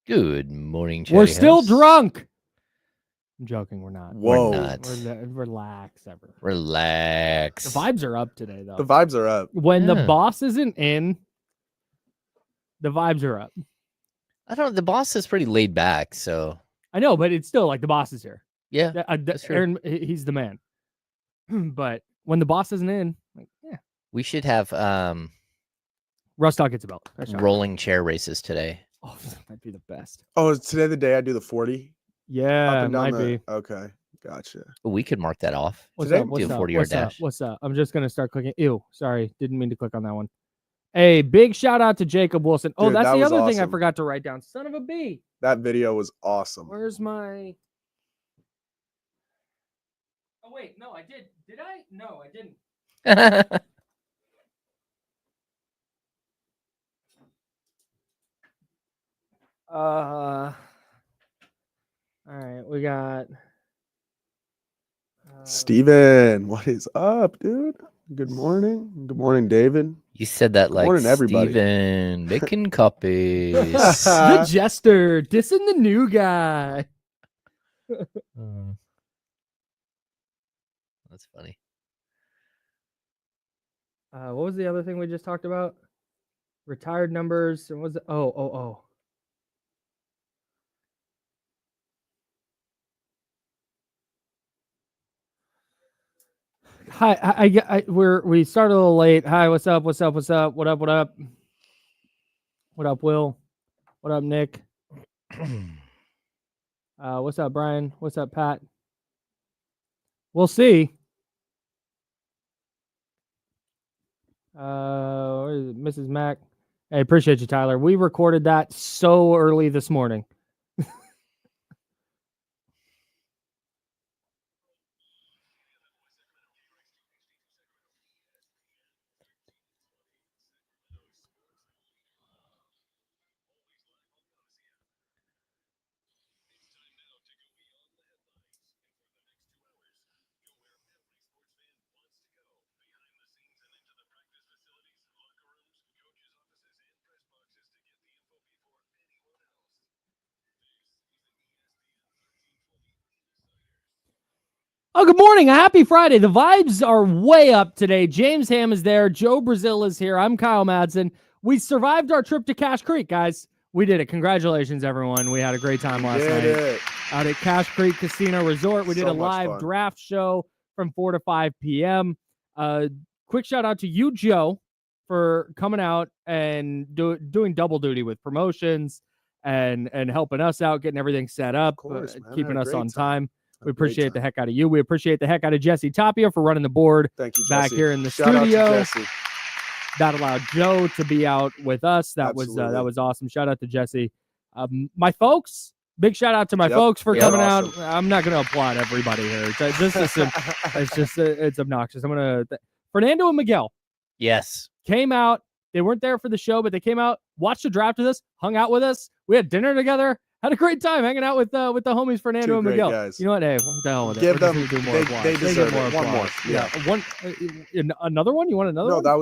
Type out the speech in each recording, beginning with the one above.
Good morning, We're Chatty still House. drunk. I'm joking. We're not. Whoa. We're not. Relax, everyone. Relax. The vibes are up today, though. The vibes are up. When the Yeah. boss isn't in, the vibes are up. I don't know. The boss is pretty laid back, so I know, but it's still like the boss is here. yeah. That's true. Aaron, he's the man. But when the boss isn't in, like, yeah. We should have Rustock gets a belt. Nice shot. rolling chair races today. Oh, that might be the best. Oh, is today the day I do the 40? Yeah, it might be. Okay, gotcha. We could mark that off. What's Today? up? What's Do a up? 40-yard What's up? dash. What's up? I'm just gonna start clicking. Ew, sorry, didn't mean to click on that one. Hey, big shout out to Jacob Wilson. Oh, Dude, that's that the was other thing I awesome. forgot to write down. Son of a bee. That video was awesome. Where's my? Oh wait, no, I did. Did I? No, I didn't. All right, we got Steven, what is up, dude? Good morning. Good morning, David. You said that like morning, everybody. Steven, making copies. the jester dissing the new guy. That's funny. What was the other thing we just talked about? Retired numbers. And was it? Oh. Hi, we started a little late. Hi, what's up? What up? What up? What up, Will? What up, Nick? What's up, Brian? What's up, Pat? We'll see. Where is it? Mrs. Mac. Hey, appreciate you, Tyler. We recorded that so early this morning. Oh, good morning. A happy Friday. The vibes are way up today. James Ham is there. Joe Brazil is here. I'm Kyle Madson. We survived our trip to Cache Creek, guys. We did it. Congratulations, everyone. We had a great time last night out at Cache Creek Casino Resort. We did a live draft show from 4 to 5 p.m. Quick shout out to you, Joe, for coming out and doing double duty with promotions and helping us out, getting everything set up, keeping us on time. We appreciate the heck out of you. We appreciate the heck out of Jesse Tapia for running the board. Thank you, back Jesse. here in the Shout studio. out to Jesse. That allowed Joe to be out with us. That was awesome. Shout out to Jesse. My folks, big shout out to my folks for coming out. I'm not going to applaud everybody here. It's obnoxious. Fernando and Miguel. Yes. Came out. They weren't there for the show, but they came out, watched the draft with us, hung out with us. We had dinner together. Had a great time hanging out with the homies Fernando and Miguel. Guys. You know what? Hey, what the hell with Give it? them. They deserve more it. One more. Yeah. Another one. You want another one? No, that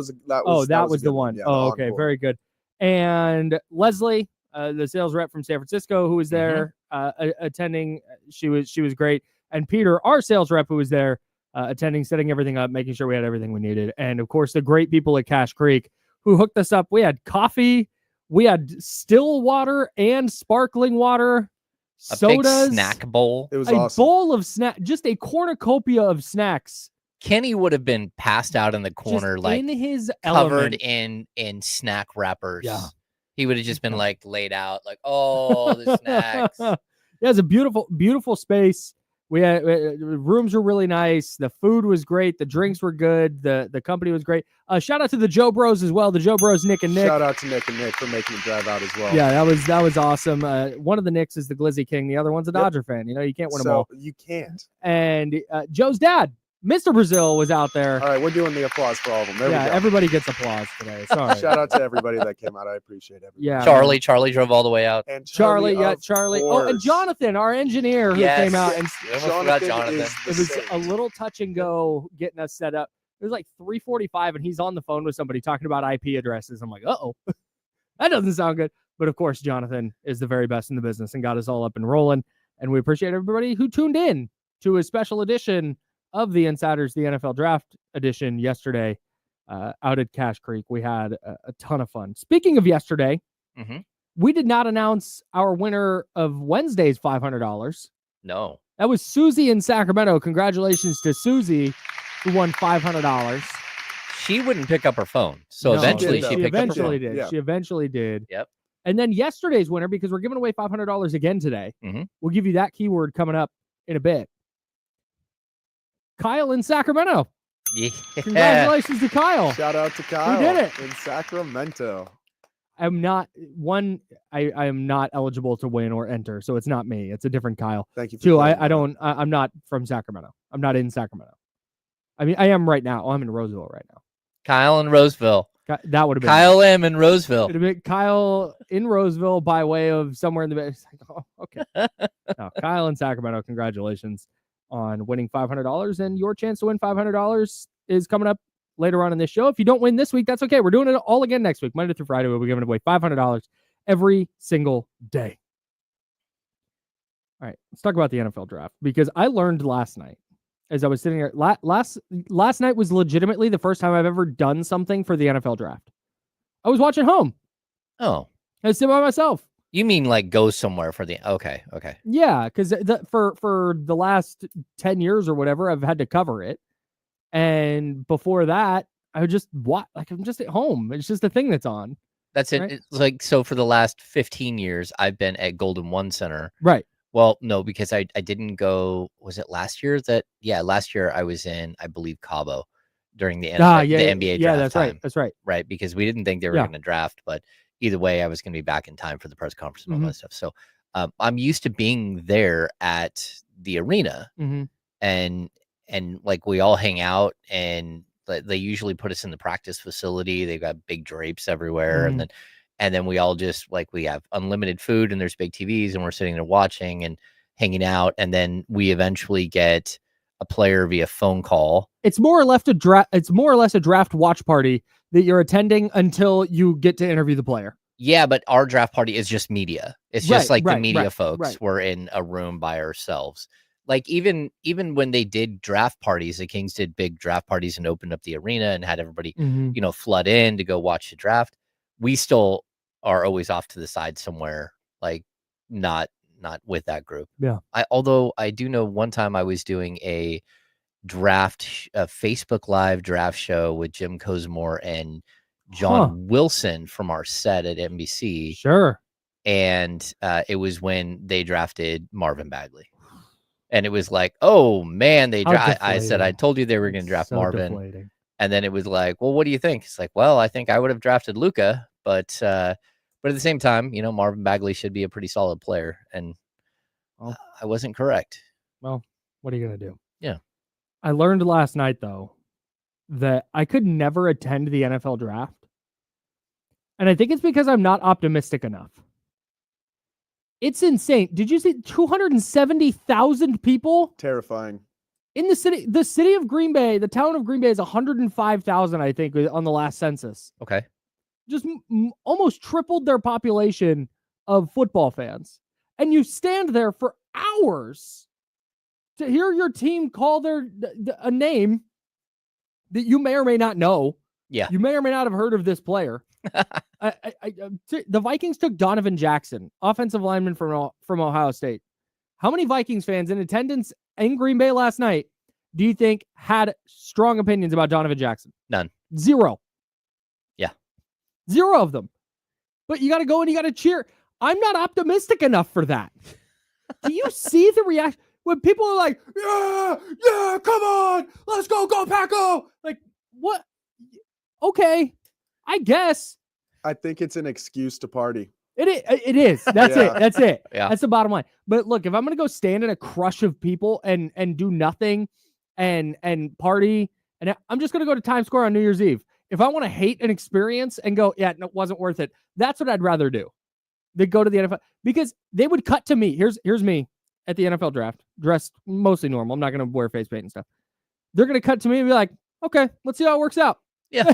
was the one. Yeah, oh, okay, very good. And Leslie, the sales rep from San Francisco, who was there attending, she was great. And Peter, our sales rep, who was there attending, setting everything up, making sure we had everything we needed. And of course, the great people at Cache Creek who hooked us up. We had coffee. We had still water and sparkling water, sodas, big snack bowl. It was a awesome. bowl of snack, just a cornucopia of snacks. Kenny would have been passed out in the corner, just like in his covered element. in snack wrappers. Yeah. He would have just been like laid out, like, oh, the snacks. Yeah, it's a beautiful, beautiful space. We had rooms were really nice. The food was great. The drinks were good. The company was great. Shout out to the Joe Bros as well. The Joe Bros, Nick and Nick. Shout out to Nick and Nick for making the drive out as well. Yeah, that was awesome. One of the Knicks is the Glizzy King. The other one's a Dodger fan. You know, you can't win them all. You can't. And Joe's dad, Mr. Brazil, was out there. All right, we're doing the applause for all of them. There we go. Everybody gets applause today. Sorry. Shout out to everybody that came out. I appreciate everybody. Yeah, Charlie drove all the way out. And Charlie. Oh, and Jonathan, our engineer, who came out. And Jonathan. It was a little touch and go getting us set up. It was like 3:45, and he's on the phone with somebody talking about IP addresses. I'm like, uh-oh. That doesn't sound good. But of course, Jonathan is the very best in the business and got us all up and rolling. And we appreciate everybody who tuned in to a special edition of the Insiders, the NFL Draft edition yesterday out at Cache Creek. We had a ton of fun. Speaking of yesterday, we did not announce our winner of Wednesday's $500. No. That was Susie in Sacramento. Congratulations to Susie, who won $500. She wouldn't pick up her phone. So eventually she picked up her phone. Did. Yeah. She eventually did. Yep. And then yesterday's winner, because we're giving away $500 again today, we'll give you that keyword coming up in a bit. Kyle in Sacramento. Yeah. Congratulations to Kyle. Shout out to Kyle. Who did it? In Sacramento. I'm not I am not eligible to win or enter, so it's not me. It's a different Kyle. Thank you. Two, I'm not from Sacramento. I'm not in Sacramento. I mean, I am right now. I'm in Roseville right now. Kyle in Roseville. That would have been Kyle M in Roseville. It'd have been Kyle in Roseville by way of somewhere in the Bay. Oh, okay. No, Kyle in Sacramento, congratulations on winning $500, and your chance to win $500 is coming up later on in this show. If you don't win this week, that's okay. We're doing it all again next week, Monday through Friday. We'll be giving away $500 every single day. All right, let's talk about the NFL draft, because I learned last night as I was sitting here. Last night was legitimately the first time I've ever done something for the NFL draft. I was watching home. Oh, I was sitting by myself. you mean like go somewhere for the okay. Yeah, because for the last 10 years or whatever, I've had to cover it. And before that, I would just watch, like, I'm just at home. It's just a thing that's on. That's it. Right? It's like, so for the last 15 years, I've been at Golden One Center. Right. Well, no, because I didn't go. Was it last year last year I was in, I believe, Cabo during the, the NBA draft. Yeah, that's time, right. That's right. Right. Because we didn't think they were going to draft, but either way, I was going to be back in time for the press conference and all that stuff. So I'm used to being there at the arena and like we all hang out, and they usually put us in the practice facility. They've got big drapes everywhere. And then we all just, like, we have unlimited food and there's big TVs and we're sitting there watching and hanging out. And then we eventually get a player via phone call. It's more or less a draft watch party that you're attending until you get to interview the player. Yeah, but our draft party is just media. It's just the media folks. Right. We're in a room by ourselves. Like even when they did draft parties, the Kings did big draft parties and opened up the arena and had everybody, flood in to go watch the draft. We still are always off to the side somewhere, like not with that group. Yeah. Although I do know one time I was doing a Facebook Live draft show with Jim Cosmore and John Wilson from our set at NBC. Sure. And it was when they drafted Marvin Bagley. And it was like, oh man, I said, I told you they were going to draft Marvin. Deflating. And then it was like, well, what do you think? It's like, well, I think I would have drafted Luka, but at the same time, Marvin Bagley should be a pretty solid player. And I wasn't correct. Well, what are you going to do? Yeah. I learned last night, though, that I could never attend the NFL draft. And I think it's because I'm not optimistic enough. It's insane. Did you see 270,000 people? Terrifying. In the city of Green Bay, the town of Green Bay is 105,000, I think, on the last census. Okay. Just almost tripled their population of football fans. And you stand there for hours to hear your team call a name that you may or may not know. Yeah. You may or may not have heard of this player. The Vikings took Donovan Jackson, offensive lineman from Ohio State. How many Vikings fans in attendance in Green Bay last night do you think had strong opinions about Donovan Jackson? None. 0. Yeah. 0 of them. But you got to go and you got to cheer. I'm not optimistic enough for that. Do you see the reaction when people are like, yeah, come on, let's go Paco. Like, what? Okay, I guess. I think it's an excuse to party. It is. That's it. That's it. Yeah. That's the bottom line. But look, if I'm going to go stand in a crush of people and do nothing and party, and I'm just going to go to Times Square on New Year's Eve. If I want to hate an experience and go, yeah, no, it wasn't worth it. That's what I'd rather do than go to the NFL, because they would cut to me. Here's me at the NFL draft, dressed mostly normal. I'm not going to wear face paint and stuff. They're going to cut to me and be like, okay, let's see how it works out. Yeah.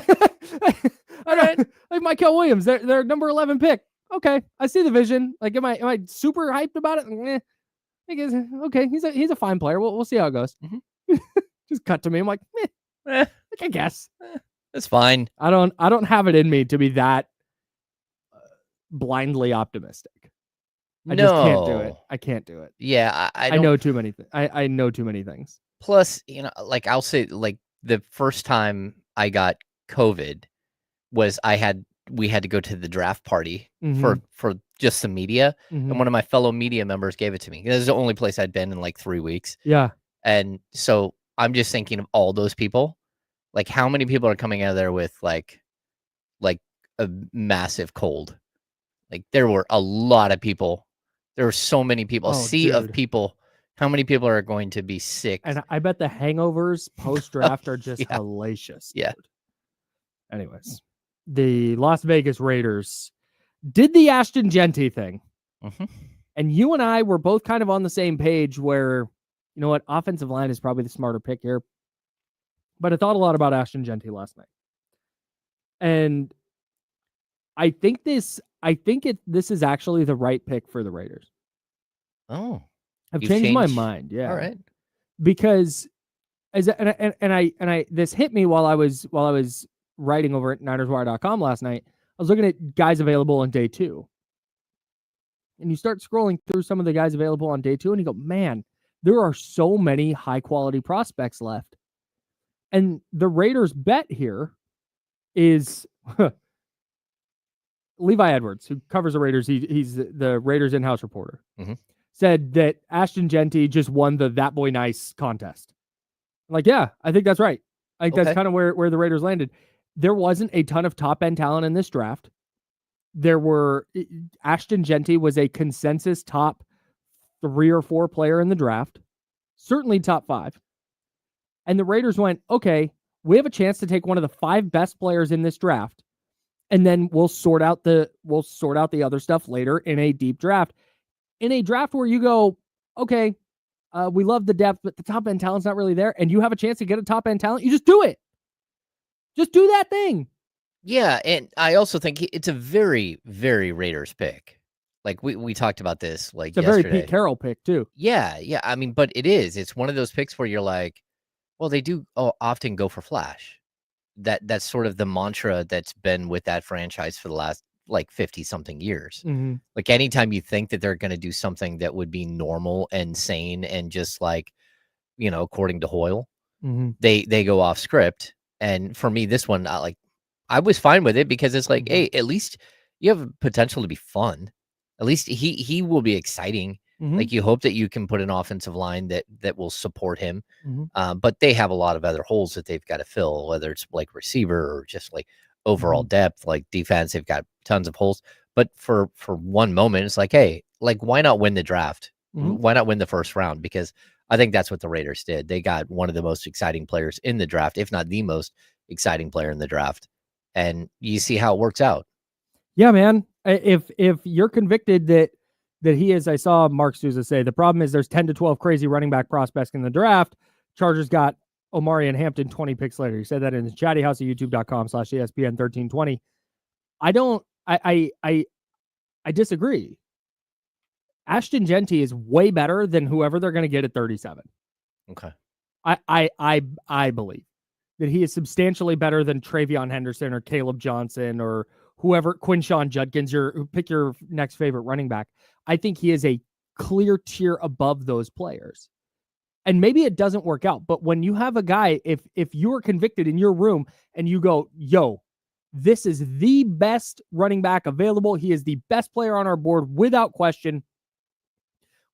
All right. Like Mykel Williams, their number 11 pick. okay, I see the vision. Like, am I super hyped about it? I guess, okay, he's a fine player. We'll see how it goes. Mm-hmm. Just cut to me. I'm like, like, I guess that's fine. I don't have it in me to be that blindly optimistic. I just can't do it. I can't do it. Yeah, I know too many things. I know too many things. Plus, like I'll say, like the first time I got COVID was we had to go to the draft party for just some media, and one of my fellow media members gave it to me. This is the only place I'd been in like 3 weeks. Yeah, and so I'm just thinking of all those people. Like, how many people are coming out of there with like a massive cold? Like, there were a lot of people. There were so many people. A sea of people. How many people are going to be sick? And I bet the hangovers post-draft are just hellacious. Yeah. Anyways, the Las Vegas Raiders did the Ashton Genty thing. And you and I were both kind of on the same page where, you know what, offensive line is probably the smarter pick here. But I thought a lot about Ashton Genty last night. And I think this is actually the right pick for the Raiders. Oh. I've changed my mind. Yeah. All right. Because I this hit me while I was writing over at NinersWire.com last night. I was looking at guys available on day 2. And you start scrolling through some of the guys available on day 2, and you go, man, there are so many high quality prospects left. And the Raiders' bet here is Levi Edwards, who covers the Raiders. He's the Raiders in-house reporter. Said that Ashton Genty just won the That Boy Nice contest. I'm like, yeah, I think that's right. I think that's kind of where the Raiders landed. There wasn't a ton of top-end talent in this draft. Ashton Genty was a consensus top 3 or 4 player in the draft, certainly top 5. And the Raiders went, okay, we have a chance to take one of the 5 best players in this draft, and then we'll sort out the other stuff later in a deep draft. In a draft where you go, okay, we love the depth, but the top-end talent's not really there, and you have a chance to get a top-end talent, you just do it. Just do that thing. Yeah, and I also think it's a very, very Raiders pick. Like, we talked about this like yesterday. It's a very Pete Carroll pick, too. Yeah. I mean, but it is. It's one of those picks where you're like, well, they do often go for flash. That's sort of the mantra that's been with that franchise for the last like 50-something years. Like, anytime you think that they're going to do something that would be normal and sane and just like, according to Hoyle, they go off script. And for me, this one, I was fine with it because it's like, hey, at least you have potential to be fun. At least he will be exciting. Like, you hope that you can put an offensive line that will support him. But they have a lot of other holes that they've got to fill, whether it's like receiver or just like overall depth, like defense. They've got tons of holes. But for one moment, it's like, hey, like, why not win the draft? Why not win the first round? Because I think that's what the Raiders did. They got one of the most exciting players in the draft, if not the most exciting player in the draft. And you see how it works out. Yeah, man. If you're convicted that he is, I saw Mark Souza say, the problem is there's 10 to 12 crazy running back prospects in the draft. Chargers got Omari and Hampton 20 picks later. He said that in the chatty house at youtube.com/ESPN1320. I disagree. Ashton Genty is way better than whoever they're going to get at 37. Okay. I believe that he is substantially better than Travion Henderson or Caleb Johnson or whoever, Quinshawn Judkins, pick your next favorite running back. I think he is a clear tier above those players. And maybe it doesn't work out, but when you have a guy, if you are convicted in your room and you go, yo, this is the best running back available. He is the best player on our board without question.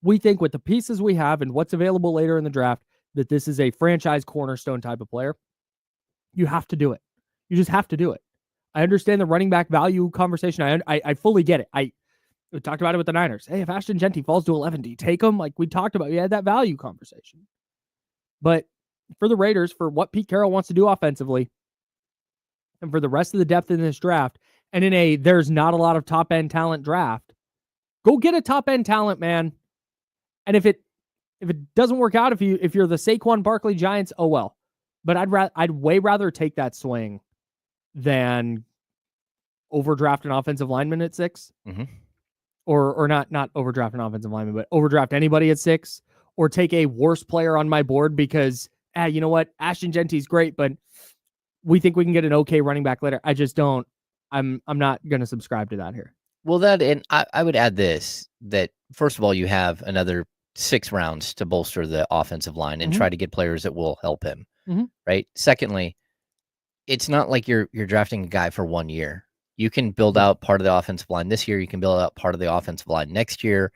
We think with the pieces we have and what's available later in the draft, that this is a franchise cornerstone type of player. You have to do it. You just have to do it. I understand the running back value conversation. I fully get it. We talked about it with the Niners. Hey, if Ashton Genty falls to 11, do you take him? Like we talked about, we had that value conversation. But for the Raiders, for what Pete Carroll wants to do offensively, and for the rest of the depth in this draft, and in there's not a lot of top-end talent draft, go get a top-end talent, man. And if it doesn't work out, if you're the Saquon Barkley Giants, oh well. But I'd way rather take that swing than overdraft an offensive lineman at 6, or not overdraft an offensive lineman, but overdraft anybody at 6, or take a worse player on my board because, you know what, Ashton Genty's great, but we think we can get an okay running back later. I just don't. I'm not going to subscribe to that here. Well, and I would add this, that first of all, you have another 6 rounds to bolster the offensive line and try to get players that will help him, right? Secondly, it's not like you're drafting a guy for 1 year. You can build out part of the offensive line this year. You can build out part of the offensive line next year,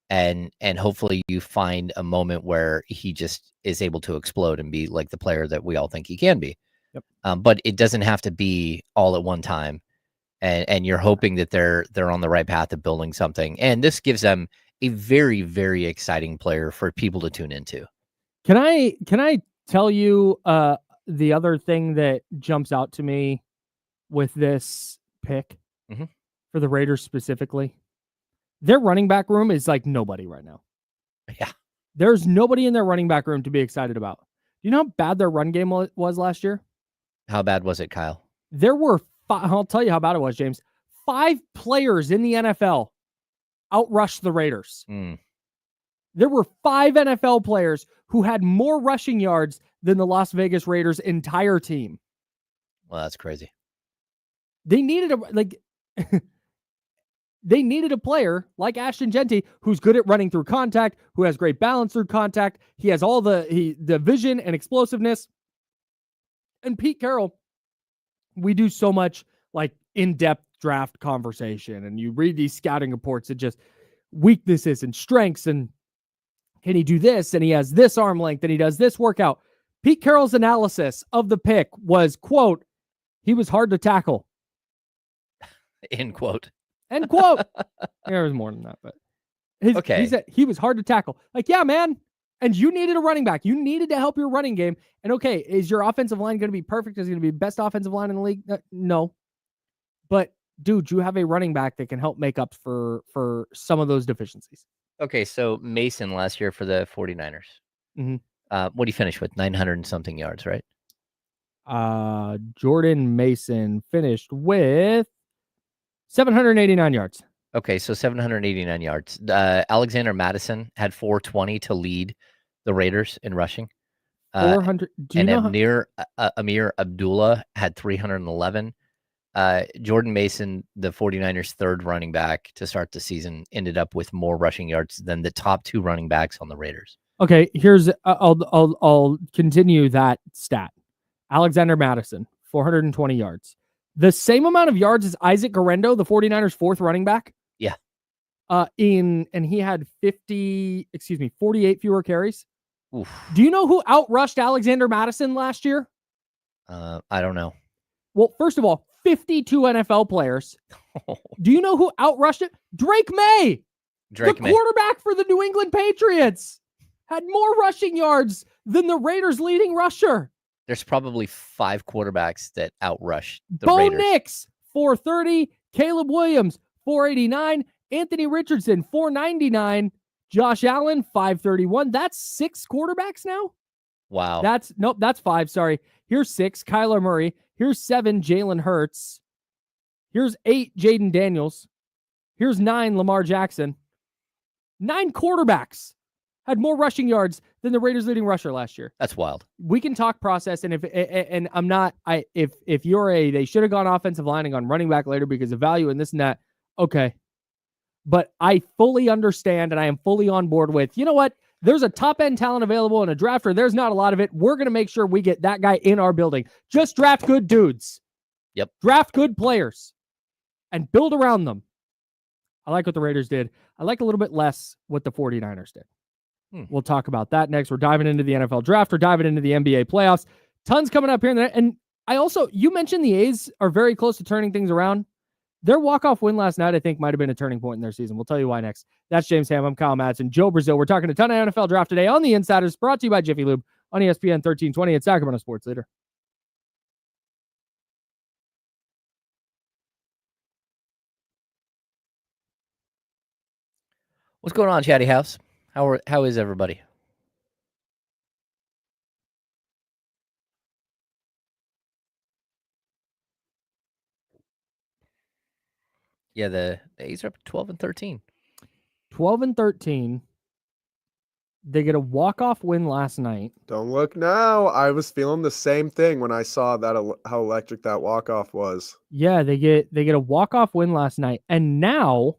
and hopefully you find a moment where he just is able to explode and be like the player that we all think he can be. Yep. But it doesn't have to be all at one time. And you're hoping that they're on the right path of building something. And this gives them a very, very exciting player for people to tune into. Can I tell you the other thing that jumps out to me with this pick for the Raiders specifically? Their running back room is like nobody right now. Yeah. There's nobody in their running back room to be excited about. Do you know how bad their run game was last year? How bad was it, Kyle? There were I'll tell you how bad it was, James. 5 players in the NFL outrushed the Raiders. There were 5 NFL players who had more rushing yards than the Las Vegas Raiders' entire team. Well, that's crazy. They needed they needed a player like Ashton Genty who's good at running through contact, who has great balance through contact. He has all the vision and explosiveness. And Pete Carroll, we do so much like in-depth draft conversation, and you read these scouting reports and just weaknesses and strengths, and can he do this? And he has this arm length, and he does this workout. Pete Carroll's analysis of the pick was, quote, he was hard to tackle. End quote. End quote. There was more than that, but he said he was hard to tackle. Like, yeah, man. And you needed a running back. You needed to help your running game. And okay, is your offensive line going to be perfect? Is it going to be the best offensive line in the league? No. But, dude, you have a running back that can help make up for some of those deficiencies. Okay, so Mason last year for the 49ers. What do you finish with? 900 and something yards, right? Jordan Mason finished with 789 yards. Okay, so 789 yards. Alexander Madison had 420 to lead the Raiders in rushing. 400. Amir Abdullah had 311. Jordan Mason, the 49ers' third running back to start the season, ended up with more rushing yards than the top 2 running backs on the Raiders. Okay, here's I'll continue that stat. Alexander Madison, 420 yards. The same amount of yards as Isaac Guerrero, the 49ers' 4th running back. Yeah. And he had 48 fewer carries. Oof. Do you know who outrushed Alexander Madison last year? I don't know. Well, first of all, 52 NFL players. Do you know who outrushed it? Drake May. Quarterback for the New England Patriots, had more rushing yards than the Raiders' leading rusher. There's probably 5 quarterbacks that outrush the Bo Raiders. Nix, 430. Caleb Williams, 489. Anthony Richardson, 499. Josh Allen, 531. That's 6 quarterbacks now? Wow. That's 5. Sorry. Here's 6. Kyler Murray. Here's 7. Jalen Hurts. Here's 8. Jaden Daniels. Here's 9. Lamar Jackson. 9 quarterbacks had more rushing yards than the Raiders' leading rusher last year. That's wild. We can talk process, and if you're they should have gone offensive line and gone running back later because of value and this and that. Okay. But I fully understand, and I am fully on board with, you know what? There's a top-end talent available in a drafter. There's not a lot of it. We're going to make sure we get that guy in our building. Just draft good dudes. Yep. Draft good players and build around them. I like what the Raiders did. I like a little bit less what the 49ers did. We'll talk about that next. We're diving into the NFL draft. We're diving into the NBA playoffs. Tons coming up here. And I also, you mentioned the A's are very close to turning things around. Their walk-off win last night, I think, might have been a turning point in their season. We'll tell you why next. That's James Ham. I'm Kyle Madson. Joe Brazil. We're talking a ton of NFL draft today on The Insiders, brought to you by Jiffy Lube on ESPN 1320 at Sacramento Sports Leader. What's going on, Chatty House? How is everybody? Yeah, the A's are up 12-13. 12-13. They get a walk-off win last night. Don't look now. I was feeling the same thing when I saw that how electric that walk-off was. Yeah, they get a walk-off win last night, and now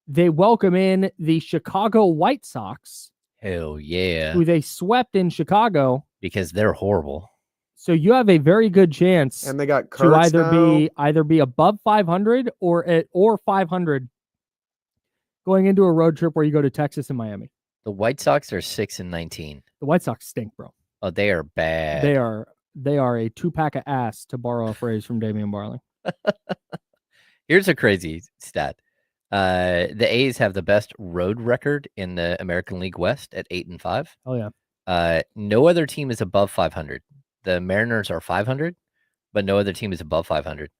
they welcome in the Chicago White Sox. Hell yeah. Who they swept in Chicago. Because they're horrible. So you have a very good chance and they got to either be above 500 or 500 going into a road trip where you go to Texas and Miami. The White Sox are 6-19. The White Sox stink, bro. Oh, they are bad. They are a two-pack of ass, to borrow a phrase from Damian Barley. Here's a crazy stat. The A's have the best road record in the American League West at 8-5. Oh yeah. No other team is above 500. The Mariners are 500, but no other team is above 500.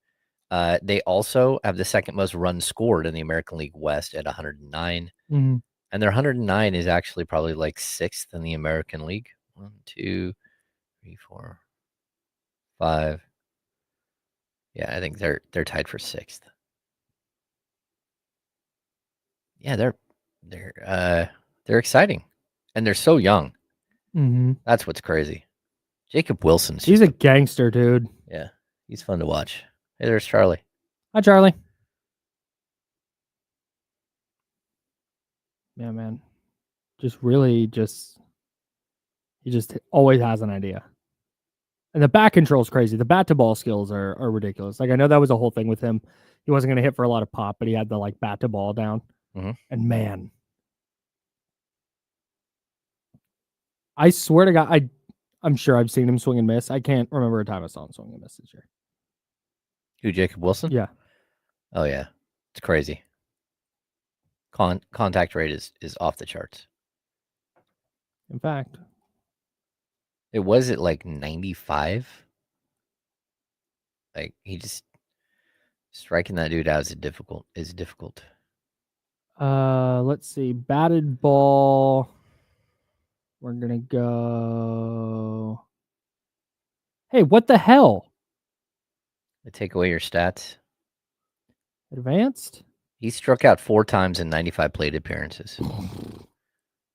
They also have the second most runs scored in the American League West at 109. Mm-hmm. And their 109 is actually probably like sixth in the American League. 1, 2, 3, 4, 5. Yeah, I think they're tied for sixth. Yeah, they're exciting, and they're so young. Mm-hmm. That's what's crazy. Jacob Wilson. He's a gangster, dude. Yeah, he's fun to watch. Hey, there's Charlie. Hi, Charlie. Yeah, man. He just always has an idea. And the bat control is crazy. The bat to ball skills are ridiculous. Like, I know that was a whole thing with him. He wasn't going to hit for a lot of pop, but he had the like bat to ball down. Mm-hmm. And man, I swear to God, I'm sure I've seen him swing and miss. I can't remember a time I saw him swing and miss this year. Who, Jacob Wilson? Yeah. Oh yeah, it's crazy. Contact rate is off the charts. In fact, it was at like 95. Like, he just striking that dude out is difficult. Let's see. Batted ball. We're gonna go. Hey, what the hell? I take away your stats. Advanced? He struck out 4 times in 95 plate appearances.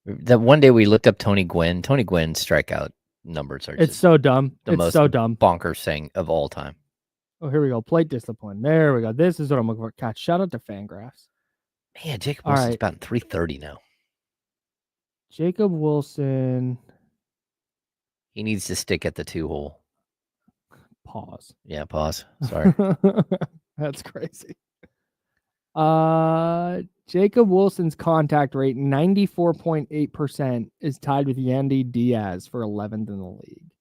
That one day we looked up Tony Gwynn. Tony Gwynn's strikeout numbers are just so dumb. Most so dumb. Bonkers thing of all time. Oh, here we go. Plate discipline. There we go. This is what I'm looking for. God, shout out to Fangraphs. Man, Jacob Wilson's about 330 now. Jacob Wilson. He needs to stick at the 2-hole. Pause. Yeah, pause. Sorry. That's crazy. Jacob Wilson's contact rate, 94.8%, is tied with Yandy Diaz for 11th in the league.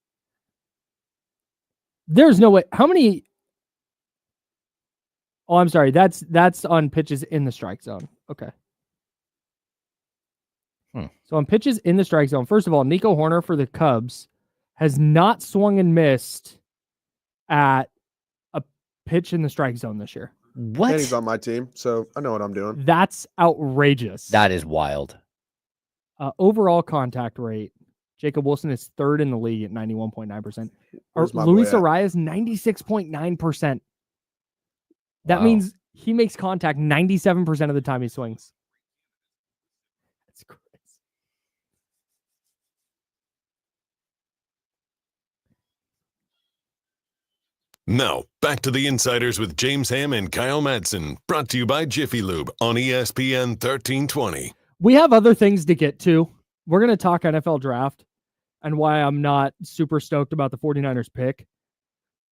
There's no way. How many? Oh, I'm sorry. That's on pitches in the strike zone. Okay. So on pitches in the strike zone, first of all, Nico Horner for the Cubs has not swung and missed at a pitch in the strike zone this year. What? And he's on my team, so I know what I'm doing. That's outrageous. That is wild. Overall contact rate, Jacob Wilson is third in the league at 91.9%. Luis Arias, 96.9%. That means he makes contact 97% of the time he swings. That's crazy. Now, back to the Insiders with James Ham and Kyle Madson, brought to you by Jiffy Lube on ESPN 1320. We have other things to get to. We're going to talk NFL draft and why I'm not super stoked about the 49ers pick.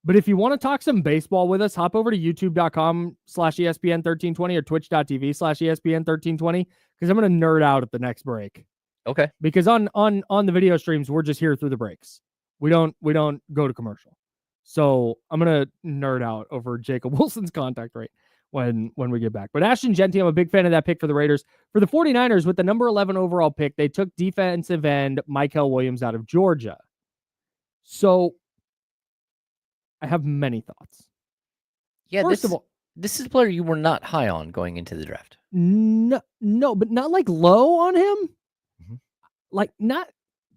But if you want to talk some baseball with us, hop over to youtube.com/ESPN1320 or twitch.tv/ESPN1320, because I'm going to nerd out at the next break. Okay. Because on the video streams, we're just here through the breaks. We don't go to commercial. So I'm going to nerd out over Jacob Wilson's contact rate when we get back. But Ashton Genty, I'm a big fan of that pick for the Raiders. For the 49ers, with the number 11 overall pick, they took defensive end Mykel Williams out of Georgia. So I have many thoughts. Yeah, First of all, this is a player you were not high on going into the draft. No, but not like low on him. Mm-hmm. Like, not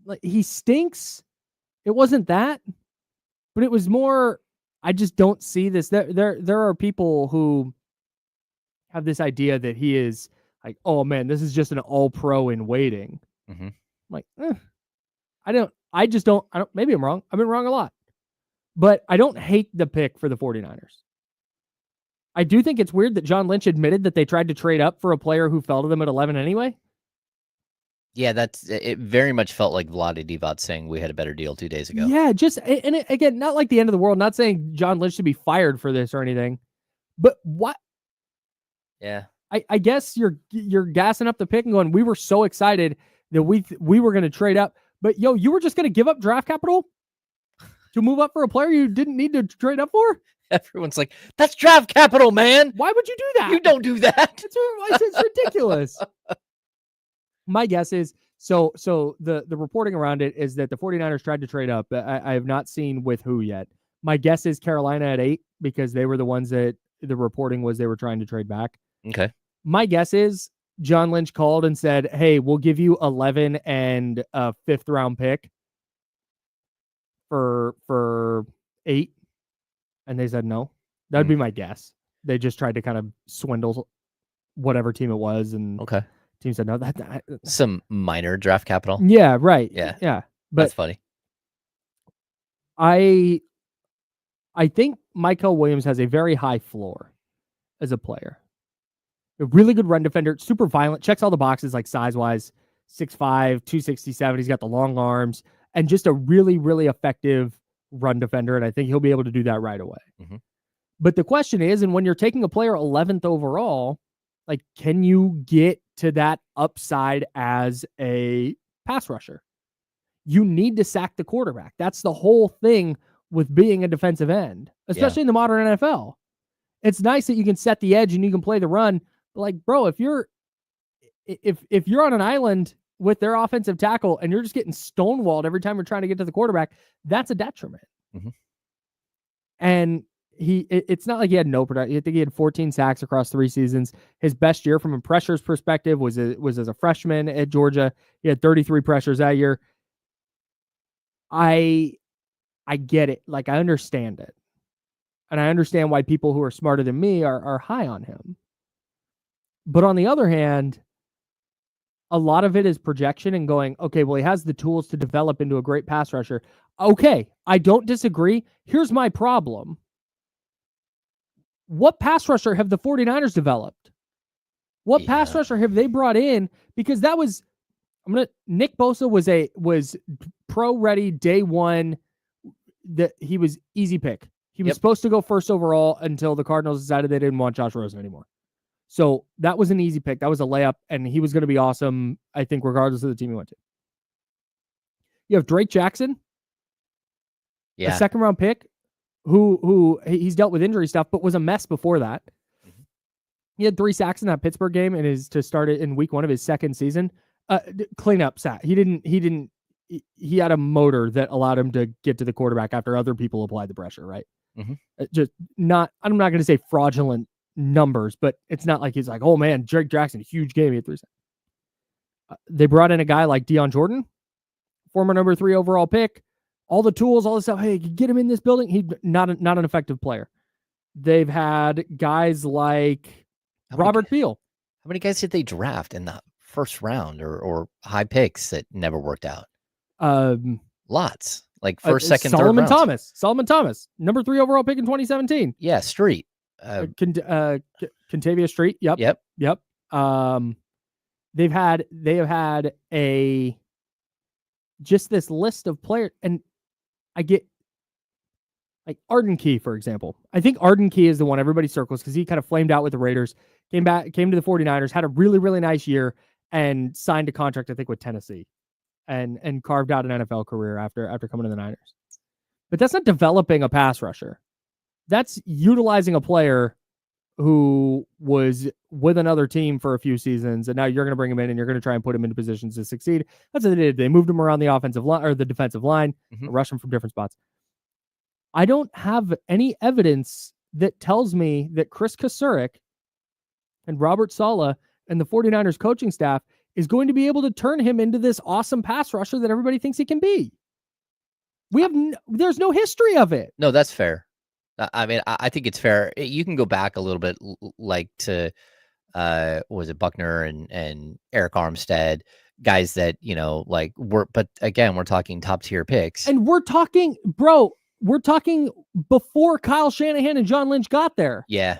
like he stinks. It wasn't that. But it was more, I just don't see this. There are people who have this idea that he is like, oh man, this is just an all-pro in waiting. Mm-hmm. I'm like, I just don't, maybe I'm wrong. I've been wrong a lot. But I don't hate the pick for the 49ers. I do think it's weird that John Lynch admitted that they tried to trade up for a player who fell to them at 11 anyway. Yeah, it very much felt like Vlade Divac saying we had a better deal 2 days ago. Yeah, again, not like the end of the world, not saying John Lynch should be fired for this or anything, but what? Yeah. I guess you're gassing up the pick and going, we were so excited that we were going to trade up, but you were just going to give up draft capital to move up for a player you didn't need to trade up for? Everyone's like, that's draft capital, man. Why would you do that? You don't do that. It's ridiculous. My guess is, so the reporting around it is that the 49ers tried to trade up. I have not seen with who yet. My guess is Carolina at 8 because they were the ones that the reporting was they were trying to trade back. Okay. My guess is John Lynch called and said, hey, we'll give you 11 and a 5th round pick for 8. And they said no. That'd be my guess. They just tried to kind of swindle whatever team it was. And okay. Team said no. Some minor draft capital. Yeah, right. Yeah. But that's funny. I think Mykel Williams has a very high floor as a player. A really good run defender, super violent, checks all the boxes like size-wise, 6'5", 267. He's got the long arms and just a really, really effective run defender. And I think he'll be able to do that right away. Mm-hmm. But the question is, and when you're taking a player 11th overall, like, can you get to that upside as a pass rusher? You need to sack the quarterback. That's the whole thing with being a defensive end, especially in the modern NFL. It's nice that you can set the edge and you can play the run. But like, bro, if you're on an island with their offensive tackle and you're just getting stonewalled every time you're trying to get to the quarterback, that's a detriment. Mm-hmm. And it's not like he had no production. I think he had 14 sacks across 3 seasons. His best year from a pressures perspective was as a freshman at Georgia. He had 33 pressures that year. I get it. Like, I understand it. And I understand why people who are smarter than me are high on him. But on the other hand, a lot of it is projection and going, okay, well, he has the tools to develop into a great pass rusher. Okay, I don't disagree. Here's my problem. What pass rusher have the 49ers developed? What pass rusher have they brought in? Because that was, Nick Bosa was pro ready day one. That he was easy pick. He was supposed to go first overall until the Cardinals decided they didn't want Josh Rosen anymore. So that was an easy pick. That was a layup, and he was going to be awesome, I think, regardless of the team he went to. You have Drake Jackson, a second-round pick, who he's dealt with injury stuff, but was a mess before that. Mm-hmm. He had 3 sacks in that Pittsburgh game, and is to start it in week 1 of his second season. Cleanup sack. He had a motor that allowed him to get to the quarterback after other people applied the pressure, right? Mm-hmm. I'm not going to say fraudulent numbers, but it's not like he's like, oh man, Drake Jackson, huge game. He had 3 sacks. They brought in a guy like Deion Jordan, former number 3 overall pick, all the tools, all this stuff. Hey, get him in this building. He's not an effective player. They've had guys like Robert Beal. How many guys did they draft in the first round or high picks that never worked out? Lots. Like first, second, third rounds. Solomon Thomas, number 3 overall pick in 2017. Yeah, Street. Contavia Street. Yep. They have had just this list of players, and I get like Arden Key, for example. I think Arden Key is the one everybody circles because he kind of flamed out with the Raiders, came to the 49ers, had a really, really nice year, and signed a contract, I think, with Tennessee, and carved out an NFL career after coming to the Niners. But that's not developing a pass rusher. That's utilizing a player who was with another team for a few seasons, and now you're going to bring him in and you're going to try and put him into positions to succeed. That's what they did. They moved him around the offensive line or the defensive line, rushed him from different spots. I don't have any evidence that tells me that Chris Kasurik and Robert Saleh and the 49ers coaching staff is going to be able to turn him into this awesome pass rusher that everybody thinks he can be. There's no history of it. No, that's fair. I mean, I think it's fair. You can go back a little bit, like to was it Buckner and Eric Armstead, guys that, like but again, we're talking top tier picks. And we're talking before Kyle Shanahan and John Lynch got there. Yeah.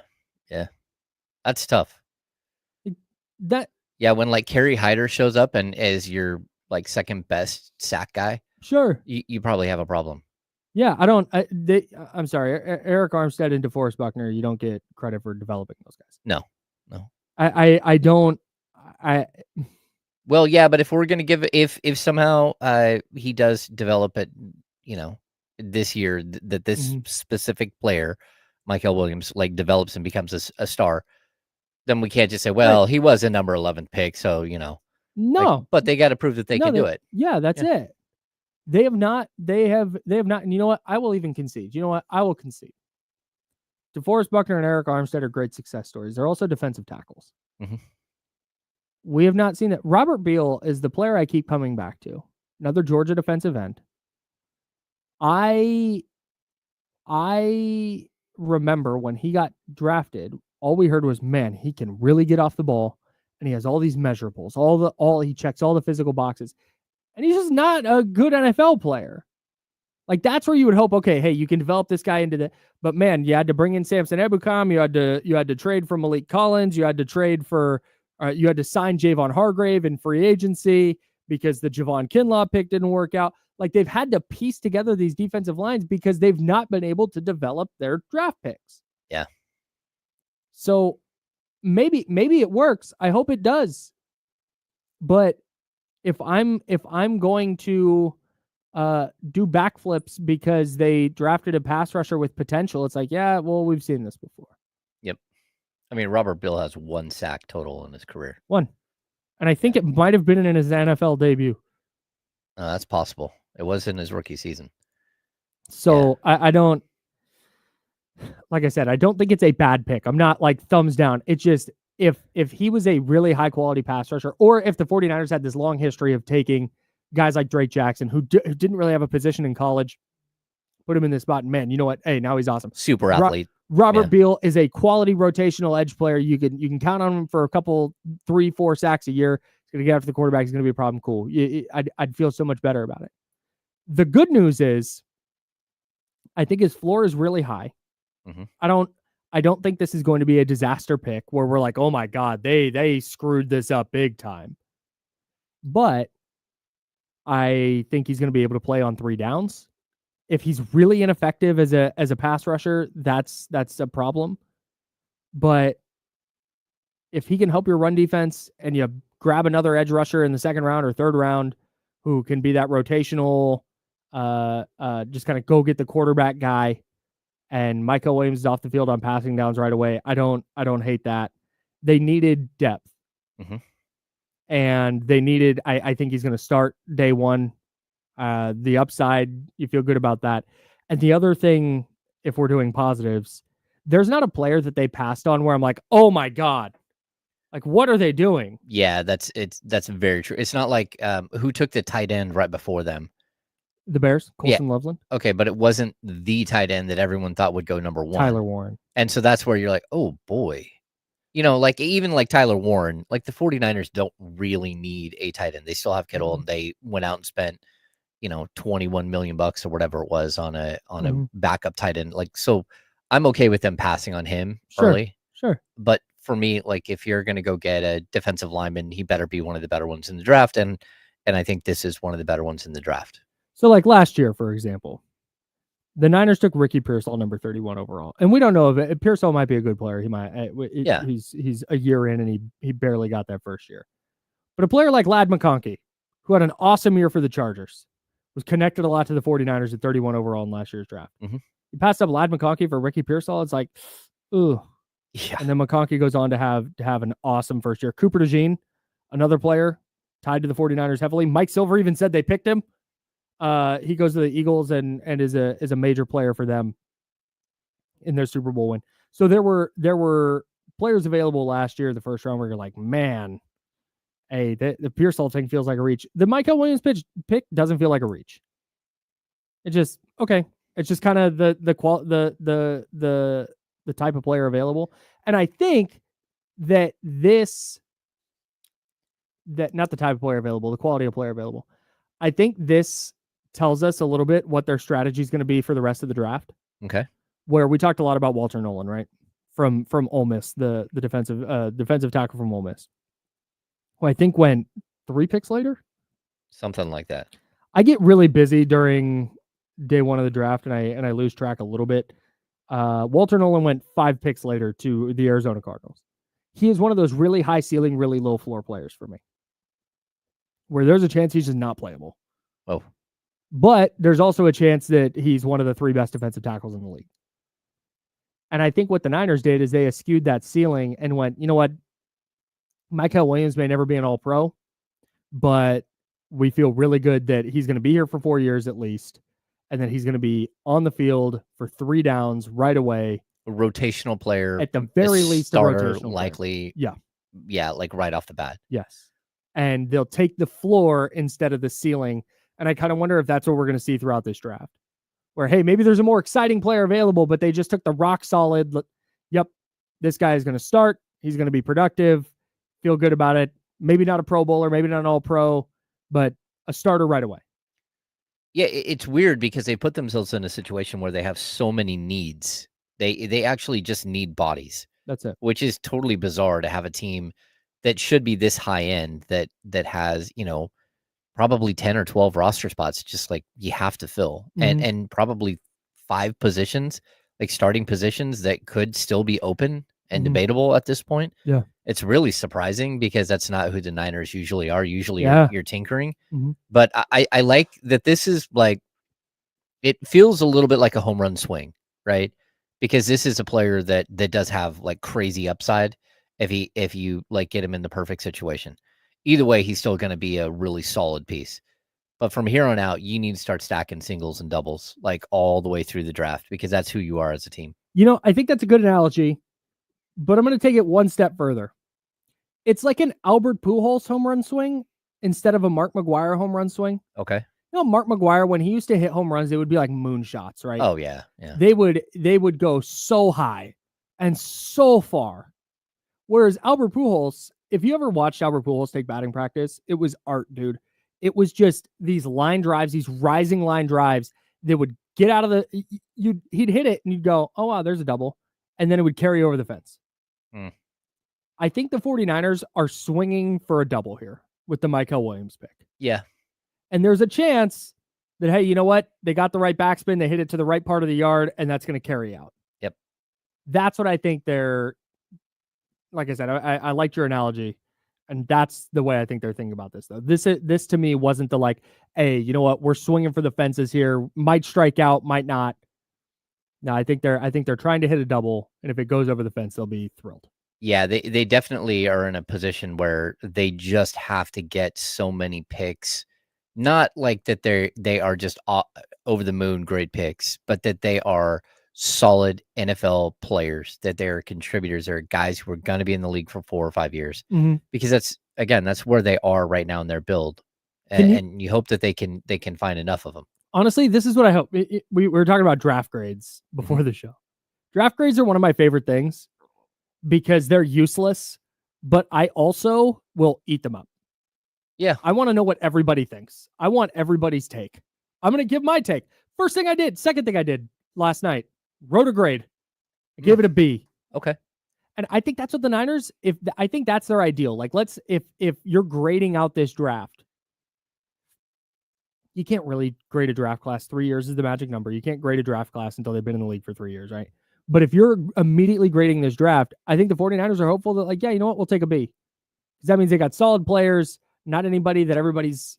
That's tough. When like Kerry Hyder shows up and is your like second best sack guy, sure, you probably have a problem. Yeah, I'm sorry, Eric Armstead and DeForest Buckner, you don't get credit for developing those guys. No. I don't. Well, yeah, but if we're gonna give, if somehow he does develop it, this year that this specific player, Mykel Williams, like develops and becomes a star, then we can't just say, well, he was a number 11 pick, so no. Like, but they got to prove that they can do it. Yeah, that's it. They have not. They have not. And you know what? I will even concede. You know what? I will concede. DeForest Buckner and Eric Armstead are great success stories. They're also defensive tackles. Mm-hmm. We have not seen that. Robert Beal is the player I keep coming back to. Another Georgia defensive end. I remember when he got drafted, all we heard was, man, he can really get off the ball, and he has all these measurables. He checks all the physical boxes, and he's just not a good NFL player. Like, that's where you would hope, okay, hey, you can develop this guy into the. But man, you had to bring in Samson Ebukam. You had to trade for Malik Collins. You had to trade for. You had to sign Javon Hargrave in free agency because the Javon Kinlaw pick didn't work out. Like, they've had to piece together these defensive lines because they've not been able to develop their draft picks. Yeah. So maybe it works. I hope it does. But if I'm going to do backflips because they drafted a pass rusher with potential, it's like, yeah, well, we've seen this before. Yep. I mean, Robert Beal has 1 sack total in his career. 1. And I think it might have been in his NFL debut. That's possible. It was in his rookie season. So yeah. I don't, like I said, I don't think it's a bad pick. I'm not like thumbs down. It's just, if he was a really high quality pass rusher, or if the 49ers had this long history of taking guys like Drake Jackson, who didn't really have a position in college, put him in this spot, and man, you know what? Hey, now he's awesome. Super athlete. Robert Beal is a quality rotational edge player. You can count on him for a couple, 3-4 sacks a year. He's going to get after the quarterback. He's going to be a problem. Cool. I'd feel so much better about it. The good news is, I think his floor is really high. Mm-hmm. I don't think this is going to be a disaster pick where we're like, oh my God, they screwed this up big time. But I think he's going to be able to play on 3 downs. If he's really ineffective as a pass rusher, that's a problem. But if he can help your run defense and you grab another edge rusher in the 2nd round or 3rd round who can be that rotational, just kind of go get the quarterback guy, and Mykel Williams is off the field on passing downs right away, I don't hate that. They needed depth. Mm-hmm. And they needed, I think he's going to start day 1. The upside, you feel good about that. And the other thing, if we're doing positives, there's not a player that they passed on where I'm like, oh my God, like, what are they doing? Yeah, that's very true. It's not like who took the tight end right before them? The Bears, Colson Loveland. Okay, but it wasn't the tight end that everyone thought would go number 1. Tyler Warren. And so that's where you're like, oh boy. Like even like Tyler Warren, like the 49ers don't really need a tight end. They still have Kittle, and they went out and spent, $21 million or whatever it was on a backup tight end. Like, so I'm okay with them passing on him early. Sure. But for me, like, if you're going to go get a defensive lineman, he better be one of the better ones in the draft. And I think this is one of the better ones in the draft. So like last year, for example, the Niners took Ricky Pearsall, number 31 overall. And we don't know if Pearsall might be a good player. He might, he's a year in, and he barely got that first year. But a player like Ladd McConkey, who had an awesome year for the Chargers, was connected a lot to the 49ers at 31 overall in last year's draft. Mm-hmm. You passed up Ladd McConkey for Ricky Pearsall. It's like, ooh. Yeah. And then McConkey goes on to have an awesome first year. Cooper DeJean, another player tied to the 49ers heavily. Mike Silver even said they picked him. He goes to the Eagles and is a major player for them in their Super Bowl win. So there were players available last year, the first round, where you're like, man, hey, the Pearsall thing feels like a reach. The Mykel Williams pick doesn't feel like a reach. It just, okay. It's just kind of the type of player available. And I think that not the type of player available, the quality of player available. I think this tells us a little bit what their strategy is going to be for the rest of the draft. Okay. Where we talked a lot about Walter Nolan, right? From Ole Miss, the defensive tackle from Ole Miss. Who I think went 3 picks later. Something like that. I get really busy during day one of the draft, and I lose track a little bit. Walter Nolan went 5 picks later to the Arizona Cardinals. He is one of those really high ceiling, really low floor players for me, where there's a chance he's just not playable. Oh, but there's also a chance that he's one of the 3 best defensive tackles in the league. And I think what the Niners did is they eschewed that ceiling and went, you know what? Mykel Williams may never be an All-Pro, but we feel really good that he's going to be here for 4 years at least, and that he's going to be on the field for 3 downs right away. A rotational player. At the very least, starter, a rotational likely. player. Yeah, like right off the bat. Yes. And they'll take the floor instead of the ceiling. And I kind of wonder if that's what we're going to see throughout this draft. Where, hey, maybe there's a more exciting player available, but they just took the rock solid, yep, this guy is going to start. He's going to be productive. Feel good about it. Maybe not a Pro Bowler, maybe not an All-Pro, but a starter right away. Yeah, it's weird because they put themselves in a situation where they have so many needs. They actually just need bodies. That's it. Which is totally bizarre to have a team that should be this high end that has, probably 10 or 12 roster spots just like you have to fill. Mm-hmm. And probably 5 positions, like starting positions that could still be open and debatable at this point. Yeah. It's really surprising because that's not who the Niners usually are. Usually you're tinkering. Mm-hmm. But I like that this is like, it feels a little bit like a home run swing, right? Because this is a player that does have like crazy upside if you like get him in the perfect situation. Either way, he's still going to be a really solid piece. But from here on out, you need to start stacking singles and doubles like all the way through the draft because that's who you are as a team. I think that's a good analogy, but I'm going to take it one step further. It's like an Albert Pujols home run swing instead of a Mark McGwire home run swing. Okay. Mark McGwire, when he used to hit home runs, they would be like moonshots, right? Oh, yeah. Yeah. They would go so high and so far. Whereas Albert Pujols, if you ever watched Albert Pujols take batting practice, it was art, dude. It was just these line drives, these rising line drives that would get out of he'd hit it and you'd go, oh, wow, there's a double. And then it would carry over the fence. I think the 49ers are swinging for a double here with the Mykel Williams pick. Yeah. And there's a chance that, hey, you know what? They got the right backspin. They hit it to the right part of the yard, and that's going to carry out. Yep. That's what I think they're, like I said, I liked your analogy, and that's the way I think they're thinking about this, though. This to me wasn't the like, hey, you know what? We're swinging for the fences here. Might strike out, might not. No, I think they're trying to hit a double, and if it goes over the fence, they'll be thrilled. Yeah, they definitely are in a position where they just have to get so many picks. Not like that they are just over the moon great picks, but that they are solid NFL players, that they're contributors, they're guys who are going to be in the league for 4 or 5 years. Mm-hmm. Because that's where they are right now in their build. And you hope that they can find enough of them. Honestly, this is what I hope. We were talking about draft grades before the show. Draft grades are one of my favorite things because they're useless, but I also will eat them up. Yeah. I want to know what everybody thinks. I want everybody's take. I'm going to give my take. First thing I did, second thing I did last night, wrote a grade. I gave it a B. Okay. And I think that's what the Niners, I think that's their ideal. Like, if you're grading out this draft, you can't really grade a draft class. 3 years is the magic number. You can't grade a draft class until they've been in the league for 3 years, right? But if you're immediately grading this draft, I think the 49ers are hopeful that, like, yeah, you know what? We'll take a B. Because that means they got solid players, not anybody that everybody's,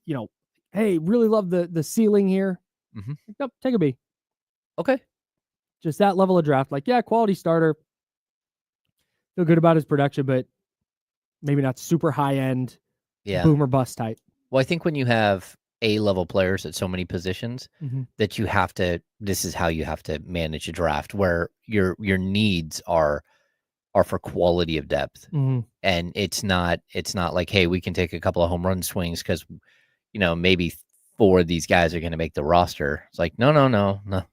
hey, really love the ceiling here. Mm-hmm. Nope, take a B. Okay. Just that level of draft. Like, yeah, quality starter. Feel good about his production, but maybe not super high end, boom or bust type. Well, I think when you have A-level players at so many positions that you have to, this is how you have to manage a draft where your needs are for quality of depth. And it's not like, hey, we can take a couple of home run swings because, maybe 4 of these guys are going to make the roster. It's like, no.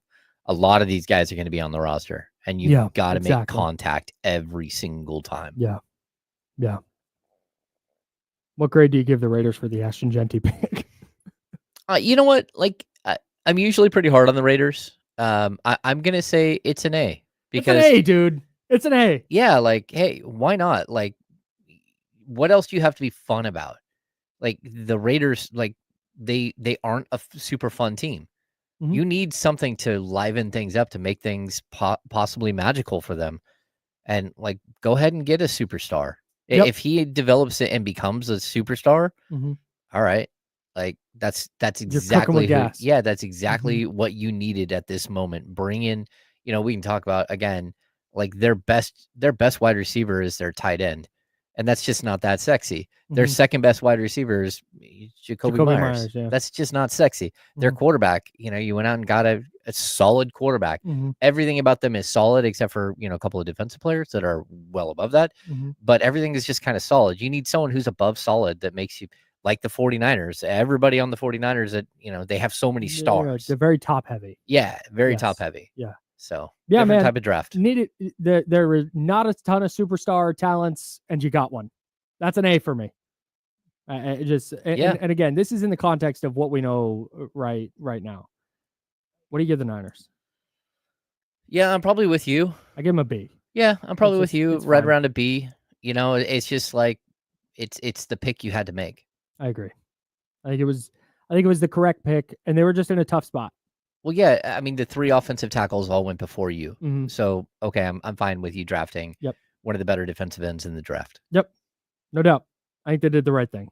A lot of these guys are going to be on the roster and you've got to make contact every single time. Yeah. Yeah. What grade do you give the Raiders for the Ashton Genty pick? You know what? Like, I'm usually pretty hard on the Raiders. I'm gonna say it's an A because it's an A, dude. It's an A. Yeah, like, hey, why not? Like, what else do you have to be fun about? Like the Raiders, like they aren't a super fun team. Mhm. You need something to liven things up to make things possibly magical for them. And like, go ahead and get a superstar. Yep. If he develops it and becomes a superstar, Mhm. all right. Like that's You're cooking exactly with gas. yeah, that's exactly what you needed at this moment. Bring in, we can talk about again, like their best wide receiver is their tight end. And that's just not that sexy. Their second best wide receiver is Jacoby Myers. Yeah. That's just not sexy. Their quarterback, you went out and got a solid quarterback. Everything about them is solid except for, a couple of defensive players that are well above that. But everything is just kind of solid. You need someone who's above solid that makes you like the 49ers. Everybody on the 49ers that, they have so many stars. They're very top heavy. Yeah, very top heavy. Yeah. So, yeah, different man, type of draft. There were not a ton of superstar talents, and you got one. That's an A for me. And again, this is in the context of what we know right now. What do you give the Niners? Yeah, I'm probably with you. I give them a B. Yeah, I'm probably with you. Right fine. around a B. It's just like it's the pick you had to make. I agree. I think it was the correct pick, and they were just in a tough spot. Well, yeah, I mean the 3 offensive tackles all went before you. So okay, I'm fine with you drafting one of the better defensive ends in the draft. Yep. No doubt. I think they did the right thing.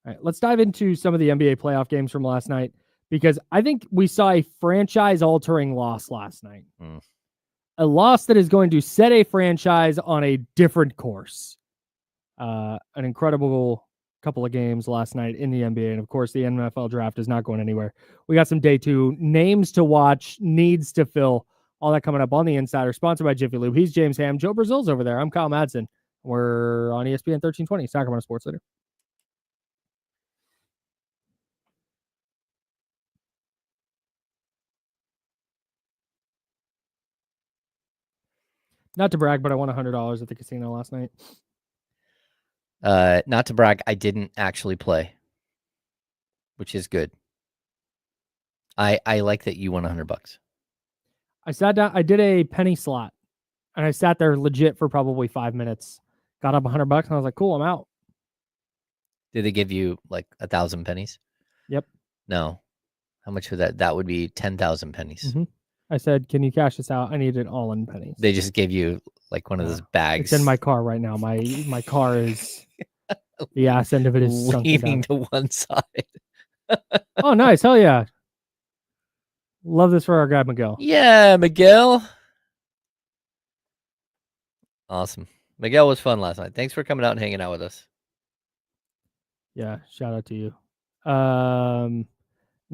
All right, let's dive into some of the NBA playoff games from last night, because I think we saw a franchise-altering loss last night. A loss that is going to set a franchise on a different course. An incredible couple of games last night in the NBA, and of course the NFL draft is not going anywhere. We got some day 2 names to watch, needs to fill, all that coming up on the Insider, sponsored by Jiffy Lube. He's James Ham. Joe Brazil's over there. I'm Kyle Madson. We're on ESPN 1320, Sacramento Sports Leader. Not to brag, but I won $100 at the casino last night. Not to brag, I didn't actually play, which is good. I like that you won $100. I sat down. I did a penny slot, and I sat there legit for probably 5 minutes. Got up $100, and I was like, "Cool, I'm out." Did they give you like 1,000 pennies? Yep. No. How much would that? That would be 10,000 pennies. I said, "Can you cash this out? I need it all in pennies." They just gave you like one of those bags. It's in my car right now. My car is the ass end of it is leaning to one side. Oh, nice! Hell yeah! Love this for our guy Miguel. Yeah, Miguel. Awesome. Miguel was fun last night. Thanks for coming out and hanging out with us. Yeah, shout out to you. Now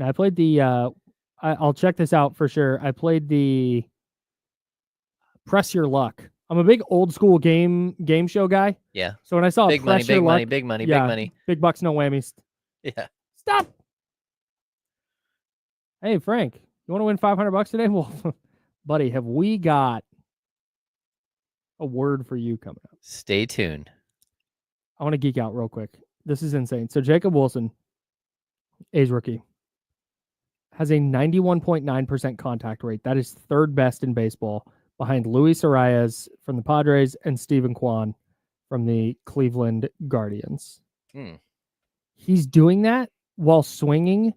I played the. I'll check this out for sure. I played the Press Your Luck. I'm a big old school game show guy. Yeah. So when I saw big money, big money, big money, big bucks, no whammies. Yeah. Stop. Hey Frank, you want to win $500 today? Well, buddy, have we got a word for you coming up? Stay tuned. I want to geek out real quick. This is insane. So Jacob Wilson, A's rookie, has a 91.9% contact rate. That is third best in baseball, behind Luis Arias from the Padres and Stephen Kwan from the Cleveland Guardians. He's doing that while swinging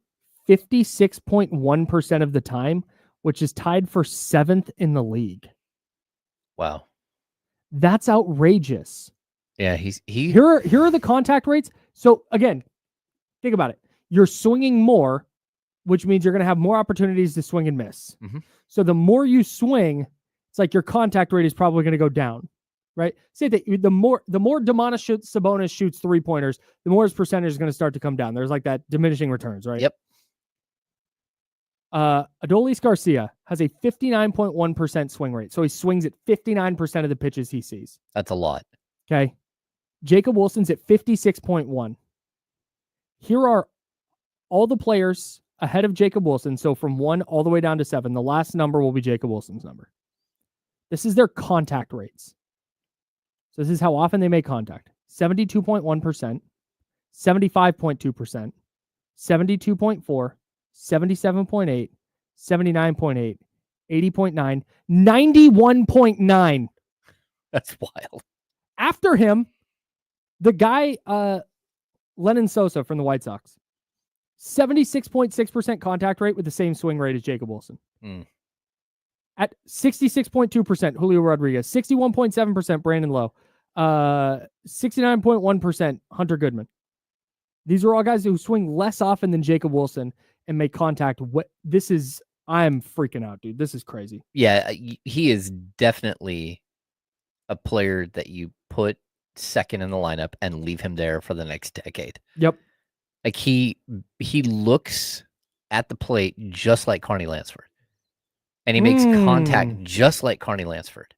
56.1% of the time, which is tied for 7th in the league. Wow. That's outrageous. Yeah, Here are the contact rates. So again, think about it. You're swinging more, which means you're going to have more opportunities to swing and miss. So the more you swing, it's like your contact rate is probably going to go down, right? Say that the more Domantas Sabonis shoots 3-pointers, the more his percentage is going to start to come down. There's like that diminishing returns, right? Yep. Adolis Garcia has a 59.1% swing rate. So he swings at 59% of the pitches he sees. That's a lot. Okay. Jacob Wilson's at 56.1. Here are all the players ahead of Jacob Wilson. So from 1 all the way down to 7, the last number will be Jacob Wilson's number. This is their contact rates. So this is how often they make contact. 72.1%, 75.2%, 72.4, 77.8, 79.8, 80.9, 91.9. That's wild. After him, the guy, Lennon Sosa from the White Sox, 76.6% contact rate with the same swing rate as Jacob Wilson. At 66.2%, Julio Rodriguez, 61.7%, Brandon Lowe, 69.1%, Hunter Goodman. These are all guys who swing less often than Jacob Wilson and make contact. I'm freaking out, dude. This is crazy. Yeah, he is definitely a player that you put second in the lineup and leave him there for the next decade. Yep. Like he looks at the plate just like Carney Lansford. And he makes contact just like Carney Lansford.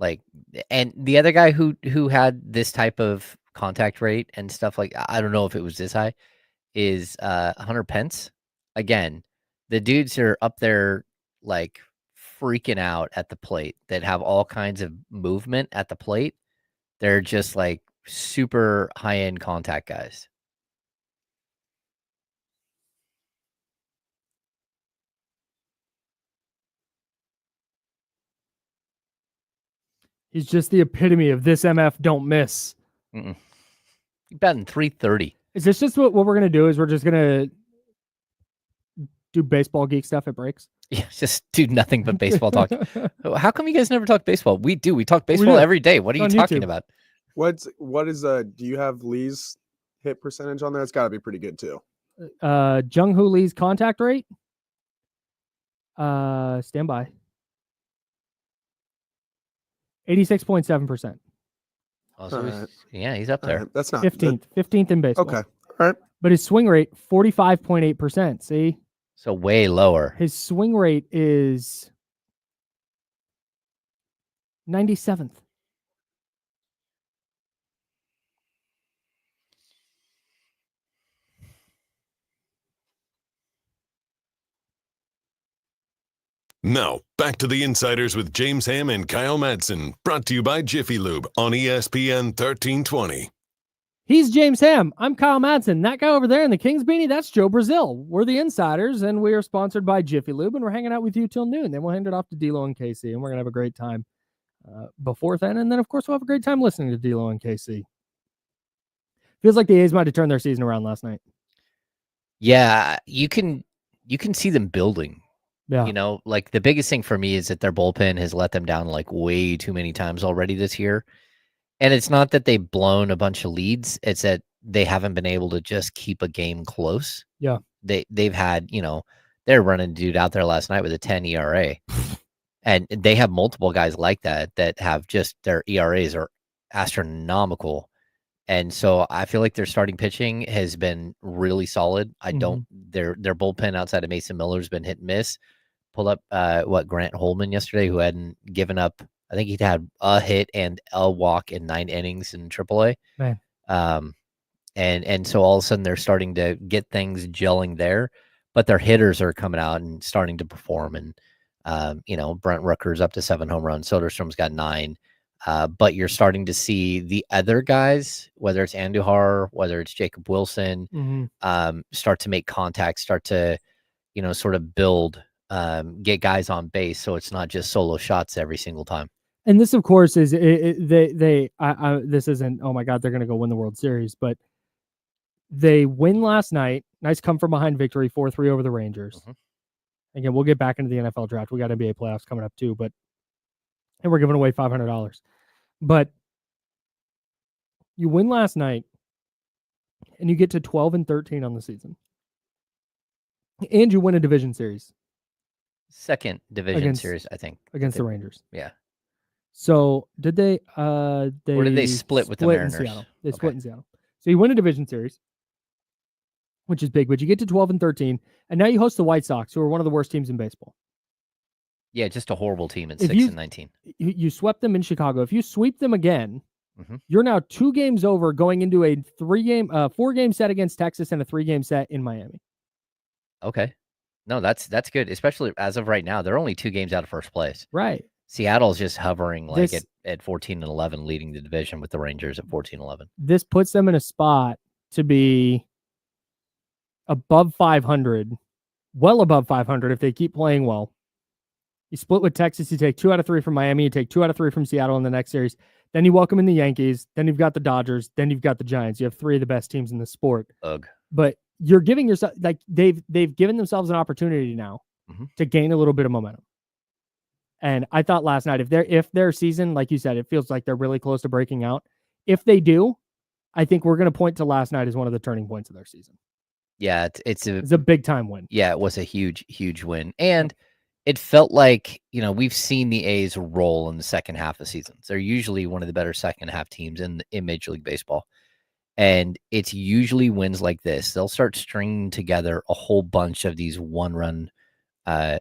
Like, and the other guy who had this type of contact rate and stuff, like, I don't know if it was this high, is Hunter Pence. Again, the dudes are up there like freaking out at the plate that have all kinds of movement at the plate. They're just like super high-end contact guys. He's just the epitome of this MF don't miss. You batting 330. Is this just what we're going to do? Is we're just going to do baseball geek stuff at breaks? Yeah, just do nothing but baseball talk. How come you guys never talk baseball? We do. We talk baseball every day. What are you talking about? What is do you have Lee's hit percentage on there? It's got to be pretty good too. Jung-Hoo Lee's contact rate. Stand by. 86.7%. Oh, so he's up there. Right. That's not 15th in baseball. Okay. All right. But his swing rate, 45.8%. See? So way lower. His swing rate is 97th. Now, back to the Insiders with James Ham and Kyle Madson, brought to you by Jiffy Lube on ESPN 1320. He's James Ham. I'm Kyle Madson. That guy over there in the Kings beanie, that's Joe Brazil. We're the Insiders, and we are sponsored by Jiffy Lube, and we're hanging out with you till noon. Then we'll hand it off to D'Lo and KC, and we're going to have a great time before then. And then, of course, we'll have a great time listening to D'Lo and KC. Feels like the A's might have turned their season around last night. Yeah, you can see them building. Yeah. You know, like the biggest thing for me is that their bullpen has let them down like way too many times already this year. And it's not that they've blown a bunch of leads. It's that they haven't been able to just keep a game close. Yeah. They've had, they're running a dude out there last night with a 10 ERA. And they have multiple guys like that have just their ERAs are astronomical. And so I feel like their starting pitching has been really solid. Their bullpen outside of Mason Miller has been hit and miss. Pulled up Grant Holman yesterday, who hadn't given up. I think he'd had a hit and a walk in 9 innings in AAA. Man. And so all of a sudden they're starting to get things gelling there, but their hitters are coming out and starting to perform. And Brent Rooker's up to 7 home runs. Soderstrom's got 9. But you're starting to see the other guys, whether it's Andujar, whether it's Jacob Wilson, start to make contact, start to, sort of build, get guys on base. So it's not just solo shots every single time. And this, of course, is this isn't, oh my God, they're going to go win the World Series, but they win last night. Nice come from behind victory, 4-3 over the Rangers. Again, we'll get back into the NFL draft. We got NBA playoffs coming up too, and we're giving away $500. But you win last night and you get to 12-13 on the season. And you win a division series. Second division series, I think. Against the Rangers. Yeah. So did they or did they split with the Mariners? In Seattle. They split in Seattle. So you win a division series, which is big, but you get to 12-13, and now you host the White Sox, who are one of the worst teams in baseball. Yeah, just a horrible team at 6-19. You swept them in Chicago. If you sweep them again, you're now 2 games over going into a 4-game set against Texas and a 3-game set in Miami. Okay. No, that's good, especially as of right now. They're only 2 games out of first place. Right. Seattle's just hovering like at 14-11, leading the division with the Rangers at 14-11. This puts them in a spot to be above 500, well above 500 if they keep playing well. You split with Texas, you take 2 out of 3 from Miami, you take 2 out of 3 from Seattle in the next series. Then you welcome in the Yankees, then you've got the Dodgers, then you've got the Giants. You have 3 of the best teams in the sport. Ugh. But you're giving yourself, like, they've given themselves an opportunity now to gain a little bit of momentum. And I thought last night, if their season, like you said, it feels like they're really close to breaking out. If they do, I think we're going to point to last night as one of the turning points of their season. Yeah, it's a big time win. Yeah, it was a huge win. And it felt like, we've seen the A's roll in the second half of seasons. They're usually one of the better second half teams in Major League Baseball. And it's usually wins like this. They'll start stringing together a whole bunch of these one-run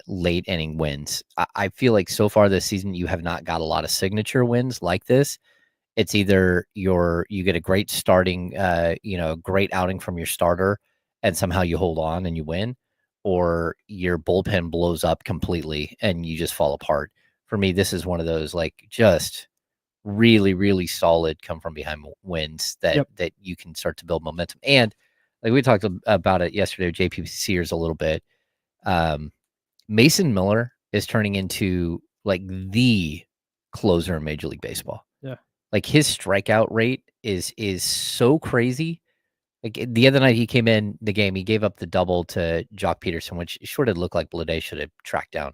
late inning wins. I feel like so far this season, you have not got a lot of signature wins like this. It's either you get a great starting, great outing from your starter, and somehow you hold on and you win, or your bullpen blows up completely and you just fall apart. For me, this is one of those just really, really solid come from behind wins that you can start to build momentum. And like we talked about it yesterday with JP Sears a little bit. Mason Miller is turning into like the closer in Major League Baseball. Yeah. Like his strikeout rate is so crazy. Like the other night he came in the game, he gave up the double to Jock Peterson, which sort of looked like Blade should have tracked down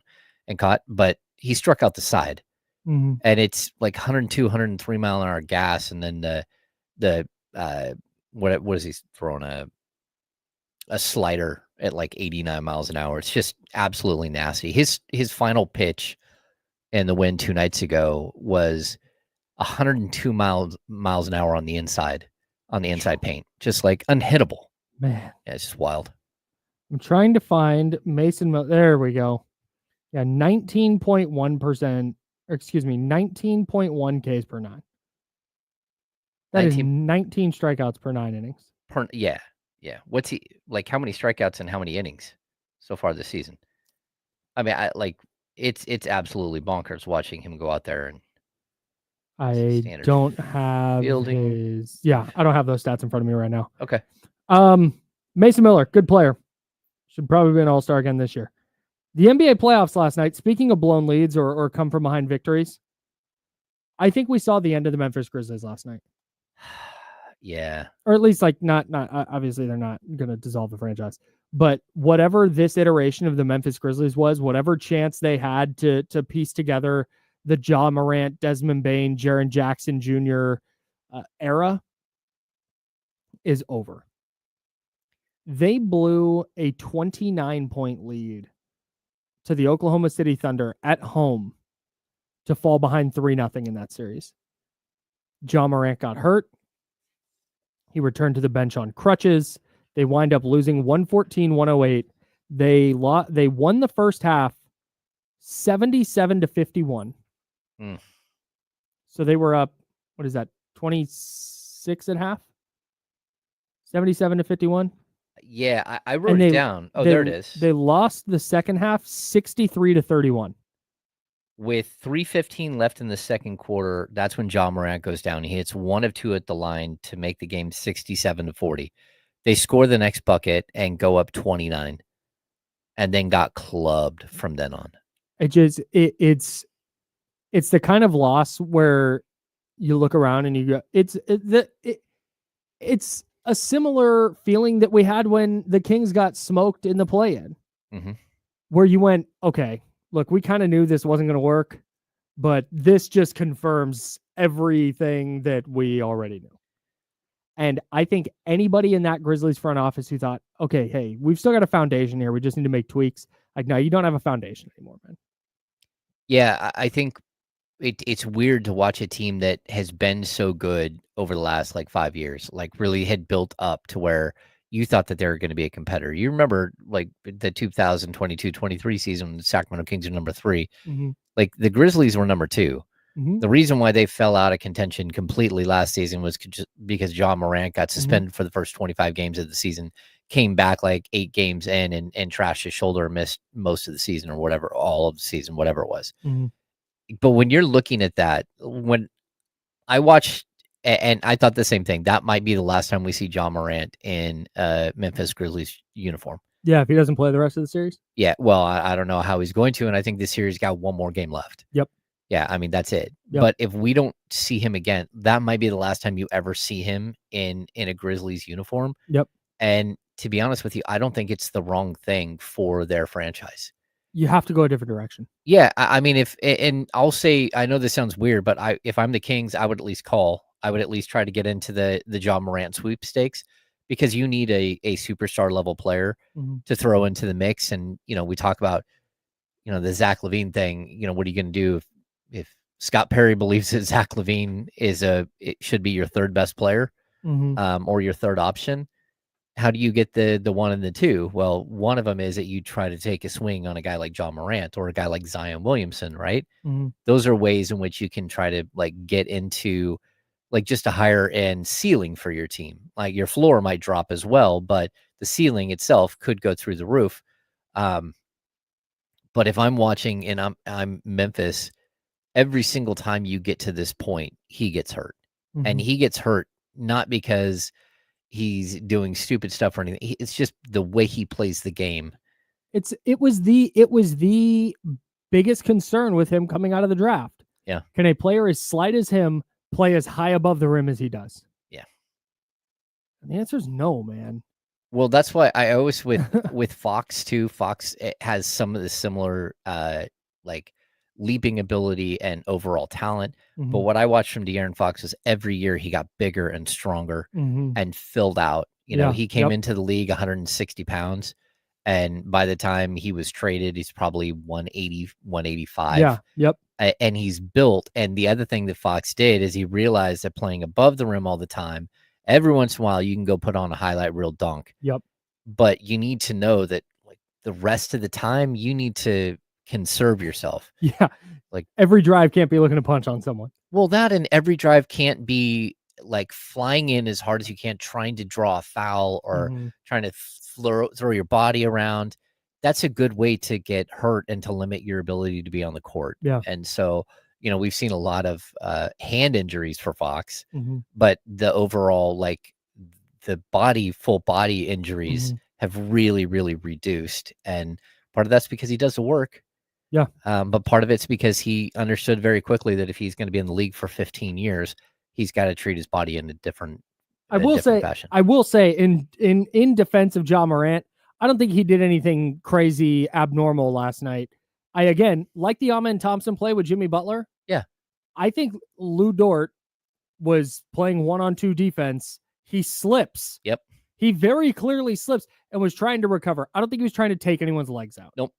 and caught, but he struck out the side. Mm-hmm. And it's like 102, 103 mile an hour gas. And then what is he throwing? A slider at like 89 miles an hour. It's just absolutely nasty. His final pitch in the win 2 nights ago was 102 miles an hour on the inside paint. Just like unhittable. Man. Yeah, it's just wild. I'm trying to find Mason Miller. There we go. Yeah, 19.1%. Excuse me, 19.1 Ks per 9. That is 19 strikeouts per 9 innings. Yeah. What's he like? How many strikeouts and how many innings so far this season? I mean, it's absolutely bonkers watching him go out there and. I don't have fielding. I don't have those stats in front of me right now. Okay. Mason Miller, good player. Should probably be an all-star again this year. The NBA playoffs last night, speaking of blown leads or come from behind victories, I think we saw the end of the Memphis Grizzlies last night. Yeah. Or at least not obviously they're not going to dissolve the franchise, but whatever this iteration of the Memphis Grizzlies was, whatever chance they had to piece together the Ja Morant, Desmond Bane, Jaren Jackson Jr. Era is over. They blew a 29-point lead to the Oklahoma City Thunder at home to fall behind 3-0 in that series. Ja Morant got hurt. He returned to the bench on crutches. They wind up losing 114-108. They won the first half 77-51. So they were up, what is that, 26 at half? 77-51? Yeah, I wrote it down. Oh, there it is. They lost the second half 63-31. With 3:15 left in the second quarter, that's when Ja Morant goes down. He hits 1 of 2 at the line to make the game 67-40. They score the next bucket and go up 29 and then got clubbed from then on. It's the kind of loss where you look around and you go, it's a similar feeling that we had when the Kings got smoked in the play-in, where you went, okay, look, we kind of knew this wasn't going to work, but this just confirms everything that we already knew. And I think anybody in that Grizzlies front office who thought, okay, hey, we've still got a foundation here, we just need to make tweaks. Like, no, you don't have a foundation anymore, man. Yeah, I think it's weird to watch a team that has been so good over the last 5 years, really had built up to where you thought that they were going to be a competitor. You remember the 2022-23 season when the Sacramento Kings were number 3. The Grizzlies were number 2. The reason why they fell out of contention completely last season was just because Ja Morant got suspended for the first 25 games of the season, came back 8 games in and trashed his shoulder and missed most of the season or whatever, all of the season, whatever it was. But when you're looking at that, when I watched, and I thought the same thing, that might be the last time we see John Morant in Memphis Grizzlies uniform. Yeah, if he doesn't play the rest of the series. Yeah, well, I don't know how he's going to, and I think this series got one more game left. Yep. Yeah, I mean, that's it. Yep. But if we don't see him again, that might be the last time you ever see him in a Grizzlies uniform. Yep. And to be honest with you, I don't think it's the wrong thing for their franchise. You have to go a different direction. Yeah, I mean, and I'll say, I know this sounds weird, but if I'm the Kings, I would at least call. I would at least try to get into the John Morant sweepstakes, because you need a superstar level player to throw into the mix. And, we talk about, the Zach LaVine thing. What are you going to do if Scott Perry believes that Zach LaVine it should be your third best player, or your third option? How do you get the one and the two? Well, one of them is that you try to take a swing on a guy like John Morant or a guy like Zion Williamson, right? Those are ways in which you can try to get into just a higher end ceiling for your team. Like your floor might drop as well, but the ceiling itself could go through the roof. But if I'm watching and I'm Memphis, every single time you get to this point, he gets hurt. And he gets hurt not because he's doing stupid stuff or anything. It's just the way he plays the game. It was the biggest concern with him coming out of the draft. Yeah. Can a player as slight as him play as high above the rim as he does? Yeah. And the answer is no, man. Well, that's why I always with Fox too. Fox has some of the similar leaping ability and overall talent. But what I watched from De'Aaron Fox is every year he got bigger and stronger and filled out. He came into the league 160 pounds. And by the time he was traded, he's probably 180, 185. Yeah. Yep. And he's built. And the other thing that Fox did is he realized that playing above the rim all the time, every once in a while you can go put on a highlight reel dunk. Yep. But you need to know that the rest of the time you need to conserve yourself. Yeah. Every drive can't be looking to punch on someone. Well, that and every drive can't be flying in as hard as you can, trying to draw a foul or trying to throw your body around. That's a good way to get hurt and to limit your ability to be on the court. Yeah. And so, we've seen a lot of hand injuries for Fox, but the overall, the full body injuries have really, really reduced. And part of that's because he does the work. Yeah. But part of it's because he understood very quickly that if he's going to be in the league for 15 years, he's got to treat his body in a different fashion. I will say in defense of John Morant, I don't think he did anything crazy abnormal last night. I, again, like the Amen Thompson play with Jimmy Butler. Yeah. I think Lou Dort was playing 1-on-2 defense. He slips. Yep. He very clearly slips and was trying to recover. I don't think he was trying to take anyone's legs out. Nope.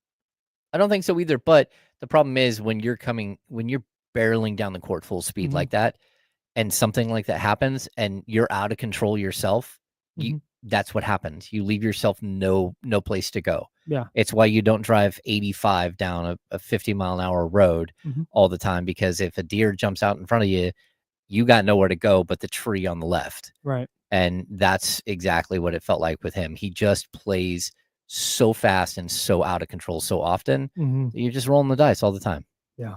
I don't think so either. But the problem is when you're barreling down the court full speed like that, and something like that happens and you're out of control yourself, that's what happens. You leave yourself no place to go. Yeah. It's why you don't drive 85 down a 50-mile-an-hour road all the time, because if a deer jumps out in front of you, you got nowhere to go but the tree on the left. Right. And that's exactly what it felt like with him. He just plays so fast and so out of control so often. You're just rolling the dice all the time. Yeah.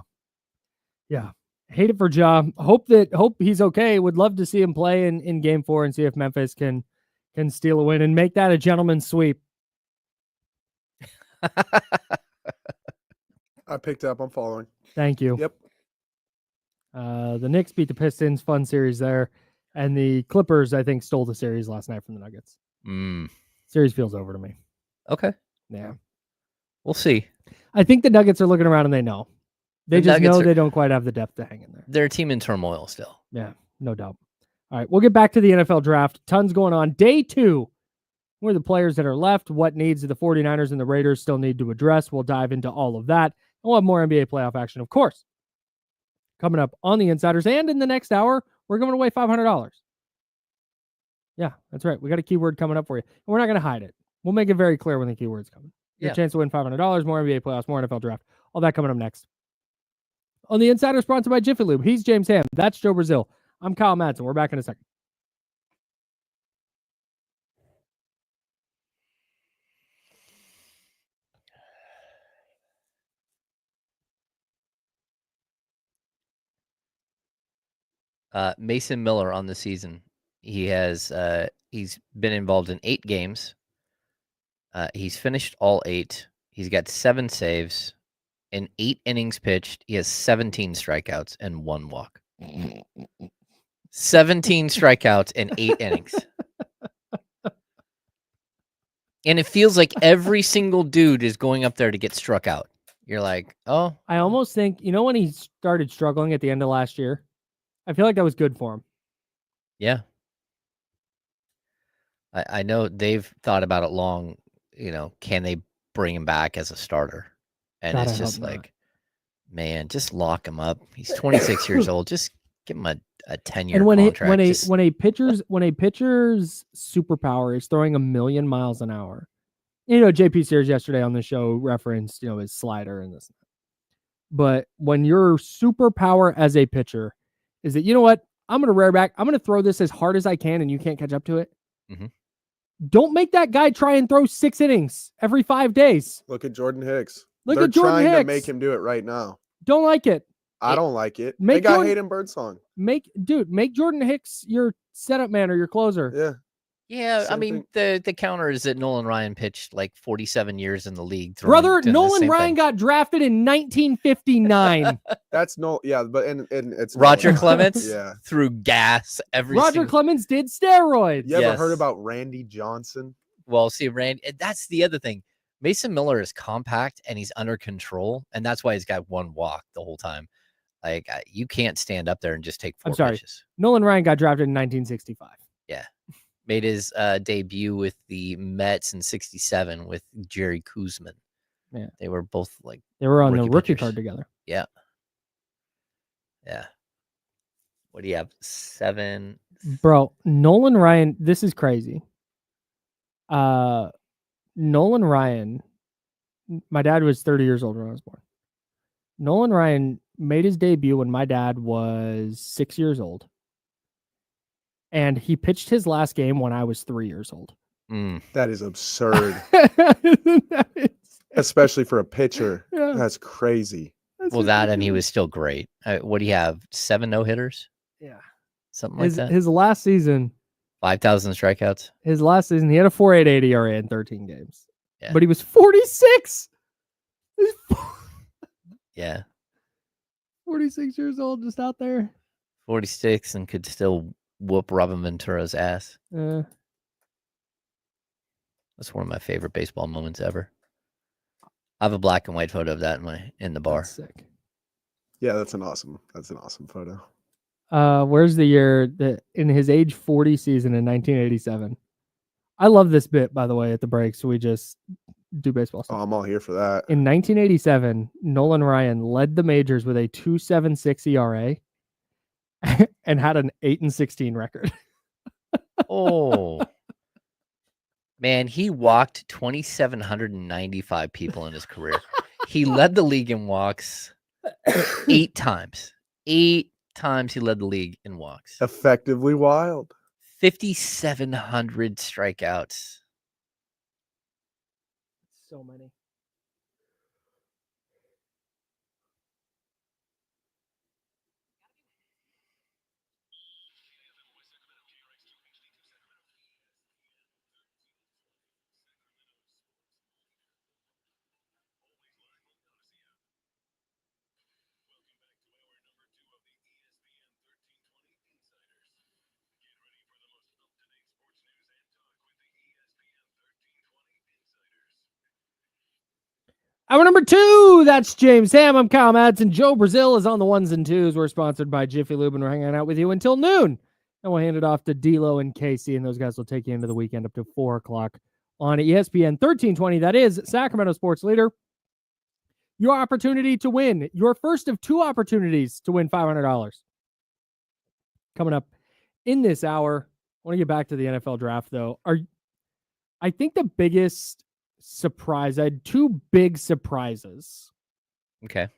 Yeah. Hate it for Ja. Hope he's okay. Would love to see him play in game 4 and see if Memphis can steal a win and make that a gentleman's sweep. I picked up. I'm following. Thank you. Yep. The Knicks beat the Pistons. Fun series there. And the Clippers, I think, stole the series last night from the Nuggets. Series feels over to me. Okay. Yeah. We'll see. I think the Nuggets are looking around and they know. They just know they don't quite have the depth to hang in there. They're a team in turmoil still. Yeah, no doubt. All right, we'll get back to the NFL draft. Tons going on. Day 2. Who are the players that are left? What needs do the 49ers and the Raiders still need to address? We'll dive into all of that. And we'll have more NBA playoff action, of course, coming up on the Insiders. And in the next hour, we're giving away $500. Yeah, that's right. We got a keyword coming up for you. And we're not going to hide it. We'll make it very clear when the keyword's coming. Your chance to win $500, more NBA playoffs, more NFL draft. All that coming up next. On the Insider, sponsored by Jiffy Lube. He's James Ham. That's Joe Brazil. I'm Kyle Madson. We're back in a second. Mason Miller on the season. He has he's been involved in 8 games. He's finished all 8. He's got 7 saves. In 8 innings pitched, he has 17 strikeouts and 1 walk. 17 strikeouts in 8 innings. And it feels like every single dude is going up there to get struck out. You're like, oh. I almost think, when he started struggling at the end of last year, I feel like that was good for him. Yeah. I know they've thought about it long, can they bring him back as a starter? And God, it's just like, man, just lock him up. He's 26 years old. Just give him a 10-year contract. When a pitcher's superpower is throwing 1,000,000 miles an hour. JP Sears yesterday on the show referenced, his slider and this. But when your superpower as a pitcher is that, I'm going to rear back. I'm going to throw this as hard as I can and you can't catch up to it. Mm-hmm. Don't make that guy try and throw 6 innings every 5 days. Look at Jordan Hicks. They're trying to make him do it right now. Don't like it. I don't like it. They got Hayden Birdsong. Make Jordan Hicks your setup man or your closer. Yeah. Yeah, I mean, the counter is that Nolan Ryan pitched like 47 years in the league. Brother, Nolan Ryan got drafted in 1959. That's but it's Roger Clemens yeah. threw gas every Roger Clemens did steroids. You ever heard about Randy Johnson? Well, see, Randy, that's the other thing. Mason Miller is compact and he's under control, and that's why he's got 1 walk the whole time. Like, you can't stand up there and just take 4 pitches. Nolan Ryan got drafted in 1965. Yeah. Made his debut with the Mets in '67 with Jerry Koosman. Yeah. They were both they were on the rookie pitchers. card together. Yeah. Yeah. What do you have? 7? Bro, Nolan Ryan, this is crazy. Nolan Ryan, my dad was 30 years old when I was born. Nolan Ryan made his debut when my dad was 6 years old. And he pitched his last game when I was 3 years old. That is absurd. Especially for a pitcher. Yeah. That's crazy. And he was still great. What do you have? 7 no-hitters? Yeah. Something like that? His last season. 5,000 strikeouts? His last season, he had a 4.88 ERA in 13 games. Yeah. But he was 46. Yeah. 46 years old, just out there. 46 and could still whoop Robin Ventura's ass. That's one of my favorite baseball moments ever. I have a black and white photo of that in the bar. That's sick. Yeah, that's an awesome photo. Where's the year that in his age 40 season in 1987? I love this bit, by the way, at the break, so we just do baseball stuff. Oh, I'm all here for that. In 1987, Nolan Ryan led the majors with a 2.76 ERA. And had an 8-16 record. Oh, man, he walked 2,795 people in his career. He led the league in walks 8 times. 8 times he led the league in walks. Effectively wild. 5,700 strikeouts. So many. Hour number 2, that's James Ham. I'm Kyle Madson. Joe Brazil is on the 1s and 2s. We're sponsored by Jiffy Lube, and we're hanging out with you until noon. And we'll hand it off to D'Lo and Casey, and those guys will take you into the weekend up to 4 o'clock on ESPN 1320. That is Sacramento Sports Leader. Your opportunity to win. Your first of 2 opportunities to win $500. Coming up in this hour. I want to get back to the NFL draft, though. I think the biggest surprise, I had 2 big surprises. Okay.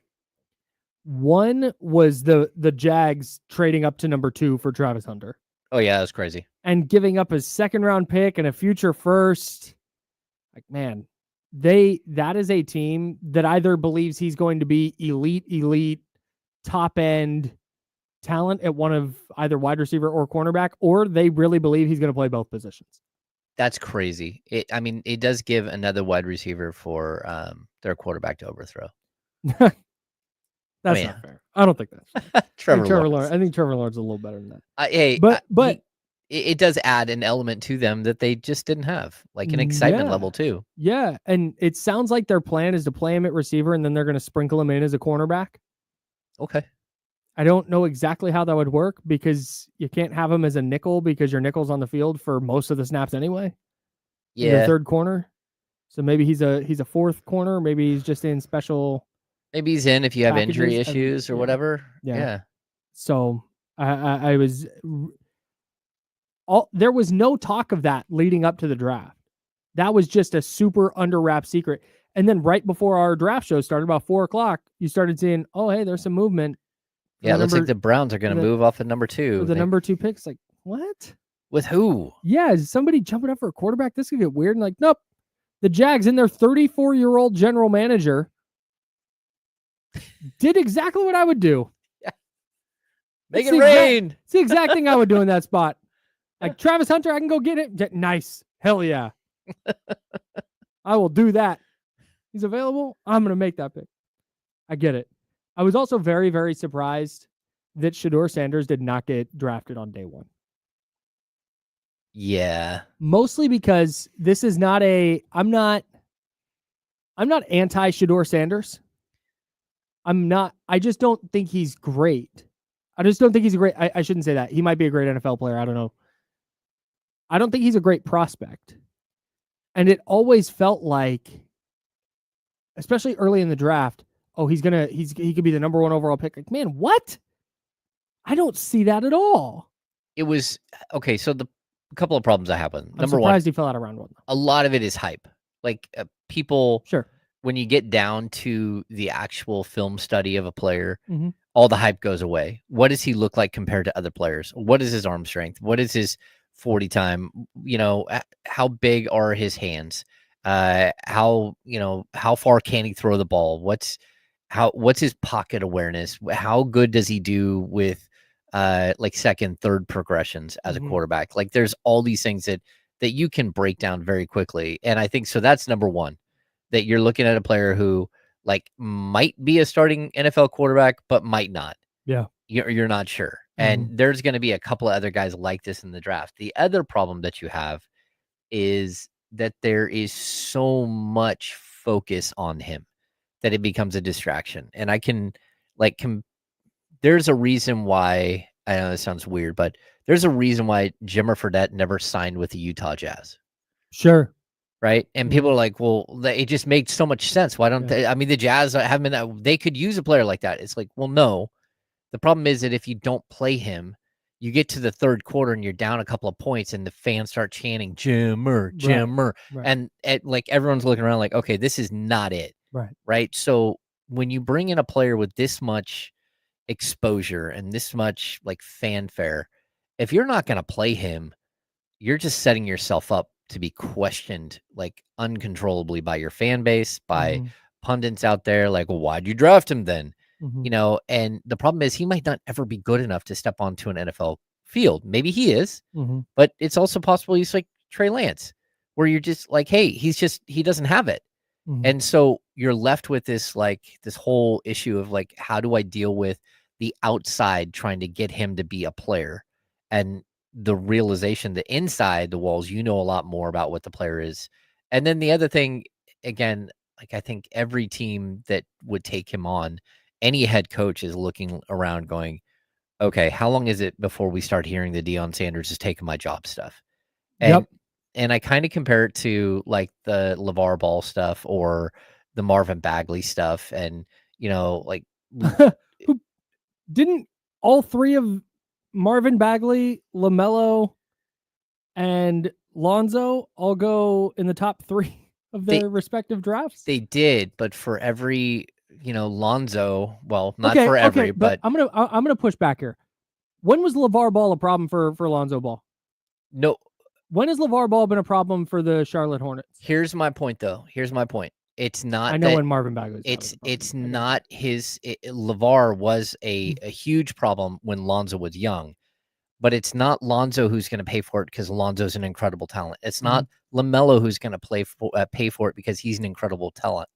One was the Jags trading up to number 2 for Travis Hunter. Oh, yeah, that's crazy. And giving up a 2nd-round pick and a future first. Like, man, that is a team that either believes he's going to be elite, top end, talent at one of either wide receiver or cornerback, or they really believe he's going to play both positions. That's crazy. It does give another wide receiver for their quarterback to overthrow. That's not fair. I don't think that's Trevor Lawrence. I think Trevor Lawrence is a little better than that. But it does add an element to them that they just didn't have, like an excitement level too. Yeah, and it sounds like their plan is to play him at receiver, and then they're going to sprinkle him in as a cornerback. Okay. I don't know exactly how that would work because you can't have him as a nickel because your nickel's on the field for most of the snaps anyway. Yeah. The third corner. So maybe he's a fourth corner. Maybe he's just in special. Maybe he's in if you have injury issues or whatever. Yeah. So I was. There was no talk of that leading up to the draft. That was just a super under wrap secret. And then right before our draft show started, about 4:00, you started seeing, oh, hey, there's some movement. Yeah, it looks like the Browns are going to move off at number 2. The number 2 pick's like, what? With who? Yeah, is somebody jumping up for a quarterback? This could get weird. And like, nope. The Jags and their 34-year-old general manager did exactly what I would do. Yeah. Make it rain. It's the exact thing I would do in that spot. Like Travis Hunter, I can go get it. Nice. Hell yeah. I will do that. He's available. I'm going to make that pick. I get it. I was also very, very surprised that Shedeur Sanders did not get drafted on day 1. Yeah. Mostly because this is not I'm not anti Shedeur Sanders. I just don't think he's great. I shouldn't say that. He might be a great NFL player. I don't know. I don't think he's a great prospect. And it always felt like, especially early in the draft, oh, he could be the number 1 overall pick. Like, man, what? I don't see that at all. It was okay. So a couple of problems I have with him. I'm surprised he fell out of round 1. A lot of it is hype. Like people, sure. When you get down to the actual film study of a player, all the hype goes away. What does he look like compared to other players? What is his arm strength? What is his 40 time? How big are his hands? How far can he throw the ball? What's his pocket awareness? How good does he do with like second, third progressions as a quarterback? Like there's all these things that you can break down very quickly. And I think so that's number 1, that you're looking at a player who like might be a starting NFL quarterback, but might not. Yeah. You're not sure. And there's going to be a couple of other guys like this in the draft. The other problem that you have is that there is so much focus on him that it becomes a distraction. And I can there's a reason why, I know this sounds weird, but there's a reason why Jimmer Fredette never signed with the Utah Jazz. Sure. Right. And people are like, well, it just makes so much sense. Why don't they? I mean, the Jazz haven't been that, they could use a player like that. It's like, well, no. The problem is that if you don't play him, you get to the third quarter and you're down a couple of points and the fans start chanting Jimmer. Right. And like everyone's looking around like, okay, this is not it. Right. So when you bring in a player with this much exposure and this much like fanfare, if you're not going to play him, you're just setting yourself up to be questioned like uncontrollably by your fan base, by pundits out there. Like, well, why'd you draft him then? And the problem is he might not ever be good enough to step onto an NFL field. Maybe he is, but it's also possible he's like Trey Lance, where you're just like, hey, he doesn't have it. And so you're left with this whole issue of like, how do I deal with the outside trying to get him to be a player, and the realization that inside the walls, a lot more about what the player is. And then the other thing, again, like I think every team that would take him on, any head coach is looking around going, okay, how long is it before we start hearing the Deion Sanders is taking my job stuff? And I kind of compare it to like the LeVar Ball stuff or the Marvin Bagley stuff. And, like didn't all 3 of Marvin Bagley, LaMelo, and Lonzo all go in the top 3 of their respective drafts? They did, but for every, Lonzo, well, not for every, but I'm gonna push back here. When was LeVar Ball a problem for Lonzo Ball? No. When has LeVar Ball been a problem for the Charlotte Hornets? Here's my point, though. it's not. I know when Marvin Bagley. It's not his. LeVar was a huge problem when Lonzo was young, but it's not Lonzo who's going to pay for it because Lonzo's an incredible talent. It's not LaMelo who's going to pay for it because he's an incredible talent.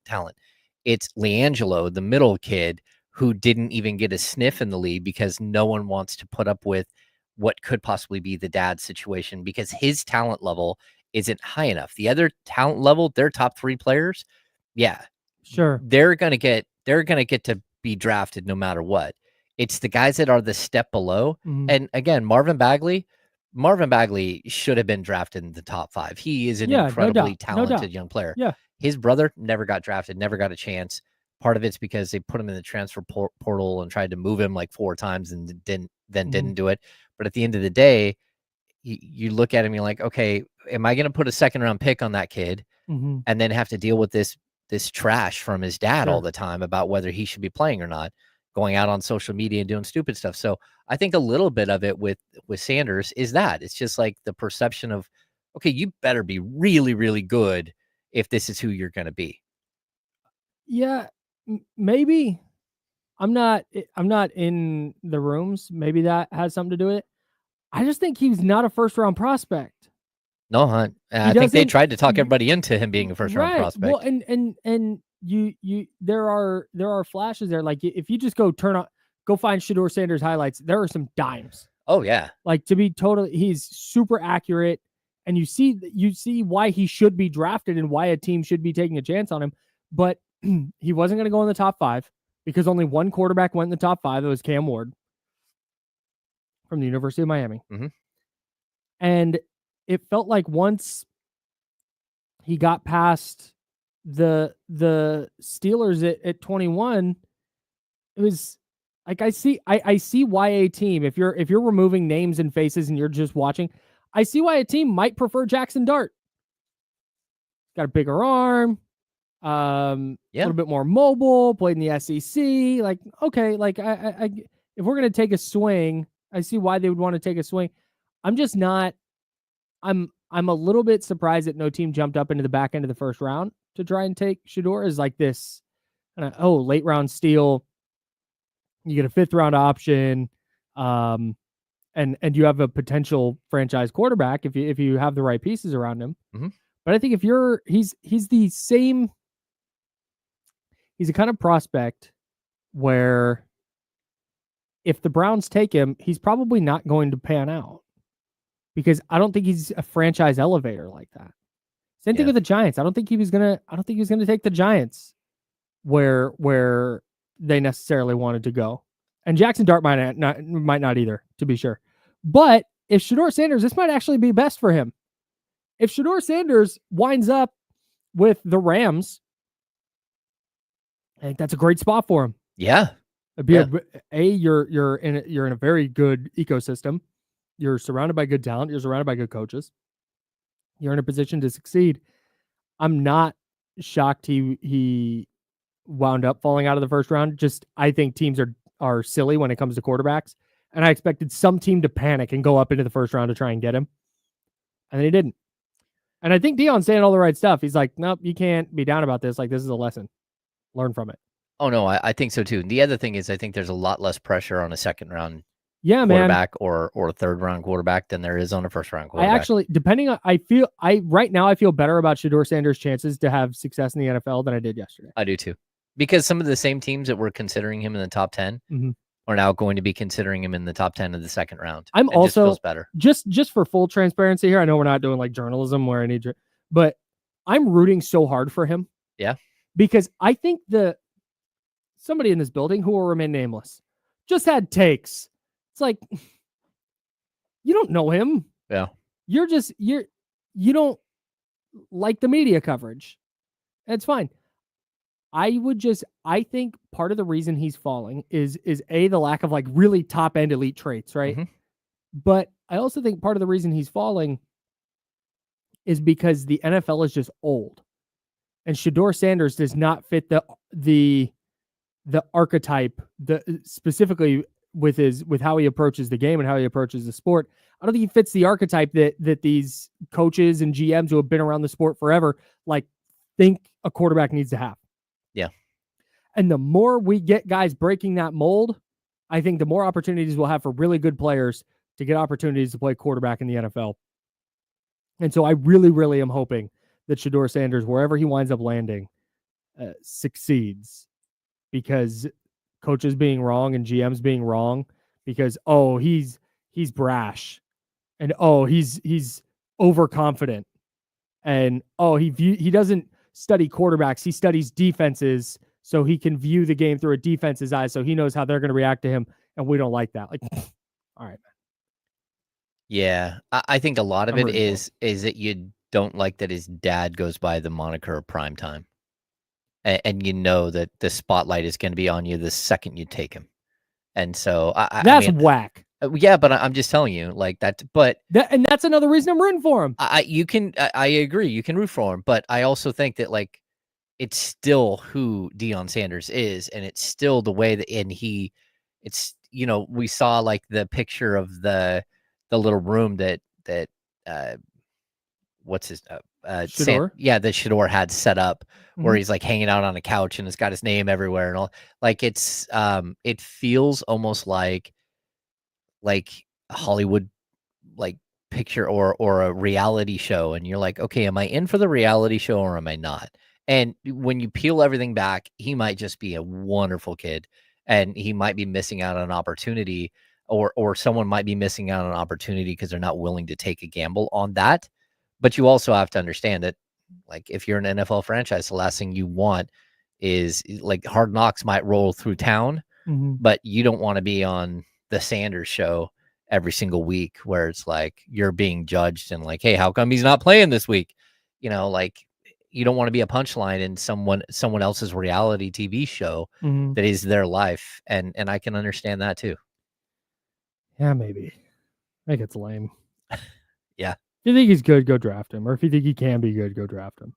It's LiAngelo, the middle kid, who didn't even get a sniff in the league because no one wants to put up with what could possibly be the dad situation because his talent level isn't high enough. The other talent level, their top 3 players, yeah, sure, they're gonna get to be drafted no matter what. It's the guys that are the step below. And again, Marvin Bagley should have been drafted in the top 5. He is an incredibly talented young player. Yeah. His brother never got drafted, never got a chance. Part of it's because they put him in the transfer portal and tried to move him like 4 times and didn't do it. But at the end of the day, you look at him, you're like, okay, am I going to put a 2nd-round pick on that kid and then have to deal with this trash from his dad all the time about whether he should be playing or not, going out on social media and doing stupid stuff? So I think a little bit of it with Sanders is that it's just like the perception of, okay, you better be really, really good if this is who you're going to be. Yeah, maybe. I'm not in the rooms. Maybe that has something to do with it. I just think he's not a 1st-round prospect. No, Hunt. I think they tried to talk everybody into him being a 1st-round prospect. Well, and you there are flashes there. Like if you just go find Shedeur Sanders highlights, there are some dimes. Oh yeah. Like he's super accurate, and you see why he should be drafted and why a team should be taking a chance on him. But he wasn't going to go in the top 5 because only one quarterback went in the top 5. It was Cam Ward from the University of Miami. And it felt like once he got past the Steelers at 21, it was like I see why a team, if you're removing names and faces and you're just watching, I see why a team might prefer Jackson Dart. Got a bigger arm, a little bit more mobile, played in the SEC. Like, okay, like I if we're gonna take a swing, I see why they would want to take a swing. I'm just not. I'm a little bit surprised that no team jumped up into the back end of the 1st round to try and take Shedeur as like this. Late round steal. You get a 5th-round option, and you have a potential franchise quarterback if you have the right pieces around him. But I think he's the same. He's a kind of prospect where if the Browns take him, he's probably not going to pan out because I don't think he's a franchise elevator like that. Same thing with the Giants. I don't think he was gonna take the Giants where they necessarily wanted to go. And Jackson Dart might not either, to be sure. But if Shedeur Sanders, this might actually be best for him. If Shedeur Sanders winds up with the Rams, I think that's a great spot for him. Yeah. It'd be you're in a very good ecosystem. You're surrounded by good talent. You're surrounded by good coaches. You're in a position to succeed. I'm not shocked he wound up falling out of the 1st round. Just I think teams are silly when it comes to quarterbacks, and I expected some team to panic and go up into the 1st round to try and get him, and they didn't. And I think Deion's saying all the right stuff. He's like, nope, you can't be down about this. Like, this is a lesson. Learn from it. Oh, no, I think so, too. And the other thing is I think there's a lot less pressure on a 2nd-round quarterback or a 3rd-round quarterback than there is on a 1st-round quarterback. I actually, right now I feel better about Shedeur Sanders' chances to have success in the NFL than I did yesterday. I do, too. Because some of the same teams that were considering him in the top 10 are now going to be considering him in the top 10 of the 2nd round. I'm also just feels better. Just for full transparency here. I know we're not doing like journalism where I need to, but I'm rooting so hard for him. Yeah. Because I think somebody in this building who will remain nameless just had takes. It's like, you don't know him. Yeah. You don't like the media coverage. It's fine. I think part of the reason he's falling is the lack of like really top end elite traits, right? But I also think part of the reason he's falling is because the NFL is just old. And Shedeur Sanders does not fit the archetype, specifically with how he approaches the game and how he approaches the sport. I don't think he fits the archetype that these coaches and GMs who have been around the sport forever like think a quarterback needs to have. Yeah. And the more we get guys breaking that mold, I think the more opportunities we'll have for really good players to get opportunities to play quarterback in the NFL. And so I really, really am hoping that Shedeur Sanders, wherever he winds up landing, succeeds, because coaches being wrong and GMs being wrong because, he's brash, and he's overconfident, and he doesn't study quarterbacks, he studies defenses so he can view the game through a defense's eyes, so he knows how they're going to react to him, and we don't like that. Like, all right, man. Yeah, I think a lot of it is that you don't like that his dad goes by the moniker of primetime. And you know that the spotlight is going to be on you the second you take him. And so that's whack. Yeah, but I'm just telling you, like that. But and that's another reason I'm rooting for him. I agree. You can root for him, but I also think that like it's still who Deion Sanders is, and it's still the way that it's we saw like the picture of the little room that what's his Shedeur? that Shedeur had set up where he's like hanging out on a couch and it's got his name everywhere and all. Like it's it feels almost like a Hollywood like picture or a reality show, and you're like, okay, am I in for the reality show or am I not? And when you peel everything back, he might just be a wonderful kid, and he might be missing out on an opportunity, or someone might be missing out on an opportunity because they're not willing to take a gamble on that. But you also have to understand that, like, if you're an NFL franchise, the last thing you want is like Hard Knocks might roll through town, but you don't want to be on the Sanders show every single week where it's like you're being judged and like, hey, how come he's not playing this week? Like you don't want to be a punchline in someone else's reality TV show that is their life. And I can understand that too. Yeah, maybe. I think it's lame. Yeah. If you think he's good, go draft him. Or if you think he can be good, go draft him.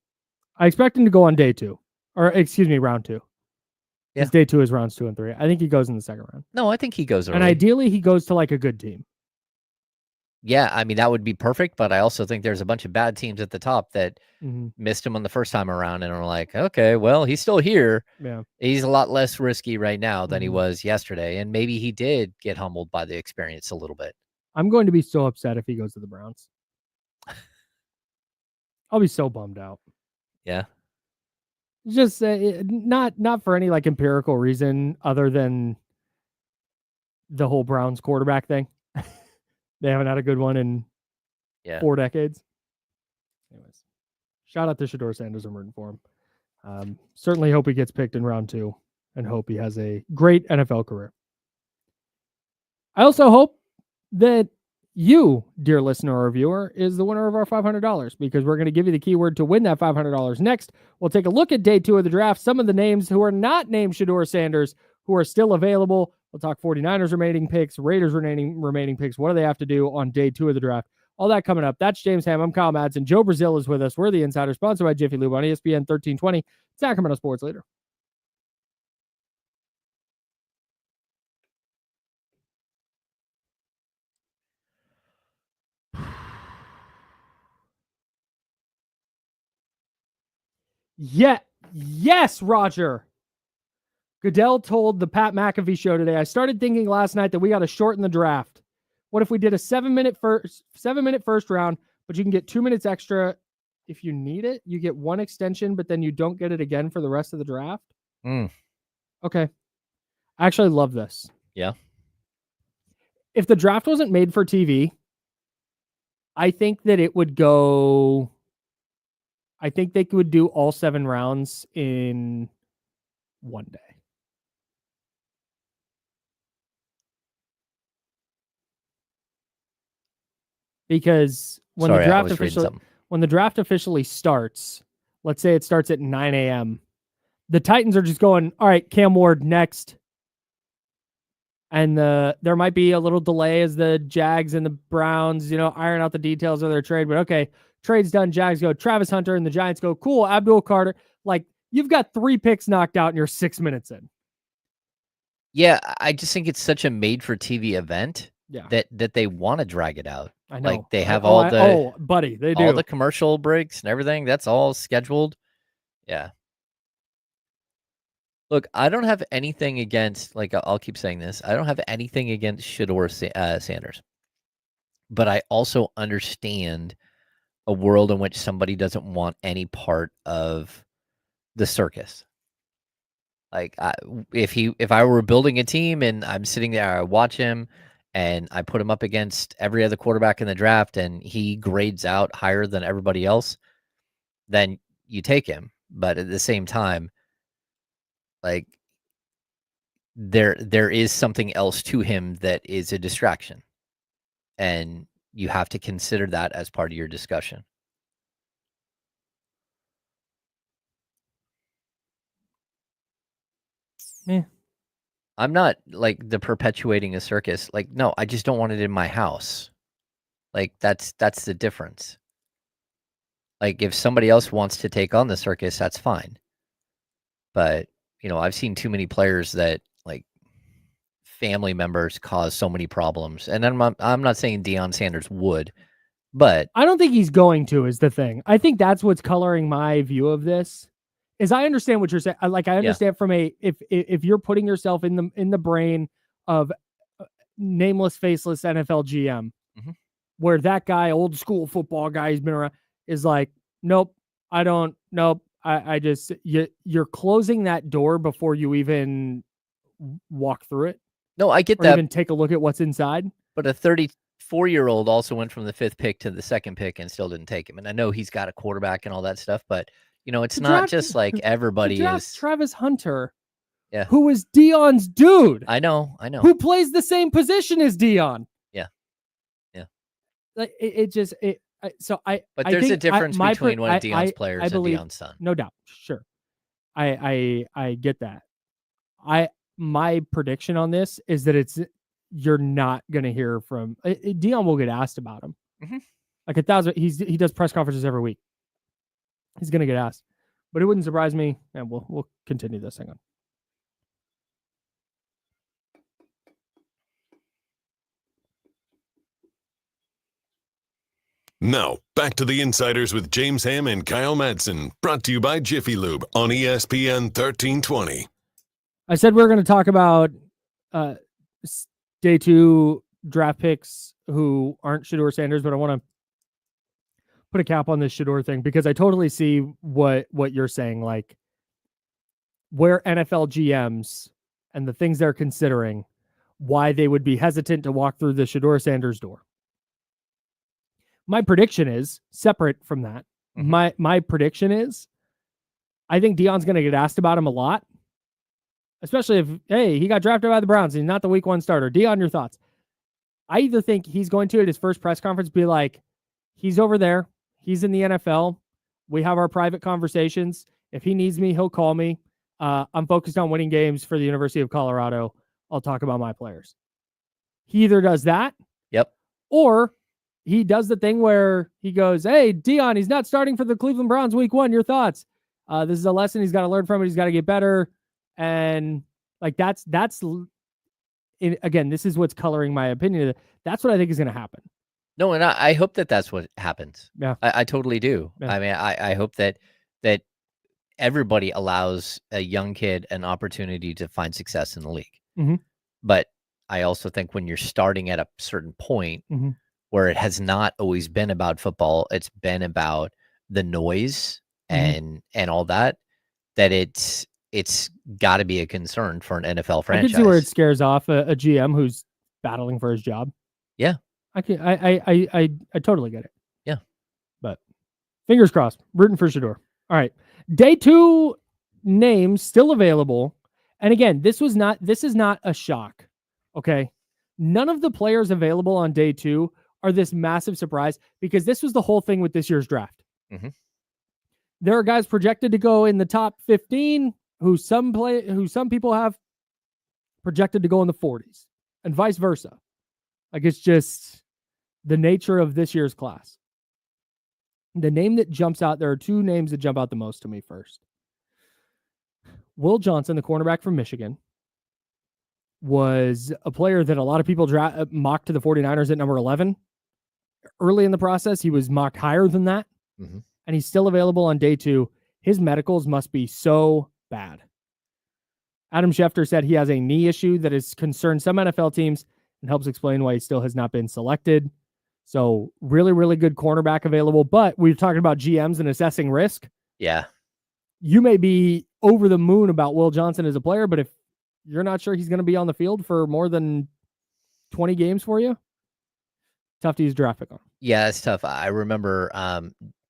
I expect him to go on round 2. Yeah. His day 2 is rounds 2 and 3. I think he goes in the second round. No, I think he goes early. And ideally, he goes to like a good team. Yeah, I mean, that would be perfect. But I also think there's a bunch of bad teams at the top that missed him on the first time around and are like, okay, well, he's still here. Yeah. He's a lot less risky right now than he was yesterday. And maybe he did get humbled by the experience a little bit. I'm going to be so upset if he goes to the Browns. I'll be so bummed out. Yeah. Just not for any like empirical reason other than the whole Browns quarterback thing. They haven't had a good one in 4 decades. Anyways, shout out to Shedeur Sanders. I'm rooting for him. Certainly hope he gets picked in round 2 and hope he has a great NFL career. I also hope that you, dear listener or viewer, is the winner of our $500 because we're going to give you the keyword to win that $500. Next, we'll take a look at day 2 of the draft. Some of the names who are not named Shedeur Sanders who are still available. We'll talk 49ers remaining picks, Raiders remaining picks. What do they have to do on day 2 of the draft? All that coming up. That's James Ham. I'm Kyle Madson. Joe Brazil is with us. We're the Insider, sponsored by Jiffy Lube on ESPN 1320, Sacramento Sports Leader. Yeah. Yes, Roger. Goodell told the Pat McAfee show today, I started thinking last night that we got to shorten the draft. What if we did a 7-minute first round, but you can get 2 minutes extra if you need it? You get 1 extension, but then you don't get it again for the rest of the draft? Okay. I actually love this. Yeah. If the draft wasn't made for TV, I think that it would go... I think they would do all 7 rounds in one day. Because when the draft officially starts, let's say it starts at 9 a.m., the Titans are just going, all right, Cam Ward next. And there might be a little delay as the Jags and the Browns, iron out the details of their trade. But okay, trade's done. Jags go Travis Hunter, and the Giants go, cool, Abdul Carter. Like, you've got 3 picks knocked out and you're 6 minutes in. Yeah, I just think it's such a made-for-TV event that they want to drag it out. I know. Like, they have they do. All the commercial breaks and everything. That's all scheduled. Yeah. Look, I don't have anything against, like, I'll keep saying this. I don't have anything against Shedeur Sanders. But I also understand a world in which somebody doesn't want any part of the circus. Like, if I were building a team and I'm sitting there, I watch him and I put him up against every other quarterback in the draft and he grades out higher than everybody else, then you take him. But at the same time, like, there is something else to him that is a distraction. And you have to consider that as part of your discussion. Yeah. I'm not like the perpetuating a circus. Like, no, I just don't want it in my house. Like, that's the difference. Like, if somebody else wants to take on the circus, that's fine. But, I've seen too many players that, like, family members cause so many problems. And I'm not saying Deion Sanders would, but I don't think he's going to, is the thing. I think that's what's coloring my view of this. Is I understand what you're saying. Like, I understand from if you're putting yourself in the brain of nameless, faceless NFL GM, where that guy, old school football guy, he's been around, is like, nope, I don't, nope. I just, you're closing that door before you even walk through it. No, I get or that. Even take a look at what's inside. But a 34-year-old also went from the 5th pick to the 2nd pick and still didn't take him. And I know he's got a quarterback and all that stuff, but it's not just like everybody is. Travis Hunter, yeah, who is Deion's dude. I know. Who plays the same position as Deion. Yeah. Like But there's a difference between one of Deion's players and Deion's son. No doubt. Sure. I get that. My prediction on this is that you're not going to hear from Deion. Will get asked about him. Like 1,000. He does press conferences every week. He's going to get asked, but it wouldn't surprise me. And we'll continue this. Hang on. Now, back to the Insiders with James Ham and Kyle Madson, brought to you by Jiffy Lube on ESPN 1320. I said we were going to talk about day 2 draft picks who aren't Shedeur Sanders, but I want to put a cap on this Shedeur thing because I totally see what you're saying, like where NFL GMs and the things they're considering, why they would be hesitant to walk through the Shedeur Sanders door. My prediction is separate from that. My prediction is I think Deion's going to get asked about him a lot, especially if, hey, he got drafted by the Browns. He's not the week 1 starter. Deion, your thoughts? I either think he's going to, at his first press conference, be like, he's over there. He's in the NFL. We have our private conversations. If he needs me, he'll call me. I'm focused on winning games for the University of Colorado. I'll talk about my players. He either does that. Yep. Or he does the thing where he goes, hey, Deion, he's not starting for the Cleveland Browns week 1. Your thoughts? This is a lesson he's got to learn from it. He's got to get better. And like, again, this is what's coloring my opinion. That's what I think is going to happen. No, and I hope that that's what happens. Yeah. I totally do. Yeah. I mean, I hope that everybody allows a young kid an opportunity to find success in the league. But I also think when you're starting at a certain point, where it has not always been about football, it's been about the noise and all that it's got to be a concern for an NFL franchise. I can see where it scares off a GM who's battling for his job. Yeah. I totally get it. Yeah. But fingers crossed, rooting for Shedeur. All right. Day 2 names still available. And again, this is not a shock. Okay. None of the players available on day 2 are this massive surprise because this was the whole thing with this year's draft. There are guys projected to go in the top 15 who some people have projected to go in the 40s and vice versa. Like, it's just the nature of this year's class. The name that jumps out, there are 2 names that jump out the most to me first. Will Johnson, the cornerback from Michigan, was a player that a lot of people mocked to the 49ers at number 11. Early in the process, he was mocked higher than that. And he's still available on day 2. his medicals must be so bad. Adam Schefter said he has a knee issue that has concerned some NFL teams and helps explain why he still has not been selected. So really, really good cornerback available. But we've talked about GMs and assessing risk. Yeah. You may be over the moon about Will Johnson as a player, but if you're not sure he's going to be on the field for more than 20 games for you, tough to use draft pick on. Yeah, it's tough. I remember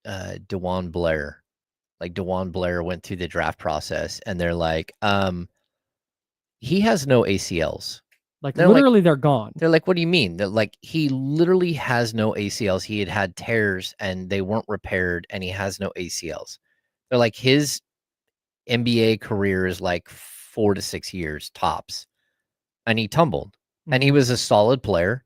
DeJuan Blair. Like DeJuan Blair went through the draft process and they're like, he has no ACLs. They're literally they're gone. They're like, what do you mean? They're like, he literally has no ACLs. He had tears and they weren't repaired and he has no ACLs. They're like, his NBA career is like 4 to 6 years tops. And he tumbled. Mm-hmm. And he was a solid player.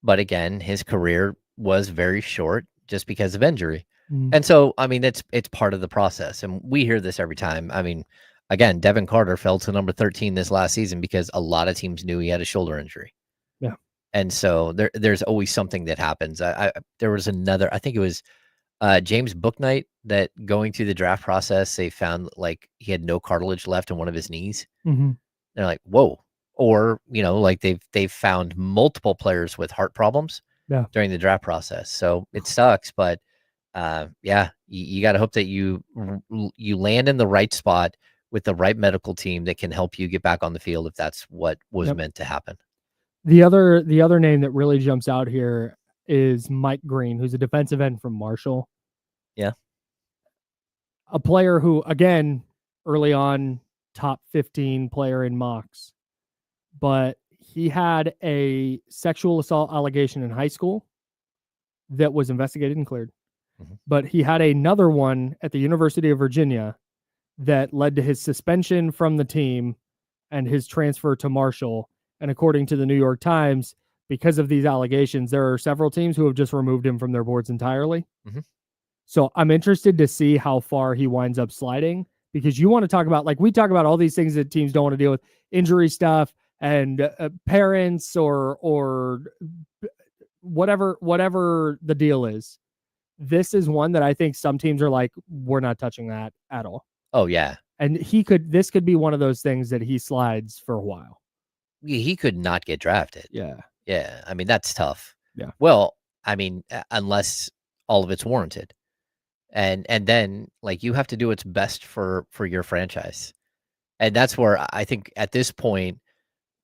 But again, his career was very short just because of injury. Mm-hmm. And so, I mean, it's part of the process. And we hear this every time. I mean, again, Devin Carter fell to number 13 this last season because a lot of teams knew he had a shoulder injury. Yeah. And so there's always something that happens. There was another, I think it was James Bouknight, that going through the draft process, they found like he had no cartilage left in one of his knees. Mm-hmm. They're like, whoa. Or, you know, like they've found multiple players with heart problems during the draft process. So it sucks, but yeah, you got to hope that you land in the right spot with the right medical team that can help you get back on the field if that's what was meant to happen. The other name that really jumps out here is Mike Green, who's a defensive end from Marshall. Yeah. A player who, again, early on, top 15 player in mocks. But he had a sexual assault allegation in high school that was investigated and cleared. Mm-hmm. But he had another one at the University of Virginia that led to his suspension from the team and his transfer to Marshall. And according to the New York Times, because of these allegations, there are several teams who have just removed him from their boards entirely. Mm-hmm. So I'm interested to see how far he winds up sliding, because you want to talk about, like, we talk about all these things that teams don't want to deal with, injury stuff and parents or whatever the deal is. This is one that I think some teams are like, we're not touching that at all. Oh yeah. And this could be one of those things that he slides for a while. He could not get drafted. Yeah. Yeah. I mean, that's tough. Yeah. Well, I mean, unless all of it's warranted. And then like you have to do what's best for your franchise. And that's where I think at this point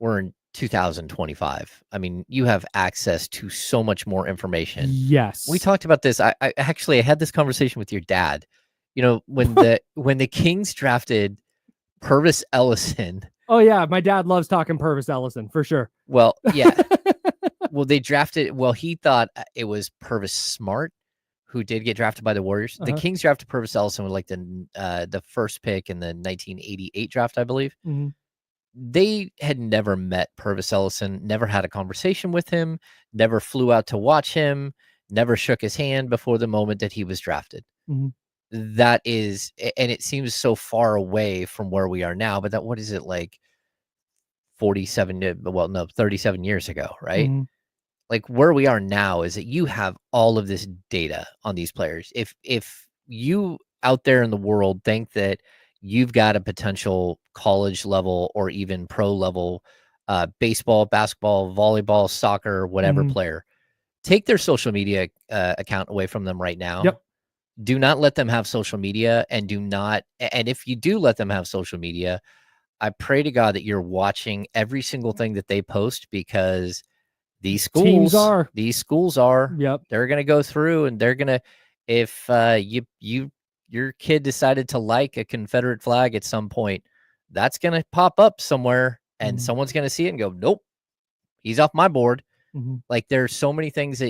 we're in 2025. I mean, you have access to so much more information. Yes. We talked about this. I actually had this conversation with your dad. You know, when the Kings drafted Purvis Ellison. Oh yeah, my dad loves talking Purvis Ellison for sure. Well, yeah. Well, they drafted. Well, he thought it was Purvis Smart, who did get drafted by the Warriors. The Kings drafted Purvis Ellison with like the first pick in the 1988 draft, I believe. Mm-hmm. They had never met Purvis Ellison, never had a conversation with him, never flew out to watch him, never shook his hand before the moment that he was drafted. Mm-hmm. That is, and it seems so far away from where we are now, but what is it, like 37 years ago, right? Mm-hmm. Like where we are now is that you have all of this data on these players. If you out there in the world think that you've got a potential college level or even pro level baseball, basketball, volleyball, soccer, whatever player, take their social media account away from them right now. Yep. Do not let them have social media, and if you do let them have social media, I pray to God that you're watching every single thing that they post, because these schools are, yep, they're going to go through and they're going to, if your kid decided to like a Confederate flag at some point, that's going to pop up somewhere and someone's going to see it and go, nope, he's off my board. Mm-hmm. Like there's so many things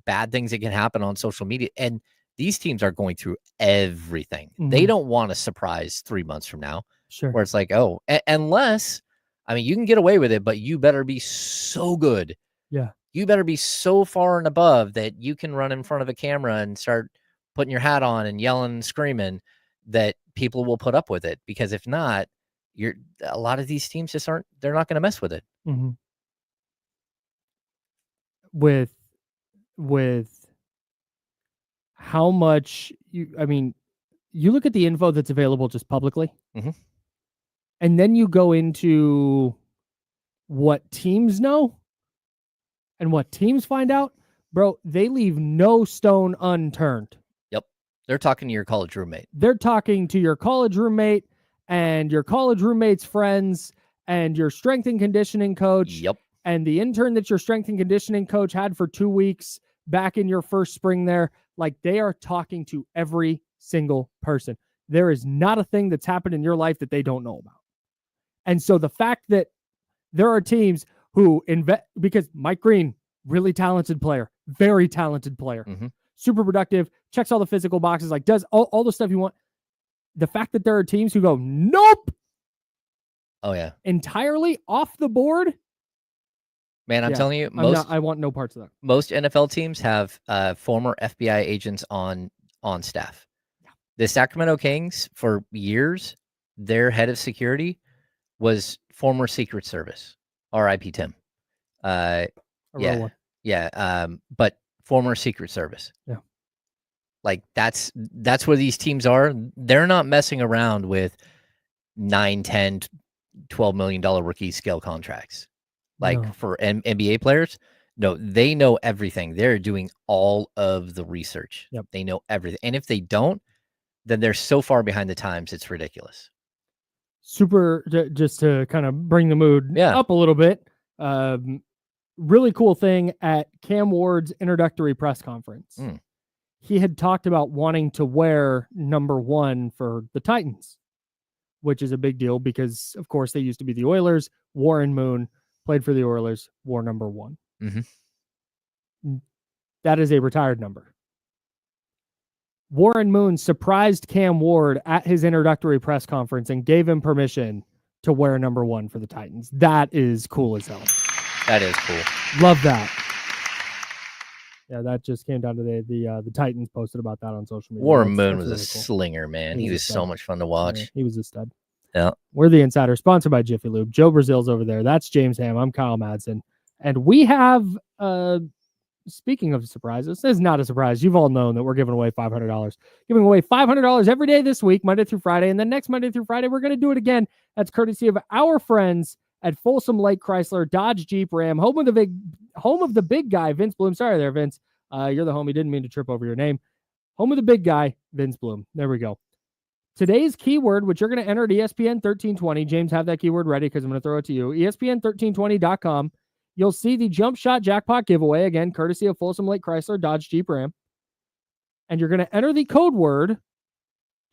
bad things that can happen on social media. And these teams are going through everything. Mm-hmm. They don't want a surprise 3 months from now. Sure. Where it's like, oh, unless, I mean, you can get away with it, but you better be so good. Yeah. You better be so far and above that you can run in front of a camera and start putting your hat on and yelling and screaming that people will put up with it. Because if not, a lot of these teams just they're not going to mess with it. Mm-hmm. With how much you look at the info that's available just publicly, Mhm. and then you go into what teams know and what teams find out, bro, they leave no stone unturned. Yep. They're talking to your college roommate. They're talking to your college roommate and your college roommate's friends and your strength and conditioning coach. Yep. And the intern that your strength and conditioning coach had for 2 weeks back in your first spring there. Like, they are talking to every single person. There is not a thing that's happened in your life that they don't know about. And so the fact that there are teams who invest, because Mike Green, really talented player, very talented player, super productive, checks all the physical boxes, like does all the stuff you want. The fact that there are teams who go, nope. Oh, yeah. Entirely off the board. Man, I'm telling you, I want no parts of that. Most NFL teams have former FBI agents on staff. Yeah. The Sacramento Kings, for years, their head of security was former Secret Service. R.I.P. Tim. Yeah. But former Secret Service. Yeah. Like, that's where these teams are. They're not messing around with $9, $10, $12 million rookie scale contracts. Like, for NBA players, no, they know everything. They're doing all of the research. Yep. They know everything. And if they don't, then they're so far behind the times, it's ridiculous. Super, just to kind of bring the mood up a little bit. Really cool thing at Cam Ward's introductory press conference. He had talked about wanting to wear number 1 for the Titans, which is a big deal because, of course, they used to be the Oilers. Warren Moon played for the Oilers, wore number 1. That is a retired number. Warren Moon surprised Cam Ward at his introductory press conference and gave him permission to wear number 1 for the Titans. That is cool as hell. That is cool. Love that. Yeah, that just came down today. The Titans posted about that on social media. Warren Moon was really a slinger, man. He was so much fun to watch. Yeah, he was a stud. Yeah. We're the Insider, sponsored by Jiffy Lube. Joe Brazil's over there. That's James Ham. I'm Kyle Madson. And we have, speaking of surprises, this is not a surprise. You've all known that we're giving away $500. Giving away $500 every day this week, Monday through Friday. And then next Monday through Friday, we're going to do it again. That's courtesy of our friends at Folsom Lake Chrysler, Dodge, Jeep, Ram, home of the big guy, Vince Bloom. Sorry there, Vince. You're the homie. Didn't mean to trip over your name. Home of the big guy, Vince Bloom. There we go. Today's keyword, which you're going to enter at ESPN 1320. James, have that keyword ready because I'm going to throw it to you. ESPN1320.com. You'll see the jump shot jackpot giveaway, again, courtesy of Folsom Lake Chrysler, Dodge, Jeep, Ram. And you're going to enter the code word,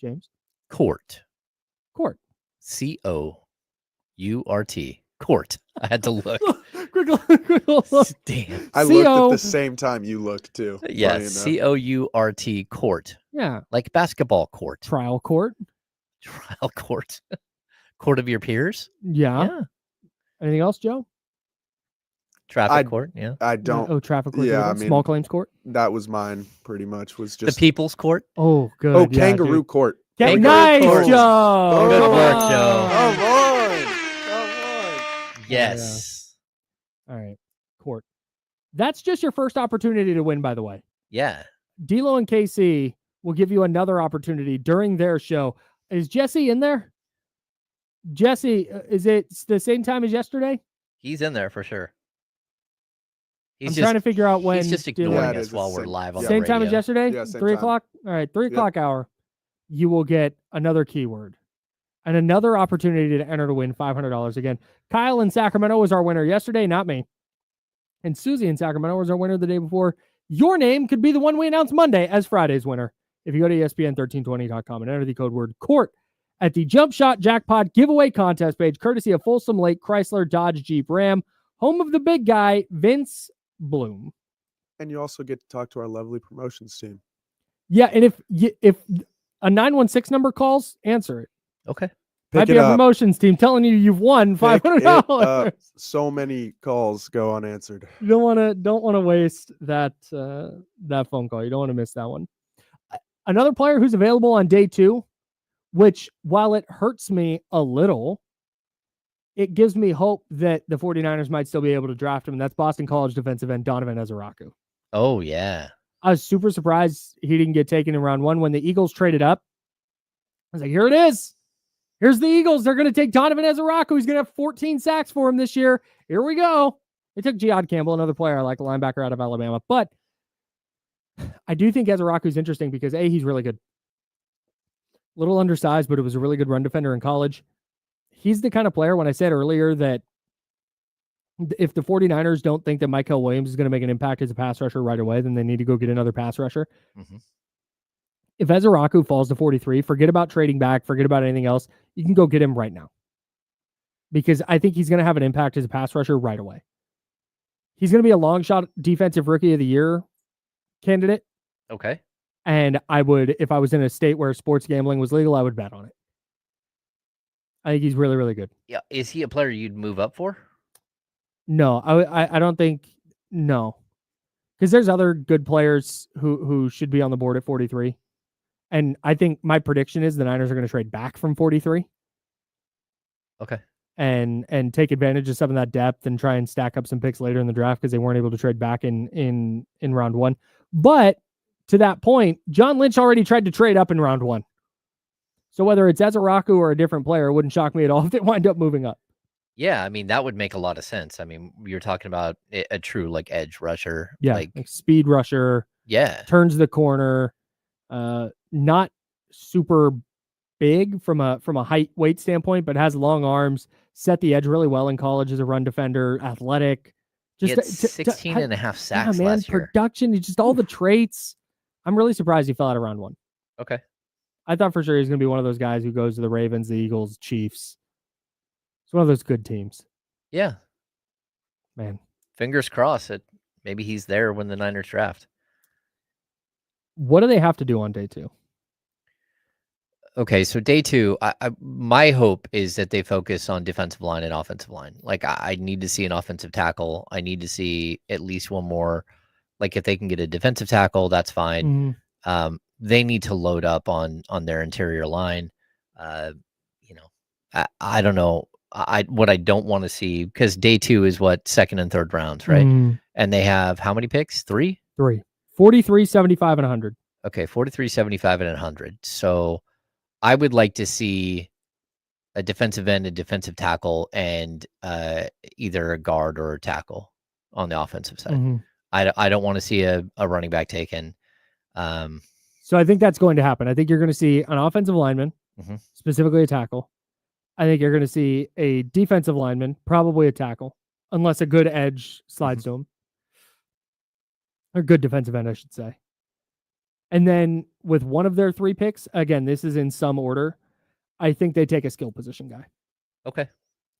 James? Court. Court. C-O-U-R-T. Court. I had to look. Quick look. Damn. I looked at the same time you looked too. Yeah, C-O-U-R-T, court. Yeah. Like basketball court. Trial court. Trial court. Court of your peers? Yeah. Anything else, Joe? Traffic court, yeah. I don't. Oh, traffic court. Yeah, I mean, small claims court. That was mine, pretty much. Was just the people's court. Oh, good. Oh, kangaroo court. Nice, court. Joe. Good work, Joe. Come on. Yes. All right. Court. That's just your first opportunity to win, by the way. Yeah. D'Lo and KC will give you another opportunity during their show. Is Jesse in there? Jesse, is it the same time as yesterday? He's in there for sure. I'm trying to figure out when. He's just ignoring us while we're live on the radio. Same time as yesterday? Yeah, same 3 time. o'clock? All right, 3 o'clock hour. You will get another keyword and another opportunity to enter to win $500 again. Kyle in Sacramento was our winner yesterday, not me. And Susie in Sacramento was our winner the day before. Your name could be the one we announce Monday as Friday's winner. If you go to ESPN1320.com and enter the code word court at the Jump Shot Jackpot giveaway contest page, courtesy of Folsom Lake Chrysler Dodge Jeep Ram, home of the big guy, Vince Bloom. And you also get to talk to our lovely promotions team. Yeah, and if a 916 number calls, answer it. Okay. Might be a promotions team telling you you've won $500. So many calls go unanswered. You don't want to waste that phone call. You don't want to miss that one. Another player who's available on day 2, which while it hurts me a little, it gives me hope that the 49ers might still be able to draft him, and that's Boston College defensive end Donovan Ezeraku. Oh, yeah. I was super surprised he didn't get taken in round 1 when the Eagles traded up. was like, here it is. Here's the Eagles. They're going to take Donovan Ezaraku. He's going to have 14 sacks for him this year. Here we go. They took Jihad Campbell, another player I like, a linebacker out of Alabama. But I do think Ezaraku is interesting because, A, he's really good. Little undersized, but it was a really good run defender in college. He's the kind of player, when I said earlier that if the 49ers don't think that Mykel Williams is going to make an impact as a pass rusher right away, then they need to go get another pass rusher. Mm-hmm. If Ezaraku falls to 43, forget about trading back, forget about anything else. You can go get him right now. Because I think he's going to have an impact as a pass rusher right away. He's going to be a long shot defensive rookie of the year candidate. Okay. And I would, if I was in a state where sports gambling was legal, I would bet on it. I think he's really, really good. Yeah. Is he a player you'd move up for? No, I don't think, no. Because there's other good players who should be on the board at 43. And I think my prediction is the Niners are going to trade back from 43. Okay. And take advantage of some of that depth and try and stack up some picks later in the draft because they weren't able to trade back in round one. But to that point, John Lynch already tried to trade up in round one. So whether it's Ezaraku or a different player, it wouldn't shock me at all if they wind up moving up. Yeah, I mean, that would make a lot of sense. I mean, you're talking about a true like edge rusher. Yeah, like speed rusher. Yeah. Turns the corner. Not super big from a height weight standpoint, but has long arms, set the edge really well in college as a run defender, athletic. Just he had 16 and a half sacks last year. Production, just all the traits. I'm really surprised he fell out of round one. Okay. I thought for sure he's going to be one of those guys who goes to the Ravens, the Eagles, Chiefs. It's one of those good teams. Yeah. Man. Fingers crossed that maybe he's there when the Niners draft. What do they have to do on day 2? Okay, so day 2, my hope is that they focus on defensive line and offensive line. Like, I need to see an offensive tackle. I need to see at least one more. Like, if they can get a defensive tackle, that's fine. Mm-hmm. They need to load up on their interior line. I don't know. What I don't want to see, because day 2 is what, second and third rounds, right? And they have how many picks? 3? 3. 43, 75, and 100. Okay, 43, 75, and 100. So I would like to see a defensive end, a defensive tackle, and either a guard or a tackle on the offensive side. Mm-hmm. I don't want to see a running back taken. So I think that's going to happen. I think you're going to see an offensive lineman, mm-hmm. specifically a tackle. I think you're going to see a defensive lineman, probably a tackle, unless a good edge slides mm-hmm. to him. Or good defensive end, I should say. And then with one of their 3 picks, again, this is in some order, I think they take a skill position guy. Okay.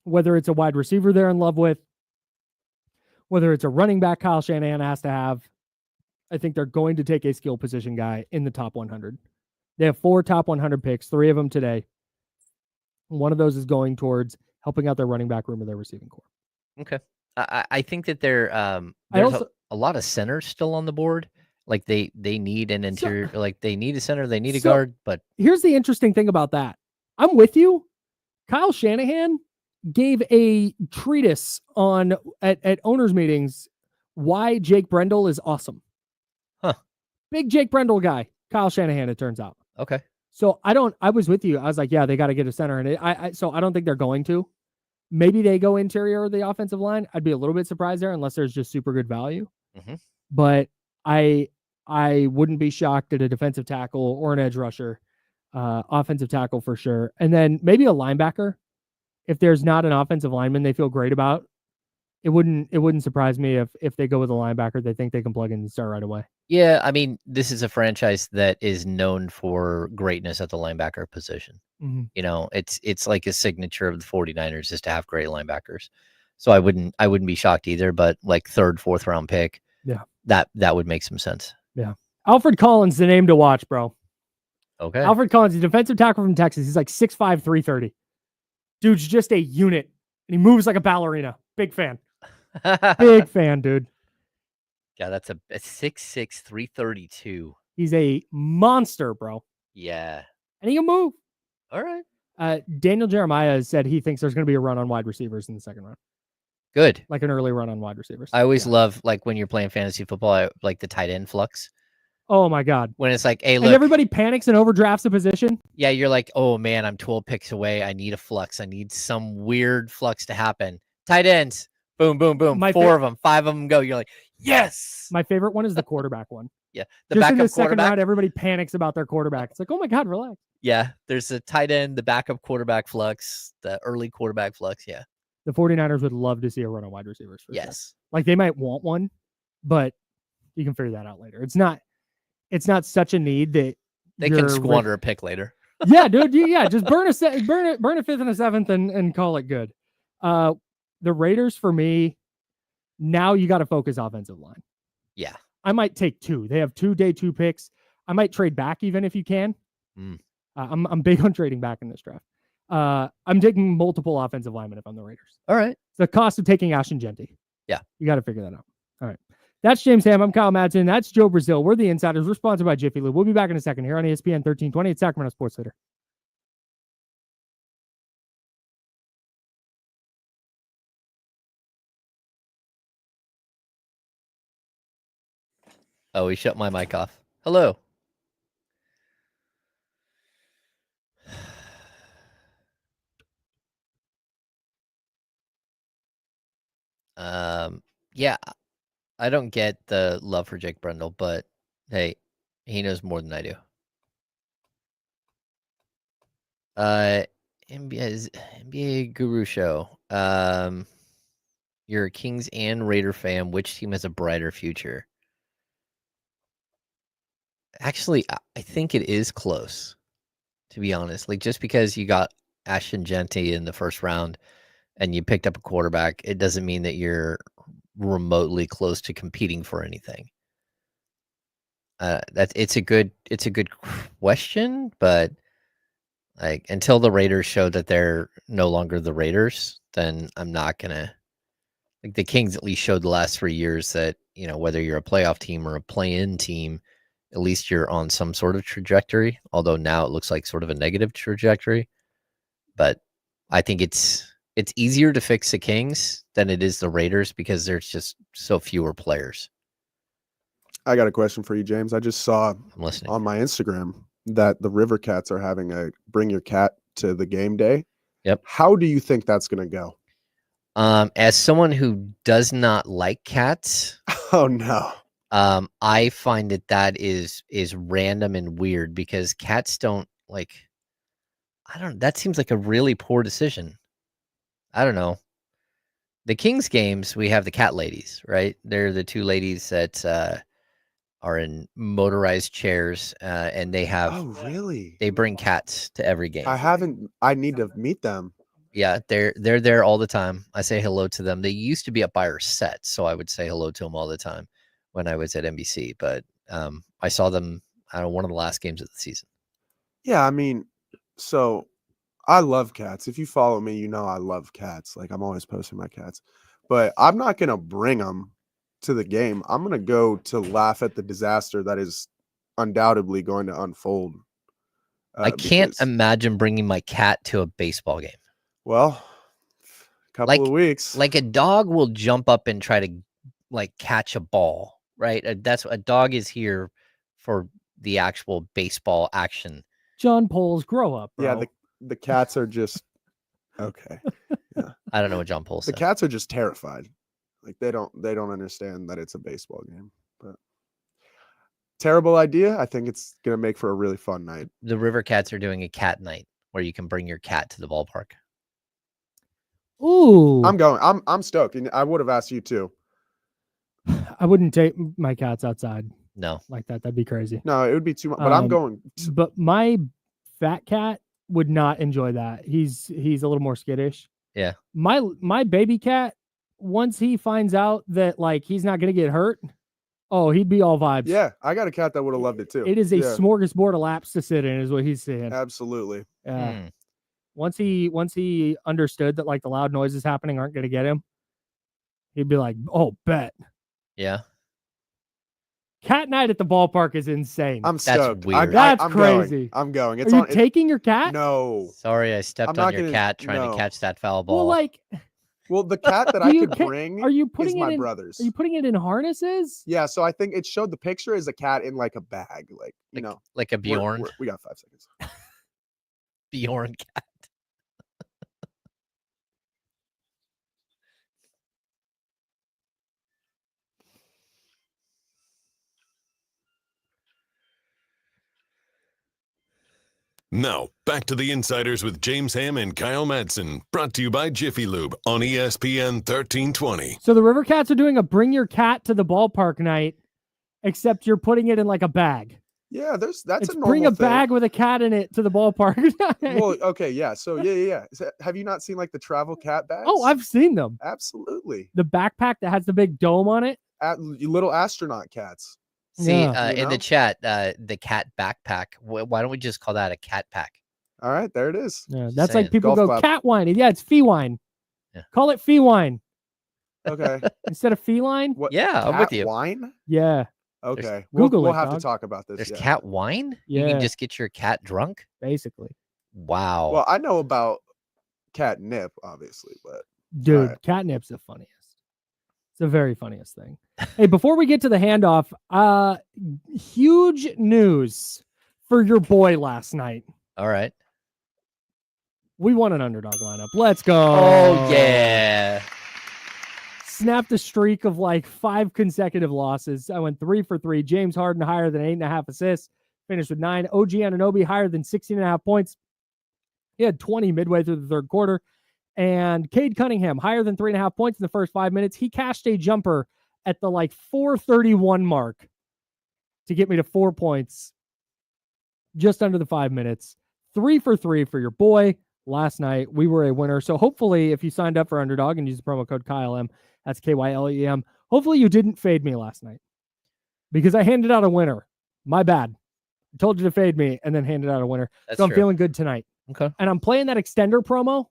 Whether it's a wide receiver they're in love with, whether it's a running back Kyle Shanahan has to have, I think they're going to take a skill position guy in the top 100. They have 4 top 100 picks, 3 of them today. One of those is going towards helping out their running back room or their receiving core. Okay. I think that there's a lot of centers still on the board. Like they need an interior, like they need a center, they need a guard. But here's the interesting thing about that. I'm with you. Kyle Shanahan gave a treatise on at owners meetings why Jake Brendel is awesome. Huh. Big Jake Brendel guy, Kyle Shanahan, it turns out. Okay. So I was with you. I was like, yeah, they got to get a center. And so I don't think they're going to. Maybe they go interior of the offensive line. I'd be a little bit surprised there unless there's just super good value. Mm-hmm. But I wouldn't be shocked at a defensive tackle or an edge rusher, offensive tackle for sure. And then maybe a linebacker. If there's not an offensive lineman they feel great about, it wouldn't surprise me if they go with a linebacker they think they can plug in and start right away. Yeah, I mean, this is a franchise that is known for greatness at the linebacker position. Mm-hmm. You know, it's like a signature of the 49ers is to have great linebackers. So I wouldn't be shocked either, but like 3rd, 4th round pick. Yeah. That would make some sense. Yeah. Alfred Collins, the name to watch, bro. Okay. Alfred Collins, a defensive tackle from Texas. He's like 6'5", 330. Dude's just a unit, and he moves like a ballerina. Big fan. Big fan, dude. Yeah, that's a 6'6", 332. He's a monster, bro. Yeah. And he can move. All right. Daniel Jeremiah said he thinks there's going to be a run on wide receivers in the 2nd round. Good. Like an early run on wide receivers. I always love, like, when you're playing fantasy football, like the tight end flux. Oh my God. When it's like, hey, look. And everybody panics and overdrafts a position. Yeah, you're like, oh man, I'm 12 picks away. I need a flux. I need some weird flux to happen. Tight ends. Boom, boom, boom. 4 of them, 5 of them go. You're like, yes. My favorite one is the quarterback one. Yeah. The just in the second round, everybody panics about their quarterback. It's like, oh my God, relax. Yeah. There's a tight end, the backup quarterback flux, the early quarterback flux. Yeah. The 49ers would love to see a run on wide receivers. Yes. Sure. Like they might want one, but you can figure that out later. It's not such a need that they can squander a pick later. Yeah, dude. Yeah, just burn a 5th and a 7th and call it good. The Raiders, for me, now you got to focus offensive line. Yeah. I might take 2. They have 2 day 2 picks. I might trade back even if you can. I'm big on trading back in this draft. I'm taking multiple offensive linemen if I'm the Raiders. All right. It's the cost of taking Ashton Genty. Yeah. You got to figure that out. All right. That's James Ham. I'm Kyle Madson. That's Joe Brazil. We're the Insiders. We're sponsored by Jiffy Lube. We'll be back in a second here on ESPN 1320 at Sacramento Sports Leader. Oh, he shut my mic off. Hello. Yeah, I don't get the love for Jake Brendel, but hey, he knows more than I do. NBA Guru Show. You're a Kings and Raider fan. Which team has a brighter future? Actually, I think it is close, to be honest. Like, just because you got Ashton Genty in the first round and you picked up a quarterback, it doesn't mean that you're remotely close to competing for anything. It's a good question, but like until the Raiders show that they're no longer the Raiders, then I'm not gonna. Like the Kings at least showed the last 3 years that, you know, whether you're a playoff team or a play-in team, at least you're on some sort of trajectory. Although now it looks like sort of a negative trajectory. But I think it's easier to fix the Kings than it is the Raiders because there's just so fewer players. I got a question for you, James. I just saw on my Instagram that the River Cats are having a bring your cat to the game day. Yep. How do you think that's going to go? As someone who does not like cats, oh no. I find that is random and weird because cats don't like. That seems like a really poor decision. I don't know. The Kings games, we have the cat ladies, right? They're the 2 ladies that are in motorized chairs, and they have. Oh, really? They bring cats to every game. I need to meet them. Yeah, they're there all the time. I say hello to them. They used to be up by our set, so I would say hello to them all the time when I was at NBC. But I saw them one of the last games of the season. Yeah, I mean, so I love cats. If you follow me, you know I love cats. Like I'm always posting my cats. But I'm not going to bring them to the game. I'm going to go to laugh at the disaster that is undoubtedly going to unfold. I can't imagine bringing my cat to a baseball game. Well, a couple of weeks. Like a dog will jump up and try to like catch a ball, right? That's a dog is here for the actual baseball action. John Poles, grow up, bro. Yeah, the cats are just okay. Yeah. I don't know what John Poles said. The cats are just terrified. Like they don't understand that it's a baseball game. But terrible idea. I think it's gonna make for a really fun night. The River Cats are doing a cat night where you can bring your cat to the ballpark. Ooh. I'm going. I'm stoked. And I would have asked you too. I wouldn't take my cats outside. No. Like that. That'd be crazy. No, it would be too much. But I'm going. But my fat cat would not enjoy that. He's a little more skittish. Yeah. My baby cat, once he finds out that like he's not gonna get hurt, oh, he'd be all vibes. Yeah, I got a cat that would have loved it too. It is a smorgasbord of laps to sit in, is what he's saying. Absolutely. Yeah. Once he understood that like the loud noises happening aren't gonna get him, he'd be like, "Oh, bet." Yeah. Cat night at the ballpark is insane. I'm stoked. That's weird. That's I'm crazy. I'm going. Are you taking your cat? No. Sorry, I stepped on your cat trying to catch that foul ball. Well, like, Well, the cat that I could bring are you is putting my it in, brother's. Are you putting it in harnesses? Yeah, so I think it showed the picture as a cat in like a bag, like you know, like a Bjorn. We got 5 seconds. Bjorn cat. Now, back to the Insiders with James Ham and Kyle Madson, brought to you by Jiffy Lube on ESPN 1320. So the River Cats are doing a bring your cat to the ballpark night, except you're putting it in like a bag. Yeah, that's It's a normal bring a thing. bag with a cat in it to the ballpark. Well, okay, yeah. So yeah. Have you not seen like the travel cat bags? Oh, I've seen them. Absolutely. The backpack that has the big dome on it. Little astronaut cats. See, Yeah. in the chat, the cat backpack. Why don't we just call that a cat pack? All right, there it is. Yeah, Just that's saying. like people Golf go clap. cat wine. Yeah, it's fee wine. Yeah. Call it fee wine Okay. instead of feline. What? Yeah, I'm with cat you. Wine? Yeah, Okay. Google we'll it, have dog. to talk about this. There's yeah. cat wine? You Yeah. can just get your cat drunk? basically. Wow. Well, I know about catnip, obviously, but Dude, right. catnip's the funniest. It's the very funniest thing. Hey, before we get to the handoff, huge news for your boy last night. All right. We won an underdog lineup. Let's go. Oh, yeah. Snapped a streak of like 5 consecutive losses. I went 3 for 3. James Harden higher than 8.5 assists. Finished with 9. OG Anunoby higher than 16.5 points. He had 20 midway through the third quarter. And Cade Cunningham higher than 3.5 points in the first 5 minutes. He cashed a jumper at the like 4:31 mark to get me to 4 points just under the 5 minutes. 3 for 3 for your boy last night. We were a winner. So hopefully if you signed up for Underdog and used the promo code KYLM, that's KYLEM, hopefully you didn't fade me last night because I handed out a winner. My bad. I told you to fade me and then handed out a winner. That's so I'm true. feeling good tonight. Okay. And I'm playing that extender promo.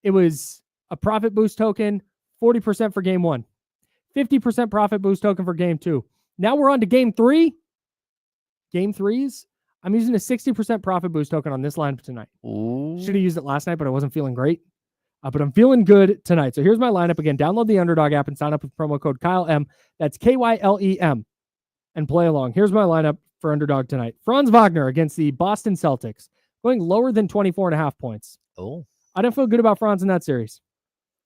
It was a profit boost token, 40% for game 1, 50% profit boost token for game 2. Now we're on to game 3. Game 3s. I'm using a 60% profit boost token on this lineup tonight. Should have used it last night, but I wasn't feeling great. But I'm feeling good tonight. So here's my lineup again. Download the Underdog app and sign up with promo code KYLM. That's KYLEM. And play along. Here's my lineup for Underdog tonight. Franz Wagner against the Boston Celtics. Going lower than 24.5 points. Oh. I didn't feel good about Franz in that series.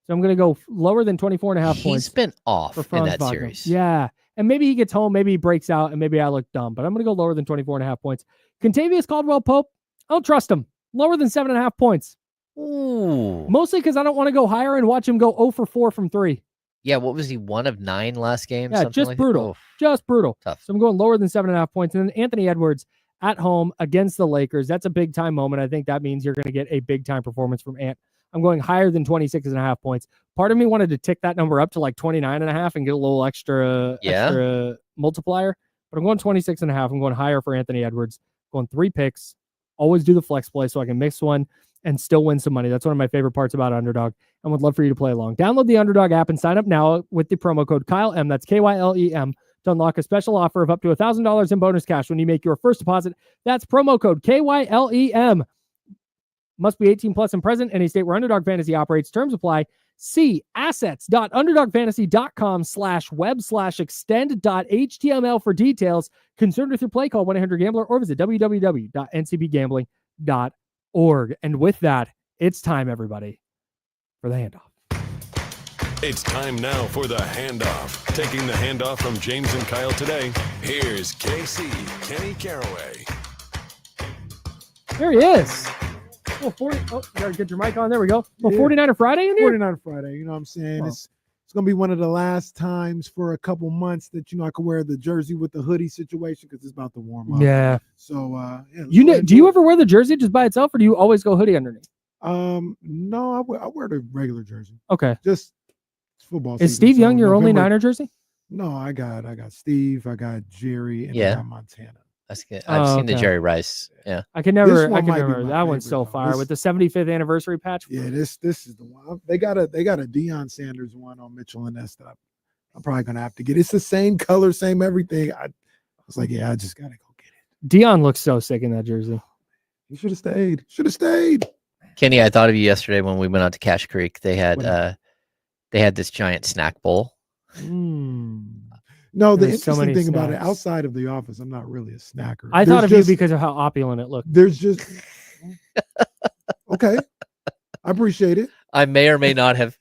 So I'm going to go lower than 24.5 points. He's been off for in Franz that Wagner. series. Yeah. And maybe he gets home, maybe he breaks out, and maybe I look dumb. But I'm going to go lower than 24.5 points. Contavious Caldwell-Pope, I don't trust him. Lower than 7.5 points. Ooh. Mostly because I don't want to go higher and watch him go 0 for 4 from 3. Yeah, what was he, 1 of 9 last game? Yeah, Something just like brutal. That? Just brutal. Tough. So I'm going lower than 7.5 points. And then Anthony Edwards at home against the Lakers. That's a big time moment. I think that means you're going to get a big time performance from Ant. I'm going higher than 26.5 points. Part of me wanted to tick that number up to like 29.5 and get a little extra multiplier. But I'm going 26.5. I'm going higher for Anthony Edwards. Going 3 picks. Always do the flex play so I can mix one and still win some money. That's one of my favorite parts about Underdog. And would love for you to play along. Download the Underdog app and sign up now with the promo code KYLM. That's KYLEM to unlock a special offer of up to $1,000 in bonus cash when you make your first deposit. That's promo code KYLEM. Must be 18 plus and present. Any state where Underdog Fantasy operates. Terms apply. See assets.underdogfantasy.com/web/extend.html for details. Concerned with your play, call 1-800-GAMBLER or visit www.ncbgambling.org. And with that, it's time, everybody, for the handoff. It's time now for the handoff. Taking the handoff from James and Kyle today, here's KC, Kenny Caraway. There he is. Oh, 40. Oh, you gotta get your mic on. There we go. Oh, Yeah. 49er Friday in here? 49 Friday, you know what I'm saying? Wow. It's going to be one of the last times for a couple months that, I can wear the jersey with the hoodie situation because it's about to warm up. Yeah. So, yeah. Do you ever wear the jersey just by itself or do you always go hoodie underneath? No, I wear the regular jersey. Okay. Just football Is season, Steve so Young your only November- Niner jersey? No, I got Steve, I got Jerry, and Yeah. I got Montana. That's good. I've seen the okay. Jerry Rice. Yeah. I can never. This I one can might be remember. my That one's favorite, so though. fire This- with the 75th anniversary patch. Yeah, this is the one. They got a Deion Sanders one on Mitchell and Ness that I'm probably gonna have to get. It's the same color, same everything. I was like, yeah, I just gotta go get it. Deion looks so sick in that jersey. You should have stayed. Kenny, I thought of you yesterday when we went out to Cache Creek. They had What They had this giant snack bowl. No, the There's so interesting many thing about it, snacks. outside of the office, I'm not really a snacker. I thought of you because of how opulent it looked. There's just okay. I appreciate it. I may or may not have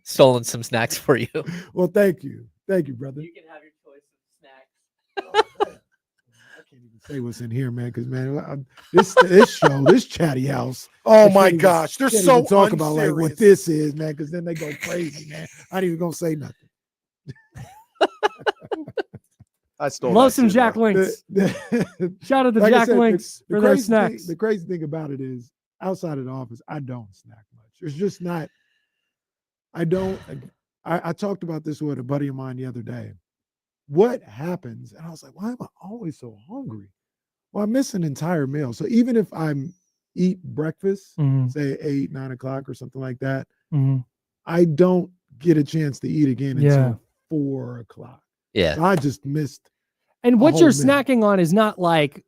stolen some snacks for you. Well, thank you, brother. You can have your choice of snacks. I can't even say what's in here, man. Because man, this show, this chatty house. Oh I my can't even- gosh, they're can't so even talk about like what unserious. this is, man. Because then they go crazy, man. I ain't even gonna say nothing. I stole Love that some too, Jack though. Links. The- Shout out to like I Jack said, Links for their snacks. The crazy thing about it is, outside of the office, I don't snack much. It's just not. I don't. I talked about this with a buddy of mine the other day. What happens? And I was like, why am I always so hungry? Well, I miss an entire meal. So even if I'm eat breakfast, say 8, 9 o'clock or something like that, I don't get a chance to eat again until 4 o'clock. Yeah. So I just missed. And what whole you're meal. snacking on is not like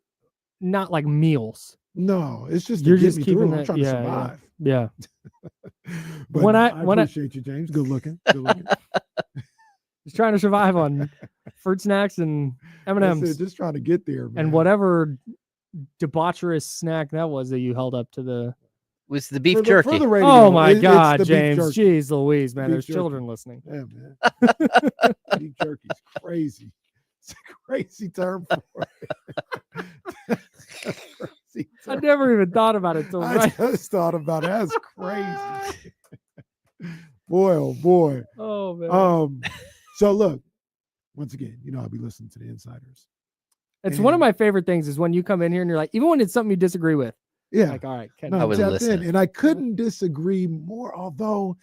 meals. No, it's just You're to get just me keeping through. I'm that- trying yeah, to survive. Yeah. But When no, I- I when I- appreciate you, James. Good looking. Good looking. Just trying to survive on fruit snacks and That's M&Ms it, just trying to get there, man. and whatever debaucherous snack that was that you held up to the. Was the beef For the jerky. radio, Oh my it's the God, beef James! jerky. Jeez Louise, man. Beef There's jerky. children listening. Yeah, man. Beef jerky's crazy. It's a crazy term for it. Crazy I term. never even thought about it till I right. just thought about it. That's crazy. Boy, oh boy. Oh man. So look, once again, I'll be listening to the insiders. It's one of and- my favorite things is when you come in here and you're like, even when it's something you disagree with, Yeah. like, all right, Ken, No, I would tapped listen. in, and I couldn't disagree more, although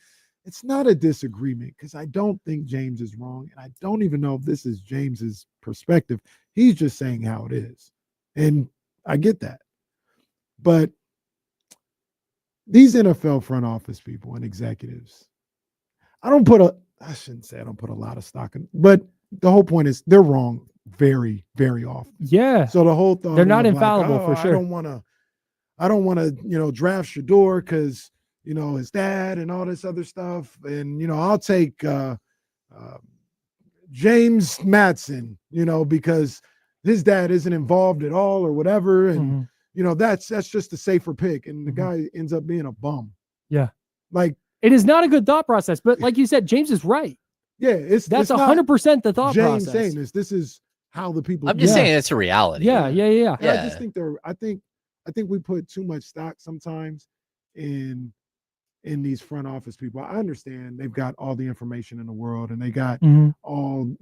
it's not a disagreement because I don't think James is wrong. And I don't even know if this is James's perspective. He's just saying how it is. And I get that. But these NFL front office people and executives, I shouldn't say I don't put a lot of stock in, but the whole point is they're wrong very, very often. yeah, So the whole thought They're not of infallible, for sure. I don't want to, draft Shedeur because, his dad and all this other stuff. And, I'll take James Madson, because his dad isn't involved at all or whatever. And, that's just a safer pick. And the guy ends up being a bum. Yeah. Like, it is not a good thought process. But like you said, James is right. yeah, that's 100% the thought James process. saying this. This is how the people. I'm just Yeah. saying it's a reality. Yeah. And I Yeah. just think I think we put too much stock sometimes in these front office people. I understand they've got all the information in the world and they got all,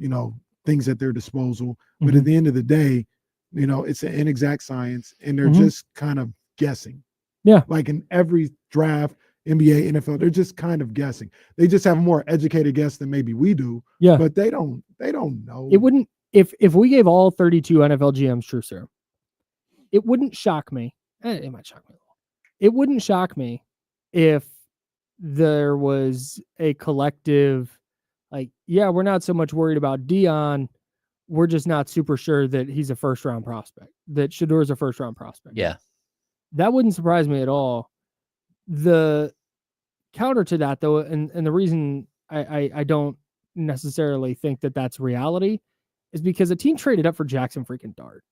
things at their disposal. But at the end of the day, it's an inexact science and they're just kind of guessing. Yeah. Like in every draft, NBA, NFL, they're just kind of guessing. They just have a more educated guess than maybe we do. Yeah. But they don't know. It wouldn't, if we gave all 32 NFL GMs true serum, it wouldn't shock me. It might shock me a little. It wouldn't shock me if there was a collective, like, yeah, we're not so much worried about Deion. We're just not super sure that he's a first round prospect, that Shedeur is a first round prospect. Yeah. That wouldn't surprise me at all. The counter to that, though, and the reason I don't necessarily think that that's reality is because a team traded up for Jackson freaking Dart.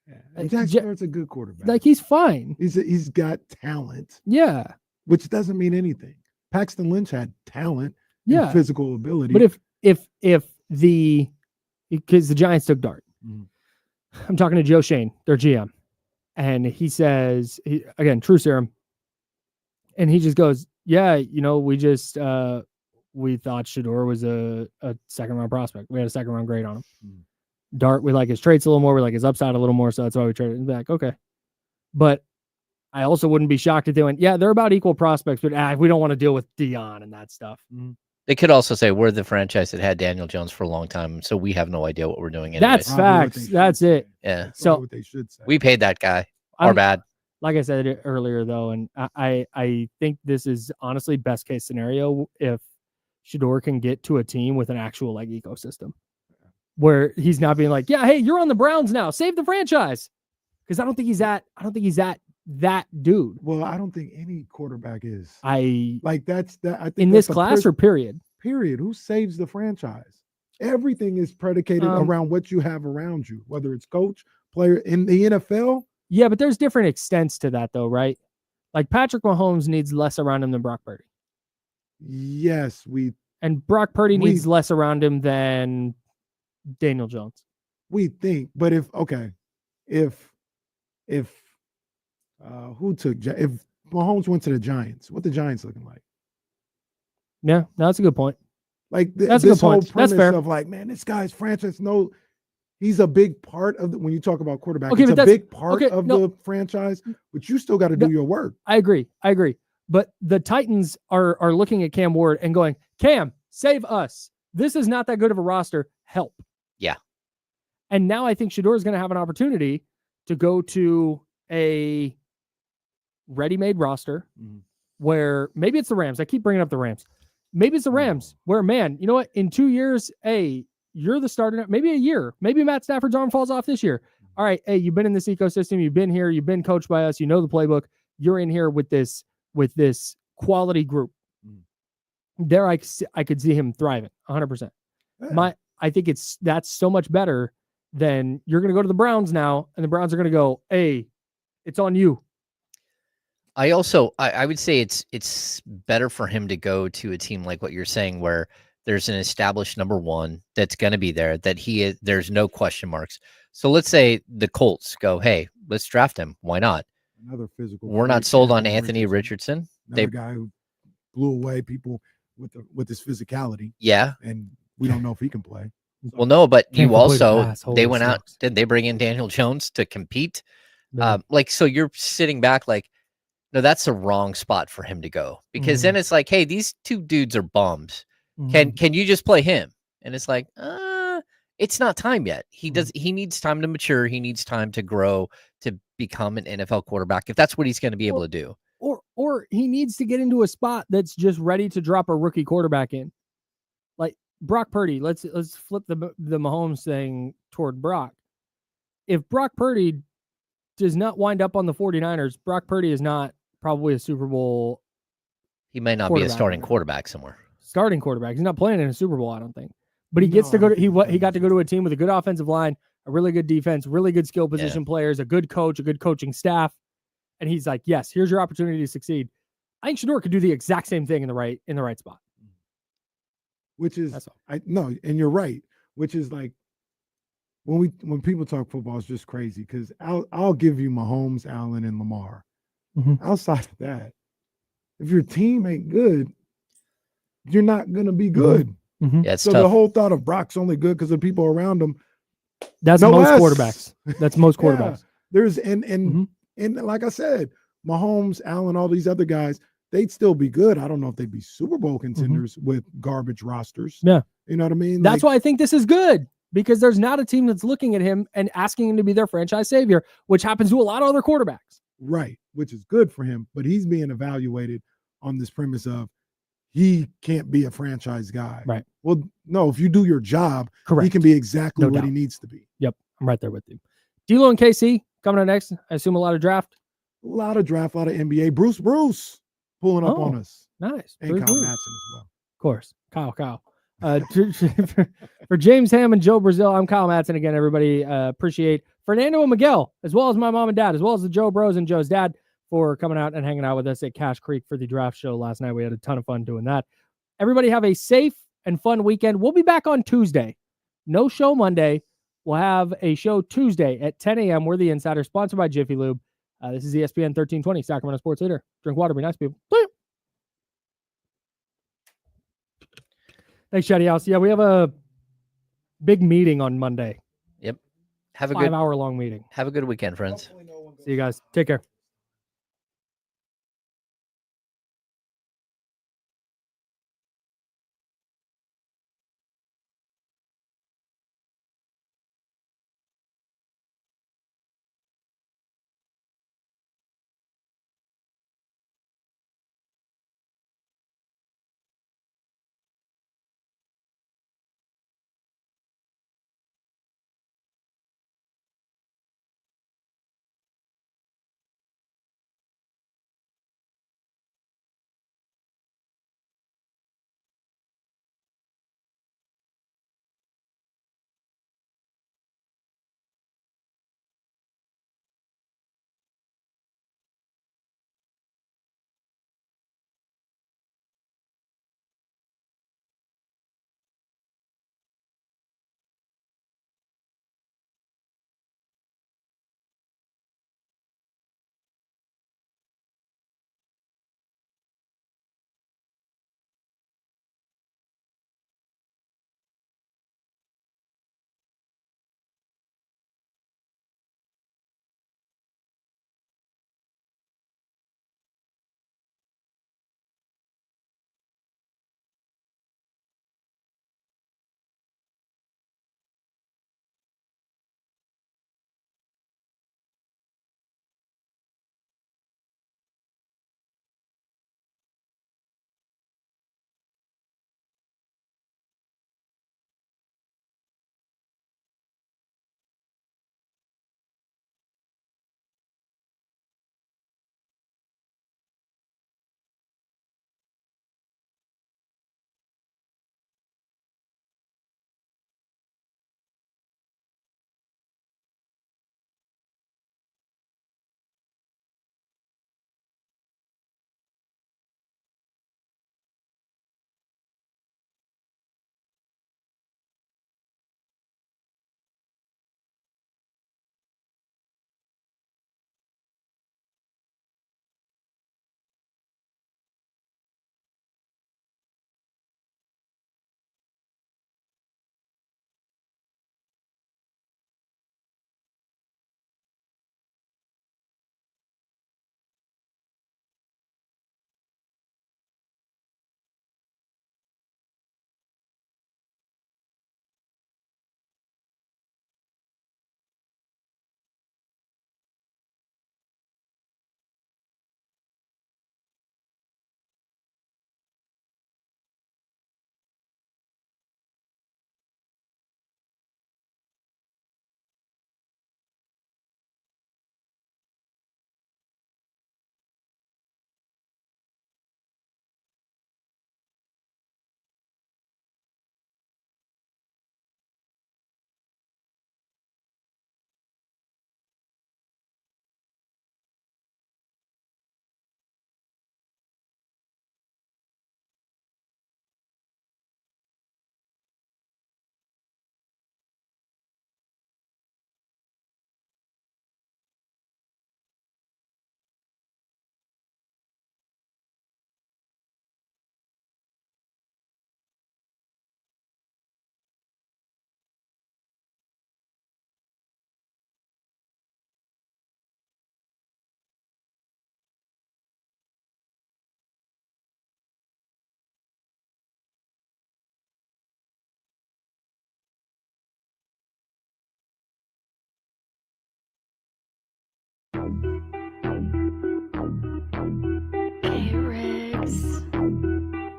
Yeah. And Jackson Dart's a good quarterback. Like, he's fine. He's got talent, Yeah. which doesn't mean anything. Paxton Lynch had talent, Yeah. and physical ability. But because the Giants took Dart, I'm talking to Joe Shane, their GM, and he says, again, true serum. And he just goes, yeah, we just, we thought Shedeur was a second round prospect. We had a second round grade on him. Dart, we like his traits a little more. We like his upside a little more. So that's why we traded him back. Okay. But I also wouldn't be shocked if they went, yeah, they're about equal prospects, but we don't want to deal with Deion and that stuff. They could also say we're the franchise that had Daniel Jones for a long time, so we have no idea what we're doing. That's anyways. Probably what facts. they That's should it. say. Yeah. That's So- probably what they should say. We paid that guy. I'm- Our bad. Like I said earlier, though, and I think this is honestly best case scenario if Shedeur can get to a team with an actual like ecosystem where he's not being like, yeah, hey, you're on the Browns now, save the franchise. Because I don't think he's that that dude. Well, I don't think any quarterback is. I think in this class or period? Period. Who saves the franchise? Everything is predicated around what you have around you, whether it's coach, player in the NFL. Yeah, but there's different extents to that, though, right? Like Patrick Mahomes needs less around him than Brock Purdy. Yes, and Brock Purdy needs less around him than Daniel Jones. We think, but if Mahomes went to the Giants, what the Giants looking like? Yeah, no, that's a good point. Like that's a good point. Premise that's fair. of like, man, this guy's franchise. No, he's a big part of when you talk about quarterback. Okay, it's but a big part of the franchise, but you still got to do your work. I agree. But the Titans are looking at Cam Ward and going, Cam, save us. This is not that good of a roster. Help. Yeah. And now I think Shedeur is going to have an opportunity to go to a ready-made roster where maybe it's the Rams. I keep bringing up the Rams. Maybe it's the Rams where, man, you know what? In 2 years, you're the starter. Maybe a year. Maybe Matt Stafford's arm falls off this year. All right, you've been in this ecosystem. You've been here. You've been coached by us. You know the playbook. You're in here with this quality group. There, I could see him thriving 100%. Yeah. I think that's so much better than you're going to go to the Browns now, and the Browns are going to go, hey, it's on you. I would say it's better for him to go to a team like what you're saying, where there's an established number one that's going to be there, there's no question marks. So let's say the Colts go, hey, let's draft him. Why not? Another physical. We're not sold on Anthony Richardson. Another guy who blew away people with his physicality. Yeah. And we don't know if he can play. So. Well, no, but they went out. Did they bring in Daniel Jones to compete? No. So you're sitting back like, no, that's the wrong spot for him to go, because then it's like, hey, these two dudes are bums. Can you just play him? And it's like, it's not time yet. He needs time to mature. He needs time to grow to become an NFL quarterback, if that's what he's going to be able to do. Or he needs to get into a spot that's just ready to drop a rookie quarterback in. Like Brock Purdy, let's flip the Mahomes thing toward Brock. If Brock Purdy does not wind up on the 49ers, Brock Purdy is not probably a Super Bowl. He may not be a starting quarterback somewhere. Starting quarterback. He's not playing in a Super Bowl, I don't think. But he gets to go to he got to go to a team with a good offensive line, a really good defense, really good skill position players, a good coach, a good coaching staff. And he's like, yes, here's your opportunity to succeed. I think Shedeur could do the exact same thing in the right spot. Which is and you're right. Which is like when people talk football, it's just crazy, because I'll give you Mahomes, Allen, and Lamar. Outside of that, if your team ain't good, you're not gonna be good. Yeah, so tough. The whole thought of Brock's only good because of people around him. That's most quarterbacks. That's most quarterbacks. There's and like I said, Mahomes, Allen, all these other guys, they'd still be good. I don't know if they'd be Super Bowl contenders with garbage rosters. Yeah. You know what I mean? That's why I think this is good, because there's not a team that's looking at him and asking him to be their franchise savior, which happens to a lot of other quarterbacks. Right, which is good for him, but he's being evaluated on this premise of he can't be a franchise guy. Right. Well, no, if you do your job, correct, he can be exactly what he needs to be. Yep, I'm right there with you. D'Lo and KC coming up next. I assume a lot of draft. A lot of NBA. Bruce pulling up on us. Nice. And Kyle Madson as well. Of course. Kyle. For James Ham and Joe Brazil, I'm Kyle Madson again, everybody. Appreciate Fernando and Miguel, as well as my mom and dad, as well as the Joe Bros and Joe's dad, for coming out and hanging out with us at Cache Creek for the draft show last night. We had a ton of fun doing that. Everybody have a safe and fun weekend. We'll be back on Tuesday. No show Monday. We'll have a show Tuesday at 10 a.m. We're the Insider, sponsored by Jiffy Lube. This is ESPN 1320, Sacramento Sports Leader. Drink water, be nice, people. Thanks, Sheddy House. Yeah, we have a big meeting on Monday. Yep. Have a 5-hour-long meeting. Have a good weekend, friends. See you guys. Take care.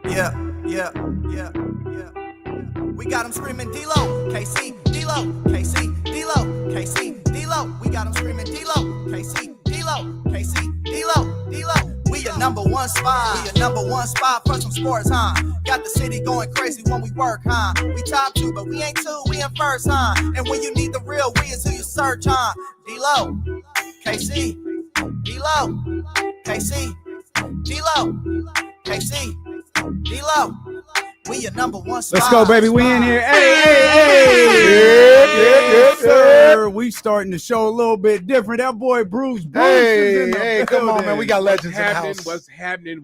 Yes. Yeah. We got them screaming D-Lo, KC, D-Lo, KC, D-Lo, KC, D-Lo. We got them screaming D-Lo, KC, D-Lo, KC, D-Lo, D-Lo. We your number one spot. We your number one spot for some sports, huh? Got the city going crazy when we work, huh? We top 2, but we ain't 2, we in first, huh? And when you need the real, we is who you search, huh? D-Lo, KC, D-Lo, KC, D-Lo, KC, D-Lo. We your number one spot. Let's go, baby. We in here. Yeah, sir. We starting the show a little bit different. That boy Bruce is in the come on, man. We got legends in the happening? house. What's happening?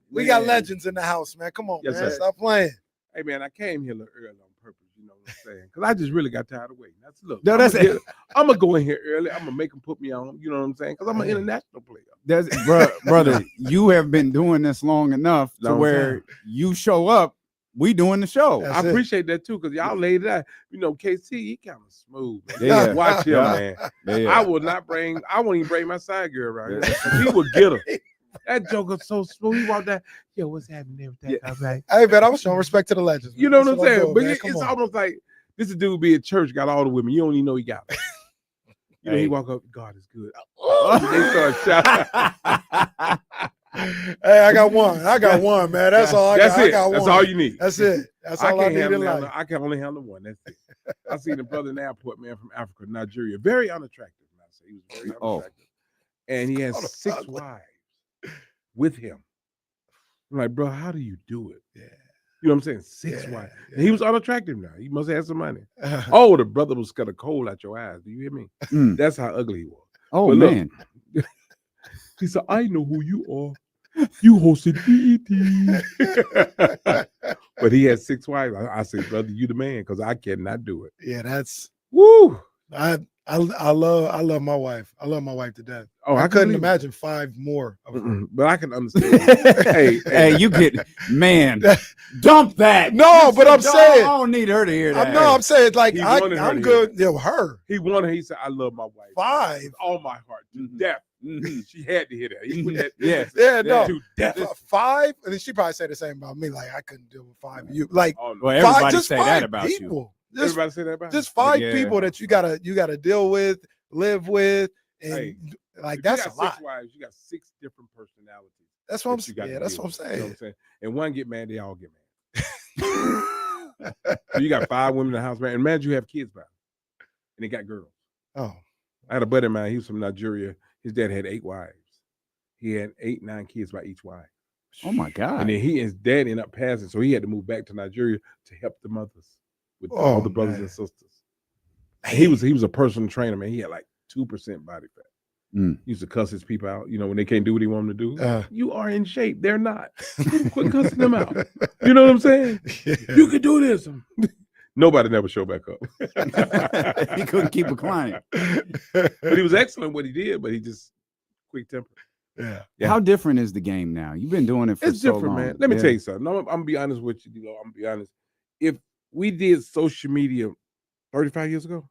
We got legends in the house, man. Come on, Yes, man. sir. Stop playing. Hey, man, I came here a little early on purpose. You know what I'm saying? Because I just really got tired of waiting. That's look. No, that's it. I'm gonna go in here early. I'm gonna make them put me on. You know what I'm saying? Because I'm an international player. That's, brother, you have been doing this long enough to where you show up. We doing the show. I appreciate that too, because y'all laid it out. You know, KC, he kind of smooth. Man. Yeah. Watch him, man. Yeah. I won't even bring my side girl around here. He would get her. That joker's so smooth. He walked down. Yo, what's happening? Everything. I'm like, Hey, man, I'm showing respect to the legends. Man. you know what I'm That's saying? doing, But man. it's Come on. almost like this dude be at church, got all the women. You don't even know he got them. You know, he walk up, God is good. They start shouting. Hey, I got one, man. That's all I got. That's it. I got That's one. all you need. That's it. That's all I need in life. I can only handle one. That's it. I seen the brother in the airport, man, from Africa, Nigeria. Very unattractive. He was very unattractive. And he has 6 wives with him. I'm like, bro, how do you do it? Yeah. You know what I'm saying? 6 wives. And he was unattractive now. He must have had some money. Oh, the brother was got a coal out your eyes. Do you hear me? That's how ugly he was. Oh, but man. Look, he said, I know who you are. You hosted BET. But he had 6 wives. I said, brother, you the man, because I cannot do it. Yeah, that's Woo. I love my wife. I love my wife to death. Oh, I couldn't imagine 5 more of her. But I can understand. hey, you get, man, dump that. No, but I'm saying I don't need her to hear that. I'm saying like I'm good. Yo, her He wanted. He said, "I love my wife 5 with all my heart to death." She had to hear that. He put that. Yeah, no. To death. 5, and then she probably said the same about me. Like I couldn't deal with 5 of you. Like Oh, no. Well, everybody just say 5 that about people. you. Everybody say that about Just 5 Yeah. people that you gotta deal with, live with, and Hey, like if that's you a got lot. 6 wives, you got 6 different personalities. That's what I'm that you gotta saying. Yeah, that's deal what I'm with. You know saying. what I'm saying? And one get mad, they all get mad. So you got 5 women in the house, man. And imagine you have kids by them, and they got girls. Oh, I had a buddy of mine. He was from Nigeria. His dad had 8 wives. He had 8, 9 kids by each wife. Oh, my God. And then his dad ended up passing, so he had to move back to Nigeria to help the mothers with all the brothers and sisters. And he was a personal trainer, man. He had like 2% body fat. He used to cuss his people out, you know, when they can't do what he want them to do. You are in shape. They're not. Quit cussing them out. You know what I'm saying? yeah. You can do this. Nobody never showed back up. He couldn't keep declining. But he was excellent what he did, but he just quick temper. Yeah. How different is the game now? You've been doing it for It's so different, long. man. Let me tell you something. I'm gonna be honest with you, D-Lo. I'm gonna be honest. If we did social media 35 years ago,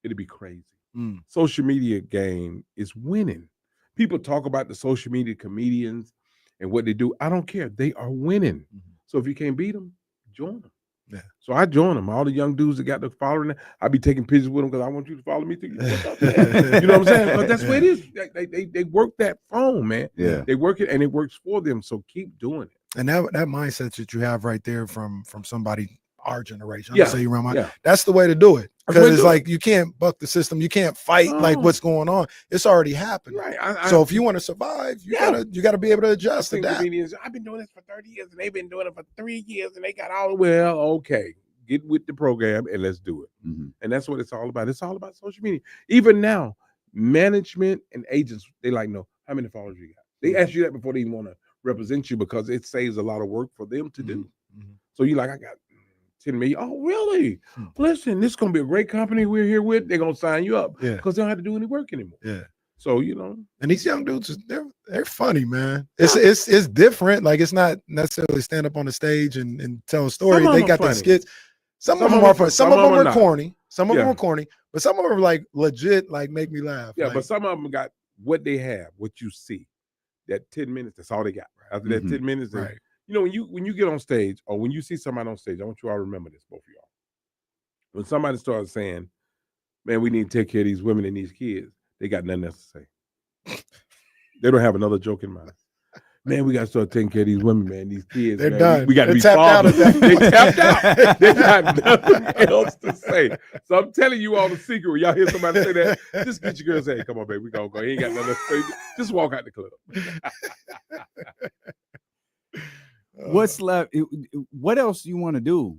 it'd be crazy. Social media game is winning. People talk about the social media comedians and what they do. I don't care. They are winning. So if you can't beat them, join them. Yeah. So I join them. All the young dudes that got the following, I be taking pictures with them because I want you to follow me too. You know what I'm saying? Because that's what it is. They work that phone, man. Yeah. They work it and it works for them. So keep doing it. And that mindset that you have right there from somebody our generation, Yeah. say around Yeah. that's the way to do it. That's the way Because to it's do like you can't buck the system, you can't fight like No. what's going on. It's already happened. Right. So if you want to survive, you gotta be able to adjust to think that. comedians, I've been doing this for 30 years and they've been doing it for 3 years and they got all well, okay. Get with the program and let's do it. And that's what it's all about. It's all about social media. Even now, management and agents, they like know how many followers you got. They ask you that before they even want to represent you because it saves a lot of work for them to do. So you like, I got 10 million. Oh, really? Listen, this is gonna be a great company we're here with. They're gonna sign you up because they don't have to do any work anymore. Yeah. So you know, and these young dudes, they're funny, man. It's different. Like it's not necessarily stand up on the stage and tell a story. Some of They them got are the funny. skits. Some of them are funny. Some of them are not. corny. Some of them Yeah. are corny, but some of them are like legit, like make me laugh. Yeah, like, but some of them got what they have, what you see. that 10 minutes, that's all they got. After that 10 minutes, Right. you know, when you get on stage or when you see somebody on stage, I want you all to remember this, both of y'all. When somebody starts saying, man, we need to take care of these women and these kids, they got nothing else to say. They don't have another joke in mind. Man, we got to start taking care of these women, man, these kids. They're man. done. We got to be tapped out fathers. of that. They tapped out. They got nothing else to say. So I'm telling you all the secret. When y'all hear somebody say that, just get your girl and say, hey, come on, baby, we gonna go. He ain't got nothing else to say. Just walk out the club. What's left? What else you want to do?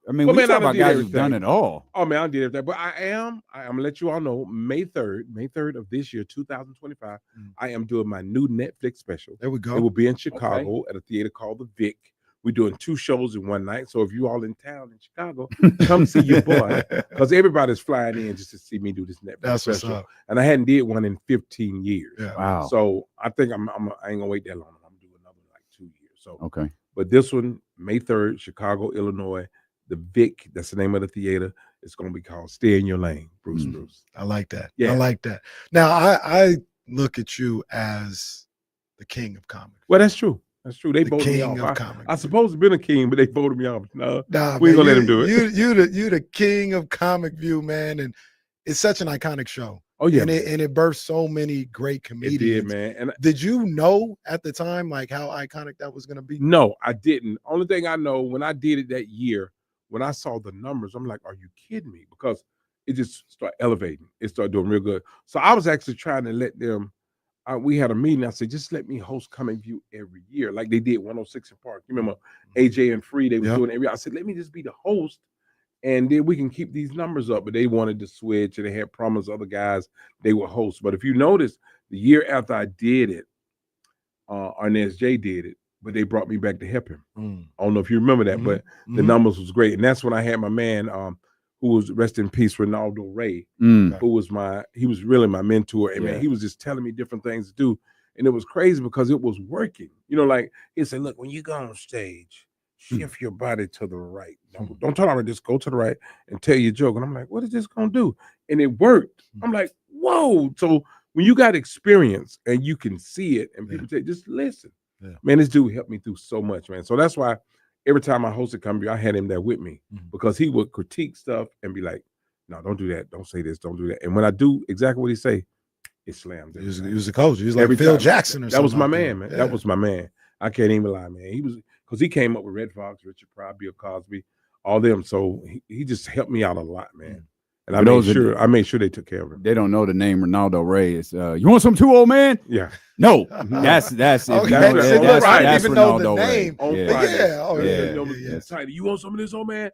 I mean, Well, we man, talk I about did guys everything. who've done it all. Oh man, I did everything. But I'm gonna let you all know, May 3rd of this year, 2025, I am doing my new Netflix special. There we It go. will be in Chicago at a theater called the Vic. We're doing 2 shows in one night. So if you all in town in Chicago, come see your boy. Because everybody's flying in just to see me do this Netflix That's what's special. up. And I hadn't did one in 15 years. Yeah. Wow. So I think I ain't gonna wait that long. I'm doing another like 2 years. So Okay. but this one, May 3rd, Chicago, Illinois, the Vic, that's the name of the theater. It's gonna be called Stay in Your Lane, Bruce. I like that. Yeah. I like that. Now I look at you as the king of comedy. Well, that's true. That's true. They The voted me king off. of comedy. I supposed to have been a king, but they voted me off. No, Nah, we man, ain't gonna let him do it. You the king of Comic View, man, and it's such an iconic show. Oh yeah, and it birthed so many great comedians. it did, man. And did you know at the time like how iconic that was going to be? no, I didn't. Only thing I know, when I did it that year, when I saw the numbers, I'm like, are you kidding me? Because it just started elevating. It started doing real good. So I was actually trying to let them. We had a meeting. I said, just let me host Comic View every year, like they did 106 in Park. You remember AJ and Free? They were doing every. I said, let me just be the host, and then we can keep these numbers up. But they wanted to switch, and they had promised other guys they would host. But if you notice, the year after I did it, Arnez J did it, but they brought me back to help him. I don't know if you remember that, but the numbers was great, and that's when I had my man, who was rest in peace, Ronaldo Ray, who was he was really my mentor, and man, he was just telling me different things to do, and it was crazy because it was working. You know, like he said, look, when you go on stage, shift your body to the right. Don't turn around, just go to the right and tell your joke. And I'm like, what is this gonna do? And it worked. I'm like, whoa. So when you got experience and you can see it, and people say, just listen. Man, this dude helped me through so much, man. So that's why every time I hosted Comic View, I had him there with me because he would critique stuff and be like, no, don't do that. Don't say this. Don't do that. And when I do exactly what he say, it slams. He was a coach. He was like Phil Jackson or something. That was my like man, man. Yeah. That was my man. I can't even lie, man. He was, because he came up with Red Fox, Richard Pryor, Bill Cosby, all them. So he just helped me out a lot, man. And I made sure they took care of him. They don't know the name Ronaldo Ray. It's you want some too, old man? Yeah. No, that's Okay, that's I didn't even know the Ronaldo Ray. name. Yeah. You want some of this, old man?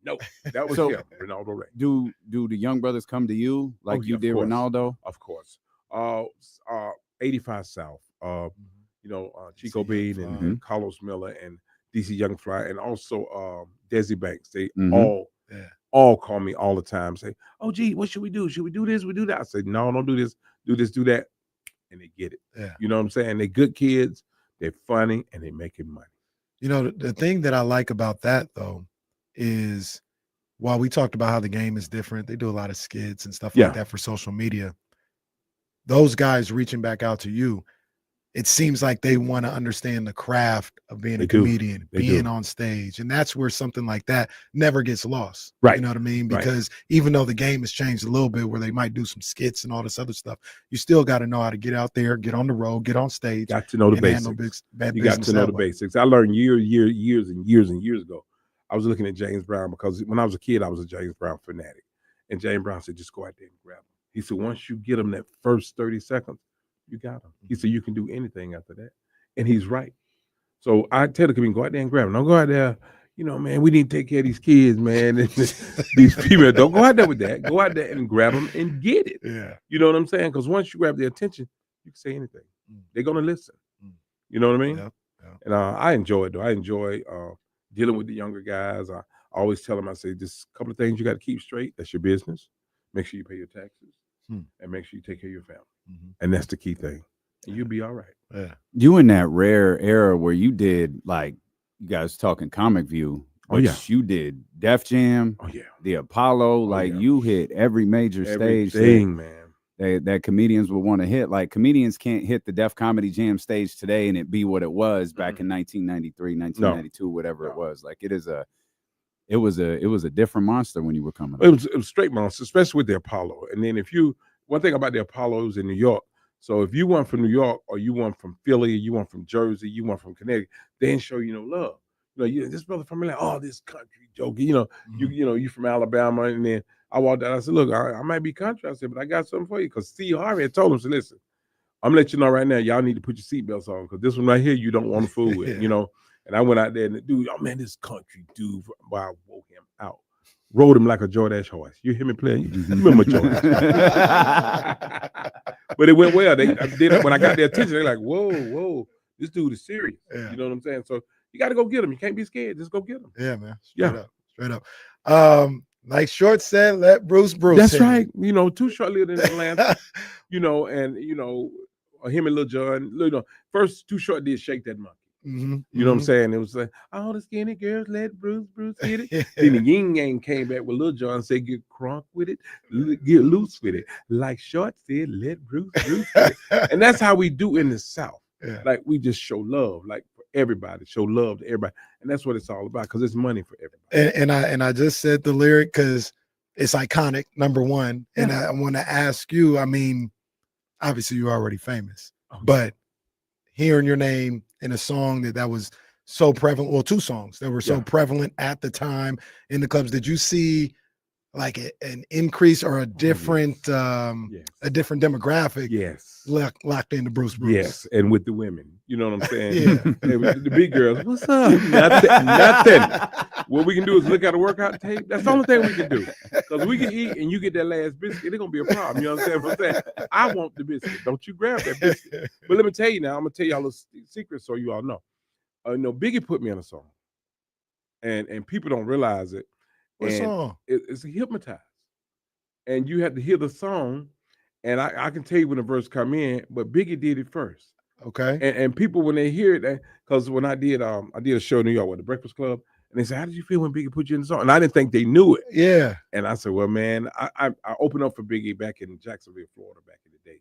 No, that was So- him, Ronaldo Ray. Do the young brothers come to you like Oh, you of did course. Ronaldo? Of course. 85 South. Chico Bean and Carlos Miller and DC Young Fly and also Desi Banks. They all call me all the time. Say, oh gee, what should we do? Should we do this? We do that? I say, no, don't do this. Do this, do that. And they get it. Yeah. You know what I'm saying? They're good kids. They're funny and they're making money. You know, the thing that I like about that though is while we talked about how the game is different, they do a lot of skits and stuff like that for social media. Those guys reaching back out to you, it seems like they want to understand the craft of being a comedian, being on stage. And that's where something like that never gets lost. Right. You know what I mean? Because even though the game has changed a little bit where they might do some skits and all this other stuff, you still got to know how to get out there, get on the road, get on stage. Got to know the and basics. handle You got to know the basics. I learned years ago. I was looking at James Brown because when I was a kid, I was a James Brown fanatic. And James Brown said, just go out there and grab him. He said, once you get him that first 30 seconds, you got him. He said, you can do anything after that. And he's right. So I tell the comedian, go out there and grab him. Don't go out there, man, we need to take care of these kids, man. And these people, don't go out there with that. Go out there and grab them and get it. Yeah. You know what I'm saying? Because once you grab their attention, you can say anything. They're going to listen. You know what I mean? Yep. And I enjoy it, though. I enjoy dealing with the younger guys. I always tell them, I say, just a couple of things you got to keep straight. That's your business. Make sure you pay your taxes. And make sure you take care of your family. And that's the key thing. And you'll be all right. Yeah. You in that rare era where you did, like, you guys talking Comic View, but you did Def Jam, Oh, yeah. the Apollo, like you hit every major stage. Everything, man. that comedians would want to hit. Like comedians can't hit the Def Comedy Jam stage today and it be what it was back in 1993, 1992, whatever it was. Like it was a different monster when you were coming up. It was a straight monster, especially with the Apollo. And then one thing about the Apollo was in New York. So if you weren't from New York or you weren't from Philly, you weren't from Jersey, you weren't from Connecticut, they didn't show you no love. This brother from Atlanta, oh, this country joke. You from Alabama, and then I walked out. I said, look, I might be country. I said, but I got something for you. Because Steve Harvey had told him, listen, I'm gonna let you know right now, y'all need to put your seatbelts on because this one right here, you don't want to fool with, And I went out there and the dude, oh man, this country dude, I woke him out. Rode him like a Jordache horse. You hear me playing? You remember Jordache? But it went well. When I got their attention, they're like, whoa, this dude is serious. Yeah. You know what I'm saying? So you got to go get him. You can't be scared. Just go get him. Yeah, man. Straight up. Like Short said, let Bruce. That's right. Too Short lived in Atlanta. And him and Lil Jon. First Too Short did Shake That Monkey. Mm-hmm. You know what I'm saying? It was like, all the skinny girls let Bruce hit it. Then the Yin Yang came back with Lil Jon and said, get crunk with it, get loose with it. Like Short said, let Bruce hit it. And that's how we do in the South. Yeah. Like we just show love, like for everybody, show love to everybody. And that's what it's all about because it's money for everybody. And I just said the lyric because it's iconic, number one. Yeah. And I want to ask you, I mean, obviously you're already famous, but hearing your name in a song that was so prevalent, well, two songs that were so prevalent at the time in the clubs. Did you see like an increase or a different demographic? Yes. Locked into Bruce. Yes, and with the women, you know what I'm saying? Yeah. The big girls, what's up? Nothing. What we can do is look at a workout tape. That's the only thing we can do. Because we can eat and you get that last biscuit, it's gonna be a problem. You understand what I'm saying? I want the biscuit. Don't you grab that biscuit. But let me tell you now, I'm gonna tell y'all a secret so you all know. Biggie put me on a song. And people don't realize it. What song? It's a Hypnotize. And you have to hear the song. And I can tell you when the verse come in, but Biggie did it first. Okay. And people when they hear it, because when I did a show in New York with the Breakfast Club, and they said, "How did you feel when Biggie put you in the song?" And I didn't think they knew it. Yeah. And I said, "Well, man, I opened up for Biggie back in Jacksonville, Florida, back in the day,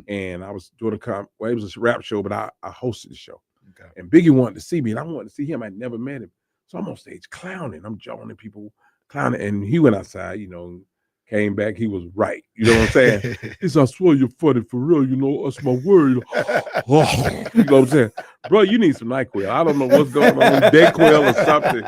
and I was doing it was a rap show, but I hosted the show. Okay. And Biggie wanted to see me, and I wanted to see him. I'd never met him, so I'm on stage clowning. I'm joining people clowning, and he went outside, Came back, he was right. You know what I'm saying? He said, I swear you're funny for real. That's my word. You know what I'm saying? Bro, you need some NyQuil. I don't know what's going on, Dayquil or something.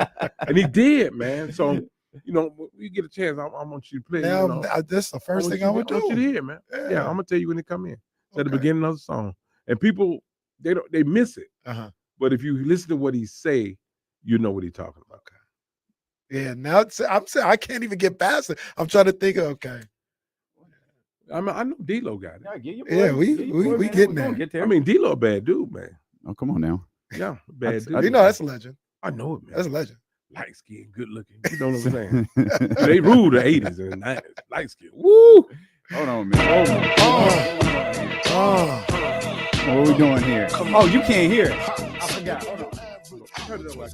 And he did, man. So, when you get a chance, I want you to play. Now, that's the first thing I would do. I want you to hear, man. Yeah, I'm going to tell you when they come in. It's at the beginning of the song. And people, they miss it. Uh-huh. But if you listen to what he say, you know what he's talking about. Okay. Yeah, now I can't even get past it. I'm trying to think of I know D-Lo got it. Yeah, we getting there. I mean, D-Lo a bad dude, man. Oh, come on now. Yeah, bad dude. You know that's a legend. I know it, man. That's a legend. Light skin, good looking. You know what I'm saying? They ruled the 80s and 90s. Light skin. Woo! Hold on, man. What are we doing here? Oh, you can't hear it. I forgot. Hold on. Turn it up.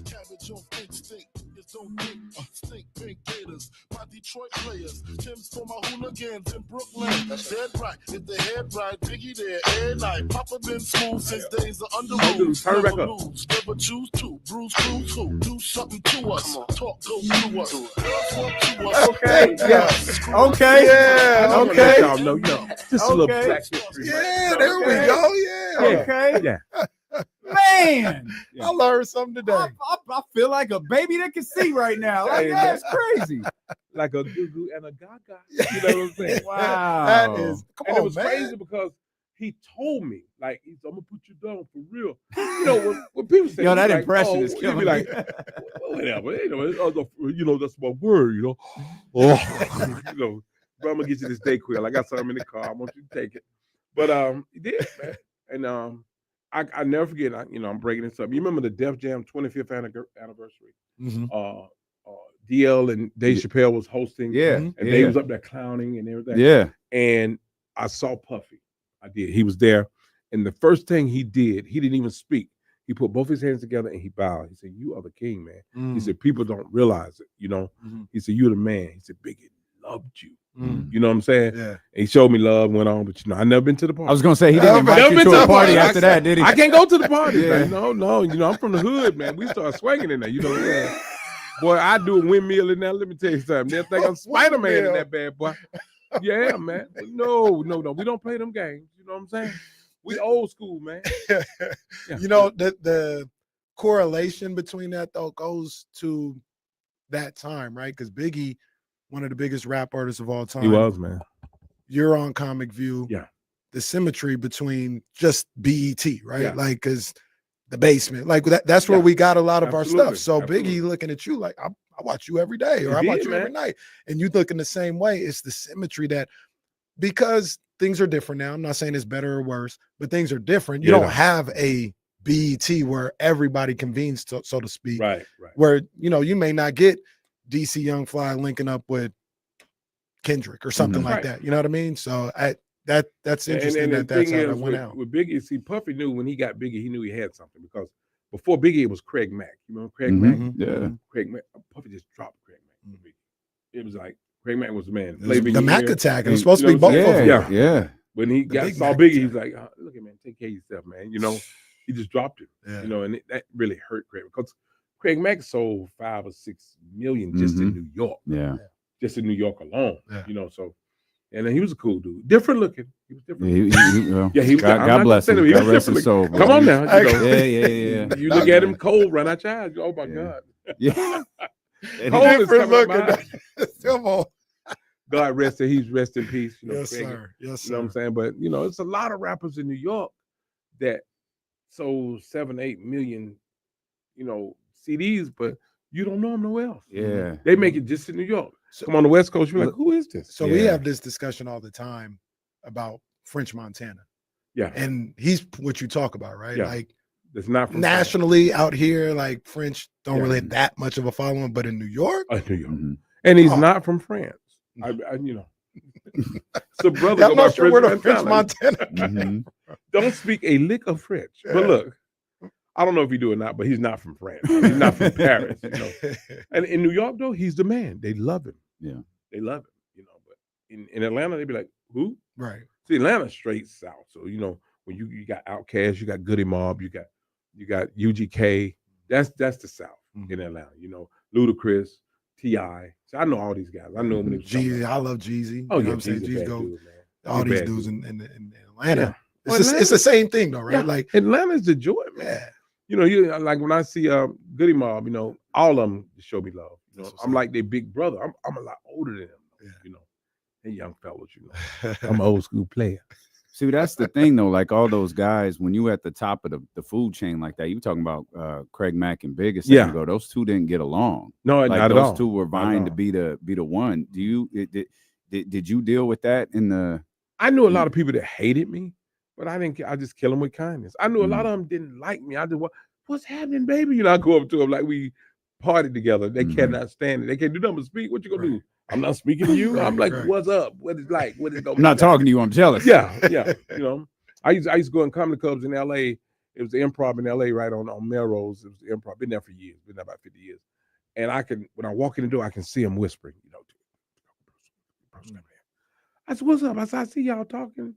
Stink pink gators, my Detroit players, Tim's for my hooligans in Brooklyn. Dead right, if the head right, Biggie there, every night. Papa been smooth since days of under rules. Turn back up. Never choose to, bruise, cruise who, do something to us, talk, go through us, girls walk to us. Okay, yeah, okay, yeah, okay. Y'all know, just a little black history. Yeah, there we go. Yeah, okay, yeah. Man, I learned something today. I feel like a baby that can see right now. Like, that's crazy. Like a goo-goo and a gaga. You know what I'm saying? Wow. That is, it was crazy because he told me, like, I'm going to put you down for real. When people say, that impression is killing me. Like, whatever. That's my word, Oh, but I'm going to get you this Dayquil. I got something in the car. I want you to take it. But he did, man. And I never forget, I'm breaking this up. You remember the Def Jam 25th anniversary? Mm-hmm. DL and Dave Chappelle was hosting. Yeah. And they was up there clowning and everything. Yeah. And I saw Puffy. I did. He was there. And the first thing he did, he didn't even speak. He put both his hands together and he bowed. He said, "You are the king, man." He said, "People don't realize it, Mm-hmm. He said, "You're the man." He said, "Biggie loved you. Mm. You know what I'm saying? Yeah. He showed me love, went on, but I never been to the party. I was gonna say he didn't invite you to a party after that, did he? I can't go to the party. Yeah. Like, no. I'm from the hood, man. We start swinging in there. You know what I'm saying? Boy, I do a windmill in there. Let me tell you something. They'll think I'm Spider-Man in that bad boy. Yeah, man. No. We don't play them games. You know what I'm saying? We old school, man. Yeah. You know, the correlation between that though goes to that time, right? Because Biggie, one of the biggest rap artists of all time. He was, man. You're on Comic View. Yeah. The symmetry between just BET, right? Yeah. Like, because the basement, like that's where we got a lot of Absolutely. our stuff. So Absolutely. Biggie looking at you like, I watch you every day, or He I watch did, you man. every night. And you looking the same way. It's the symmetry that, because things are different now. I'm not saying it's better or worse, but things are different. You Yeah. don't have a BET where everybody convenes, so to speak. Right. Where, you know, you may not get DC Young Fly linking up with Kendrick or something like Right. that. You know what I mean? So that's interesting And the that's thing how that is, went out. with Biggie, see, Puffy knew when he got Biggie, he knew he had something, because before Biggie, it was Craig Mack. You remember Craig Mack? Mhm. Yeah. Craig Mack. Puffy just dropped Craig Mack. It was like Craig Mack was the man. It was Flavor the in Mac your ear. attack. It was You supposed to know be what both I'm of saying? them. Yeah. When he big saw Mac Biggie, he's attack. like, look at man, take care of yourself, man. You know, he just dropped it. Yeah. You know, and that really hurt Craig, because Craig Mack sold 5 or 6 million just in New York. Yeah. Just in New York alone. Yeah. You know, so, and then he was a cool dude. Different looking. He was different. Yeah, He was. God bless him. He God was rest his different soul. looking. Come on now. You know, Yeah. You look at him cold, run out your eyes. Oh my Yeah. God. Yeah. Cold is Different coming out my looking. eyes. Come on. God rest him. He's rest in peace. You know, Yes, Craig. sir. Yes, You know what I'm sir. saying? But you know, it's a lot of rappers in New York that sold 7, 8 million, you know, CDs, but you don't know them nowhere else. Yeah. They make it just in New York. Come on the West Coast, you're like, who is this? So we Yeah. have this discussion all the time about French Montana. Yeah. And he's what you talk about, right? Yeah. Like It's not from nationally out here, like French don't Yeah. really have that much of a following, but in New York, New York. Mhm. And he's Oh. not from France. I you know. So brother, I'm go by not sure where the French French Montana. Montana. Don't speak a lick of French. But Yeah. look, I don't know if he do or not, but he's not from France. He's not from Paris. You know. And in New York, though, he's the man. They love him. Yeah. They love him. You know, but in Atlanta, they'd be like, who? Right. See, Atlanta's straight south. So you know, when you got Outkast, you got Goody Mob, you got UGK. That's the South in Atlanta. You know, Ludacris, T.I. So I know all these guys. I know them when they was coming Jeezy, up. I love Jeezy. Oh You know yeah, what I'm saying? Jeezy's a Jeezy bad go, dude, man. all He's a these bad dudes dude. in Atlanta. Yeah. It's the same thing though, right? Yeah. Like Atlanta's the joy, man. yeah. You know, you like when I see Goody Mob, you know, all of them show me love. You know, That's what's I'm up. like their big brother. I'm a lot older than them. Yeah. You know, they young fellas. You know, I'm an old school player. See, that's the thing though. Like all those guys, when you at the top of the food chain like that, you talking about Craig Mack and Big a second Yeah. ago. Those two didn't get along. No, Like not at those all. two were Not at vying all. to be the one. Do you did you deal with that in the? I knew a lot of people that hated me, but I didn't. I just kill them with kindness. I knew a lot of them didn't like me. I just what's happening, baby? You know, I go up to them like we partied together. They cannot stand it. They can't do nothing but speak. What you gonna do? I'm not speaking to you. I'm like, Right. what's up? What is like? What is going? I'm not talking to you. I'm jealous. Yeah. You know, I used to go in comedy clubs in L.A. It was the Improv in L.A. right on Melrose. It was the Improv. Been there for years. Been there about 50 years. And when I walk in the door, I can see them whispering. You know, I said, "What's up?" I said, "I see y'all talking."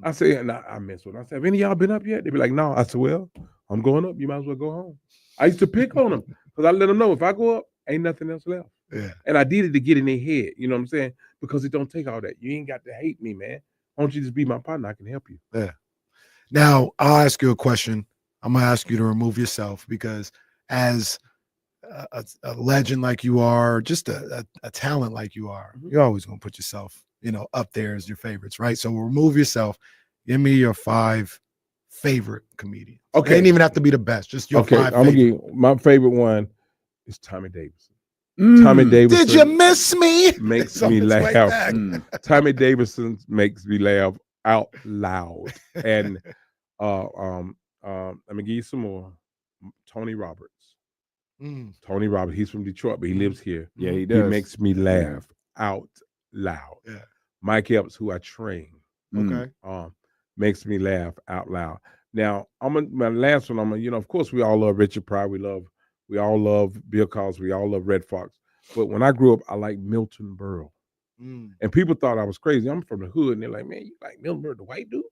I say, and I mess with them. I said, "Have any of y'all been up yet?" They be like, "No." I said, "Well, I'm going up. You might as well go home." I used to pick on them because I let them know if I go up, ain't nothing else left. Yeah. And I did it to get in their head. You know what I'm saying? Because it don't take all that. You ain't got to hate me, man. Why don't you just be my partner? I can help you. Yeah. Now I'll ask you a question. I'm gonna ask you to remove yourself because as a legend like you are, just a talent like you are, you're always gonna put yourself, you know, up there as your favorites, right? So remove yourself. Give me your 5 favorite comedians. Okay. It ain't even have to be the best. Just your Okay, 5 I'm gonna favorite. give you, my favorite one is Tommy Davidson. Tommy Davidson. Did you miss me? Makes me Something like laugh. that. Tommy Davidson makes me laugh out loud. And let me give you some more. Tony Roberts. Tony Roberts. He's from Detroit, but he lives here. Yeah, he He does. makes me laugh out loud. Yeah. Mike Epps, who I train, Okay. makes me laugh out loud. Now, my last one. You know, of course, we all love Richard Pryor. We all love Bill Cosby. We all love Red Fox. But when I grew up, I liked Milton Berle. And people thought I was crazy. I'm from the hood, and they're like, man, you like Milton Berle, the white dude?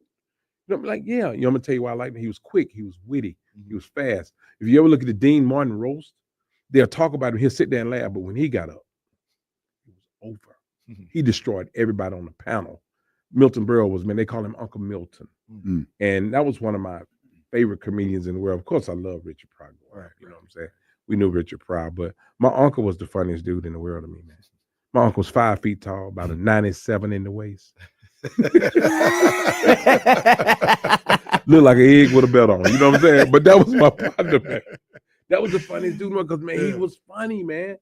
You know, I'm like, yeah. You know, I'm gonna tell you why I liked him. He was quick, he was witty, he was fast. If you ever look at the Dean Martin roast, they'll talk about him. He'll sit there and laugh, but when he got up, it was over. He destroyed everybody on the panel. Milton Berle was, man, they call him Uncle Milton. And that was one of my favorite comedians in the world. Of course, I love Richard Pryor. You know what I'm saying? We knew Richard Pryor, but my uncle was the funniest dude in the world to me, man. My uncle was 5 feet tall, about a 97 in the waist. Looked like an egg with a belt on, you know what I'm saying? But that was my partner, man. That was the funniest dude, because, man, he was funny, man.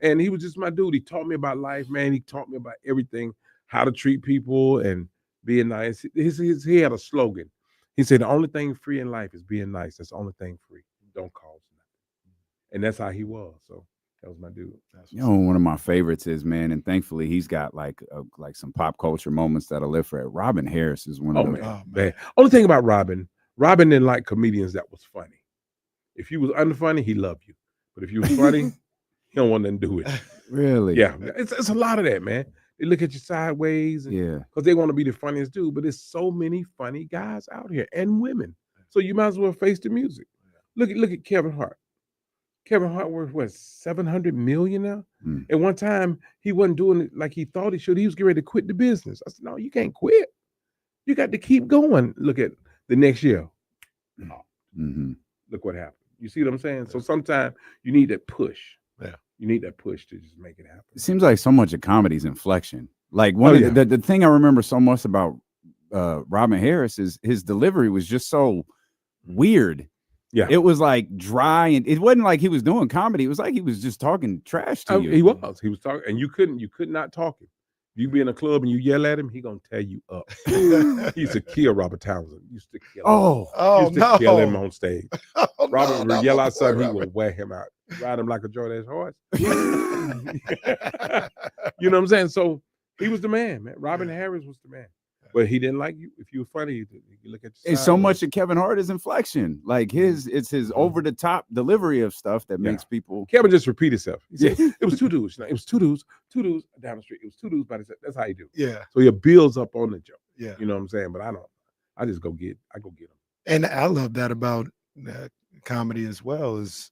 And he was just my dude. He taught me about life, man. He taught me about everything, how to treat people and being nice. He had a slogan. He said, the only thing free in life is being nice. That's the only thing free. Don't cost nothing. And that's how he was. So that was my dude. You know, one of my favorites is, man, and thankfully he's got like some pop culture moments that'll live forever. Robin Harris is one of them. Man. Only thing about Robin didn't like comedians that was funny. If you was unfunny, he loved you. But if you was funny, he don't want nothing to do with it. Really? Yeah. It's a lot of that, man. They look at you sideways, because they want to be the funniest dude. But there's so many funny guys out here and women. So you might as well face the music. Look at Kevin Hart. Kevin Hart worth what, $700 million now? At one time, he wasn't doing it like he thought he should. He was getting ready to quit the business. I said, no, you can't quit. You got to keep going. Look at the next year. Look what happened. You see what I'm saying? So sometimes you need that push. Yeah. You need that push to just make it happen. It seems like so much of comedy's inflection. Like the thing I remember so much about Robin Harris is his delivery was just so weird. Yeah, it was like dry, and it wasn't like he was doing comedy. It was like he was just talking trash to you. He was talking, and you could not talk him. You be in a club and you yell at him, he gonna tear you up. He used to kill Robert Townsend. He used to kill him. Kill him on stage. Robert would yell out something, he would wear him out, ride him like a Jordan horse. You know what I'm saying? So he was the man, man. Robin Harris was the man. But he didn't like you. If you were funny, you look at your and so much of Kevin Hart is inflection. Like it's his over the top delivery of stuff that makes people. Kevin just repeat himself. He said, it was two dudes. It was two dudes down the street. It was two dudes by themselves. That's how he do. Yeah. So he builds up on the joke. Yeah. You know what I'm saying? But I just go get them. And I love that about comedy as well, is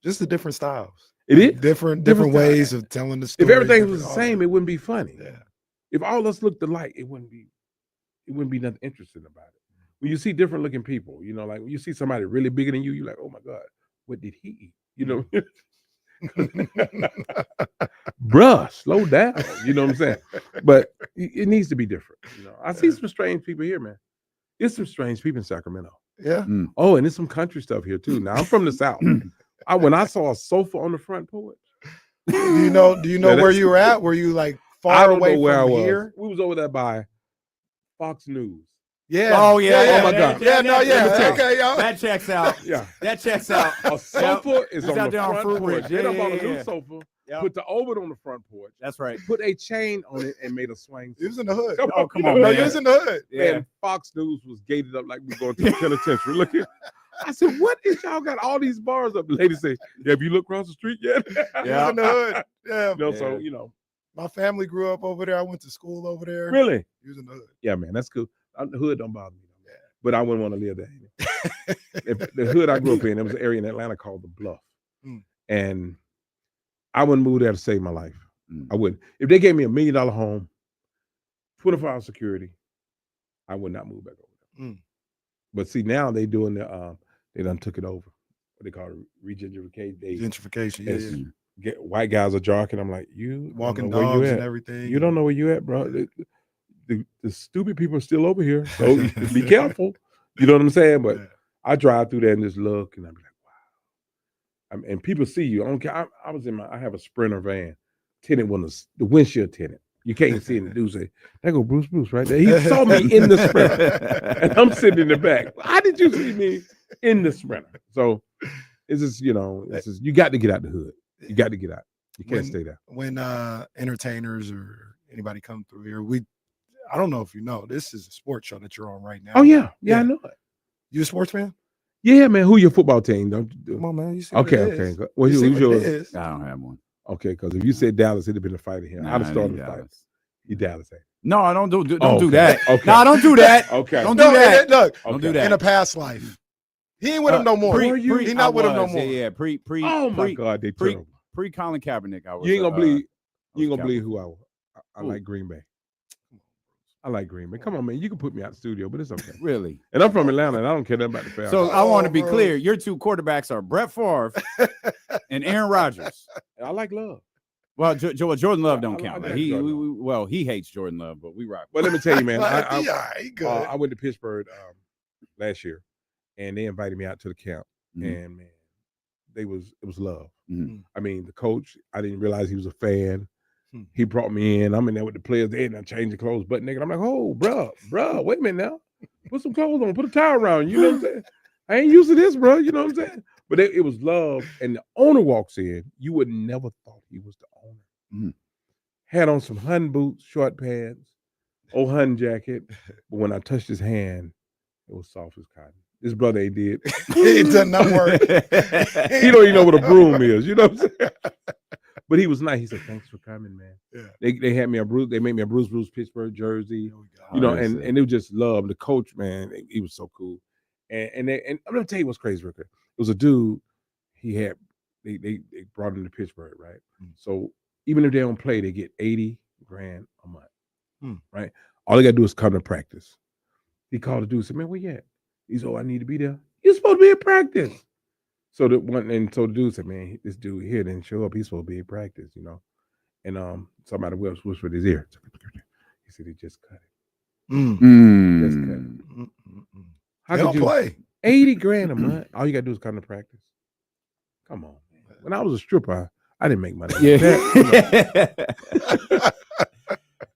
just the different styles. It is different ways of telling the story. If everything was the same, it wouldn't be funny. Yeah. If all of us looked alike, it wouldn't be nothing interesting about it. When you see different looking people, you know, like when you see somebody really bigger than you, you're like, oh my God, what did he eat? You know, bruh, slow down. You know what I'm saying? But it needs to be different. You know, I see some strange people here, man. There's some strange people in Sacramento. Yeah. Oh, and there's some country stuff here too. Now I'm from the South. When I saw a sofa on the front porch. Do you know where you were at? Were you like far away from here? We was over there by Fox News. Yeah. Oh yeah. Oh my God. Okay, y'all. That checks out. Yeah. That checks out. A sofa is on the front porch. Ridge. They done bought a new sofa. Yep. Put the oven on the front porch. That's right. Put a chain on it and made a swing. It was in the hood. Come on, man. It was in the hood. Yeah. And Fox News was gated up like we going to the penitentiary. Look here. I said, what is y'all got all these bars up? The lady said, have you looked across the street yet? Yeah. It was in the hood. Yeah. So, you know. My family grew up over there. I went to school over there. Really? He was in the hood. Yeah, man, that's cool. The hood don't bother me. Yeah. But I wouldn't want to live there. The hood I grew up in, there was an area in Atlanta called the Bluff. And I wouldn't move there to save my life. I wouldn't. If they gave me $1 million home, 24-hour security, I would not move back over there. But see, now they doing they done took it over. What they call it, gentrification. Yeah. White guys are jarking. I'm like, you walking dogs and everything. You don't know where you at, bro. The stupid people are still over here, so be careful. You know what I'm saying? But I drive through there and just look, and I'm like, wow. And people see you. I don't care. I have a Sprinter van. Tenant was the windshield tenant. You can't see it. The dude say, "There go Bruce right there." He saw me in the Sprinter, and I'm sitting in the back. How did you see me in the Sprinter? So it's just, you know, you got to get out the hood. You got to get out. You can't stay there. When entertainers or anybody come through here, I don't know if you know, this is a sports show that you're on right now. Oh yeah, I know it. You a sports fan? Yeah, man. Who your football team? Come on, man. You see okay. Who's yours? I don't have one. Okay, because if you said Dallas, it'd have been a fight here. I'd have started a fight. You Dallas. No, I don't do Okay. that. Okay. No, don't do that. Okay. Don't do No, that. look, Don't do that. in a past life, he ain't with him no more. He not with him no more. Yeah, pre. Oh my God, they terrible. Pre Colin Kaepernick. I was. You ain't gonna believe. You ain't was gonna believe Cowboys. who I was. I like Green Bay. I like Green Bay. Come on, man. You can put me out the studio, but it's okay. Really? And I'm from Atlanta, and I don't care nothing about the Falcons. So I want to be clear. Your two quarterbacks are Brett Favre and Aaron Rodgers. I like Love. Well, Jordan Love don't I count. like He Jordan he hates Jordan Love, but we rock. But let me tell you, man. He good. I went to Pittsburgh last year, and they invited me out to the camp, and man, it was love. I mean, the coach, I didn't realize he was a fan. He brought me in. I'm in there with the players. They didn't change the clothes, butt naked. I'm like, oh, bro, wait a minute now. Put some clothes on. Put a towel around. You know what I'm saying? I ain't used to this, bro. You know what I'm saying? But it was love. And the owner walks in. You would never thought he was the owner. Had on some Hun boots, short pants, old Hun jacket. But when I touched his hand, it was soft as cotton. This brother ain't did. It does not work. He don't even know what a broom is. You know what I'm saying? But he was nice. He said, "Thanks for coming, man." Yeah. They had me they made me a Bruce Pittsburgh jersey. You know, and it was just love. The coach, man, he was so cool. And I'm gonna tell you what's crazy, Ricker. It was a dude. They brought him to Pittsburgh, right? So even if they don't play, they get $80,000 a month, right? All they gotta do is come to practice. He called the dude, said, "Man, where you at?" He said, "Oh, I need to be there." You're supposed to be at practice. So the dude said, "Man, this dude here didn't show up. He's supposed to be at practice, you know." And somebody whispered his ear. He said he just cut it. Just cut it. How They could you play $80,000 a month? All you gotta do is come to practice. Come on, man. When I was a stripper, I didn't make money. Yeah.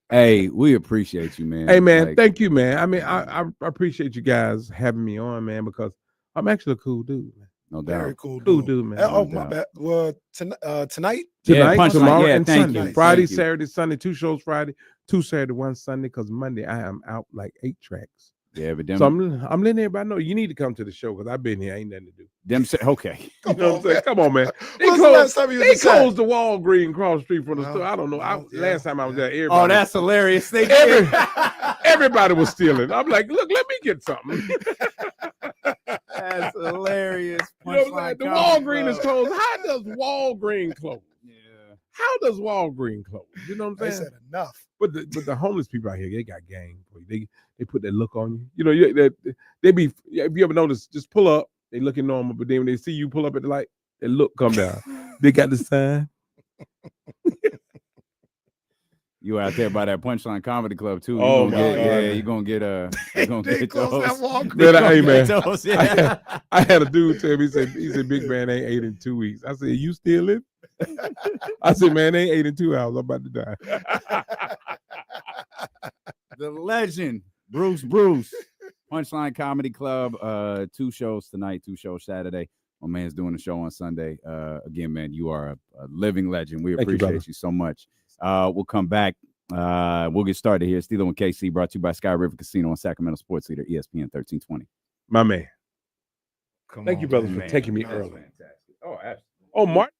Hey, we appreciate you, man. Hey, man, thank you, man. I mean, I appreciate you guys having me on, man, because I'm actually a cool dude, man. No doubt. Very cool dude, man. Oh, my bad. Well, tonight, tomorrow, and thank Sunday. you. Friday, Thank you. Saturday, Sunday, 2 shows Friday, 2 Saturday, 1 Sunday, because Monday I am out like 8 tracks. Yeah, but them, So I'm letting everybody know you need to come to the show because I've been here. Ain't nothing to do. okay. You know what I'm saying? Come on, man. They When's the last time you was closed in the Walgreens cross the street from the Well, store. I don't know. yeah, last time I was there, everybody. Oh, that's hilarious. They did. Everybody was stealing. I'm like, look, let me get something. That's hilariarious. You know what I'm saying? The Walgreens is closed. How does Walgreens close? Yeah. How does Walgreens close? You know what I'm they saying? said enough. But the homeless people out here, they got game for you. They put that look on you. You know, they be. If you ever notice, just pull up. They looking normal, but then when they see you pull up at the light, that look come down. They got the sign. You out there by that Punchline Comedy Club too? Oh, you're my gonna God. Yeah, you're gonna get They get closed that those. Walgreens. Hey, man. Those, yeah. I had a dude tell me, he said, big man ain't ate in 2 weeks. I said, you still live? I said, man, they ain't ate in 2 hours. I'm about to die. The legend, Bruce. Punchline Comedy Club. 2 shows tonight, 2 shows Saturday. My man's doing a show on Sunday. Again, man, you are a living legend. We Thank you, brother. appreciate you so much. We'll come back. We'll get started here. Steelo and KC brought to you by Sky River Casino on Sacramento Sports Leader, ESPN 1320. My man. Come Thank on, you, brothers, man. for taking me That's early. fantastic. Oh, absolutely. Oh, Mark.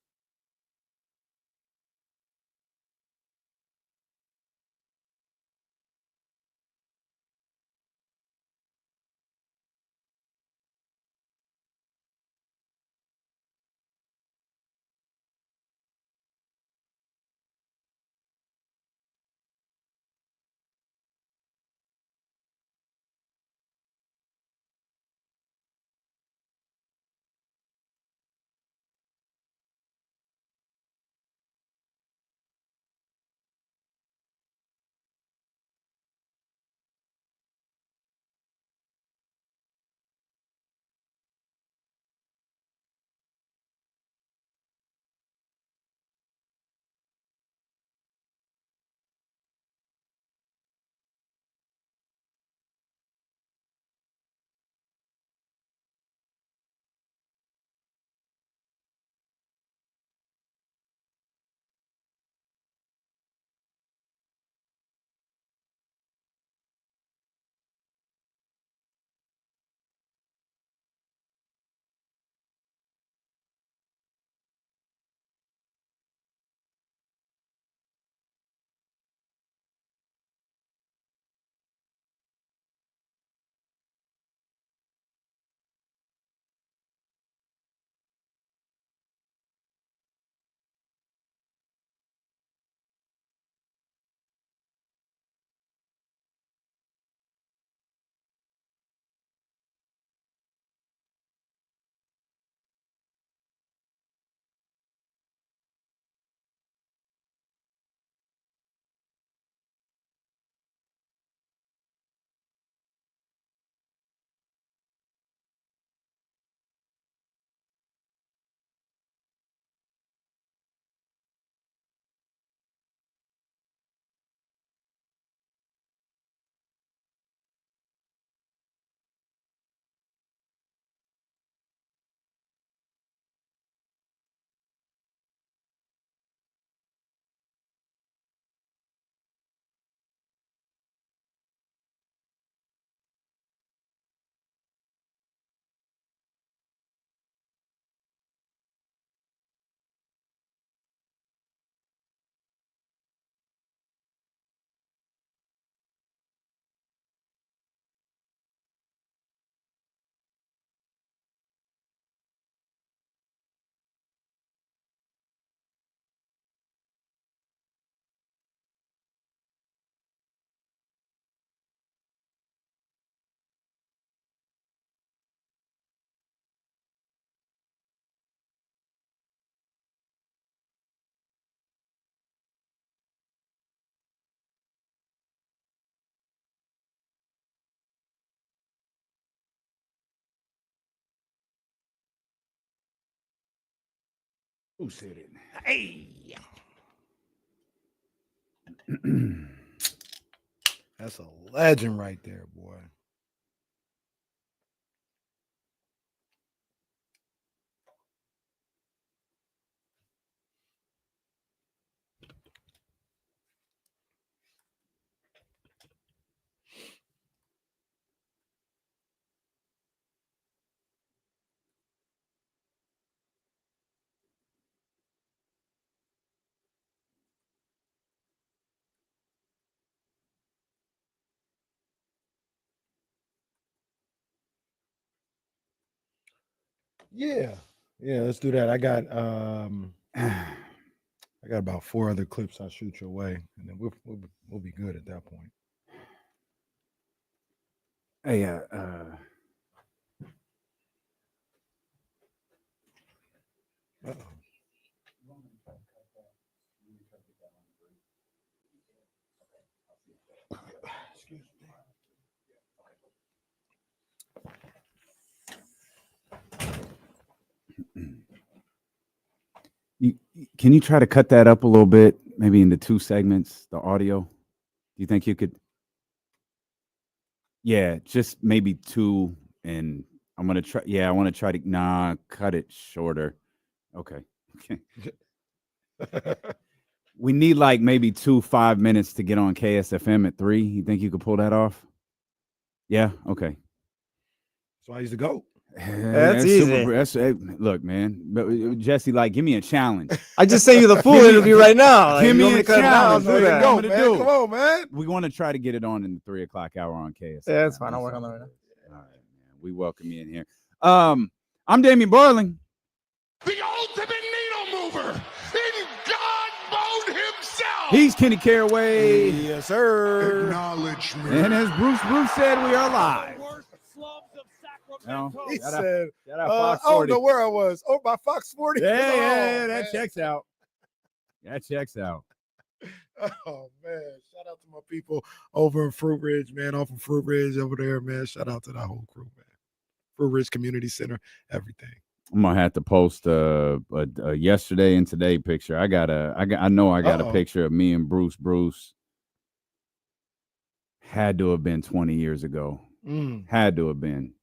Who said it? Hey. That's a legend right there, boy. Yeah. Yeah, let's do that. I got about 4 other clips I'll shoot your way, and then we'll be good at that point. Hey, Uh-oh. Excuse me. Can you try to cut that up a little bit, maybe into 2 segments, the audio? Do you think you could? Yeah, just maybe 2, and I'm gonna try. Yeah, I want to try to cut it shorter. Okay. We need like maybe 2 5 minutes to get on KSFM at 3. You think you could pull that off? Yeah. Okay. So I used to go. That's easy. Look, man, Jesse, like, give me a challenge. I just sent you the full interview right now. Give me a challenge. Go, man. Come on, man. We want to try to get it on in the 3 o'clock hour on KSFM. Yeah, that's fine. I'll work on that right now. All right, man. We welcome you in here. I'm Damian Barling. The ultimate needle mover in God mode himself. He's Kenny Caraway. Yes, sir. Acknowledge me. And as Bruce said, we are live. No, He shout said, out Fox I don't 40. know where I was. Oh, by Fox 40. Yeah, that man. checks out. That checks out. Oh, man. Shout out to my people over in Fruit Ridge, man. Off of Fruit Ridge over there, man. Shout out to that whole crew, man. Fruit Ridge Community Center, everything. I'm gonna have to post a yesterday and today picture. I know I got a picture of me and Bruce. Bruce had to have been 20 years ago. Had to have been.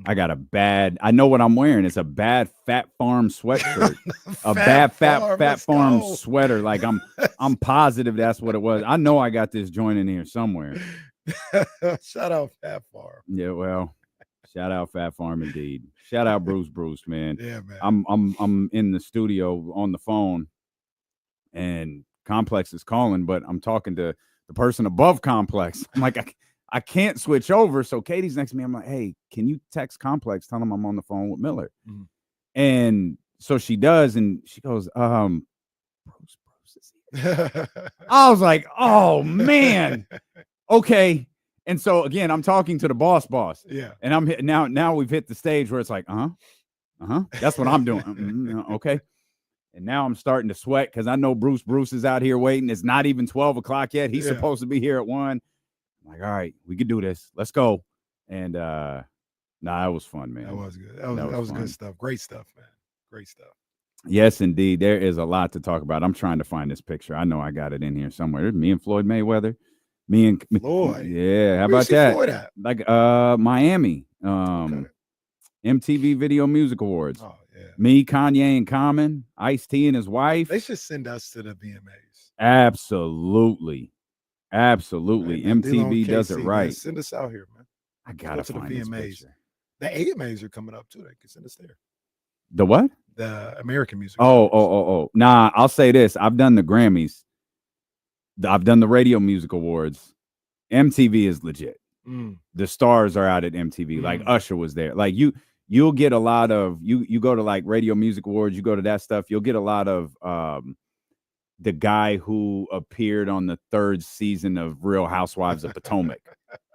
I got I know what I'm wearing. It's a bad Fat Farm sweatshirt. A bad Fat Farm sweater. Like I'm positive that's what it was. I know I got this joint in here somewhere. Shout out Fat Farm. Yeah, well, shout out Fat Farm indeed. Shout out Bruce, man. Yeah, man. I'm in the studio on the phone, and Complex is calling, but I'm talking to the person above Complex. I'm like, I can't switch over. So Katie's next to me. I'm like, hey, can you text Complex? Tell him I'm on the phone with Miller. Mm-hmm. And so she does, and she goes, Bruce is here. I was like, oh man. Okay. And so again, I'm talking to the boss. Yeah. And I'm now we've hit the stage where it's like, that's what I'm doing. Okay. And now I'm starting to sweat because I know Bruce is out here waiting. It's not even 12 o'clock yet. He's supposed to be here at 1. I'm like, all right, we can do this. Let's go. And it was fun, man. That was good. That was good stuff. Great stuff, man. Great stuff. Yes, indeed. There is a lot to talk about. I'm trying to find this picture. I know I got it in here somewhere. There's me and Floyd Mayweather. Me and Floyd. Yeah. How about that? Floyd at? Like Miami. MTV Video Music Awards. Oh, yeah. Me, Kanye, and Common, Ice-T and his wife. They should send us to the VMAs. Absolutely. Absolutely. Man, MTV does it right. Man, send us out here, man. I gotta find the VMAs. The AMAs are coming up too. They can send us there. The what? The American Music. Oh. Nah, I'll say this. I've done the Grammys. I've done the Radio Music Awards. MTV is legit. The stars are out at MTV. Like Usher was there. Like you'll get a lot of you go to like Radio Music Awards, you go to that stuff, you'll get a lot of the guy who appeared on the 3rd season of Real Housewives of Potomac.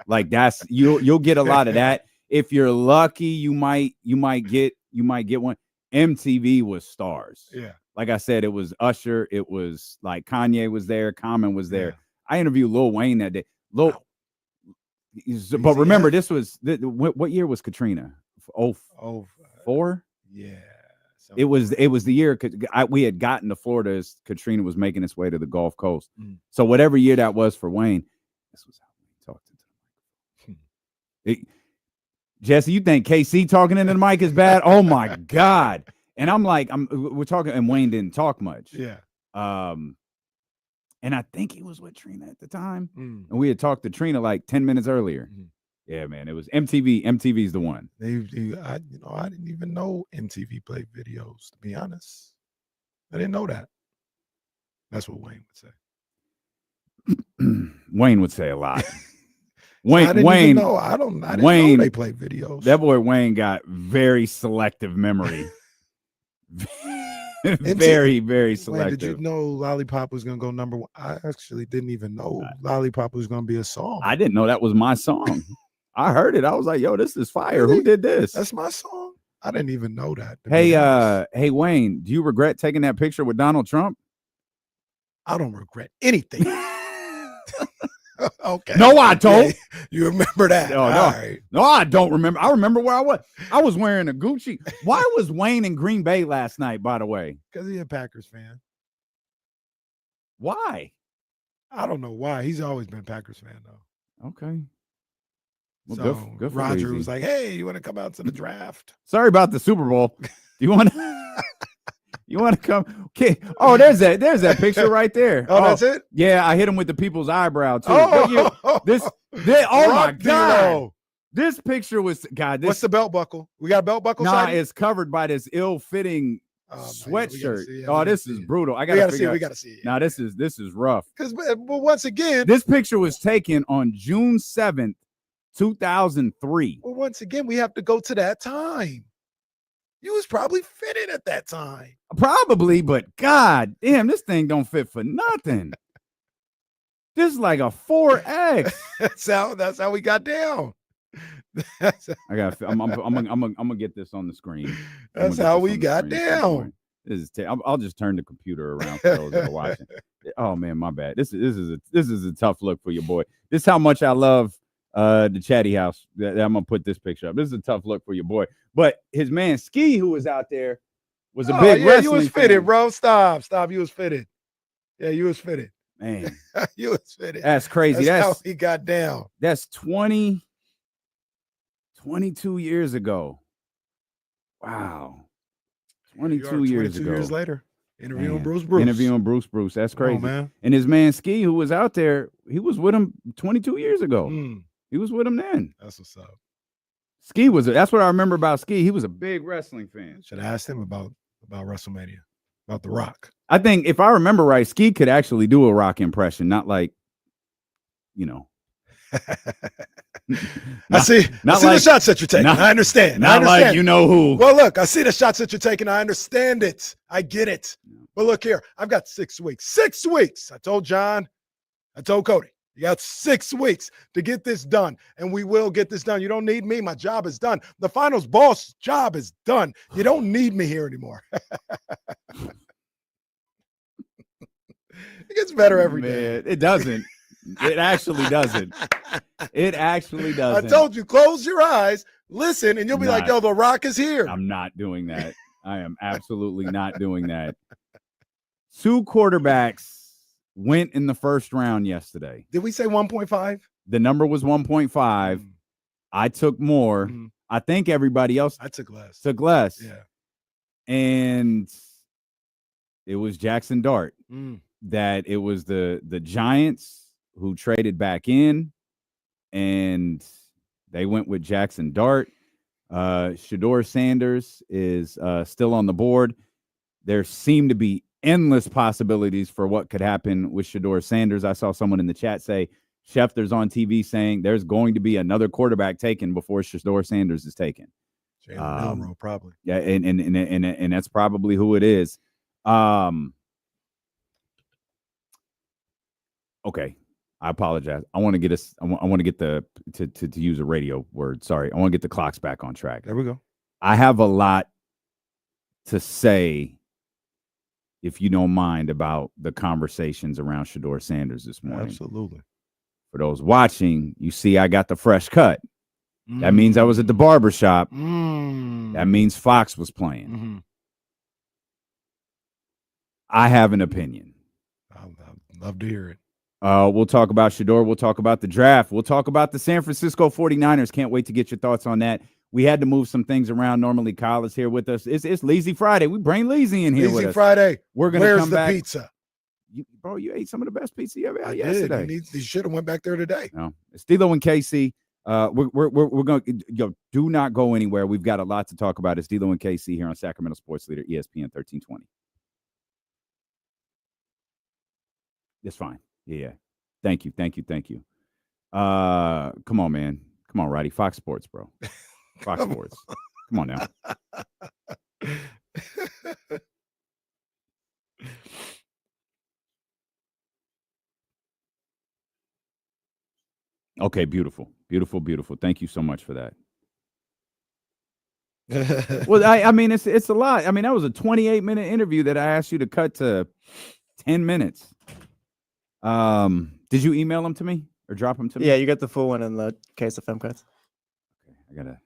Like that's you'll get a lot of that. If you're lucky, you might get one. MTV was stars. Yeah. Like I said, it was Usher, it was like Kanye was there, Common was there. Yeah. I interviewed Lil Wayne that day. But remember, this was what year was Katrina? 04? Yeah. It was the year we had gotten to Florida as Katrina was making its way to the Gulf Coast. So whatever year that was for Wayne, this was how we talked into the mic. Jesse, you think KC talking into the mic is bad? Oh my God. And I'm like, we're talking, and Wayne didn't talk much. Yeah. And I think he was with Trina at the time. And we had talked to Trina like 10 minutes earlier. Yeah, man. It was MTV. MTV's the one. I didn't even know MTV played videos, to be honest. I didn't know that. That's what Wayne would say. Wayne would say a lot. I didn't know they played videos. That boy Wayne got very selective memory. Very, very selective. Wayne, did you know Lollipop was going to go number 1? I actually didn't even know Lollipop was going to be a song. I didn't know that was my song. I heard it. I was like, yo, this is fire. Really? Who did this? That's my song. I didn't even know that. Hey, Wayne, do you regret taking that picture with Donald Trump? I don't regret anything. Okay. No, I don't. Yeah, you remember that? No, right. No, I don't remember. I remember where I was. I was wearing a Gucci. Why was Wayne in Green Bay last night, by the way? Because he's a Packers fan. Why? I don't know why. He's always been a Packers fan, though. Okay. Well, so good for Roger Weezy. Was like, hey, you want to come out to the draft? Sorry about the Super Bowl. You want to? You want to come? Okay. Oh, there's that picture right there. Oh, that's it? Yeah, I hit him with the people's eyebrow too. Oh, my God. This picture was what's the belt buckle? We got a belt buckle? Nah, it's covered by this ill-fitting sweatshirt. This is brutal. We gotta see it. Now this is rough. Because once again, this picture was taken on June 7th, 2003. Well, once again, we have to go to that time. You was probably fitted at that time. Probably, but God damn, this thing don't fit for nothing. This is like a 4X. That's how we got down. I'm gonna get this on the screen. That's how we got down. I'll just turn the computer around for those that are watching. Oh man, my bad. This is a tough look for your boy. This is how much I love the Chatty House. That I'm gonna put this picture up. This is a tough look for your boy. But his man Ski, who was out there, was a big wrestling you was fitted, fan. bro. Stop. You was fitted. Yeah, you was fitted. Man, you was fitted. That's crazy. That's how he got down. That's 22 years ago. Wow. 22 years ago. 2 years later. Interviewing Bruce. That's crazy. Oh, man. And his man Ski, who was out there, he was with him 22 years ago. He was with him then. That's what's up. Ski that's what I remember about Ski. He was a big wrestling fan. Should have asked him about WrestleMania, about The Rock. I think if I remember right, Ski could actually do a Rock impression, not like, I see the shots that you're taking. I understand. Not like you know who. Well, look, I see the shots that you're taking. I understand it. I get it. But look here, I've got 6 weeks. 6 weeks. I told John. I told Cody. You got 6 weeks to get this done, and we will get this done. You don't need me. My job is done. The finals boss job is done. You don't need me here anymore. It gets better every day. It doesn't. It actually doesn't. It actually doesn't. I told you, close your eyes, listen, and you'll be like, yo, The Rock is here. I'm not doing that. I am absolutely not doing that. 2 quarterbacks went in the first round yesterday. Did we say 1.5? The number was 1.5. I took more. I think everybody else took less. Yeah. And it was Jackson Dart. That it was the Giants who traded back in, and they went with Jackson Dart. Shedeur Sanders is still on the board. There seem to be endless possibilities for what could happen with Shedeur Sanders. I saw someone in the chat say Schefter's on TV saying there's going to be another quarterback taken before Shedeur Sanders is taken. Milroe, probably. Yeah, and that's probably who it is. Okay, I apologize. I want to get us. I want to get to use a radio word. Sorry, I want to get the clocks back on track. There we go. I have a lot to say, if you don't mind, about the conversations around Shedeur Sanders this morning. Absolutely. For those watching, you see I got the fresh cut. That means I was at the barber shop. That means Fox was playing. I have an opinion. I'd love to hear it. We'll talk about Shedeur. We'll talk about the draft. We'll talk about the San Francisco 49ers. Can't wait to get your thoughts on that. We had to move some things around. Normally, Kyle is here with us. It's Lazy Friday. We bring Lazy in here with us. Lazy Friday. We're going to Where's come the back. pizza? You ate some of the best pizza you ever had I yesterday. did. He should have went back there today. No, it's D'Lo and KC. We're going to do not go anywhere. We've got a lot to talk about. It's D'Lo and KC here on Sacramento Sports Leader, ESPN 1320. It's fine. Yeah. Thank you. Come on, man. Come on, Roddy. Fox Sports, bro. Fox Sports. Come on now. Okay, beautiful. Thank you so much for that. Well, I mean, it's a lot. I mean, that was a 28-minute interview that I asked you to cut to 10 minutes. Did you email them to me or drop them to me? Yeah, you got the full one in the KSFM cuts. Okay,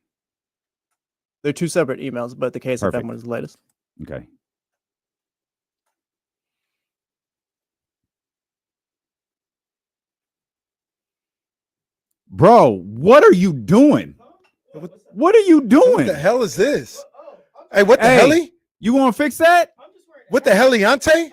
They're two separate emails, but the KSFM Perfect. one is the latest. Okay. Bro, what are you doing? What are you doing? What the hell is this? Hey, what the hell? You want to fix that? What the hell, Leonte?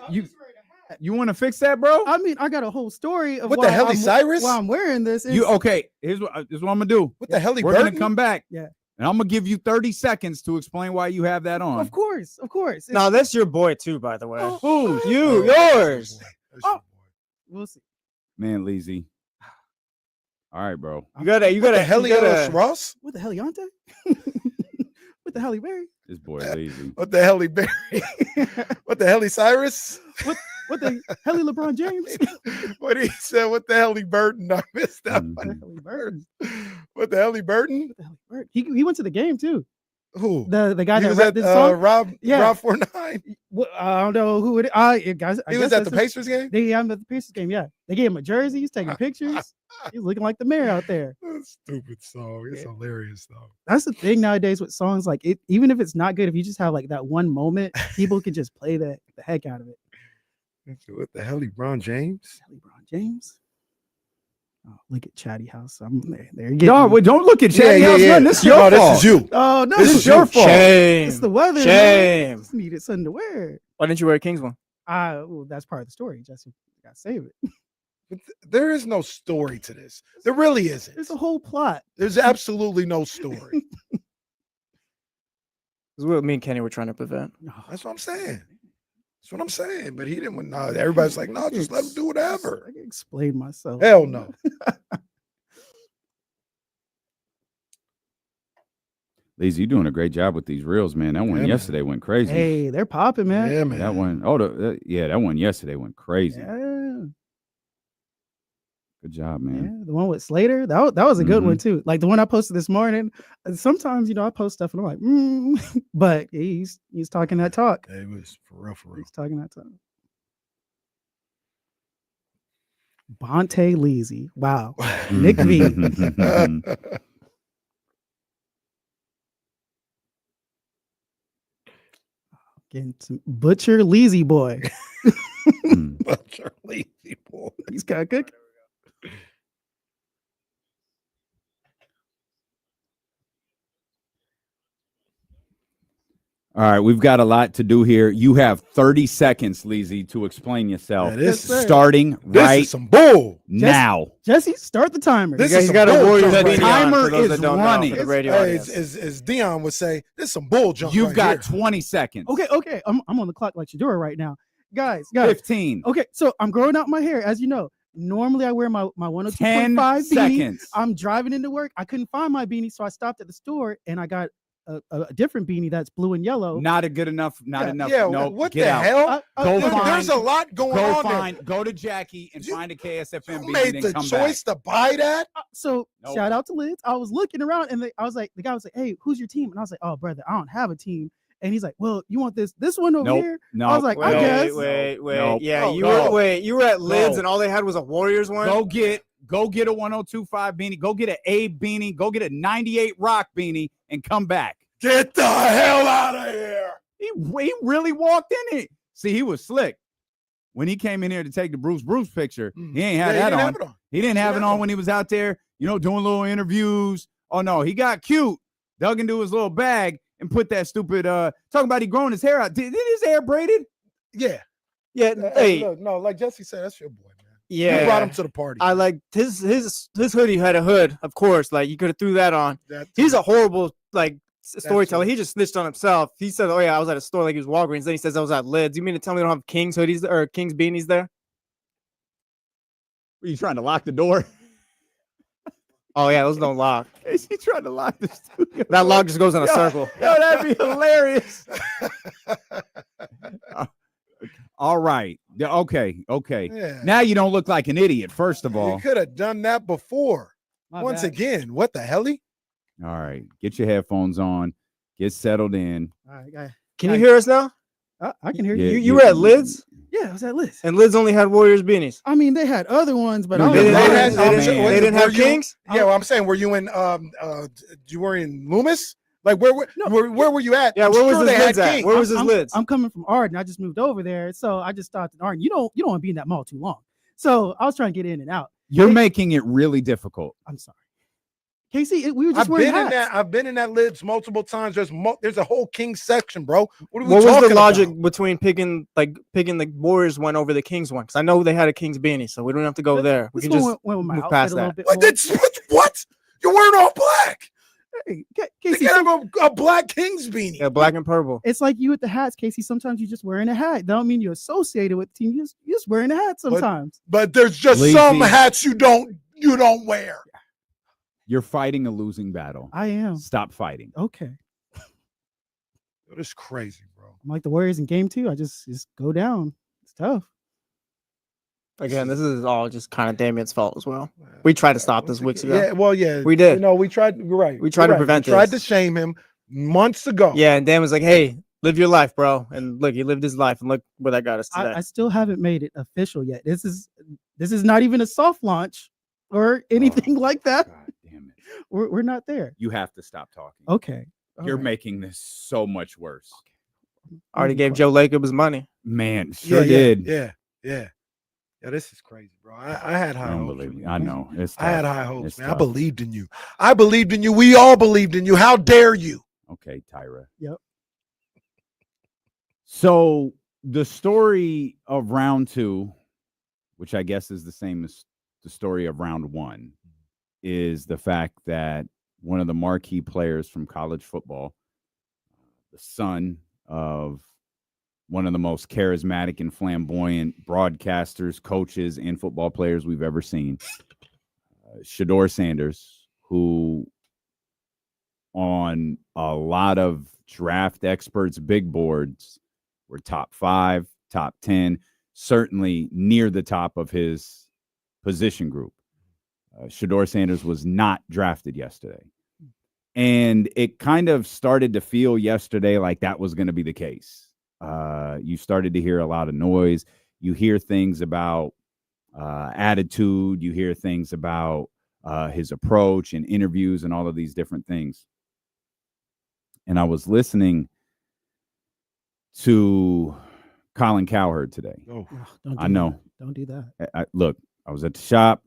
You want to fix that, bro? I mean, I got a whole story of What the hell, Cyrus? Why I'm wearing this. Okay? Here's what I'm gonna do. What the hell, We're gonna come back. Yeah. And I'm gonna give you 30 seconds to explain why you have that on. Of course. No, that's your boy too, by the way. Who's Yours. We'll see. Man, Leezy. All right, bro. You gotta. Helios Ross? What the hell, Yonte? What the hell, he Barry? This boy Leezy. What the hell, Barry? What the hell, Cyrus? What the hell, LeBron James? What he said? What the hell, Burton? I missed that Mhm. one. What the hell, Burton? He went to the game too. Who? The guy He that was rapped at this song. Rob Yeah. 49. I don't know who it is. He was at the Pacers game. I'm at the Pacers game. Yeah, they gave him a jersey. He's taking pictures. He's looking like the mayor out there. Stupid song. It's hilarious though. That's the thing nowadays with songs. Like it, even if it's not good, if you just have like that one moment, people can just play the heck out of it. What the hell, LeBron James? LeBron James. Oh, look at Chatty House. I'm there. No, don't look at Chatty House. Yeah. This is your fault. This is you. Oh no, This is your fault. Shame. It's the weather. Shame. Just needed something to wear. Why didn't you wear a Kings one? Well, that's part of the story. Just gotta save it. But there is no story to this. There really isn't. There's a whole plot. There's absolutely no story. This is what me and Kenny were trying to prevent. That's what I'm saying. But he didn't want. No, everybody's like, no, just let him do whatever. I can explain myself. Hell no. Lazy, you're doing a great job with these reels, man. That one yesterday went crazy. Hey, they're popping, man. Yeah, man. That one, that one yesterday went crazy. Yeah. Good job, man. Yeah, the one with Slater, that was a good one too. Like the one I posted this morning. Sometimes, I post stuff and I'm like, but he's talking that talk. Yeah, it was for real. He's talking that talk. Bonte Leezy. Wow. Nick V. Getting some Butcher Leezy boy. Butcher Leezy boy. He's got good. All right, we've got a lot to do here. You have 30 seconds, Leezy, to explain yourself. Yeah, this is starting right some bull now. Jesse, start the timer. This You is guys got a bull Warriors jump The right Deion, timer for those is that don't know, running. for the radio Hey, audience. as Deion would say, this is some bull jump. You've right got here. 20 seconds. Okay. I'm on the clock like Shedeur right now. Guys. 15. Okay, so I'm growing out my hair, as you know. Normally I wear my 102.5 10 beanie. seconds. I'm driving into work. I couldn't find my beanie, so I stopped at the store and I got a different beanie that's blue and yellow. Not a good enough. Not enough. Yeah, No, what get the out. hell? Go There's find- a lot going Go on there. go to Jackie and find a KSFM You beanie, made then the come choice back. to buy that? So Nope. shout out to Liz. I was looking around and the guy was like, hey, who's your team? And I was like, oh, brother, I don't have a team. And he's like, well, you want this one over Nope. here? No. I was like, I guess. Wait. Nope. Yeah, Oh, you no. were at Lids No. and all they had was a Warriors one. Go get a 102.5 beanie. Go get an Abe beanie. Go get a 98 Rock beanie and come back. Get the hell out of here. He really walked in it. See, he was slick. When he came in here to take the Bruce picture, he ain't had that on. He didn't have it on when he was out there, doing little interviews. Oh, no, he got cute, dug into his little bag, and put that stupid, talking about he growing his hair out. Did his hair braided? Yeah. Yeah. Hey, look, no, like Jesse said, that's your boy, man. Yeah. You brought him to the party. I like his hoodie had a hood, of course. Like you could have threw that on. He's a horrible storyteller. He just snitched on himself. He said, "Oh yeah, I was at a store like he was Walgreens." Then he says I was at Lids. You mean to tell me they don't have King's hoodies or King's beanies there? Were you trying to lock the door? Oh yeah, those don't lock. Is he trying to lock the studio? That lock just goes in a circle. Yo, that'd be hilarious. All right. Okay. Yeah. Now you don't look like an idiot, first of all. You could have done that before. Once again, what the hell? All right. Get your headphones on. Get settled in. All right, Can you hear us now? I can hear you. Yeah, You were at Lids? Yeah, I was at Liz. And Lids only had Warriors beanies. I mean, they had other ones, but No, I They don't didn't know. have Kings? Yeah, well, I'm saying, were you in you were in Loomis? Like where were you at? Yeah, I'm where was sure his they had Lids at? King. Where was his Lids? I'm coming from Arden. I just moved over there, so I just stopped in Arden. You don't want to be in that mall too long. So I was trying to get in and out. You're making it really difficult. I'm sorry. Casey, we were just wearing hats. I've been in that Lids multiple times. There's a whole King section, bro. What was the logic between picking the Warriors one over the Kings one? Because I know they had a Kings beanie, so we don't have to go there. We can just move past that. What? You're wearing all black. Hey, They Casey, can have a black Kings beanie. Yeah, black and purple. it's like you with the hats, Casey. Sometimes you're just wearing a hat. That don't mean you're associated with the team. You're just wearing a hat sometimes. But there's just Lazy. some hats you don't wear. You're fighting a losing battle. I am. Stop fighting. Okay. It's crazy, bro. I'm like the Warriors in game 2. I just go down. It's tough. Again, this is all just kind of Damian's fault as well. We tried to stop this weeks ago. Yeah, well, yeah, we did. We tried. You're right. We tried to prevent this. Tried this. to shame him months ago. Yeah, and Dan was like, "Hey, live your life, bro." And look, he lived his life, and look where that got us today. I still haven't made it official yet. This is not even a soft launch or anything like that. God damn it. We're not there. You have to stop talking. Okay. You're making this so much worse. I already gave Joe Lacob his money. Man, sure did. Yeah, this is crazy, bro. I had high hopes. Unbelievable. I know. I had high hopes, It's man. tough. I believed in you. I believed in you. We all believed in you. How dare you? Okay, Tyra. Yep. So the story of round 2, which I guess is the same as the story of round 1, is the fact that one of the marquee players from college football, the son of one of the most charismatic and flamboyant broadcasters, coaches, and football players we've ever seen, Shedeur Sanders, who on a lot of draft experts' big boards were top 5, top 10, certainly near the top of his position group. Shedeur Sanders was not drafted yesterday. And it kind of started to feel yesterday like that was going to be the case. You started to hear a lot of noise. You hear things about attitude. You hear things about his approach and interviews and all of these different things. And I was listening to Colin Cowherd today. Oh, I know. Don't do that. Look, I was at the shop.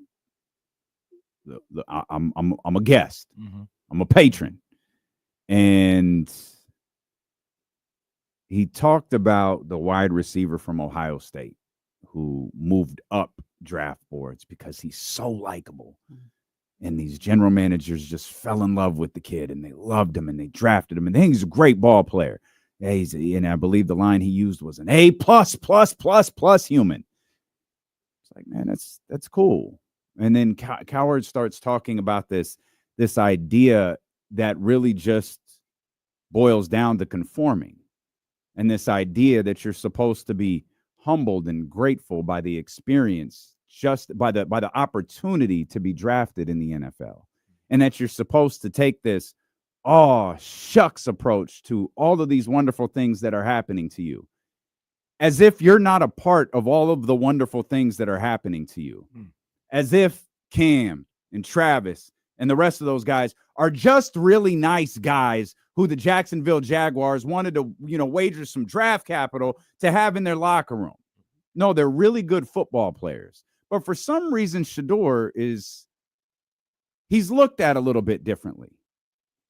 I'm a guest. Mm-hmm. I'm a patron. And he talked about the wide receiver from Ohio State who moved up draft boards because he's so likable. And these general managers just fell in love with the kid and they loved him and they drafted him. And they think he's a great ball player. And I believe the line he used was an A+++ human. It's like, man, that's cool. And then Cowherd starts talking about this idea that really just boils down to conforming. And this idea that you're supposed to be humbled and grateful by the experience, just by the opportunity to be drafted in the NFL. And that you're supposed to take this, oh, shucks approach to all of these wonderful things that are happening to you. As if you're not a part of all of the wonderful things that are happening to you. As if Cam and Travis and the rest of those guys are just really nice guys who the Jacksonville Jaguars wanted to, wager some draft capital to have in their locker room. No, they're really good football players. But for some reason, Shedeur he's looked at a little bit differently.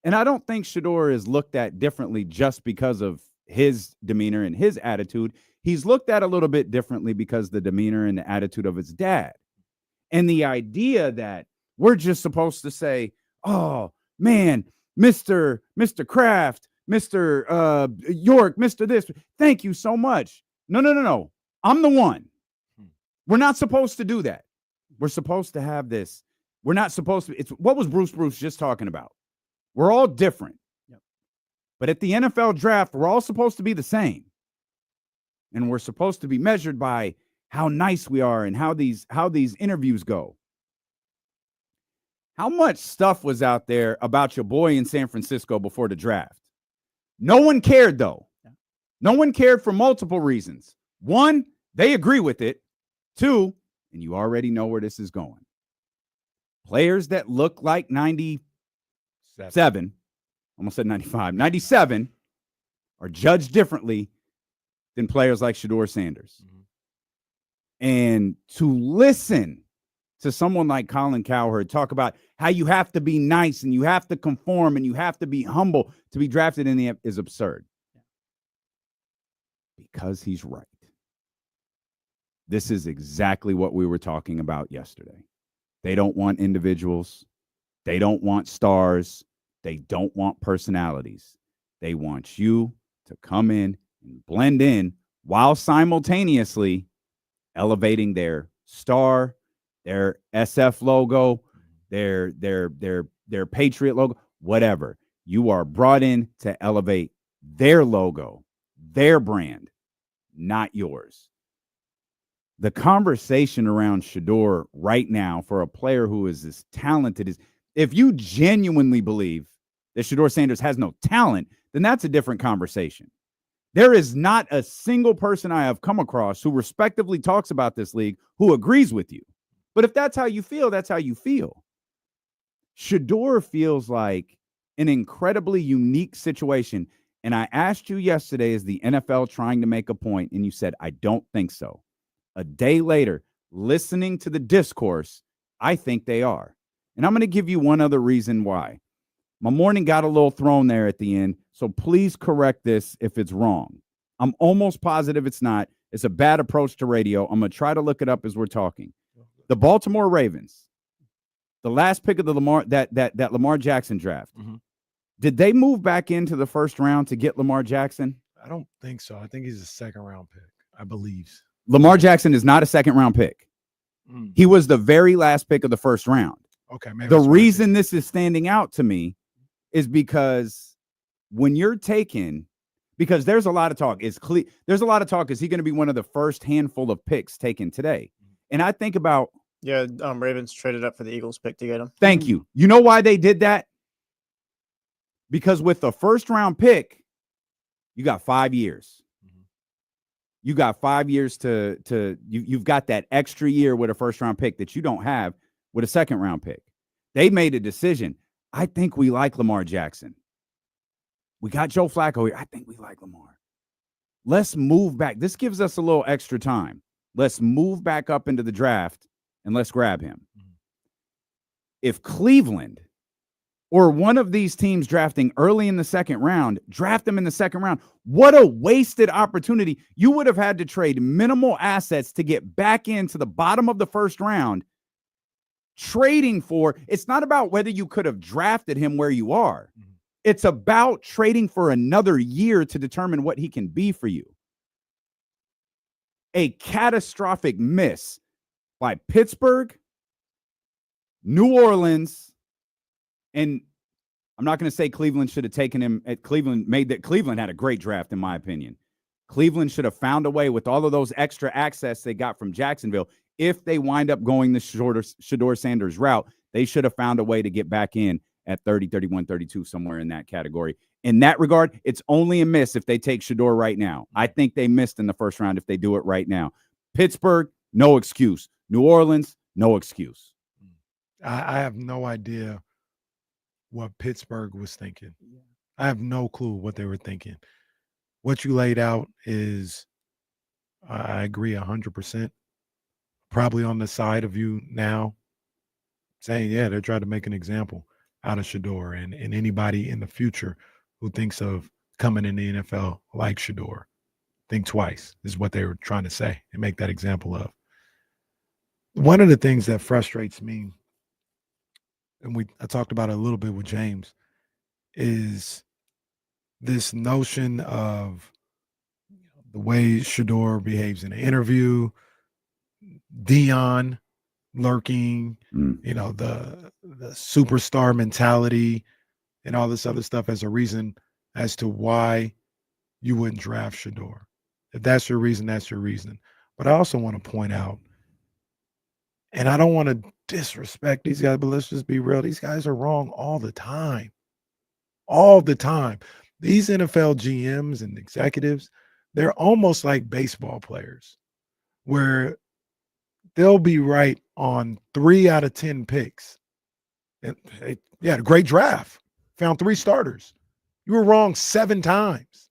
And I don't think Shedeur is looked at differently just because of his demeanor and his attitude. He's looked at a little bit differently because the demeanor and the attitude of his dad. And the idea that we're just supposed to say, oh, man, Mr. Kraft, Mr. York, Mr. This, thank you so much. No. I'm the one. We're not supposed to do that. We're supposed to have this. We're not supposed to. It's what was Bruce just talking about? We're all different. Yep. But at the NFL draft, we're all supposed to be the same. And we're supposed to be measured by how nice we are and how these interviews go. How much stuff was out there about your boy in San Francisco before the draft? No one cared, though. No one cared for multiple reasons. One, they agree with it. Two, and you already know where this is going. Players that look like 97, almost said 95, 97 are judged differently than players like Shedeur Sanders. Mm-hmm. And to listen to someone like Colin Cowherd talk about how you have to be nice and you have to conform and you have to be humble to be drafted in the is absurd. Because he's right. This is exactly what we were talking about yesterday. They don't want individuals. They don't want stars. They don't want personalities. They want you to come in and blend in while simultaneously elevating their star, their SF logo, their Patriot logo, whatever. You are brought in to elevate their logo, their brand, not yours. The conversation around Shedeur right now for a player who is as talented as, if you genuinely believe that Shedeur Sanders has no talent, then that's a different conversation. There is not a single person I have come across who respectively talks about this league who agrees with you. But if that's how you feel, that's how you feel. Shedeur feels like an incredibly unique situation. And I asked you yesterday, is the NFL trying to make a point? And you said, I don't think so. A day later, listening to the discourse, I think they are. And I'm going to give you one other reason why. My morning got a little thrown there at the end, so please correct this if it's wrong. I'm almost positive it's not. It's a bad approach to radio. I'm going to try to look it up as we're talking. The Baltimore Ravens, the last pick of the Lamar Jackson draft, did they move back into the first round to get Lamar Jackson? I don't think so. I think he's a second-round pick, I believe. Lamar Jackson is not a second-round pick. He was the very last pick of the first round. Okay. Maybe the reason this is standing out to me is because when you're taken, because there's a lot of talk. There's a lot of talk. Is he going to be one of the first handful of picks taken today? And I think about. Yeah, Ravens traded up for the Eagles pick to get him. Thank you. You know why they did that? Because with the first round pick, you got 5 years. You got 5 years you've got that extra year with a first round pick that you don't have with a second round pick. They made a decision. I think we like Lamar Jackson. We got Joe Flacco here. I think we like Lamar. Let's move back. This gives us a little extra time. Let's move back up into the draft and let's grab him. If Cleveland or one of these teams drafting early in the second round, draft them in the second round. What a wasted opportunity. You would have had to trade minimal assets to get back into the bottom of the first round. Trading for, it's not about whether you could have drafted him where you are. It's about trading for another year to determine what he can be for you. A catastrophic miss by Pittsburgh, New Orleans, and I'm not going to say Cleveland should have taken him at Cleveland. Cleveland had a great draft, in my opinion. Cleveland should have found a way with all of those extra access they got from Jacksonville. If they wind up going the Shedeur Sanders route, they should have found a way to get back in at 30, 31, 32, somewhere in that category. In that regard, it's only a miss if they take Shedeur right now. I think they missed in the first round if they do it right now. Pittsburgh, no excuse. New Orleans, no excuse. I have no idea what Pittsburgh was thinking. I have no clue what they were thinking. What you laid out is, I agree 100%. Probably on the side of you now, saying, yeah, they're trying to make an example out of Shedeur and anybody in the future who thinks of coming in the NFL like Shedeur. Think twice is what they were trying to say and make that example of. One of the things that frustrates me, and I talked about it a little bit with James, is this notion of the way Shedeur behaves in an interview, Deion lurking, the superstar mentality and all this other stuff as a reason as to why you wouldn't draft Shedeur. If that's your reason, that's your reason. But I also want to point out, and I don't want to disrespect these guys, but let's just be real. These guys are wrong all the time. All the time. These NFL GMs and executives, they're almost like baseball players where they'll be right on 3 out of 10 picks. And they had a great draft. Found 3 starters. You were wrong 7 times.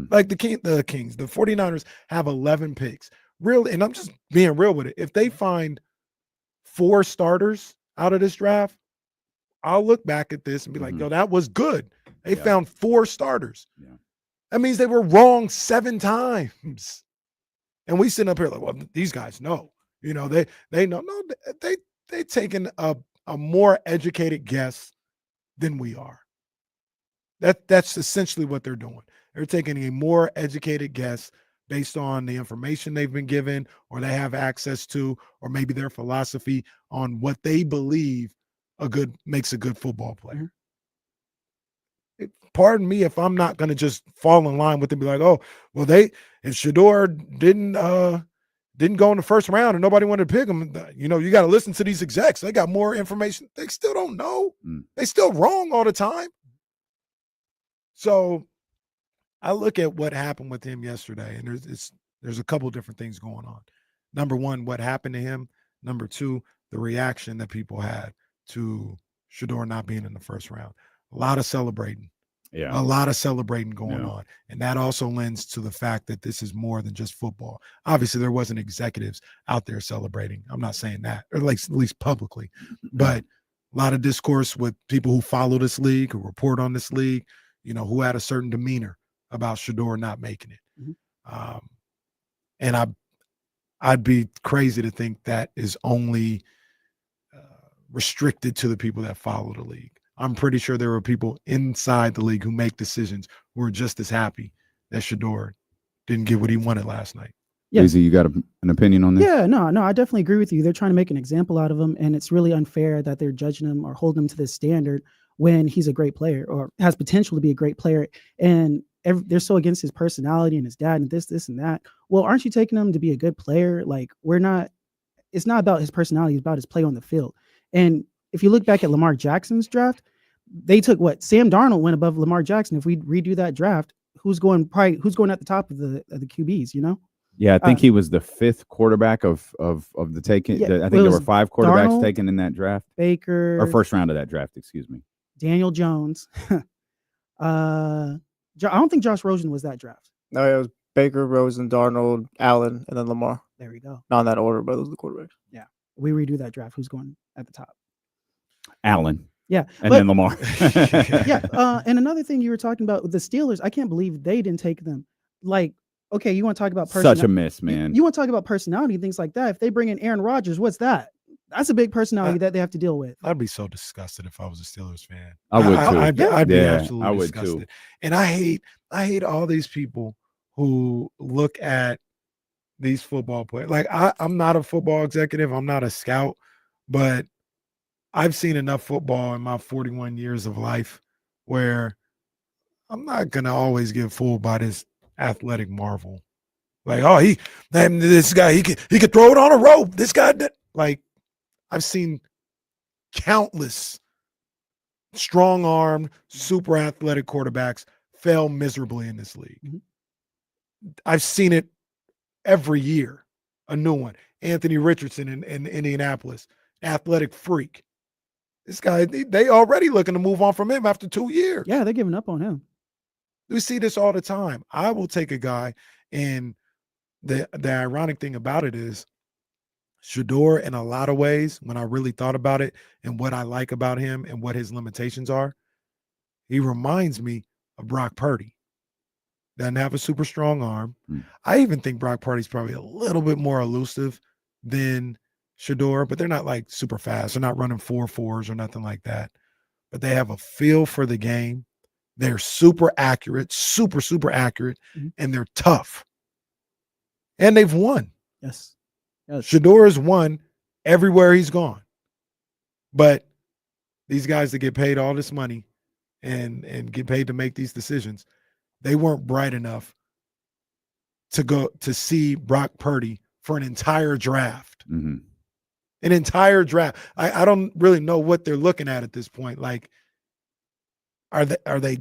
Like the 49ers have 11 picks. Really, and I'm just being real with it. If they find 4 starters out of this draft, I'll look back at this and be like, yo, that was good. They found 4 starters. Yeah. That means they were wrong 7 times. And we sit up here like, well, these guys know. You know, they know. No, they taking a more educated guess than we are. That's essentially what they're doing. They're taking a more educated guess based on the information they've been given or they have access to, or maybe their philosophy on what they believe makes a good football player. Pardon me if I'm not going to just fall in line with them, be like, oh, well, if Shedeur didn't go in the first round and nobody wanted to pick him, you know, you got to listen to these execs. They got more information. They still don't know. They still wrong all the time. So I look at what happened with him yesterday, and there's a couple different things going on. Number one, what happened to him. Number two, the reaction that people had to Shedeur not being in the first round. A lot of celebrating. Yeah. A lot of celebrating going on. And that also lends to the fact that this is more than just football. Obviously, there wasn't executives out there celebrating. I'm not saying that, or like at least publicly. But a lot of discourse with people who follow this league, who report on this league, you know, who had a certain demeanor about Shedeur not making it. And I'd be crazy to think that is only restricted to the people that follow the league. I'm pretty sure there were people inside the league who make decisions who are just as happy that Shedeur didn't get what he wanted last night. Yeah. Easy, you got an opinion on this? Yeah, no, I definitely agree with you. They're trying to make an example out of him, and it's really unfair that they're judging him or holding him to this standard when he's a great player or has potential to be a great player. And they're so against his personality and his dad and this and that. Well, aren't you taking him to be a good player? Like, it's not about his personality, it's about his play on the field. And if you look back at Lamar Jackson's draft, they took Sam Darnold went above Lamar Jackson. If we redo that draft, who's going at the top of the QBs, you know? Yeah, I think he was the 5th quarterback of the taking. Yeah, I think there were 5 quarterbacks Darnold, taken in that draft. Baker, or first round of that draft, excuse me. Daniel Jones. I don't think Josh Rosen was that draft. No, it was Baker, Rosen, Darnold, Allen, and then Lamar. There we go. Not in that order, but those are the quarterbacks. Yeah. We redo that draft. Who's going at the top? Allen. Yeah. And then Lamar. Yeah. And another thing you were talking about with the Steelers, I can't believe they didn't take them. Like, okay, you want to talk about personality. Such a miss, man. You want to talk about personality and things like that. If they bring in Aaron Rodgers, what's that? That's a big personality that they have to deal with. I'd be so disgusted if I was a Steelers fan. I would too. I'd be absolutely I would disgusted. Too. And I hate all these people who look at these football players. Like, I'm not a football executive. I'm not a scout, but I've seen enough football in my 41 years of life where I'm not going to always get fooled by this athletic marvel. Like, oh, this guy, he could throw it on a rope. This guy, like, I've seen countless strong-armed, super athletic quarterbacks fail miserably in this league. Mm-hmm. I've seen it every year, a new one. Anthony Richardson in Indianapolis, athletic freak. This guy, they already looking to move on from him after 2 years. Yeah, they're giving up on him. We see this all the time. I will take a guy, and the ironic thing about it is Shedeur, in a lot of ways, when I really thought about it and what I like about him and what his limitations are, he reminds me of Brock Purdy. Doesn't have a super strong arm. I even think Brock Purdy's probably a little bit more elusive than Shedeur, but they're not like super fast. They're not running 4.4s or nothing like that. But they have a feel for the game. They're super accurate, super accurate, and they're tough. And they've won. Yes. Shedeur has won everywhere he's gone. But these guys that get paid all this money and get paid to make these decisions, they weren't bright enough to go to see Brock Purdy for an entire draft. Mm-hmm. An entire draft. I don't really know what they're looking at this point. Like, are they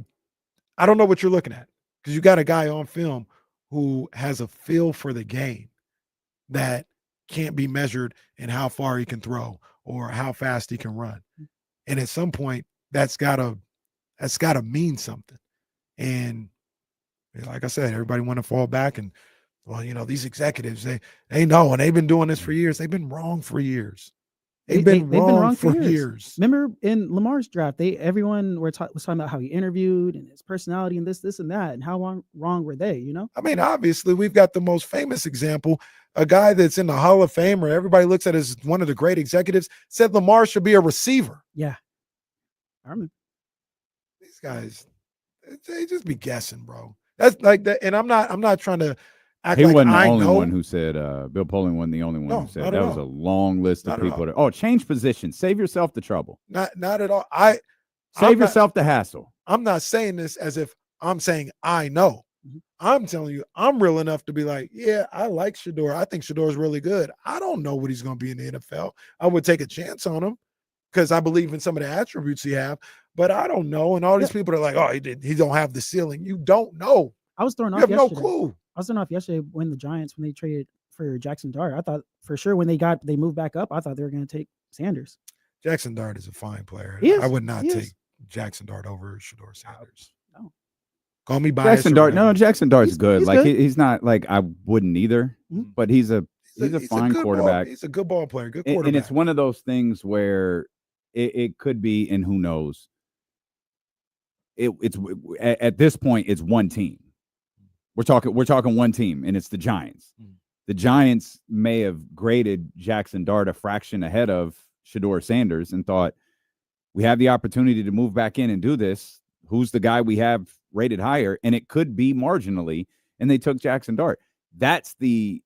I don't know what you're looking at, because you got a guy on film who has a feel for the game that can't be measured in how far he can throw or how fast he can run. And at some point, that's gotta mean something. And like I said, everybody want to fall back and, well, these executives, they know, and they've been doing this for years. They've been wrong for years. They've been wrong for years. Remember in Lamar's draft, everyone was talking about how he interviewed and his personality and this and that, and how wrong were they? I mean, obviously, we've got the most famous example, a guy that's in the Hall of Fame, or everybody looks at as one of the great executives, said Lamar should be a receiver. Yeah, I remember. These guys, they just be guessing, bro. That's like that, and I'm not trying to. He wasn't the only one who said, Bill Polian wasn't the only one who said. That was a long list of people. Change positions. Save yourself the trouble. Not at all. Save yourself the hassle. I'm not saying this as if I'm saying I know. I'm telling you, I'm real enough to be like, yeah, I like Shedeur. I think Shedeur is really good. I don't know what he's going to be in the NFL. I would take a chance on him because I believe in some of the attributes he have, but I don't know. And all these people are like, oh, he don't have the ceiling. You don't know. I was thrown off. You have no clue. I was thrown off yesterday when the Giants, when they traded for Jackson Dart. I thought for sure when they moved back up, I thought they were going to take Sanders. Jackson Dart is a fine player. I would not take Jackson Dart over Shedeur Sanders. No. Call me biased. Jackson Dart. No, Jackson Dart's good. Like good. He's not like I wouldn't either, but he's a fine quarterback. He's a good ball player. Good quarterback. And it's one of those things where it could be, and who knows. It's at this point, it's one team. We're talking one team, and it's the Giants. The Giants may have graded Jackson Dart a fraction ahead of Shedeur Sanders and thought, we have the opportunity to move back in and do this. Who's the guy we have rated higher? And it could be marginally, and they took Jackson Dart. That's the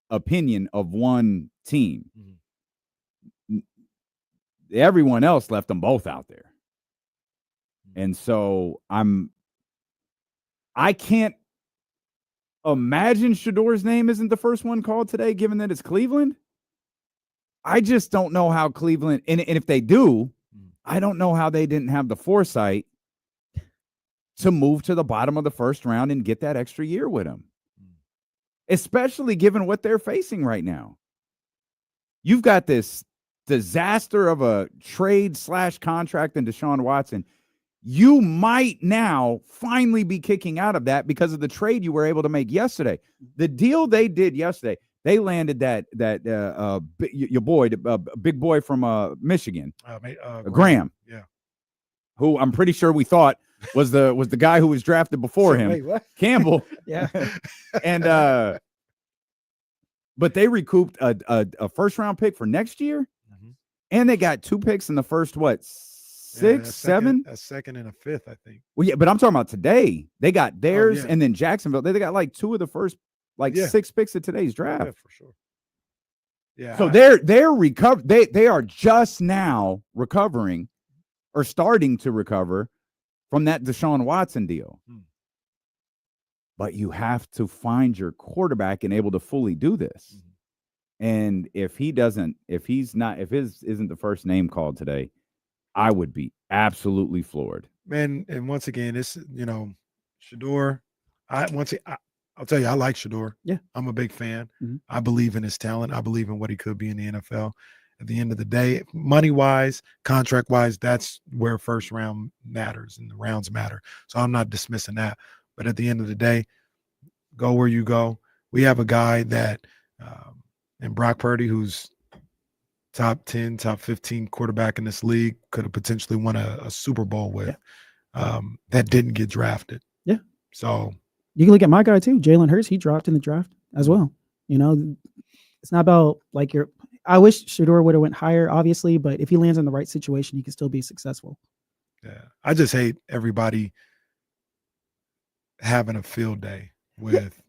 opinion of one team. Everyone else left them both out there. And so I can't imagine Shedeur's name isn't the first one called today, given that it's Cleveland. I just don't know how Cleveland, and if they do, I don't know how they didn't have the foresight to move to the bottom of the first round and get that extra year with him, especially given what they're facing right now. You've got this disaster of a trade/contract in Deshaun Watson. You might now finally be kicking out of that because of the trade you were able to make yesterday. The deal they did yesterday, they landed that your boy, big boy from Michigan, Graham, who I'm pretty sure we thought was the guy who was drafted before him, wait, what? Campbell. Yeah, and but they recouped a first round pick for next year, and they got 2 picks in the first seven, a second and a fifth, I think. Well, yeah, but I'm talking about today. They got theirs, and then Jacksonville. They got like 2 of the first 6 picks of today's draft. Yeah, for sure. Yeah. So they're recovered. They are just now recovering, or starting to recover from that Deshaun Watson deal. But you have to find your quarterback and able to fully do this. And if his isn't the first name called today, I would be absolutely floored. Man, and once again, it's, Shedeur, I'll tell you, I like Shedeur. Yeah. I'm a big fan. I believe in his talent. I believe in what he could be in the NFL. At the end of the day, money-wise, contract-wise, that's where first round matters and the rounds matter. So I'm not dismissing that. But at the end of the day, go where you go. We have a guy that, and Brock Purdy, who's top 10, top 15 quarterback in this league, could have potentially won a Super Bowl with, that didn't get drafted. Yeah. So you can look at my guy too, Jalen Hurts. He dropped in the draft as well. You know, it's not about like I wish Shedeur would have went higher, obviously, but if he lands in the right situation, he can still be successful. Yeah, I just hate everybody having a field day with.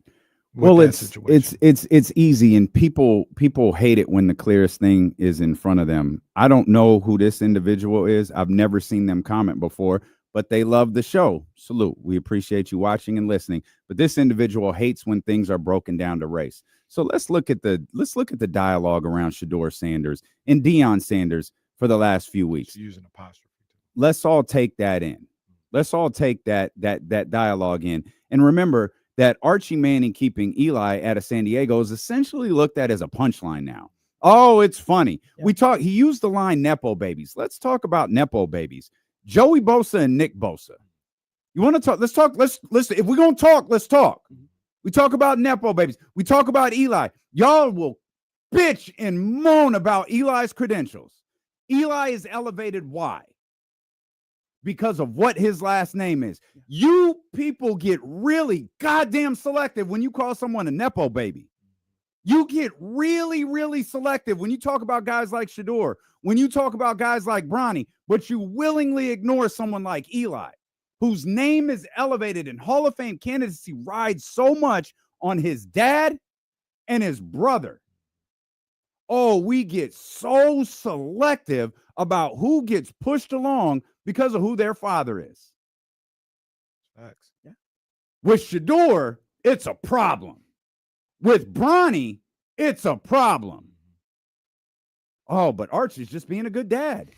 Well, it's easy, and people hate it when the clearest thing is in front of them. I don't know who this individual is. I've never seen them comment before, but they love the show. Salute. We appreciate you watching and listening. But this individual hates when things are broken down to race. So let's look at the dialogue around Shedeur Sanders and Deion Sanders for the last few weeks. Using apostrophe. Let's all take that in. Let's all take that dialogue in, and remember that Archie Manning keeping Eli out of San Diego is essentially looked at as a punchline now. Oh, it's funny. Yeah. He used the line Nepo babies. Let's talk about Nepo babies. Joey Bosa and Nick Bosa. You want to talk? Let's talk. Let's if we're gonna talk, let's talk. We talk about Nepo babies. We talk about Eli. Y'all will bitch and moan about Eli's credentials. Eli is elevated. Why? Because of what his last name is. You people get really goddamn selective when you call someone a Nepo baby. You get really, really selective when you talk about guys like Shedeur, when you talk about guys like Bronny, but you willingly ignore someone like Eli, whose name is elevated and Hall of Fame candidacy rides so much on his dad and his brother. Oh, we get so selective about who gets pushed along because of who their father is. Facts. Yeah. With Shedeur, it's a problem. With Bronny, it's a problem. Oh, but Archie's just being a good dad.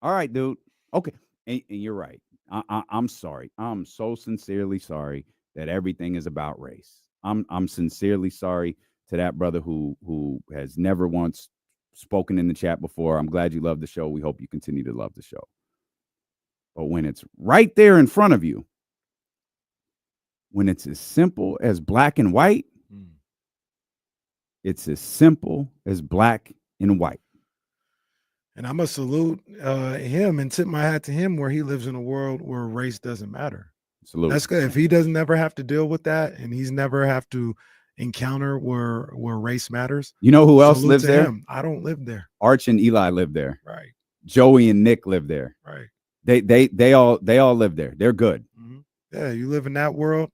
All right, dude. Okay. And you're right. I'm sorry. I'm so sincerely sorry that everything is about race. I'm sincerely sorry to that brother who has never once spoken in the chat before. I'm glad you love the show. We hope you continue to love the show. But when it's right there in front of you, when it's as simple as black and white, it's as simple as black and white. And I'm going to salute him and tip my hat to him where he lives in a world where race doesn't matter. Salute. That's good. If he doesn't ever have to deal with that and he's never have to encounter where race matters. You know who else lives there? Him. I don't live there. Arch and Eli live there. Right. Joey and Nick live there. Right. They all live there. They're good. Mm-hmm. Yeah, you live in that world.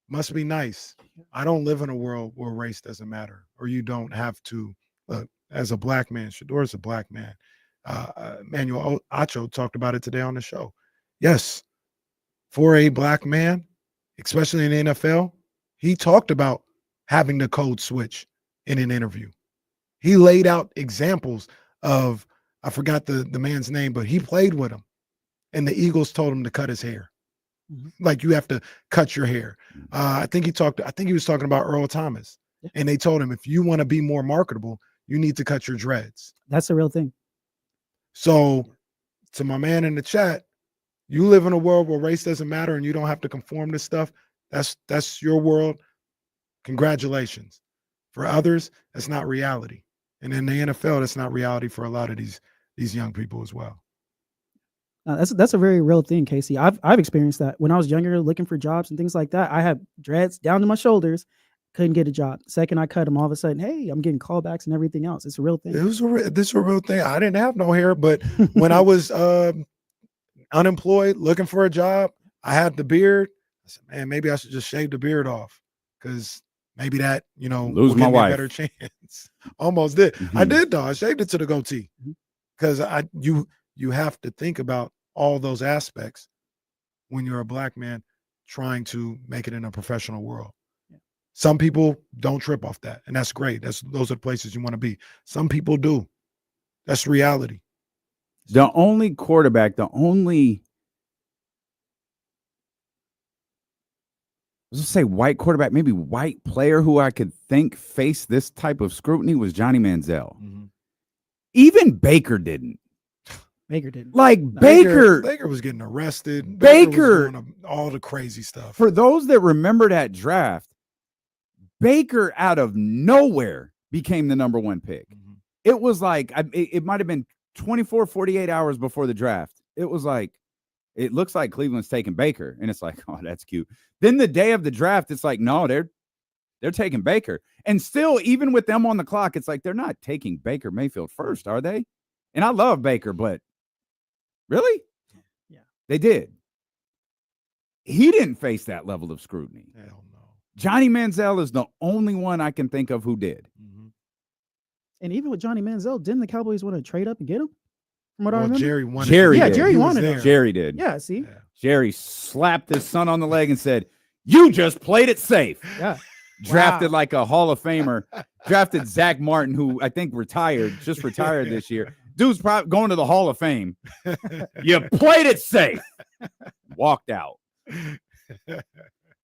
Must be nice. I don't live in a world where race doesn't matter, or you don't have to. Look, as a black man, Shedeur is a black man. Manuel Acho talked about it today on the show. Yes, for a black man, especially in the NFL, he talked about having the code switch in an interview. He laid out examples of, I forgot the man's name, but he played with him, and the Eagles told him to cut his hair. Like, you have to cut your hair. I think he was talking about Earl Thomas, and they told him, if you want to be more marketable, you need to cut your dreads. That's a real thing. So to my man in the chat, you live in a world where race doesn't matter and you don't have to conform to stuff. That's your world. Congratulations. For others, that's not reality. And in the NFL, that's not reality for a lot of these young people as well. That's a very real thing, Casey. I've experienced that when I was younger, looking for jobs and things like that. I had dreads down to my shoulders, couldn't get a job. Second I cut them, all of a sudden, hey, I'm getting callbacks and everything else. It's a real thing. This is a real thing. I didn't have no hair, but when I was unemployed, looking for a job, I had the beard. I said, man, maybe I should just shave the beard off, because maybe that, lose will my give wife. Me a better chance. Almost did. Mm-hmm. I did though. I shaved it to the goatee, because you have to think about all those aspects when you're a black man trying to make it in a professional world. Yeah. Some people don't trip off that, and that's great. Those are the places you want to be. Some people do. That's reality. The only quarterback, let's say white quarterback, maybe white player who I could think faced this type of scrutiny was Johnny Manziel. Mm-hmm. Even Baker didn't. Baker didn't. Like No. Baker was getting arrested. Baker was doing all the crazy stuff. For those that remember that draft, Baker out of nowhere became the number 1 pick. It was like, it might have been 24, 48 hours before the draft. It was like, it looks like Cleveland's taking Baker. And it's like, oh, that's cute. Then the day of the draft, it's like, no, they're taking Baker. And still, even with them on the clock, it's like, they're not taking Baker Mayfield first, are they? And I love Baker, but really? Yeah. They did. He didn't face that level of scrutiny. Hell no. Johnny Manziel is the only one I can think of who did. And even with Johnny Manziel, didn't the Cowboys want to trade up and get him? From what I remember? Jerry wanted Jerry yeah, did. Jerry He was wanted there. him. Jerry did. Yeah, see? Yeah. Jerry slapped his son on the leg and said, "You just played it safe." Yeah. Drafted like a Hall of Famer. Drafted Zach Martin, who I think just retired this year. Dude's probably going to the Hall of Fame. You played it safe. Walked out.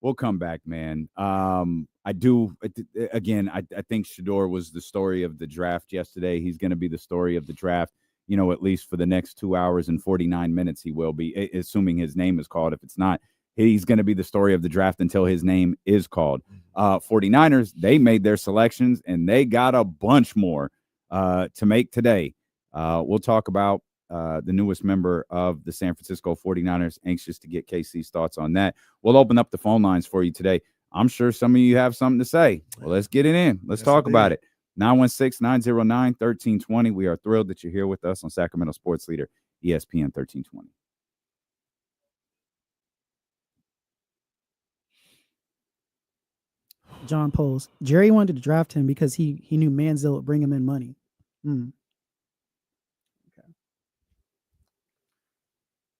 We'll come back, man. I think Shedeur was the story of the draft yesterday. He's going to be the story of the draft, at least for the next 2 hours and 49 minutes. He will be, assuming his name is called. If it's not, he's going to be the story of the draft until his name is called. 49ers, they made their selections, and they got a bunch more to make today. We'll talk about the newest member of the San Francisco 49ers. Anxious to get KC's thoughts on that. We'll open up the phone lines for you today. I'm sure some of you have something to say. Well, let's get it in. Let's talk about it. 916-909-1320. We are thrilled that you're here with us on Sacramento Sports Leader, ESPN 1320. John Poles. Jerry wanted to draft him because he knew Manziel would bring him in money.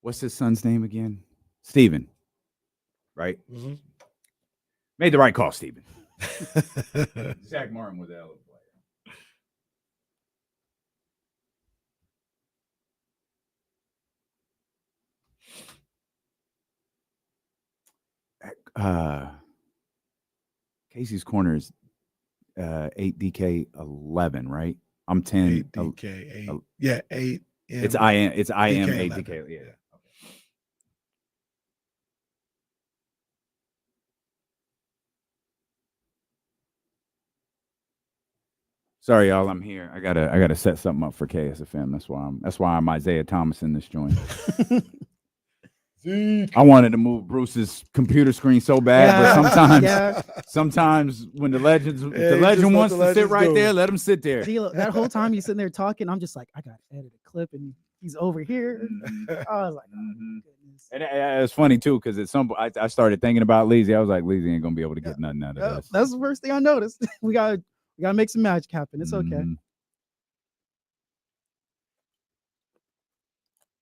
What's his son's name again? Steven. Right? Made the right call, Steven. Zach Martin was the hell of a player. Casey's corner is 8DK 11, right? I'm 10. 8DK 8. Yeah, 8. It's IM 8DK. 11. Yeah. Sorry, y'all. I'm here. I gotta set something up for KSFM. That's why I'm Isaiah Thomas in this joint. I wanted to move Bruce's computer screen so bad, but sometimes when the legend wants to sit right there, let him sit there. That whole time he's sitting there talking, I'm just like, I got to edit a clip, and he's over here. I was like, oh, goodness. And it's funny too, because at some point I started thinking about Leezy. I was like, Leezy ain't gonna be able to get nothing out of this. That's the first thing I noticed. We gotta make some magic happen. It's okay.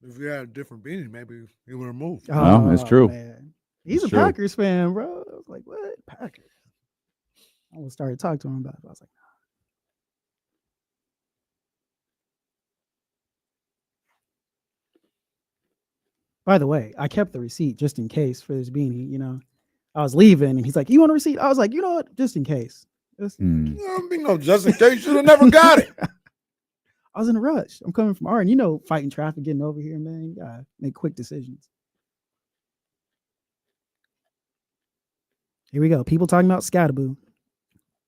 If we had a different beanie, maybe he would have moved. No, it's true. Man. He's a Packers fan, bro. I was like, what? Packers? I almost started talking to him about it. I was like, nah. By the way, I kept the receipt just in case for this beanie. I was leaving and he's like, you want a receipt? I was like, you know what? Just in case. Just in case. You should have never got it. I was in a rush. I'm coming from Arden. Fighting traffic, getting over here, man. You gotta make quick decisions. Here we go. People talking about Scatterboo.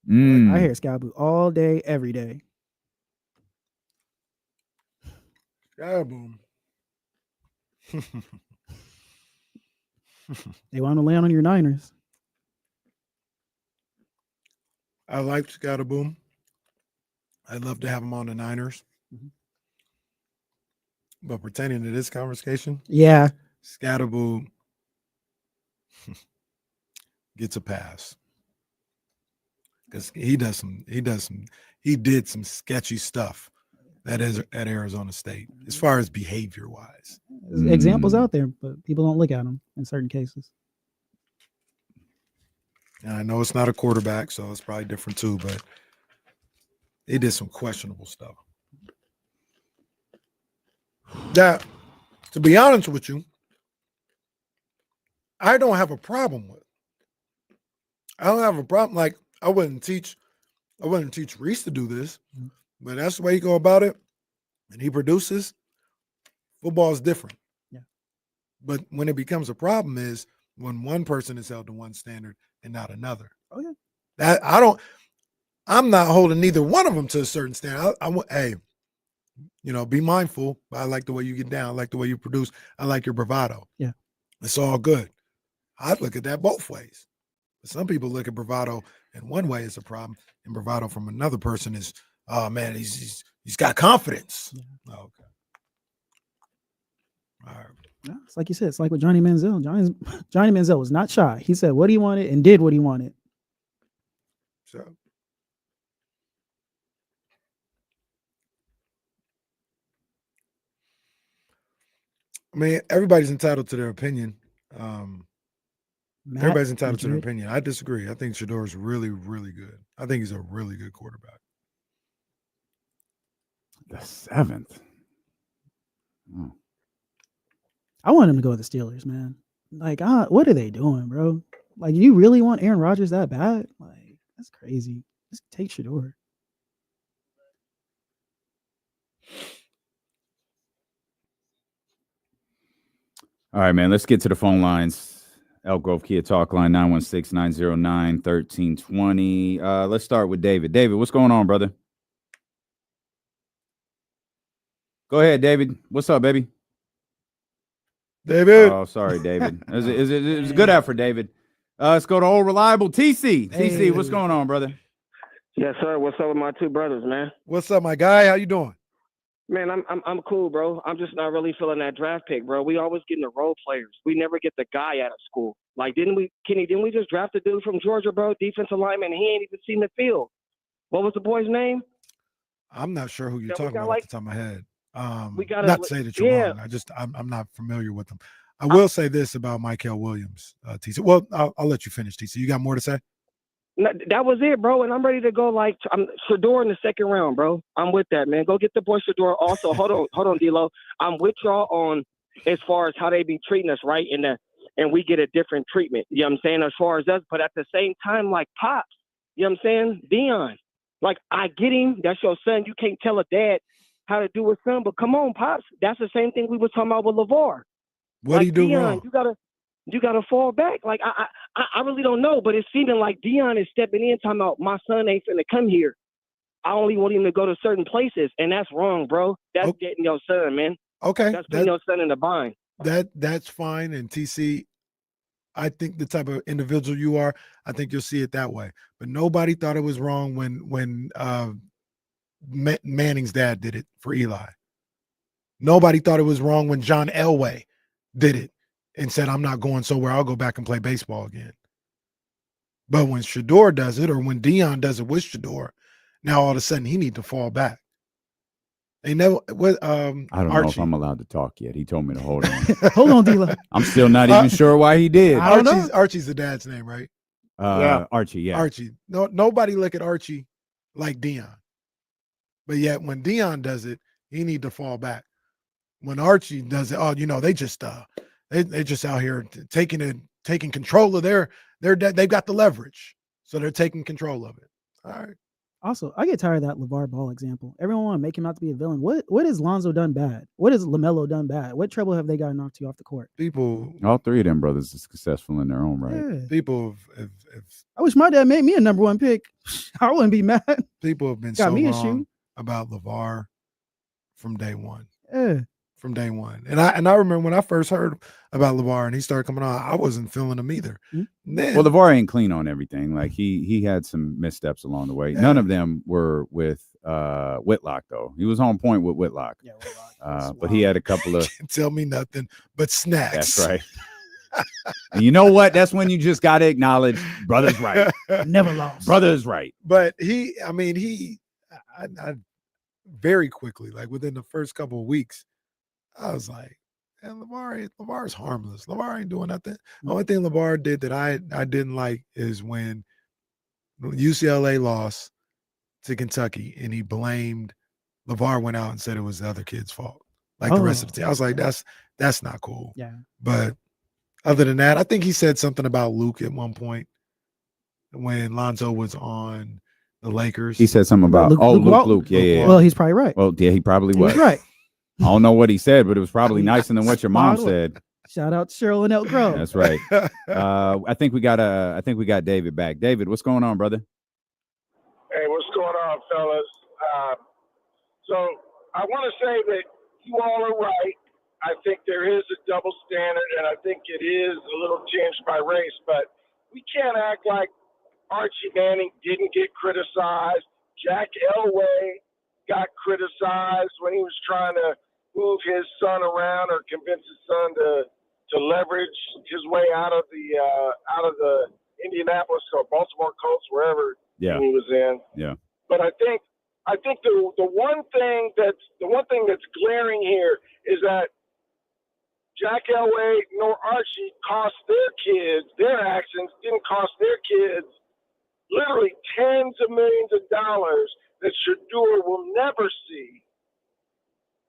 I hear Scatterboo all day, every day. Scatterboo. They want to land on your Niners. I like Scatterboom. I'd love to have him on the Niners. But pertaining to this conversation, Scatterboo gets a pass. Because he did some sketchy stuff at Arizona State, as far as behavior wise. There's examples out there, but people don't look at them in certain cases. And I know it's not a quarterback, so it's probably different too, but he did some questionable stuff. That, to be honest with you, I don't have a problem with. I don't have a problem. Like, I wouldn't teach Reese to do this, but that's the way you go about it. and he produces, football is different. Yeah. But when it becomes a problem is when one person is held to one standard and not another. Oh yeah. I'm not holding neither one of them to a certain standard. Hey, be mindful. I like the way you get down. I like the way you produce. I like your bravado. Yeah. It's all good. I look at that both ways. But some people look at bravado in one way as a problem, and bravado from another person is, oh man, he's got confidence. Yeah. Oh, okay. All right. Yeah, it's like you said, it's like with Johnny Manziel. Johnny Manziel was not shy. He said what he wanted and did what he wanted. So I mean, everybody's entitled to their opinion. Everybody's entitled to their opinion. I disagree. I think Shedeur is really, really good. I think he's a really good quarterback. The 7th. Oh. I want him to go with the Steelers, man. Like, what are they doing, bro? Like, you really want Aaron Rodgers that bad? Like, that's crazy. Just take Shedeur. All right, man. Let's get to the phone lines. Elk Grove Kia Talk line 916-909-1320. Let's start with David. David, what's going on, brother? Go ahead, David. What's up, baby? David. Oh, sorry, David. It was a good effort, David. Let's go to old reliable TC. TC, what's going on, brother? Yes, sir. What's up with my two brothers, man? What's up, my guy? How you doing? Man, I'm cool, bro. I'm just not really feeling that draft pick, bro. We always getting the role players. We never get the guy out of school. Like, didn't we just draft a dude from Georgia, bro? Defensive lineman. He ain't even seen the field. What was the boy's name? I'm not sure who you're talking about off the top of my head. We got not to say that you're wrong. I'm not familiar with them. I will say this about Mykel Williams, TC. Well, I'll let you finish, TC. You got more to say? No, that was it, bro. And I'm ready to go. Like, I'm Shedeur in the second round, bro. I'm with that, man. Go get the boy Shedeur. Also, hold on, D-Lo. I'm with y'all on as far as how they be treating us, right? And we get a different treatment. You know what I'm saying? As far as us, but at the same time, like Pops, you know what I'm saying? Deion, like I get him. That's your son. You can't tell a dad how to do his son, but come on, Pops. That's the same thing we were talking about with LeVar. What do you do wrong? You gotta fall back. Like I really don't know, but it's seeming like Deion is stepping in, talking about my son ain't finna come here. I only want him to go to certain places, and that's wrong, bro. That's getting your son, man. Okay, that's putting your son in the bind. That's fine. And TC, I think the type of individual you are, I think you'll see it that way. But nobody thought it was wrong when Manning's dad did it for Eli. Nobody thought it was wrong when John Elway did it and said, I'm not going somewhere. I'll go back and play baseball again. But when Shedeur does it, or when Deion does it with Shedeur, now all of a sudden he need to fall back. They never. I don't know if I'm allowed to talk yet. He told me to hold on. Hold on, D-Lo. I'm still not even sure why he did. Archie's the dad's name, right? Yeah, Archie. Yeah, Archie. No, nobody look at Archie like Deion. But yet when Deion does it, he need to fall back. When Archie does it, they just they just out here taking control of they've got the leverage, so they're taking control of it. All right. Also, I get tired of that LeVar Ball example. Everyone want to make him out to be a villain. What has Lonzo done bad? What has LaMelo done bad? What trouble have they got knocked you off the court? All three of them brothers are successful in their own right. Yeah. People have I wish my dad made me a number one pick. I wouldn't be mad. People have been got me wrong about LeVar from day one. Yeah. From day one. And I remember when I first heard about LeVar and he started coming on, I wasn't feeling him either. Mm-hmm. Well, LeVar ain't clean on everything. Like he had some missteps along the way. Yeah. None of them were with Whitlock though. He was on point with Whitlock. Yeah, Whitlock. But he had a couple of Can't tell me nothing but snacks. That's right. And you know what? That's when you just got to acknowledge brother's right. Never lost. Brother's right. But I very quickly, like within the first couple of weeks, I was like, and LeVar's harmless. LeVar ain't doing nothing. The only thing LeVar did that I didn't like is when UCLA lost to Kentucky and he blamed LeVar, went out and said it was the other kid's fault. Like the rest of the team. I was like, that's not cool. Yeah. But other than that, I think he said something about Luke at one point when Lonzo was on the Lakers. He said something about Luke. Yeah. Well, he's probably right. Well, yeah, he probably was. He's right. I don't know what he said, but it was probably nicer than what your mom said. Shout out Cheryl and Elk Grove. That's right. I think we got David back. David, what's going on, brother? Hey, what's going on, fellas? So I want to say that you all are right. I think there is a double standard, and I think it is a little tinged by race, but we can't act like Archie Manning didn't get criticized. Jack Elway got criticized when he was trying to move his son around or convince his son to leverage his way out of the Indianapolis or Baltimore Colts, wherever he was in. Yeah. But I think the one thing that's glaring here is that Jack Elway nor Archie cost their actions didn't cost their kids literally tens of millions of dollars that Shedeur will never see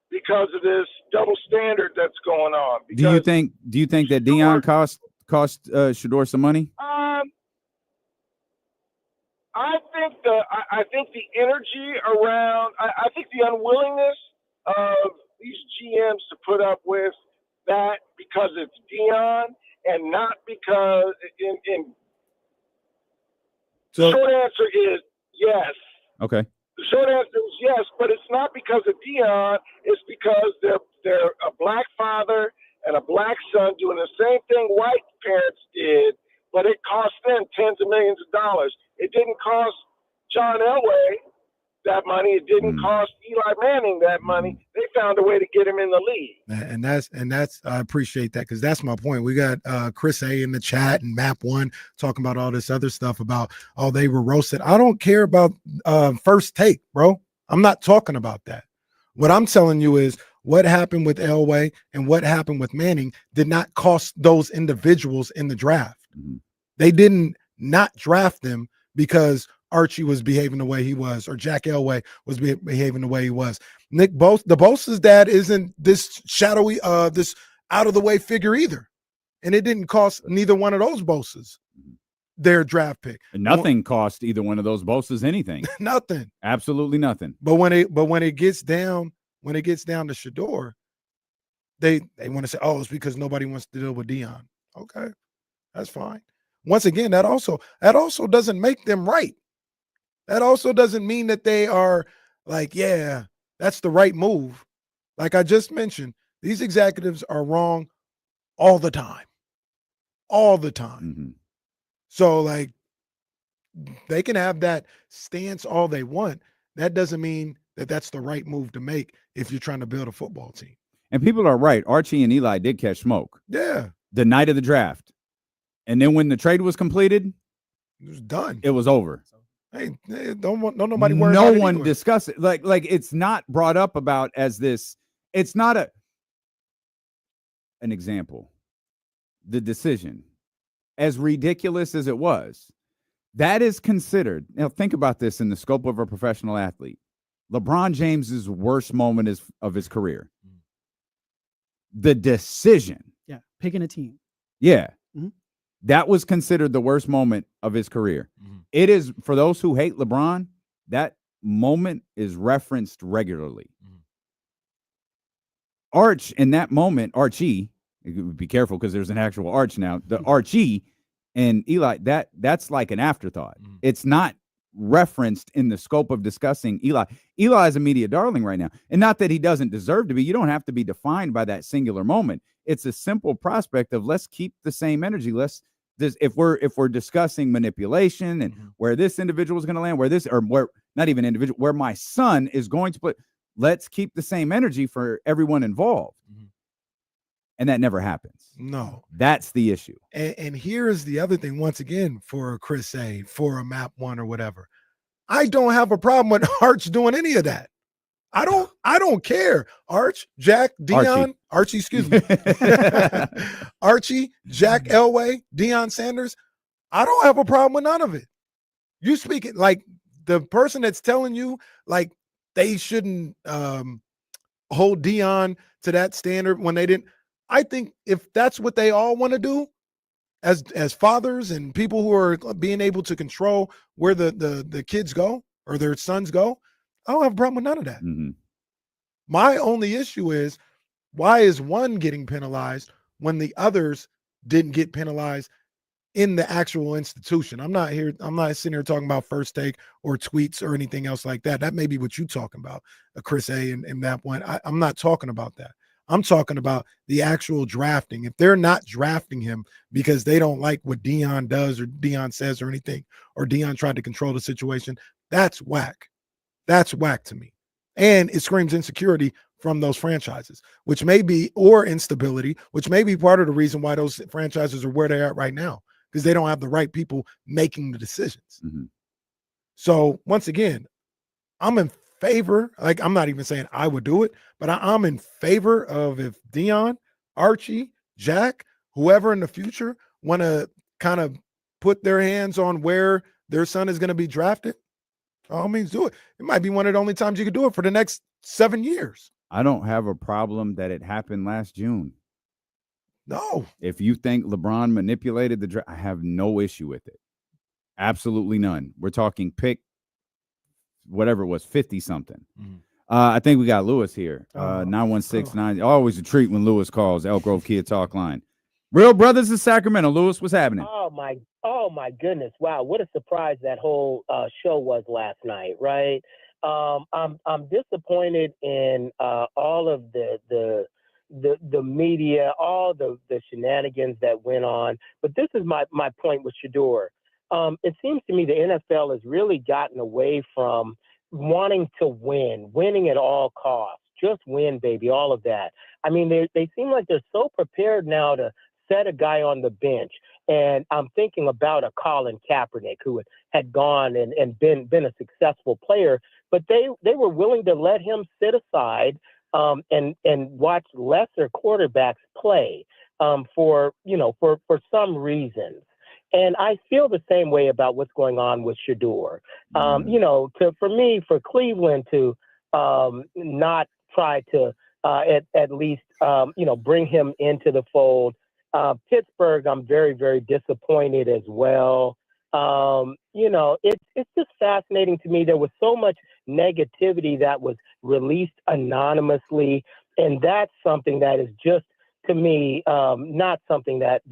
because of this double standard that's going on. Do you think that Deion cost Shedeur some money? I think the energy around, I think the unwillingness of these GMs to put up with that because it's Deion and not because So, short answer is yes. Okay. The short answer is yes, but it's not because of Deion. It's because they're a black father and a black son doing the same thing white parents did, but it cost them tens of millions of dollars. It didn't cost John Elway that money. It didn't cost Eli Manning that money. They found a way to get him in the league. And that's I appreciate that because that's my point. We got Chris A in the chat and Map One talking about all this other stuff about they were roasted. I don't care about First Take, bro. I'm not talking about that. What I'm telling you is what happened with Elway and what happened with Manning did not cost those individuals in the draft. They didn't not draft them because Archie was behaving the way he was, or Jack Elway was behaving the way he was. The Bosa's dad isn't this shadowy, this out of the way figure either, and it didn't cost neither one of those Bosas their draft pick. And nothing cost either one of those Bosas anything. Nothing, absolutely nothing. But when it gets down to Shedeur, they want to say, it's because nobody wants to deal with Deion. Okay, that's fine. Once again, that also doesn't make them right. That also doesn't mean that they are like, yeah, that's the right move. Like I just mentioned, these executives are wrong all the time. All the time. So, like, they can have that stance all they want. That doesn't mean that that's the right move to make if you're trying to build a football team. And people are right. Archie and Eli did catch smoke. Yeah. The night of the draft. And then when the trade was completed, it was done. It was over. Hey, don't nobody worry. No about one anyway. discuss it. Like it's not brought up about as this. It's not an example. The decision, as ridiculous as it was, that is considered. Now think about this in the scope of a professional athlete. LeBron James's worst moment of his career. The decision. Yeah, picking a team. Yeah. That was considered the worst moment of his career. It is, for those who hate LeBron, that moment is referenced regularly. Arch, in that moment, Archie, be careful because there's an actual Arch now. The Archie and Eli, that's like an afterthought. It's not referenced in the scope of discussing Eli. Eli is a media darling right now. And not that he doesn't deserve to be. You don't have to be defined by that singular moment. It's a simple prospect of let's keep the same energy. If we're discussing manipulation and where this individual is going to land, where not even individual, where my son is going to put, let's keep the same energy for everyone involved. And that never happens. No, that's the issue. And here is the other thing. Once again, for a Chris A, for a Map One or whatever, I don't have a problem with Arch doing any of that. I don't care. Arch, Jack, Deion, Archie, excuse me. Archie, Jack Elway, Deion Sanders. I don't have a problem with none of it. You speak it like the person that's telling you like they shouldn't hold Deion to that standard when they didn't. I think if that's what they all want to do, as fathers and people who are being able to control where the kids go or their sons go, I don't have a problem with none of that. Mm-hmm. My only issue is, why is one getting penalized when the others didn't get penalized in the actual institution? I'm not sitting here talking about First Take or tweets or anything else like that. That may be what you're talking about, Chris A. and that one. I'm not talking about that. I'm talking about the actual drafting. If they're not drafting him because they don't like what Deion does or Deion says or anything, or Deion tried to control the situation, that's whack. That's whack to me. And it screams insecurity from those franchises, which may be, or instability, which may be part of the reason why those franchises are where they are right now, because they don't have the right people making the decisions. Mm-hmm. So once again, I'm in favor, like I'm not even saying I would do it, but I'm in favor of, if Deion, Archie, Jack, whoever in the future want to kind of put their hands on where their son is going to be drafted, by all means do it. It might be one of the only times you could do it for the next 7 years. I don't have a problem that it happened last June. No. If you think LeBron manipulated the draft, I have no issue with it. Absolutely none. We're talking pick, whatever it was, 50-something. Mm-hmm. I think we got Lewis here. 9169. Always a treat when Lewis calls. Elk Grove Kid Talk Line. Real Brothers in Sacramento. Lewis, what's happening? Oh my goodness! Wow, what a surprise that whole show was last night, right? I'm disappointed in all of the media, all the shenanigans that went on. But this is my point with Shedeur. It seems to me the NFL has really gotten away from wanting to winning at all costs. Just win, baby, all of that. I mean, they seem like they're so prepared now to set a guy on the bench. And I'm thinking about a Colin Kaepernick who had gone and been a successful player, but they were willing to let him sit aside and watch lesser quarterbacks play for some reasons. And I feel the same way about what's going on with Shedeur. For Cleveland to not try to at least bring him into the fold. Pittsburgh, I'm very, very disappointed as well. It's just fascinating to me. There was so much negativity that was released anonymously, and that's something that is just, to me, not something that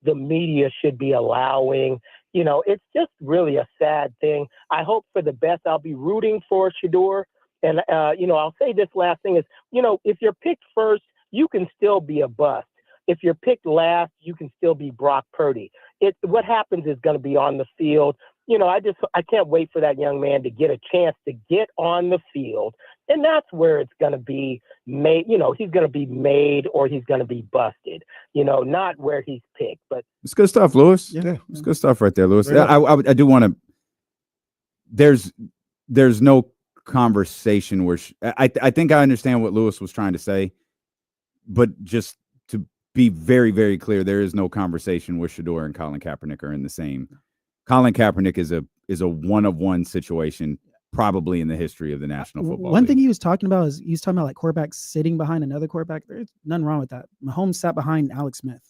the media should be allowing. It's just really a sad thing. I hope for the best. I'll be rooting for Shedeur. And, I'll say this last thing is, if you're picked first, you can still be a bust. If you're picked last, you can still be Brock Purdy. What happens is going to be on the field. I can't wait for that young man to get a chance to get on the field. And that's where it's going to be made. He's going to be made or he's going to be busted, not where he's picked. But it's good stuff, Lewis. Yeah. It's good stuff right there, Lewis. I do want to, there's no conversation where I think I understand what Lewis was trying to say, but just to be very, very clear, there is no conversation where Shedeur and Colin Kaepernick are in the same. Colin Kaepernick is a one-of-one situation probably in the history of the National Football One League. thing he was talking about is like quarterbacks sitting behind another quarterback. There's nothing wrong with that. Mahomes sat behind Alex Smith,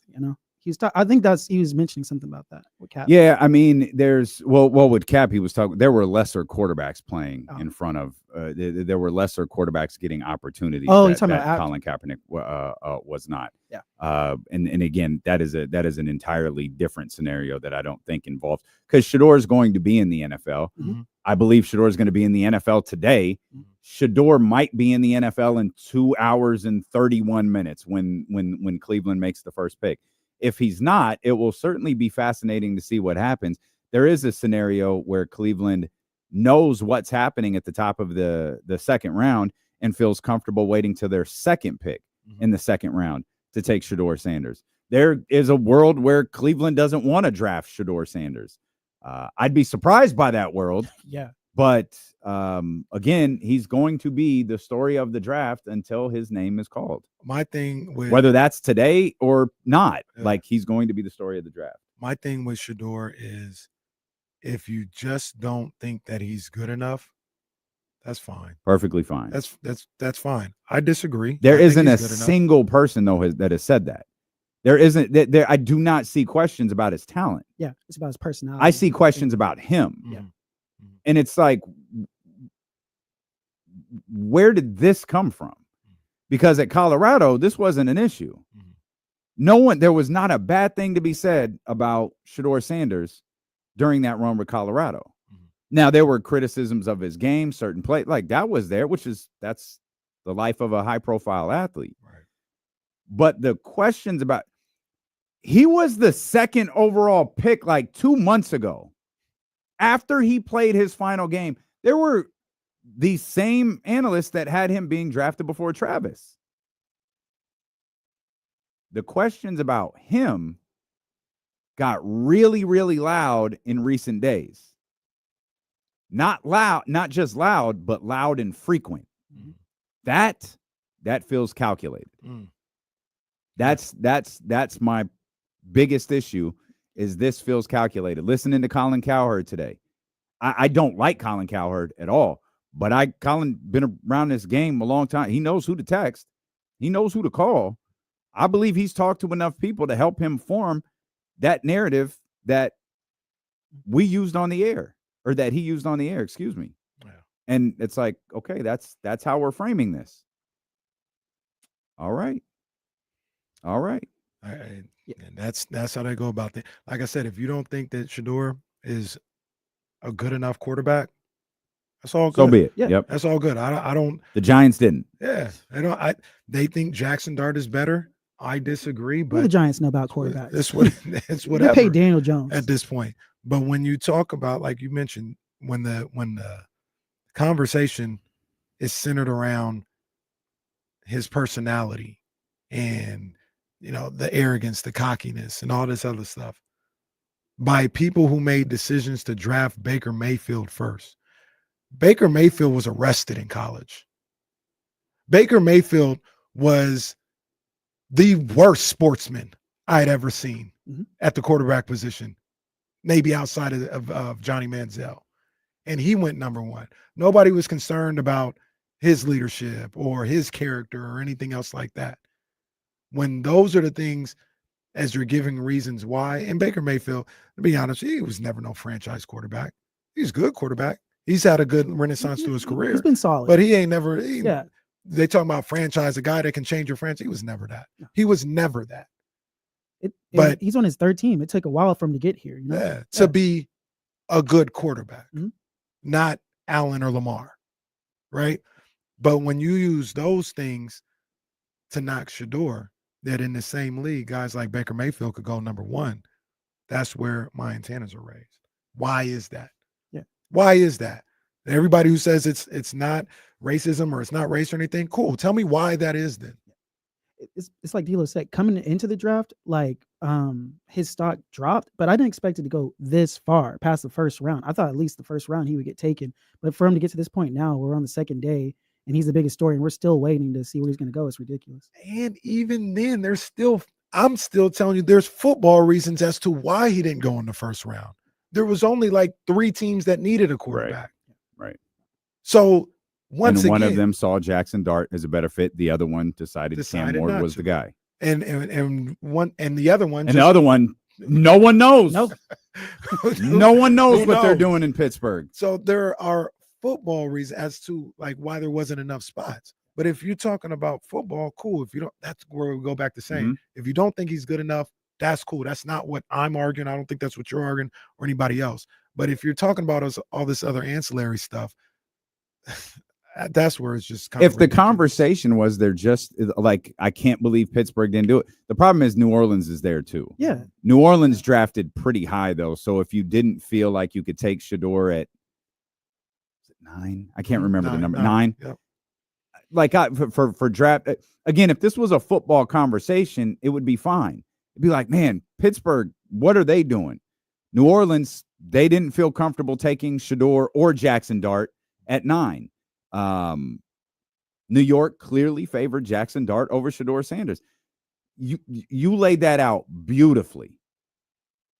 I think he was mentioning something about that with Cap. Yeah, I mean, with Cap, he was talking. There were lesser quarterbacks playing in front of. There were lesser quarterbacks getting opportunities. He's talking about Colin Kaepernick was not. Yeah. And again, that is an entirely different scenario that I don't think involves, because Shedeur is going to be in the NFL. Mm-hmm. I believe Shedeur is going to be in the NFL today. Mm-hmm. Shedeur might be in the NFL in 2 hours and 31 minutes when Cleveland makes the first pick. If he's not, it will certainly be fascinating to see what happens. There is a scenario where Cleveland knows what's happening at the top of the second round and feels comfortable waiting to their second pick in the second round to take Shedeur Sanders. There is a world where Cleveland doesn't want to draft Shedeur Sanders. I'd be surprised by that world. Yeah. But again, he's going to be the story of the draft until his name is called. My thing with whether that's today or not, like he's going to be the story of the draft. My thing with Shedeur is, if you just don't think that he's good enough, that's fine. Perfectly fine. That's fine. I disagree. There I think isn't a he's good enough. single person though that has said that. There isn't there. I do not see questions about his talent. Yeah, it's about his personality. I see questions about him. Yeah. And it's like, where did this come from? Because at Colorado, this wasn't an issue. There was not a bad thing to be said about Shedeur Sanders during that run with Colorado. Now, there were criticisms of his game, certain play, like that was there, that's the life of a high-profile athlete. Right. But the questions about, he was the second overall pick like 2 months ago. After he played his final game, there were these same analysts that had him being drafted before Travis. The questions about him got really, really loud in recent days. Not loud, not just loud, but loud and frequent. That feels calculated. That's my biggest issue, is this feels calculated. Listening to Colin Cowherd today. I don't like Colin Cowherd at all, but Colin been around this game a long time. He knows who to text. He knows who to call. I believe he's talked to enough people to help him form that narrative that we used on the air, or that he used on the air, excuse me. Yeah. And it's like, okay, that's how we're framing this. All right. And that's how they go about it. Like I said, if you don't think that Shedeur is a good enough quarterback, that's all good. So be it. Yeah, yep. That's all good. I don't. The Giants didn't. Yeah, they think Jackson Dart is better. I disagree, but what do the Giants know about quarterbacks? It's whatever. They pay Daniel Jones at this point. But when you talk about, like you mentioned, when the conversation is centered around his personality and the arrogance, the cockiness, and all this other stuff, by people who made decisions to draft Baker Mayfield first. Baker Mayfield was arrested in college. Baker Mayfield was the worst sportsman I'd ever seen at the quarterback position, maybe outside of Johnny Manziel. And he went number one. Nobody was concerned about his leadership or his character or anything else like that. When those are the things, as you're giving reasons why, and Baker Mayfield, to be honest, he was never no franchise quarterback. He's a good quarterback. He's had a good renaissance to his career. He's been solid. But he ain't never, they talk about franchise, a guy that can change your franchise. He was never that. No. He was never that. But he's on his third team. It took a while for him to get here. To be a good quarterback, not Allen or Lamar, right? But when you use those things to knock Shedeur, that in the same league, guys like Baker Mayfield could go number one, that's where my antennas are raised. Why is that? Yeah. Why is that? Everybody who says it's not racism or it's not race or anything, cool. Tell me why that is then. It's like D'Lo said, coming into the draft, like his stock dropped, but I didn't expect it to go this far past the first round. I thought at least the first round he would get taken, but for him to get to this point now, we're on the second day and he's the biggest story and we're still waiting to see where he's going to go. It's ridiculous. And even then, I'm still telling you, there's football reasons as to why he didn't go in the first round. There was only like 3 teams that needed a quarterback. Right. So once again, one of them saw Jackson Dart as a better fit. The other one decided Cam Ward was the guy. And the other one. And the other one, no one knows. No one knows what they're doing in Pittsburgh. So there are football reasons as to like why there wasn't enough spots. But if you're talking about football, cool. If you don't, that's where we go back to saying, if you don't think he's good enough, that's cool. That's not what I'm arguing. I don't think that's what you're arguing or anybody else. But if you're talking about all this other ancillary stuff, that's where it's just kind of ridiculous. The conversation was they're just like, I can't believe Pittsburgh didn't do it. The problem is New Orleans is there too. Yeah. New Orleans drafted pretty high though. So if you didn't feel like you could take Shedeur at 9, I can't remember the number 9. Yep. Like for draft again, if this was a football conversation, it would be fine. It'd be like, man, Pittsburgh, what are they doing? New Orleans, they didn't feel comfortable taking Shedeur or Jackson Dart at 9. New York clearly favored Jackson Dart over Shedeur Sanders. You laid that out beautifully.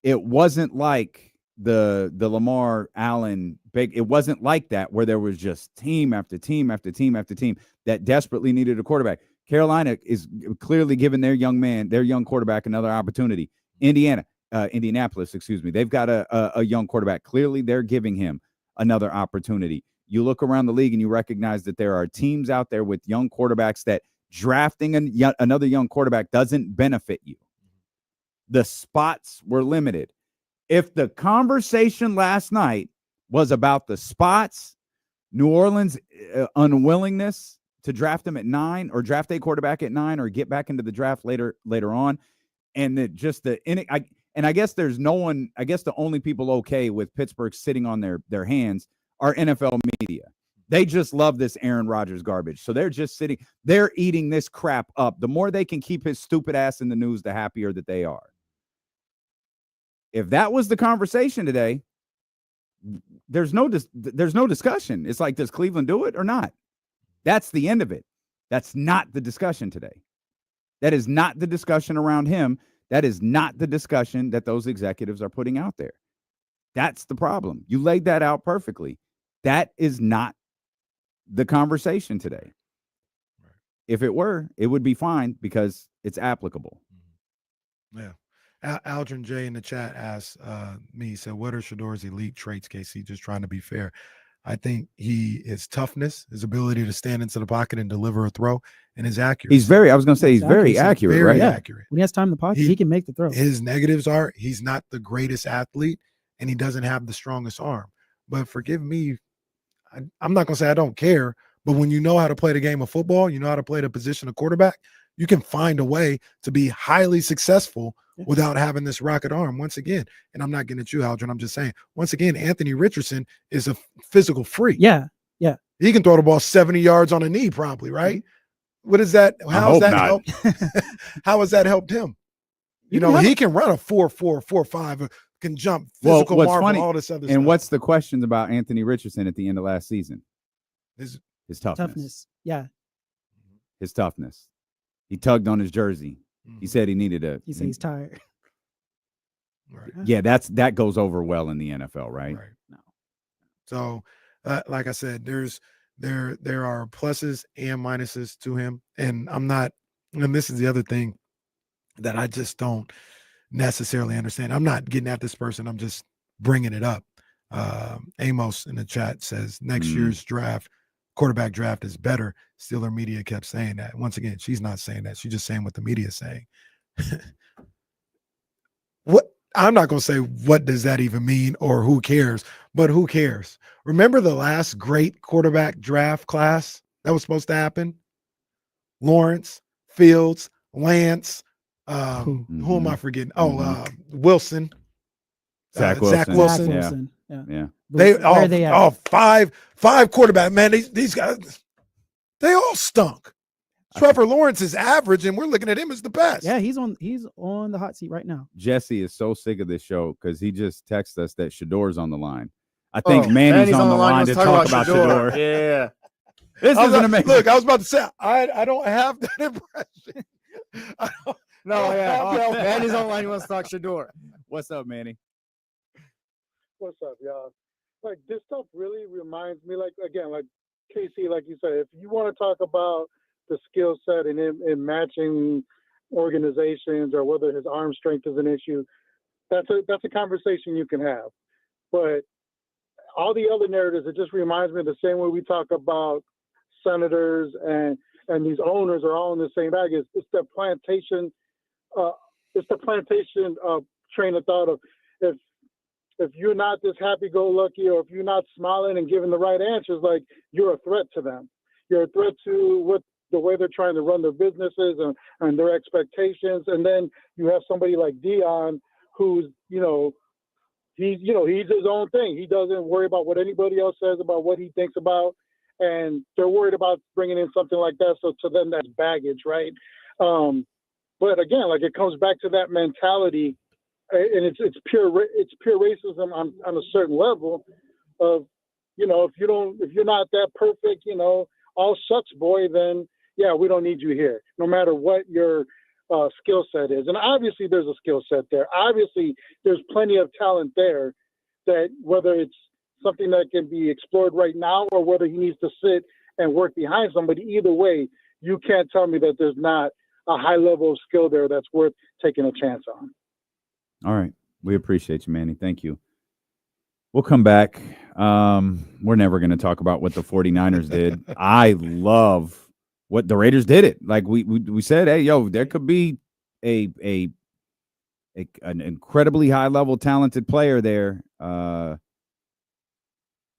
It wasn't like the Lamar Allen big. It wasn't like that where there was just team after team after team after team that desperately needed a quarterback. Carolina is clearly giving their young quarterback another opportunity. Indianapolis, excuse me. They've got a young quarterback. Clearly, they're giving him another opportunity. You look around the league and you recognize that there are teams out there with young quarterbacks that drafting another young quarterback doesn't benefit you. The spots were limited. If the conversation last night was about the spots, New Orleans' unwillingness to draft him at 9 or draft a quarterback at 9 or get back into the draft later on, and I guess there's no one. I guess the only people okay with Pittsburgh sitting on their hands are NFL media. They just love this Aaron Rodgers garbage. So they're just sitting. They're eating this crap up. The more they can keep his stupid ass in the news, the happier that they are. If that was the conversation today, there's no discussion. It's like, does Cleveland do it or not? That's the end of it. That's not the discussion today. That is not the discussion around him. That is not the discussion that those executives are putting out there. That's the problem. You laid that out perfectly. That is not the conversation today. If it were, it would be fine because it's applicable. Yeah. Aldrin J in the chat asked me, he said, what are Shedeur's elite traits, KC? Just trying to be fair. I think his toughness, his ability to stand into the pocket and deliver a throw, and his accuracy. He's very accurate, very right? accurate. When he has time in the pocket, he can make the throw. His negatives are he's not the greatest athlete and he doesn't have the strongest arm. But forgive me, I'm not going to say I don't care, but when you know how to play the game of football, you know how to play the position of quarterback, you can find a way to be highly successful without having this rocket arm. Once again, and I'm not getting at you, Aldrin, I'm just saying, once again, Anthony Richardson is a physical freak. Yeah. He can throw the ball 70 yards on a knee probably, right? What is that? How has that helped? How has that helped him? You know, he can run a 4.4, 4.5, can jump, physical marvel, funny, all this other and stuff. what's the questions about Anthony Richardson at the end of last season? His toughness. Yeah. His toughness. He tugged on his jersey. He said he needed a. He said he's tired. Right. Yeah, that goes over well in the NFL, right? Right. No. So, like I said, there are pluses and minuses to him, and I'm not. And this is the other thing that I just don't necessarily understand. I'm not getting at this person. I'm just bringing it up. Amos in the chat says next year's quarterback draft is better. Steeler media kept saying that. Once again, she's not saying that. She's just saying what the media is saying. I'm not going to say what does that even mean or who cares, but who cares? Remember the last great quarterback draft class that was supposed to happen? Lawrence, Fields, Lance, who am I forgetting? Wilson. Zach Wilson. Yeah. They all five quarterback, man. These guys, they all stunk. Trevor Lawrence is average, and we're looking at him as the best. Yeah, he's on the hot seat right now. Jesse is so sick of this show because he just texted us that Shedeur's on the line. I think Manny's on the line to talk about Shedeur. Yeah. This isn't amazing. Look, I was about to say, I don't have that impression. Manny's on the line. He wants to talk Shedeur. What's up, Manny? What's up, y'all? Like, this stuff really reminds me, like Casey, like you said, if you want to talk about the skill set and in matching organizations or whether his arm strength is an issue, that's a conversation you can have. But all the other narratives, it just reminds me of the same way we talk about senators and these owners are all in the same bag. It's the plantation train of thought of if you're not this happy-go-lucky or if you're not smiling and giving the right answers, like, you're a threat to them. You're a threat to the way they're trying to run their businesses and their expectations. And then you have somebody like Deion who's, he's his own thing. He doesn't worry about what anybody else says about what he thinks about. And they're worried about bringing in something like that. So to them, that's baggage, right? But again, like, it comes back to that mentality. And it's pure racism on a certain level of, if you're not that perfect, all sucks, boy, then yeah, we don't need you here, no matter what your skill set is. And obviously there's a skill set there. Obviously there's plenty of talent there that whether it's something that can be explored right now or whether he needs to sit and work behind somebody, either way, you can't tell me that there's not a high level of skill there that's worth taking a chance on. All right. We appreciate you, Manny. Thank you. We'll come back. We're never going to talk about what the 49ers did. I love what the Raiders did it. Like we said, hey, yo, there could be an incredibly high-level talented player there. And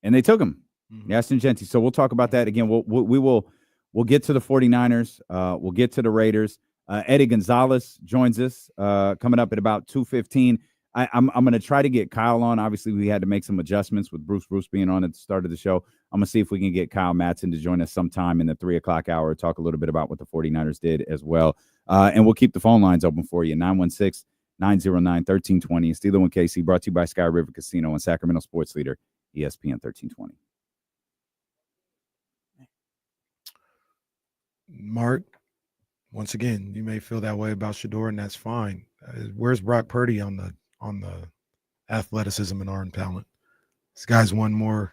they took him. Ashton Genty. So we'll talk about that again. We'll get to the 49ers. We'll get to the Raiders. Eddie Gonzalez joins us coming up at about 2:15. I'm going to try to get Kyle on. Obviously, we had to make some adjustments with Bruce being on at the start of the show. I'm going to see if we can get Kyle Madson to join us sometime in the 3 o'clock hour, talk a little bit about what the 49ers did as well. And we'll keep the phone lines open for you, 916-909-1320. Steeler and KC, brought to you by Sky River Casino and Sacramento Sports Leader, ESPN 1320. Mark, once again, you may feel that way about Shedeur, and that's fine. Where's Brock Purdy on the athleticism and arm talent? This guy's won more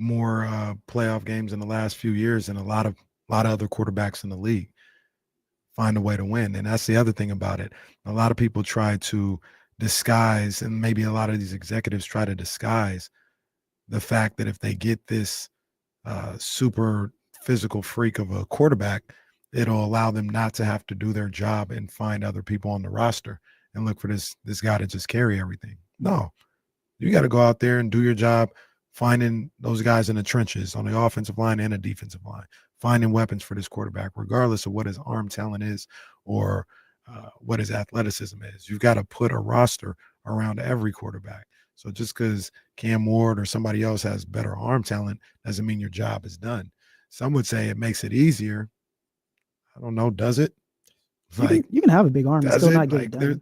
playoff games in the last few years than a lot of other quarterbacks in the league. Find a way to win, and that's the other thing about it. A lot of people try to disguise, and maybe a lot of these executives try to disguise the fact that if they get this super physical freak of a quarterback, it'll allow them not to have to do their job and find other people on the roster and look for this guy to just carry everything. No, you got to go out there and do your job, finding those guys in the trenches on the offensive line and the defensive line, finding weapons for this quarterback, regardless of what his arm talent is or what his athleticism is. You've got to put a roster around every quarterback. So just because Cam Ward or somebody else has better arm talent doesn't mean your job is done. Some would say it makes it easier. I don't know. Does it? You can have a big arm and still not get it done. There's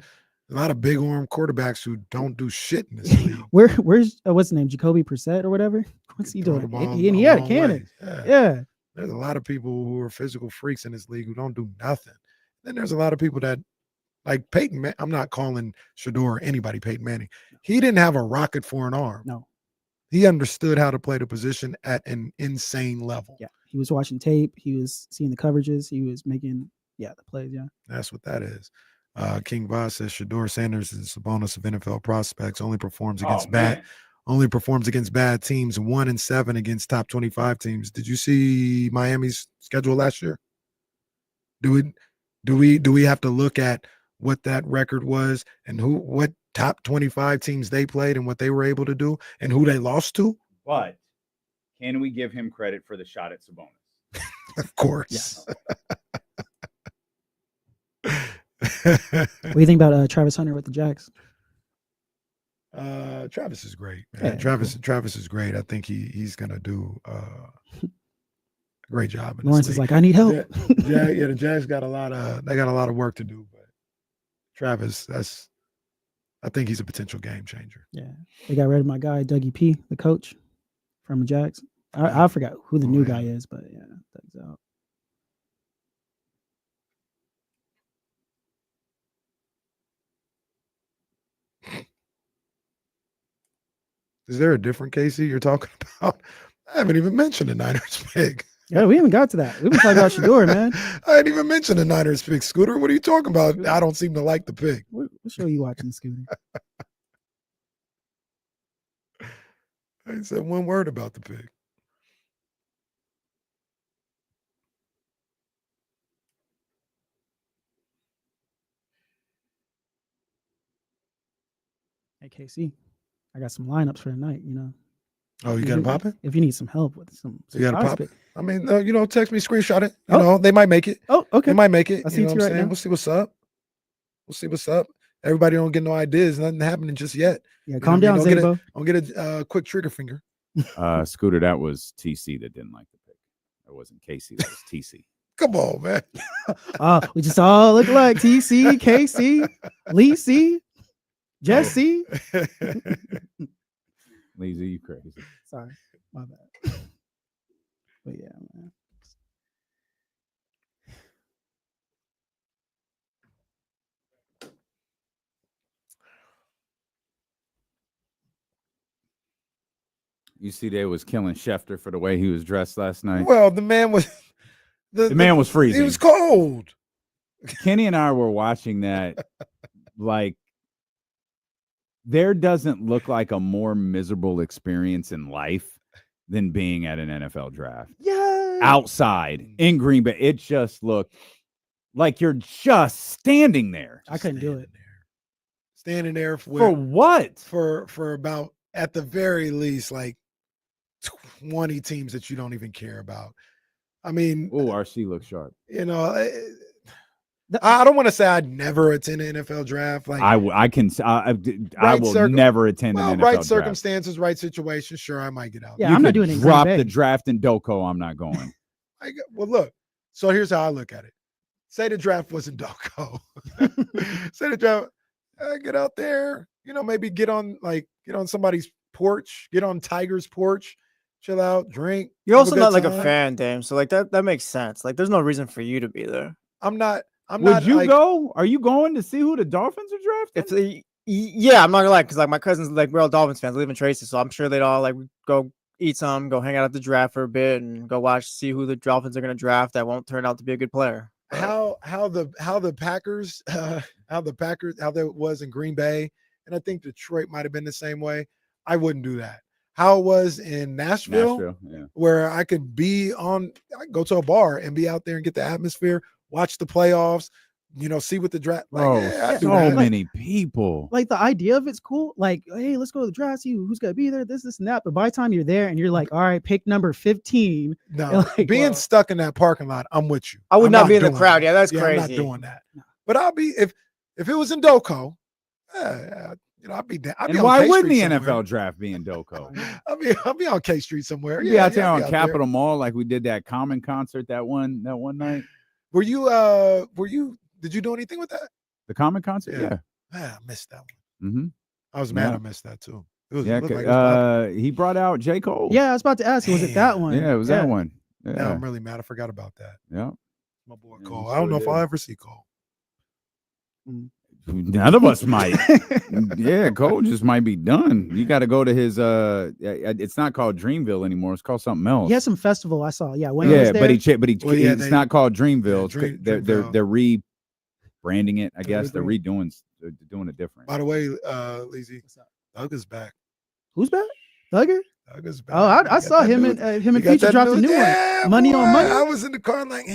a lot of big arm quarterbacks who don't do shit in this league. Where's what's his name? Jacoby Brissett or whatever? What's he doing? He had a cannon. Yeah. There's a lot of people who are physical freaks in this league who don't do nothing. Then there's a lot of people that, like Peyton, I'm not calling Shedeur or anybody Peyton Manning. He didn't have a rocket for an arm. No. He understood how to play the position at an insane level. Yeah. He was watching tape. He was seeing the coverages. He was making, the plays. Yeah. That's what that is. King Boss says Shedeur Sanders is a bonus of NFL prospects. Only performs against bad teams. 1-7 against top 25 teams. Did you see Miami's schedule last year? Do we have to look at what that record was and what top 25 teams they played and what they were able to do and who they lost to? But can we give him credit for the shot at Sabonis? Of course. What do you think about Travis Hunter with the Jacks? Travis is great, man. Yeah, Travis is great. I think he's gonna do a great job. Lawrence is like, I need help. The Jacks got a lot of work to do, but Travis, I think he's a potential game changer. Yeah, they got rid of my guy Dougie P, the coach from the Jacks. I forgot who the new guy is, but yeah, Doug's out. Is there a different Casey you're talking about? I haven't even mentioned the Niners pick. Yeah, we haven't got to that. We've been talking about Shedeur, man. I didn't even mention the Niners pick. Scooter, what are you talking about? I don't seem to like the pick. What show are you watching, Scooter? I said one word about the pick. Hey, KC, I got some lineups for tonight, Oh, you got to pop it? If you need some help with some you got to pop it? I mean, text me, screenshot it. They might make it. Oh, okay. They might make it. I see you right now. We'll see what's up. Everybody don't get no ideas. Nothing happening just yet. Yeah, calm down, Zabo. Don't get a quick trigger finger. Scooter, that was TC that didn't like the pick. It wasn't Casey. That was TC. Come on, man. We just all look like TC, KC, Lee C, Jesse. Lazy, you crazy. Sorry, my bad. But yeah, man. You see, they was killing Schefter for the way he was dressed last night. Well, the man was The man was freezing. He was cold. Kenny and I were watching that. Like, there doesn't look like a more miserable experience in life than being at an NFL draft. Yeah. Outside in Green Bay. It just looked like you're just standing there. I couldn't do it. Standing there For what? For about, at the very least, like 20 teams that you don't even care about. I mean, oh, RC looks sharp. You know, I don't want to say I'd never attend an NFL draft. Like I will never attend an NFL right draft. Circumstances, right situation. Sure, I might get out. Yeah, I'm not doing it. Drop the draft in Doko. I'm not going. Well, look. So here's how I look at it. Say the draft wasn't Doko. Say the draft. Get out there. You know, maybe get on somebody's porch. Get on Tiger's porch. Chill out. Drink. You're also not like time. a fan, Dame. So like that makes sense. Like, there's no reason for you to be there. I'm not. Would you go? Are you going to see who the Dolphins are drafting? Yeah, I'm not gonna lie, because like my cousins, like, we're all Dolphins fans. They live in Tracy, so I'm sure they'd all like go eat some, go hang out at the draft for a bit, and go see who the Dolphins are gonna draft. That won't turn out to be a good player. How the Packers how that was in Green Bay, and I think Detroit might have been the same way. I wouldn't do that. How it was in Nashville, yeah. Where I could go to a bar and be out there and get the atmosphere, watch the playoffs, you know, see what the draft. Like, so many people. Like, the idea of it's cool. Like, hey, let's go to the draft, see who's gonna be there, this and that. But by the time you're there and you're like, all right, pick number 15. No, being stuck in that parking lot, I'm with you. I would not be in the crowd. Yeah, that's crazy. I'm not doing that. But I'll be if it was in Doko. You know, I'd be down. And why wouldn't the NFL draft be in Doko? I'll be on K Street somewhere. Yeah, out there on Capitol Mall, like we did that Common concert that one night. Were you? Did you do anything with that? The Common concert? Yeah. Man, I missed that one. Mm-hmm. I was mad I missed that too. He brought out J. Cole. Yeah, I was about to ask you, was it that one? Yeah, it was that one. Yeah. Now I'm really mad. I forgot about that. Yeah. My boy Cole. I don't know if I'll ever see Cole. None of us might. Yeah, Cole just might be done. You got to go to his it's not called Dreamville anymore. It's called something else. He has some festival I saw. Yeah, when he was there. It's not called Dreamville. They're rebranding it, I guess. They're doing it different. By the way, Leezy, Doug is back. Who's back? Duggar? Doug is back. Oh, I saw him and Future dropped a new one. Money on Money. I was in the car like,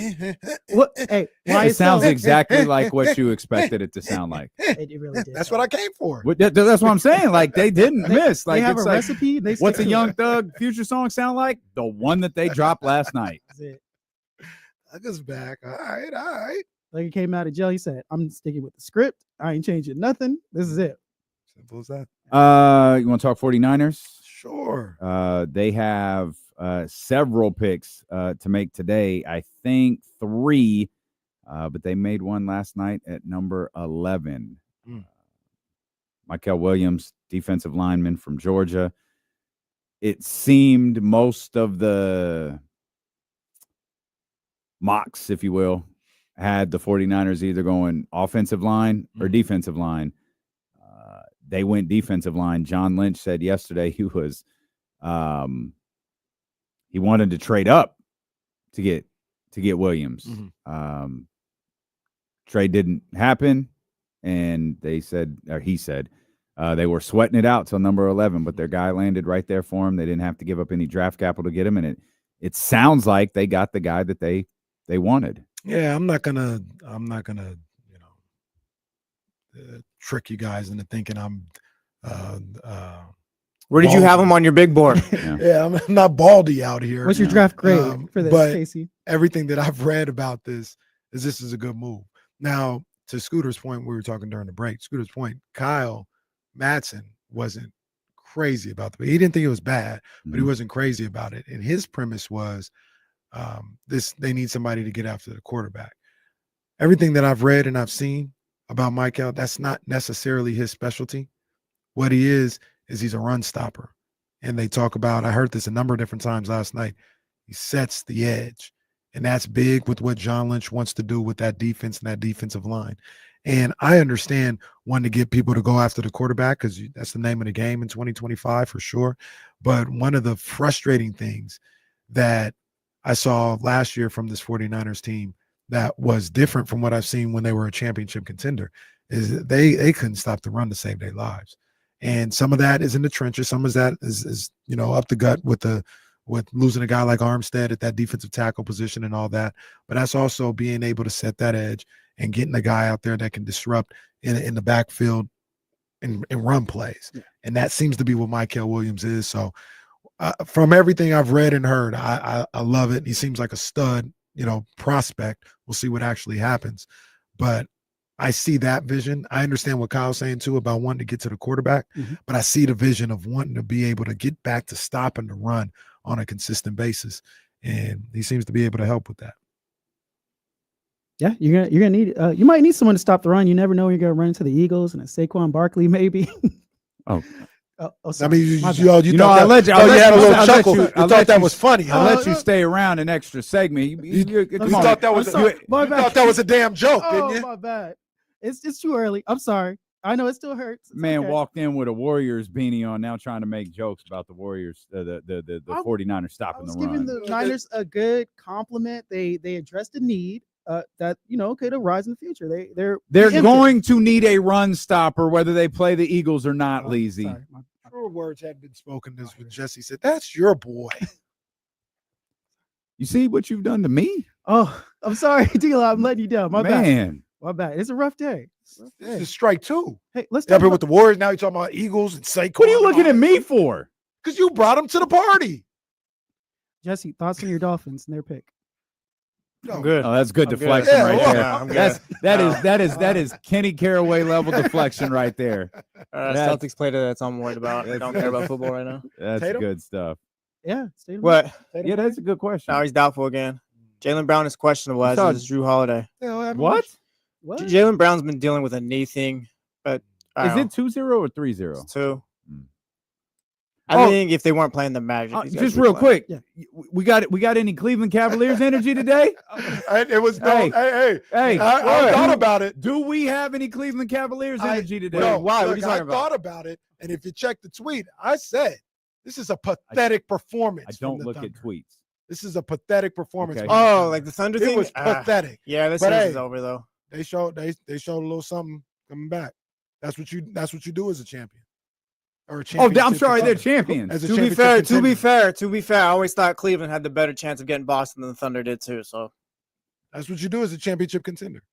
what? Hey, it sounds exactly like what you expected it to sound like. It really did. That's what I came for. That's what I'm saying. Like, they didn't miss. Like, they have it's a like, recipe. And they what's a stick to Young it. Thug Future song sound like? The one that they dropped last night. That's it. Doug is back. All right. Like, he came out of jail. He said, "I'm sticking with the script. I ain't changing nothing. This is it." Simple as that. You want to talk 49ers? Sure. They have several picks to make today. I think 3, but they made one last night at number 11. Mykel Williams, defensive lineman from Georgia. It seemed most of the mocks, if you will, had the 49ers either going offensive line or defensive line. They went defensive line. John Lynch said yesterday he was he wanted to trade up to get Williams. Trade didn't happen, and he said they were sweating it out till number 11, but their guy landed right there for him. They didn't have to give up any draft capital to get him, and it sounds like they got the guy that they wanted. Yeah, I'm not gonna trick you guys into thinking I'm where did you have him on your big board? Yeah, I'm not baldy out here. What's your draft grade for this, but Casey? Everything that I've read about this is a good move. Now, to Scooter's point, we were talking during the break. Scooter's point, Kyle Madson wasn't crazy about the. He didn't think it was bad, but he wasn't crazy about it. And his premise was, they need somebody to get after the quarterback. Everything that I've read and I've seen about Mykel, that's not necessarily his specialty. What he is he's a run stopper. And they talk about, I heard this a number of different times last night, he sets the edge. And that's big with what John Lynch wants to do with that defense and that defensive line. And I understand wanting to get people to go after the quarterback because that's the name of the game in 2025 for sure. But one of the frustrating things that I saw last year from this 49ers team that was different from what I've seen when they were a championship contender, is that they couldn't stop the run to save their lives. And some of that is in the trenches. Some of that is up the gut with losing a guy like Armstead at that defensive tackle position and all that. But that's also being able to set that edge and getting a guy out there that can disrupt in the backfield and run plays. Yeah. And that seems to be what Mykel Williams is. So from everything I've read and heard, I love it. He seems like a stud, prospect. We'll see what actually happens. But I see that vision. I understand what Kyle's saying too about wanting to get to the quarterback, but I see the vision of wanting to be able to get back to stopping the run on a consistent basis. And he seems to be able to help with that. Yeah, you're gonna need you might need someone to stop the run. You never know when you're gonna run into the Eagles and a Saquon Barkley maybe. I sorry. mean, you thought had a little chuckle. You thought that was funny. I'll let you stay around an extra segment. You thought that was a damn joke, didn't you? My bad. It's too early. I'm sorry. I know it still hurts. It's Man okay. walked in with a Warriors beanie on, now trying to make jokes about the Warriors, the 49ers stopping the run. Giving the Niners a good compliment. They addressed the need that could arise in the future. They're going to need a run stopper whether they play the Eagles or not, Leezy. Truer words had been spoken as when Jesse said, "That's your boy." You see what you've done to me? Oh, I'm sorry, D-Lo. I'm letting you down. My Man. bad. My bad. It's a rough day. This is strike two. Hey, let's Yeah, talk but about with the Warriors, now you're talking about Eagles and Saquon. What are you looking at me for? Because you brought them to the party. Jesse, thoughts on your Dolphins and their pick? I'm good. Oh, that's good I'm deflection good. right Yeah, there. I'm good. That is Kenny Caraway level deflection right there. Celtics play that's all I'm worried about. I don't care about football right now. That's Tatum? good stuff. Yeah. What? Yeah, that's a good question. Now he's doubtful again. Jaylen Brown is questionable, as is Drew Holiday. What? Jaylen Brown's been dealing with a knee thing, but Is it 2-0 or 3-0? It's 2. I think if they weren't playing the Magic, just real quick, we got any Cleveland Cavaliers energy today? It was hey. I thought about it. Do we have any Cleveland Cavaliers energy today? No, why? Look, What are you talking about? I thought about it, and if you check the tweet, I said this is a pathetic performance. I don't from the look Thunder. at tweets. This is a pathetic performance. Okay. from the Thunder. Like the Thunder It thing? was pathetic. Yeah, this But season's hey, over though. They showed a little something coming back. That's what you do as a champion. Or a championship I'm sorry, they're contender. champions. As a To be fair, I always thought Cleveland had the better chance of getting Boston than the Thunder did too. So that's what you do as a championship contender.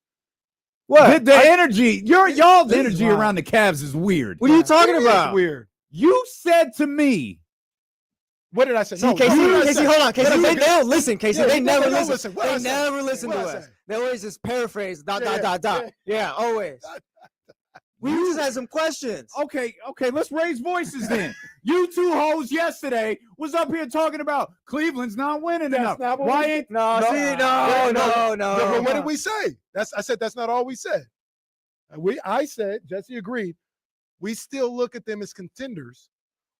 What? The energy, y'all's energy around the Cavs is weird. What are you talking about? It's weird. You said to me. What did I say? See, Casey, hold on, Casey. They never listen, Casey. Yeah, they never don't listen. What I They say? never listen to What I us. say? They always just paraphrase. Dot. Yeah. Yeah, always. We just had some questions. Okay, let's raise voices then. You two hoes yesterday was up here talking about Cleveland's not winning enough. Why ain't No. But what did we say? I said that's not all we said. I said, Jesse agreed, we still look at them as contenders.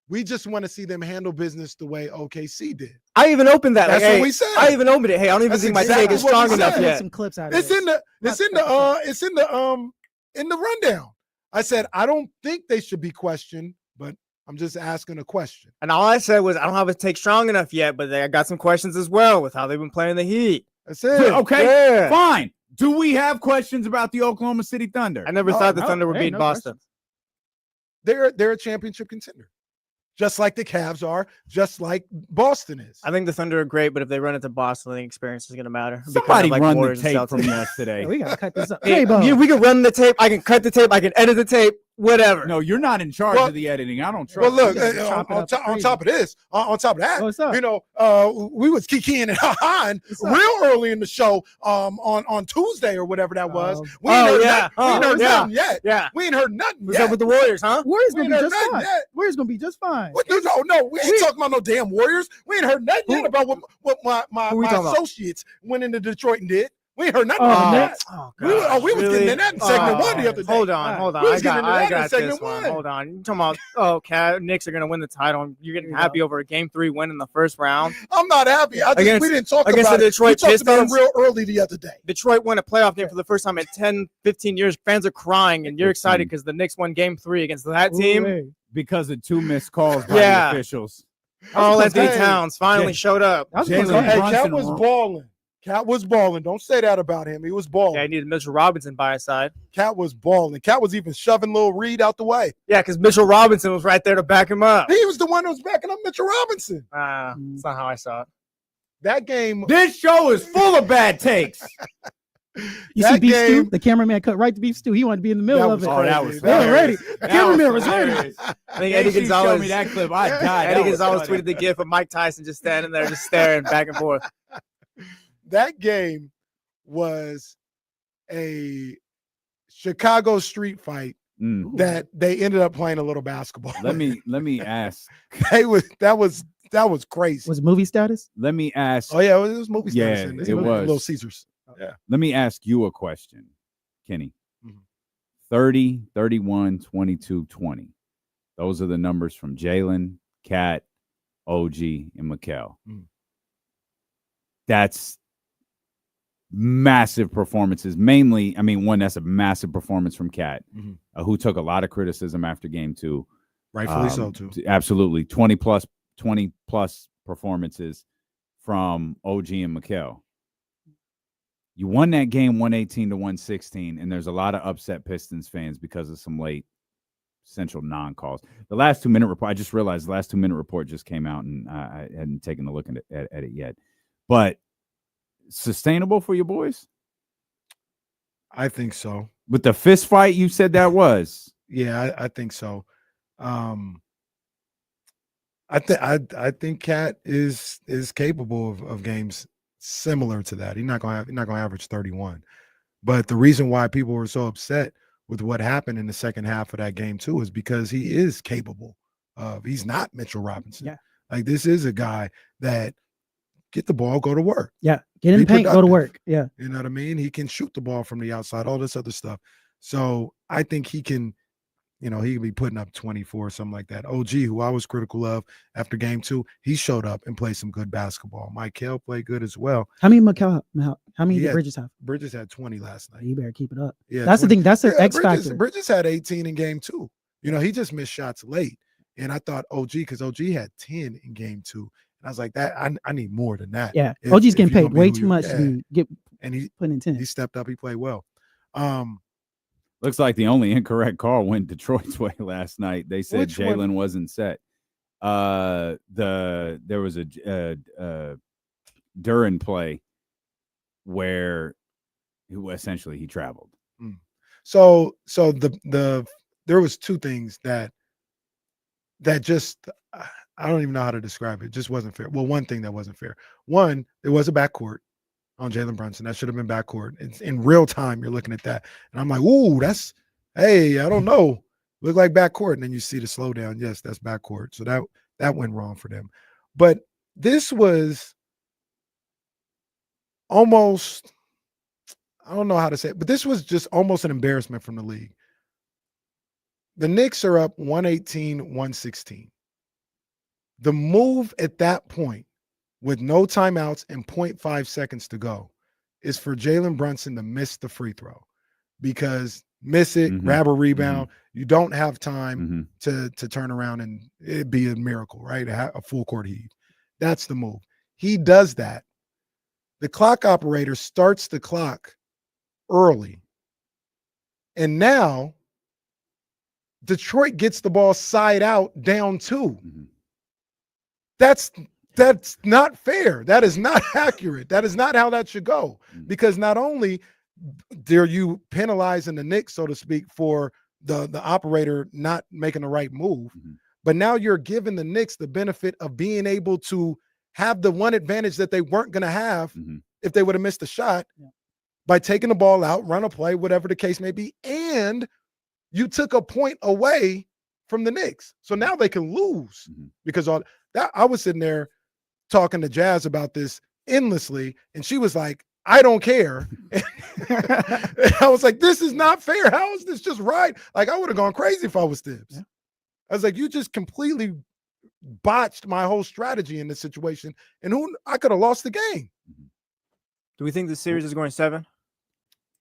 We just want to see them handle business the way OKC did. I even opened that. That's what we said. I even opened it. Hey, I don't even think my take is strong enough yet. Some clips out of It's in the rundown. I said I don't think they should be questioned, but I'm just asking a question. And all I said was I don't have a take strong enough yet, but I got some questions as well with how they've been playing the Heat. That's it. Okay, Yeah. fine. Do we have questions about the Oklahoma City Thunder? I never thought the Thunder would beat Boston. They're a championship contender. Just like the Cavs are, just like Boston is. I think the Thunder are great, but if they run into Boston, the experience is going to matter. Somebody run the Warriors and tape from Celtics. yesterday. We gotta cut this up. Hey, we can run the tape. I can cut the tape. I can edit the tape. Whatever. No, you're not in charge of the editing. I don't trust. Well, look, you. on top of this, on top of that, What's up? we was kikiing and ha-haing real early in the show on Tuesday or whatever that was. We ain't heard nothing yet. Yeah. We ain't heard nothing What's up with the Warriors, huh? Warriors We gonna ain't be heard just nothing fine. yet. Warriors gonna be just fine. What? No, we ain't talking about no damn Warriors. We ain't heard nothing yet about what my Who we talking about? associates went into Detroit and did. We ain't heard nothing Oh, about that. Nets? We was getting in that in segment one the other day. Hold on. We was getting into I that in got this segment one. one. Hold on. You talking about, Knicks are going to win the title. You're getting happy over a Game 3 win in the first round. I'm not happy. We didn't talk against about the it. Detroit We talked about it Pistons. real early the other day. Detroit won a playoff game for the first time in 10, 15 years. Fans are crying, and you're excited because the Knicks won Game 3 against that team. Because of 2 missed calls by the officials. Carl Anthony Towns finally showed up. Hey, Cat was balling. Cat was balling. Don't say that about him. He was balling. Yeah, he needed Mitchell Robinson by his side. Cat was balling. Cat was even shoving Lil Reed out the way. Yeah, because Mitchell Robinson was right there to back him up. He was the one who was backing up Mitchell Robinson. That's not how I saw it. That game. This show is full of bad takes. You see Beef Stew? The cameraman cut right to Beef Stew. He wanted to be in the middle of it. Oh, that was ready. The cameraman was ready. I think Eddie Gonzalez showed me that clip. I died. Eddie Gonzalez tweeted the gif of Mike Tyson just standing there, just staring back and forth. That game was a Chicago street fight that they ended up playing a little basketball. Let me ask. That was crazy. Was it movie status? Let me ask. Oh yeah, it was movie status. Yeah, it was Little Caesars. Yeah. Let me ask you a question, Kenny. 30, 31, 22, 20. Those are the numbers from Jalen, Cat, OG, and Mykel. That's massive performances. Mainly, I mean, one, that's a massive performance from Cat, who took a lot of criticism after game 2. Rightfully so, too. Absolutely. 20 plus performances from OG and Mykel. You won that game 118-116, and there's a lot of upset Pistons fans because of some late Central non-calls. The last 2-minute report, I just realized the last 2-minute report just came out, and I hadn't taken a look at it yet. But sustainable for you boys? I think so. With the fist fight, you said that was. Yeah, I think so. I think Cat is capable of games similar to that. He's not gonna average 31. But the reason why people were so upset with what happened in the second half of that game too is because he is capable of. He's not Mitchell Robinson. Yeah. Like, this is a guy that get the ball, go to work. Yeah. Get in the paint, go to work. Yeah. You know what I mean? He can shoot the ball from the outside, all this other stuff. So I think he can, he can be putting up 24, something like that. OG, who I was critical of after game 2, he showed up and played some good basketball. Mykel played good as well. How many did Bridges have? Bridges had 20 last night. You better keep it up. Yeah, that's 20. The thing. That's their X factor. Bridges had 18 in game 2. He just missed shots late. And I thought OG, because OG had 10 in game 2. And I was like, that I need more than that. Yeah. OG's getting paid way too much to get and he putting in 10. He stepped up, he played well. Looks like the only incorrect call went Detroit's way last night. They said Jalen wasn't set. There was a Duran play where he traveled. So there was 2 things that just, I don't even know how to describe it. It just wasn't fair. Well, one thing that wasn't fair. One, there was a backcourt on Jalen Brunson. That should have been backcourt. It's in real time, you're looking at that. And I'm like, ooh, I don't know. Look like backcourt. And then you see the slowdown. Yes, that's backcourt. So that went wrong for them. But this was almost, I don't know how to say it, but this was just almost an embarrassment from the league. The Knicks are up 118-116. The move at that point, with no timeouts and 0.5 seconds to go, is for Jalen Brunson to miss the free throw, because miss it, grab a rebound. You don't have time to turn around and it'd be a miracle, right? A full court heave. That's the move. He does that. The clock operator starts the clock early. And now Detroit gets the ball side out, down 2. That's not fair. That is not accurate. That is not how that should go. Because not only are you penalizing the Knicks, so to speak, for the operator not making the right move, but now you're giving the Knicks the benefit of being able to have the one advantage that they weren't going to have if they would have missed a shot by taking the ball out, run a play, whatever the case may be. And you took a point away from the Knicks. So now they can lose because all that. I was sitting there talking to Jazz about this endlessly, and she was like, I don't care. And I was like, this is not fair. How is this just right? Like, I would have gone crazy if I was Tibbs. I was like, you just completely botched my whole strategy in this situation, and I could have lost the game. Do we think the series is going 7?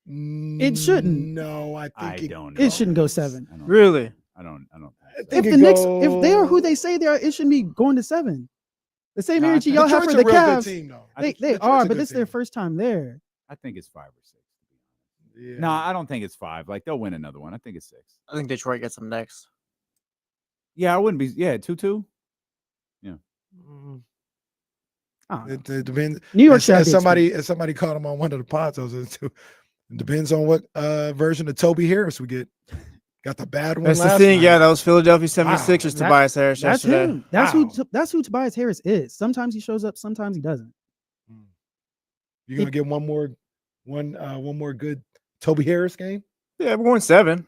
It shouldn't. No, I think it shouldn't go 7. Really? I don't. If the Knicks, if they are who they say they are, it shouldn't be going to 7. The same No, I energy think- y'all have for Detroit's the a real good Cavs. team, though. They Detroit's are, a but good this is their team. first time there. I think it's 5 or 6. Yeah. No, I don't think it's 5. Like they'll win another one. I think it's 6. I think Detroit gets them next. Yeah, I wouldn't be. Yeah, 2-2. Yeah. It depends. New York as should have somebody called him on one of the pods I was into. It depends on what version of Toby Harris we get. Got the bad one. That's the last thing. night. Yeah, that was Philadelphia 76ers. That- Tobias Harris That's yesterday. him. That's who Tobias Harris is. Sometimes he shows up, sometimes he doesn't. You're gonna get one more good Toby Harris game. Yeah, we're going 7.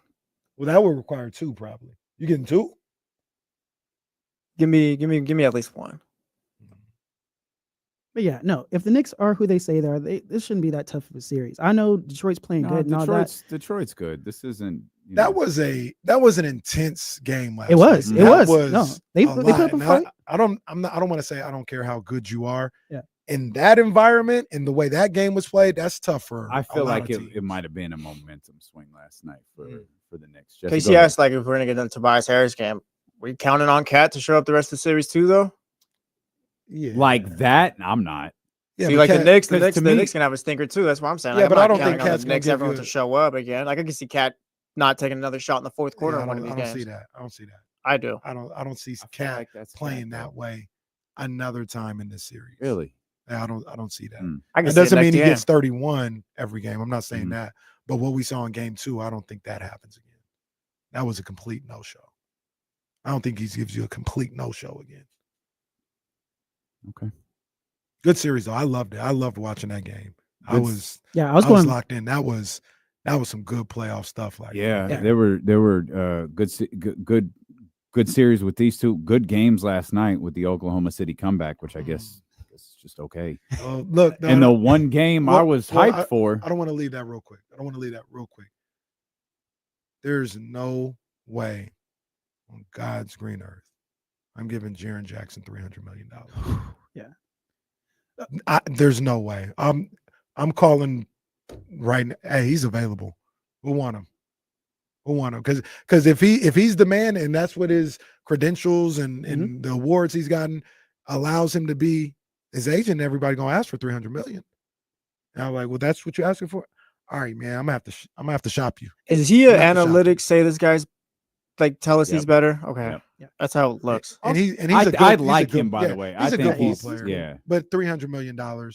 Well, that would require 2 probably. You getting 2? Give me at least 1. But yeah, no. If the Knicks are who they say they are, this shouldn't be that tough of a series. I know Detroit's playing No, good and all that. Detroit's good. This isn't. That was an intense game last It was. night. It That was. No, they put up a And fight. I don't want to say I don't care how good you are. Yeah. In that environment and the way that game was played, that's tough for. I feel a lot like of teams. it might have been a momentum swing last night for the Knicks. Jesse, Casey go ahead. asked, like, if we're gonna get done Tobias Harris game, we counting on Cat to show up the rest of the series too, though. Yeah. Like that, I'm not. Yeah, See, but like the Cat- Knicks, the 'cause Knicks, to the me- Knicks can have a stinker too. That's what I'm saying. Yeah, Like, but I'm I not don't counting think on the Cat's gonna Knicks, give everyone you to show up again. Like I can see Cat not taking another shot in the fourth quarter Yeah, of one of these I don't games. see that. I don't see that. I do. I don't see I feel Cat like that's playing Cat, that though. way another time in this series. Really? I don't see that. I can It see it doesn't next mean he game. gets 31 every game. I'm not saying Mhm. that. But what we saw in game 2, I don't think that happens again. That was a complete no-show. I don't think he gives you a complete no-show again. Okay. Good series though. I loved it. I loved watching that game. I was locked in. That was some good playoff stuff. Like Yeah, there were good series with these two. Good games last night with the Oklahoma City comeback, which I guess is just okay. Look, and the one game I was hyped for. I don't want to leave that real quick. There's no way on God's green earth I'm giving Jaren Jackson $300 million. Yeah. There's no way. I'm calling right now. Hey, he's available. We'll want him. Because if he's the man and that's what his credentials and the awards he's gotten allows him to be his agent, everybody gonna ask for $300 million. And I'm like, well, that's what you're asking for. All right, man. I'm gonna have to shop you. Is he I'm an gonna have to shop analytics say this guy's like tell us he's better? Okay. Yep. That's how it looks. And he's a good, I he's a like good- him, by yeah, the way. He's I a think good ball he's player. yeah. But $300 million, nah,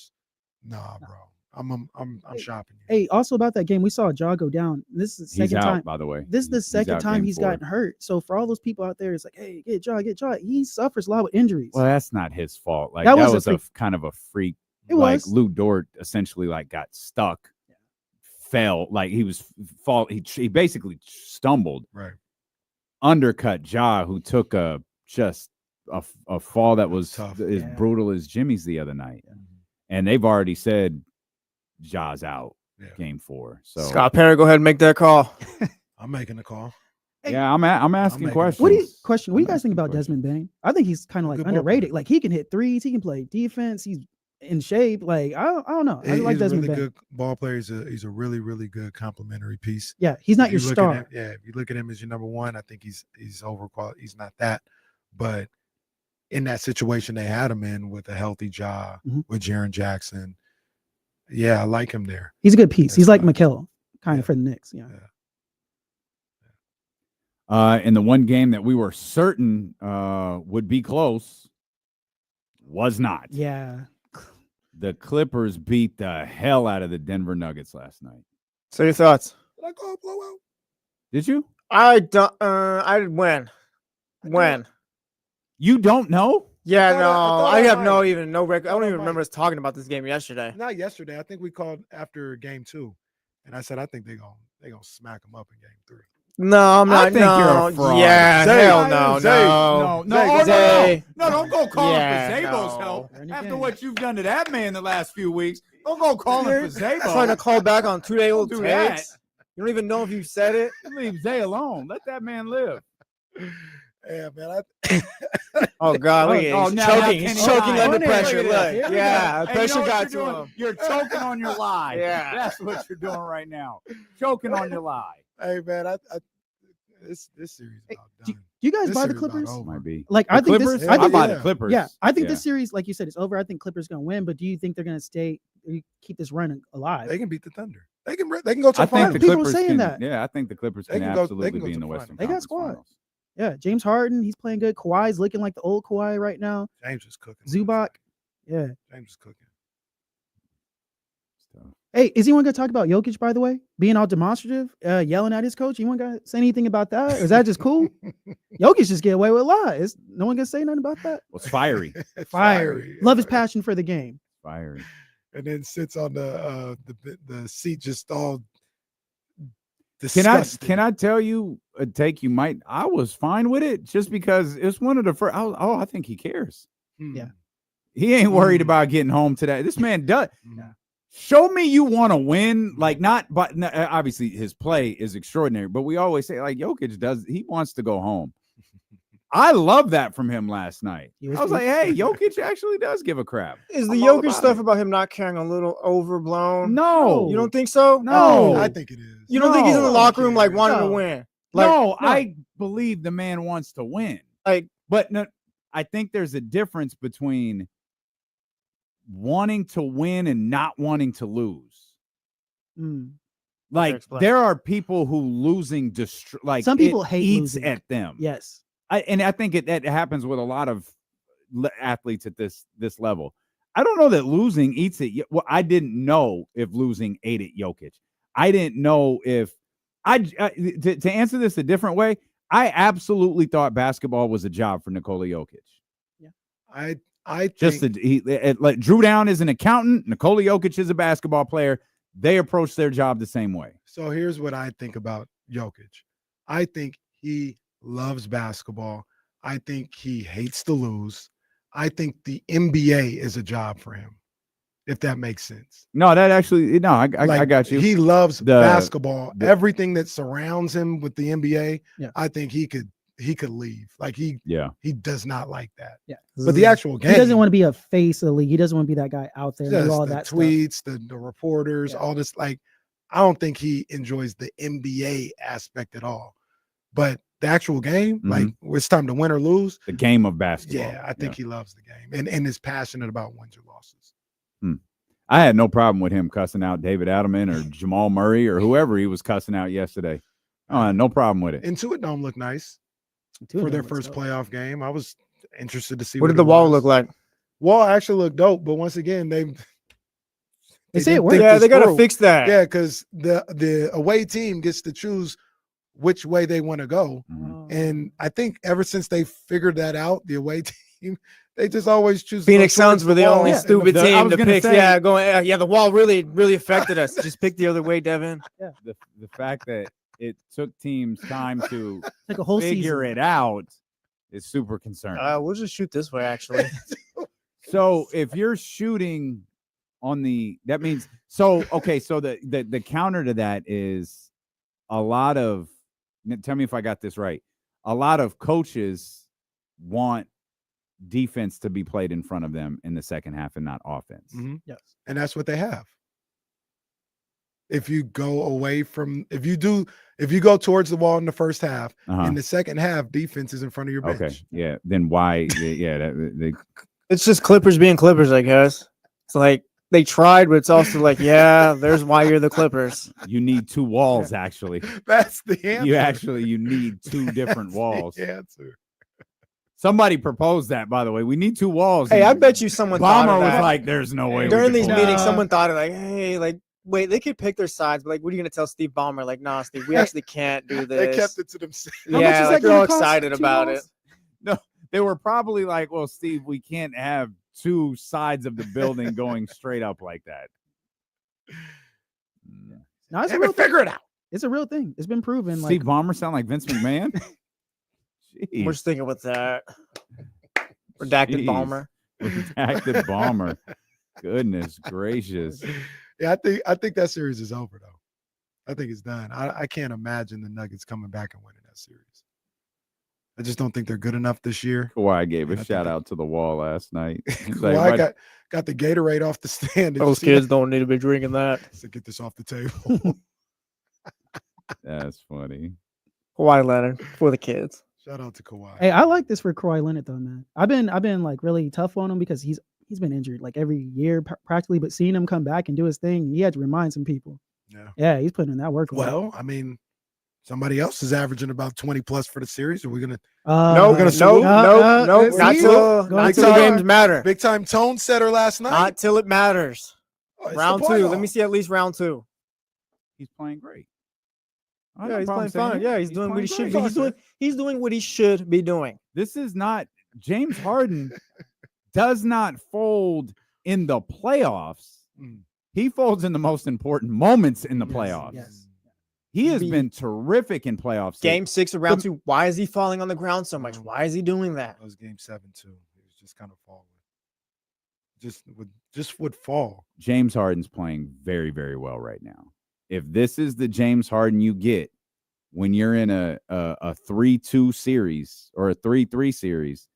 bro. I'm shopping you. Hey, also about that game, we saw Ja go down. This is the He's second out, time. by the way. This is the He's second out time game he's 4. gotten hurt. So for all those people out there, it's like, hey, get Ja. He suffers a lot with injuries. Well, that's not his fault. Like That that was a was freak. kind of a freak. It like was. Lou Dort essentially like got stuck, fell like he was fall. He basically stumbled, Right. Undercut Ja, who took a fall that was tough. as Yeah. brutal as Jimmy's the other night, and they've already said Ja's out game 4. So Scott Perry, go ahead and make that call. I'm making the call. yeah, I'm asking making a questions. What do you I'm guys think asking about questions. Desmond Bain? I think he's kind of like Good ball underrated. player. Like he can hit threes, he can play defense, he's in shape. Like I don't know. I He's like a Desmond really Bain. good ball player. He's a really, really good complementary piece. Yeah, he's not If your you look at star. him- if you look at him as your number one, I think he's overqualified. He's not that. But in that situation they had him in with a healthy Ja, Mhm. with Jaren Jackson, yeah, I like him there. He's a good piece. He's like fine. Mykel, kind of for the Knicks. Yeah. In the one game that we were certain would be close, was not. Yeah. The Clippers beat the hell out of the Denver Nuggets last night. So your thoughts? Did I call a blowout? Did you? I don't. I when? When? You don't know? Yeah, I no. thought I I have might. no record. I thought don't I even might. remember us talking about this game yesterday. Not yesterday. I think we called after game 2. And I said I think they're gonna smack them up in game 3. No, I'm not. I think you're a fraud. Yeah, Zay, hell no, Zay, no. No, don't go calling Yeah, for Zabo's no. help. Ernie After Gang. what you've done to that man the last few weeks, don't go calling for You're trying to Zabo. call back on 2-day-old Don't do that. takes. You don't even know if you said it. Leave Zay alone. Let that man live. Yeah, man. Oh God, look at Oh, he's now choking. Kenny He's choking Lyons. under Look pressure. at this. Look, Here we yeah, go. the Hey, you know pressure what got you're to doing? him. You're choking on your lie. Yeah. That's what you're doing right now. Choking on your lie. Hey man, this series is about done. Do you guys This buy the series about Clippers? over. Might be. Like The I think Clippers? this. I buy yeah. the Clippers. Yeah, I think Yeah. this series, like you said, is over. I think Clippers going to win, but do you think they're going to stay? Keep this run alive? They can beat the Thunder. They can go to I the think finals. the People Clippers saying can, that. Yeah, I think the Clippers They can can go- they absolutely can go be to in the the Western They got Conference squad. Finals. Yeah, James Harden, he's playing good. Kawhi's looking like the old Kawhi right now. James is cooking. Zubac, yeah. James is cooking. Hey, is anyone going to talk about Jokic, by the way? Being all demonstrative, yelling at his coach? Anyone going to say anything about that? Or is that just cool? Jokic just get away with a lot. Is no one going to say nothing about that? Well, it's fiery. Fiery. Love his passion for the game. Fiery. And then sits on the seat just all Can disgusted. I tell you a take you might? I was fine with it just because it's one of the first. I think he cares. Yeah. He ain't worried about getting home today. This man does. Yeah. Show me you want to win. Like obviously his play is extraordinary, but we always say like Jokic he wants to go home. I love that from him last night. I was like, hey, Jokic actually does give a crap. Is the I'm all Jokic about stuff it. about him not caring a little overblown? No. You don't think so? No. I think it is. You don't think he's in the No. locker room like wanting to No. win? Like, No, I believe the man wants to win. But no, I think there's a difference between wanting to win and not wanting to lose. Mm. Like explain. there are people who losing like Some people it hate eats losing. at them. Yes. I think it happens with a lot of athletes at this level. I don't know that losing eats it. Well, I didn't know if losing ate at Jokic. I didn't know if to answer this a different way. I absolutely thought basketball was a job for Nikola Jokic. I Just think, like Drew Down is an accountant, Nikola Jokic is a basketball player. They approach their job the same way. so here's what I think about Jokic. I think he loves basketball. I think he hates to lose. I think the NBA is a job for him, if that makes sense. No, that actually I got you. He loves The- basketball. Everything that surrounds him with the NBA, Yeah. I think he could leave. Like he does not like that. Yeah. But the actual game, He doesn't want to be a face of the league. He doesn't want to be that guy out there. just Do all the that stuff. tweets, the reporters, all this. Like, I don't think he enjoys the NBA aspect at all. But the actual game, like it's time to win or lose. The game of basketball. Yeah, I think he loves the game and is passionate about wins or losses. I had no problem with him cussing out David Adelman or Jamal Murray or whoever he was cussing out yesterday. I had no problem with it. Intuit Dome looked nice for their first playoff game. I was interested to see what did the wall look like? Wall actually looked dope, but once again, they say it didn't worked. think Yeah, this they got to through. fix that. Yeah, because the away team gets to choose which way they want to go. And I think ever since they figured that out, the away team, they just always choose to go Phoenix towards Suns were the wall. only Yeah. stupid I team was to gonna pick. say- Yeah, the wall really affected us. Just pick the other way, Devin. The fact that it took teams time to Like a whole figure season. it out is super concerning. We'll just shoot this way, actually. So if you're shooting on that means okay. So the counter to that is a lot of. Tell me if I got this right. A lot of coaches want defense to be played in front of them in the second half and not offense. Yes. And that's what they have. If you go away from, if you go towards the wall in the first half, in the second half, defense is in front of your bench. Okay. Yeah. Then why? It's just Clippers being Clippers, I guess. It's like they tried, but it's also like, yeah, there's why you're the Clippers. You need two walls, actually. That's the answer. You need two different walls. The answer. Somebody proposed that, by the way. We need two walls. Hey, And I bet you someone Bomber thought of was that. like, "There's no way." During we these could pull meetings, that. someone thought of like, hey, like, wait, they could pick their sides, but like, what are you gonna tell Steve Ballmer? Like, nah, Steve, we actually can't do this. They kept it to themselves. Yeah, like they're all excited about it. No, they were probably like, "Well, Steve, we can't have two sides of the building going straight up like that." No, it's a Damn real it, figure thing. it out. It's a real thing. It's been proven. Steve Ballmer sound like Vince McMahon. Jeez. We're sticking with that. Redacted Jeez. Ballmer. Redacted Ballmer. Goodness gracious. Yeah, I think that series is over though. I think it's done. I can't imagine the Nuggets coming back and winning that series. I just don't think they're good enough this year. Kawhi gave a shout out to the wall last night. He's like, Kawhi got the Gatorade off the stand. Did you Those see kids that? don't need to be drinking that. So get this off the table. That's funny. Kawhi Leonard for the kids. Shout out to Kawhi. Hey, I like this for Kawhi Leonard though, man. I've been like really tough on him because he's been injured like every year practically, but seeing him come back and do his thing, he had to remind some people. Yeah, he's putting in that work. Well, I mean, somebody else is averaging about 20 plus for the series. Are we gonna? No, not till the games matter. Big time tone setter last night. Not till it matters. Round 2. Let me see at least round 2. He's playing great. Yeah, he's playing fine. Yeah, he's doing what he should be. He's doing what he should be doing. This is not James Harden does not fold in the playoffs. He folds in the most important moments in the playoffs. Yes. He has been terrific in playoffs. Game 6 of round 2. Why is he falling on the ground so much? Why is he doing that? That was game 7 too. He was just kind of falling. Just would fall. James Harden's playing very, very well right now. If this is the James Harden you get when you're in a 3-2 series or a 3-3 series,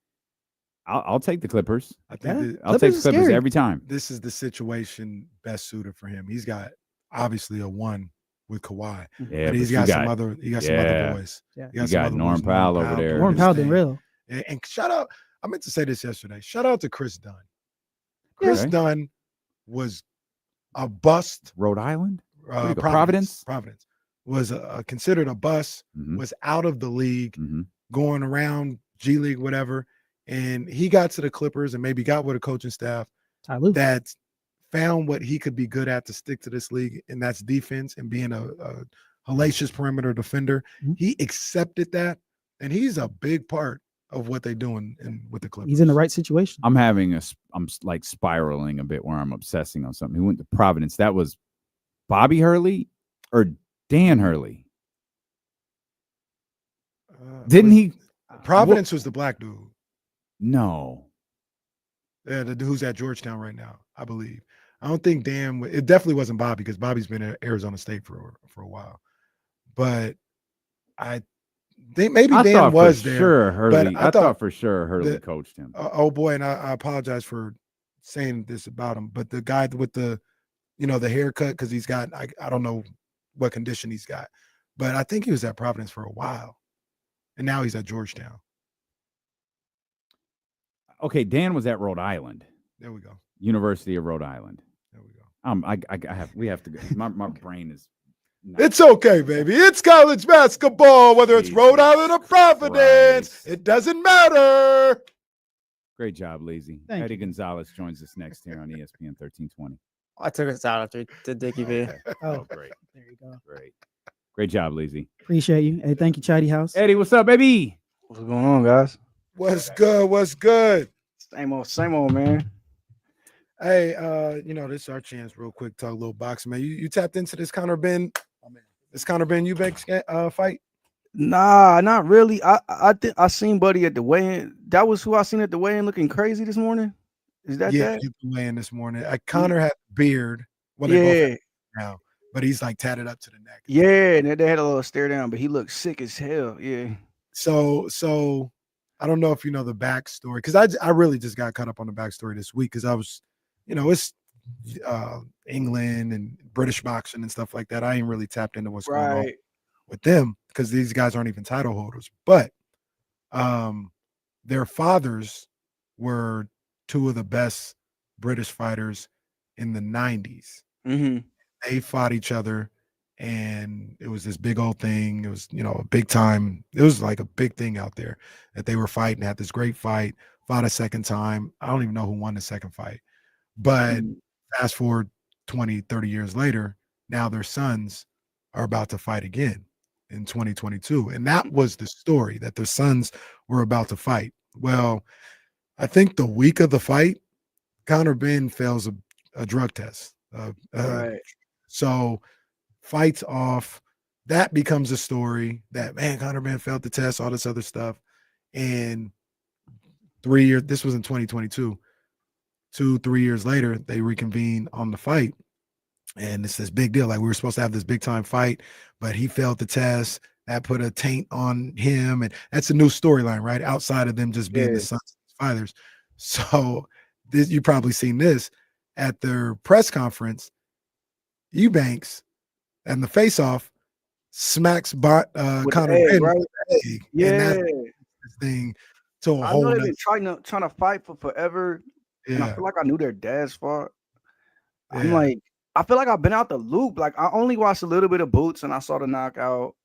I'll take the Clippers. I think I'll take the Clippers every time. This is the situation best suited for him. He's got obviously a 1 with Kawhi. Yeah, but he's got some other boys. Yeah. You got Norm Powell over there. Norm Powell did real. And shout out, I meant to say this yesterday. Shout out to Chris Dunn. Chris Dunn was a bust. Rhode Island? Providence was considered a bust, was out of the league, going around G League, whatever. And he got to the Clippers and maybe got with a coaching staff that found what he could be good at to stick to this league, and that's defense and being a hellacious perimeter defender. He accepted that, and he's a big part of what they're doing with the Clippers. He's in the right situation. I'm like spiraling a bit where I'm obsessing on something. He went to Providence. That was Bobby Hurley or Dan Hurley? Didn't he? Providence was the black dude. No. Yeah, the dude who's at Georgetown right now, I believe. I don't think Dan. It definitely wasn't Bobby because Bobby's been at Arizona State for a while. But I think maybe Dan was there. Sure, Hurley. I thought for sure Hurley coached him. Oh boy, and I apologize for saying this about him, but the guy with the haircut, because he's got I don't know what condition he's got, but I think he was at Providence for a while, and now he's at Georgetown. Okay, Dan was at Rhode Island. There we go. University of Rhode Island. There we go. We have to go. My brain is. It's okay, baby. It's college basketball, whether it's Rhode Island or Providence. It doesn't matter. Great job, Lazy. Eddie Gonzalez joins us next here on ESPN 1320. I took us out after the Dickie V. Oh, great. There you go. Great job, Lazy. Appreciate you. Hey, thank you, Chatty House. Eddie, what's up, baby? What's going on, guys? What's good? What's good? Same old, man. Hey, this is our chance, real quick, talk a little boxing, man. You tapped into this Conor Ben Eubanks fight? Nah, not really. I think I seen Buddy at the weigh-in. That was who I seen at the weigh-in looking crazy this morning. Is that that? He weigh-in this morning. Conor had a beard. Well, they both now, but he's like tatted up to the neck. Yeah, and they had a little stare down, but he looked sick as hell. Yeah. So I don't know if you know the backstory, because I really just got caught up on the backstory this week because I was, it's England and British boxing and stuff like that. I ain't really tapped into what's going on with them because these guys aren't even title holders. But their fathers were two of the best British fighters in the 90s. They fought each other, and it was this big old thing. It was, a big time. It was like a big thing out there that they were fighting, had this great fight, fought a second time. I don't even know who won the second fight. But fast forward 20, 30 years later, now their sons are about to fight again in 2022. And that was the story, that their sons were about to fight. Well, I think the week of the fight, Conor Ben fails a drug test. So fights off. That becomes a story that, man, Conor Ben failed the test, all this other stuff. And 3 years, this was in 2022. 2-3 years later, they reconvene on the fight. And it's this big deal. Like, we were supposed to have this big time fight, but he failed the test. That put a taint on him. And that's a new storyline, right? Outside of them just being the sons and fathers. So you probably seen this at their press conference. Eubanks and the face-off smacks Conor Ben. Right? Yeah. this thing to a I whole know they've nother. been trying to fight for forever, and I Yeah. feel like I knew their dad's fought. I'm Yeah. like, I feel like I've been out the loop. Like I only watched a little bit of Boots, and I saw the knockout.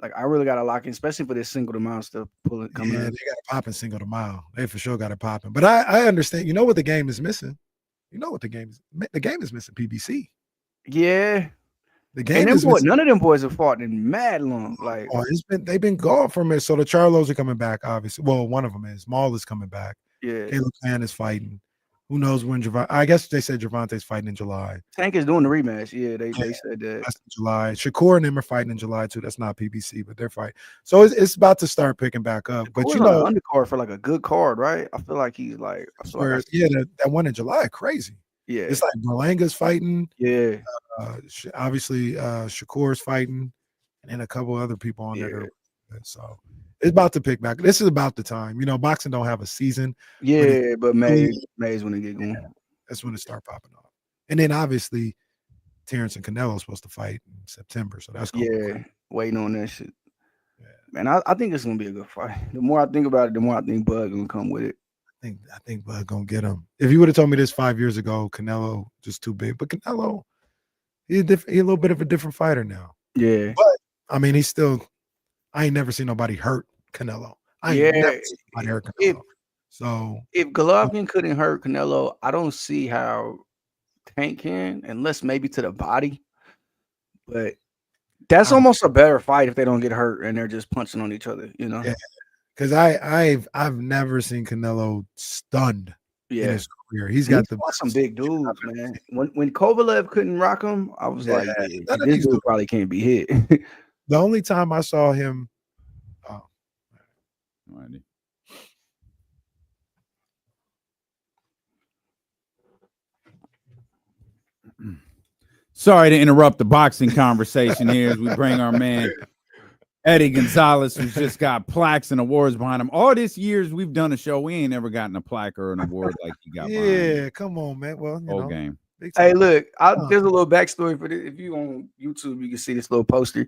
Like I really got to lock in, especially for this single to mile stuff coming Yeah, up. they got it popping single to mile. They for sure got it popping. But I understand. You know what the game is missing? You know what the game is? The game is missing PBC. Yeah. The game And is missing. none of them boys have fought in mad long. Like, Oh, they've been gone from it. So the Charlos are coming back, obviously. Well, one of them is. Maul is coming back. yeah, Caleb Fan is fighting. Who knows when I guess they said Gervonta's fighting in July. Tank is doing the rematch. Yeah, they said that. That's in July. Shakur and them are fighting in July too. That's not PBC, but they're fighting. So it's about to start picking back up. But Shakur's you know, on the undercard for like a good card, right? I feel like he's like, that one in July, crazy. Yeah, It's like Berlanga's fighting. Yeah, obviously Shakur's fighting, and then a couple other people on there. So it's about to pick back. This is about the time. You know, boxing don't have a season. Yeah, but May's when it get going. That's when it start popping off. And then obviously Terrence and Canelo supposed to fight in September. So that's waiting on that shit. Yeah. Man, I think it's gonna be a good fight. The more I think about it, the more I think Bud gonna come with it. I think Bud gonna get him. If you would have told me this 5 years ago, Canelo just too big. But Canelo, he's a little bit of a different fighter now. Yeah. But I mean, he's still. I ain't never seen nobody hurt Canelo. I ain't never seen nobody hurt Canelo. So if Golovkin couldn't hurt Canelo, I don't see how Tank can, unless maybe to the body. But that's almost a better fight if they don't get hurt and they're just punching on each other, you know? Yeah. Because I've never seen Canelo stunned in his career. He's got some big dudes, man. When Kovalev couldn't rock him, I was like, this dude probably can't be hit. The only time I saw him, Sorry to interrupt the boxing conversation here as we bring our man Eddie Gonzalez, who's just got plaques and awards behind him. All this years we've done a show, we ain't never gotten a plaque or an award like he got. Yeah, come on, man. Well, you know, game. Hey, look, there's a little backstory for this. If you on YouTube, you can see this little poster.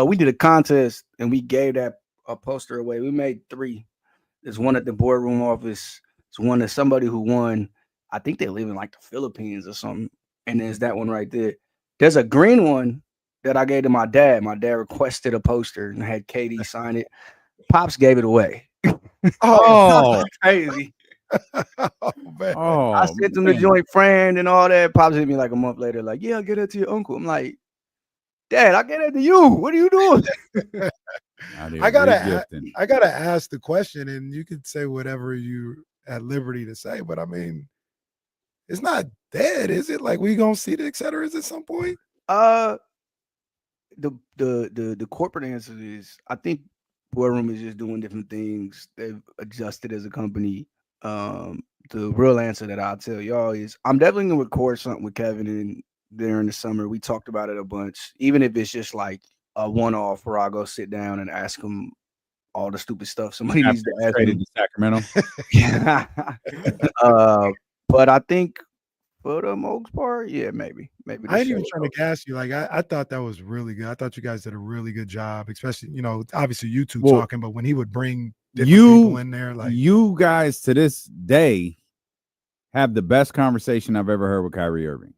We did a contest and we gave that a poster away. We made 3. There's one at the boardroom office. There's one that somebody who won. I think they live in like the Philippines or something. And there's that one right there. There's a green one that I gave to my dad. My dad requested a poster and had Katie sign it. Pops gave it away. Oh, crazy. Oh, I sent him the joint friend and all that. Pops hit me like a month later, like, yeah, I'll get it to your uncle. I'm like, Dad, I'll get it to you. What are you doing? I gotta ask the question, and you could say whatever you at liberty to say, but I mean, it's not dead, is it? Like we gonna see the et cetera at some point? The corporate answer is I think Boardroom is just doing different things. They've adjusted as a company. The real answer that I'll tell y'all is I'm definitely gonna record something with Kevin and during the summer. We talked about it a bunch, even if it's just like a one-off where I go sit down and ask him all the stupid stuff somebody needs to ask him. To Sacramento. Yeah. But I think for the most part, yeah, maybe. I ain't even trying to gas you. Like I thought that was really good. I thought you guys did a really good job, especially, you know, obviously you two talking, but when he would bring different people in there, like you guys to this day have the best conversation I've ever heard with Kyrie Irving.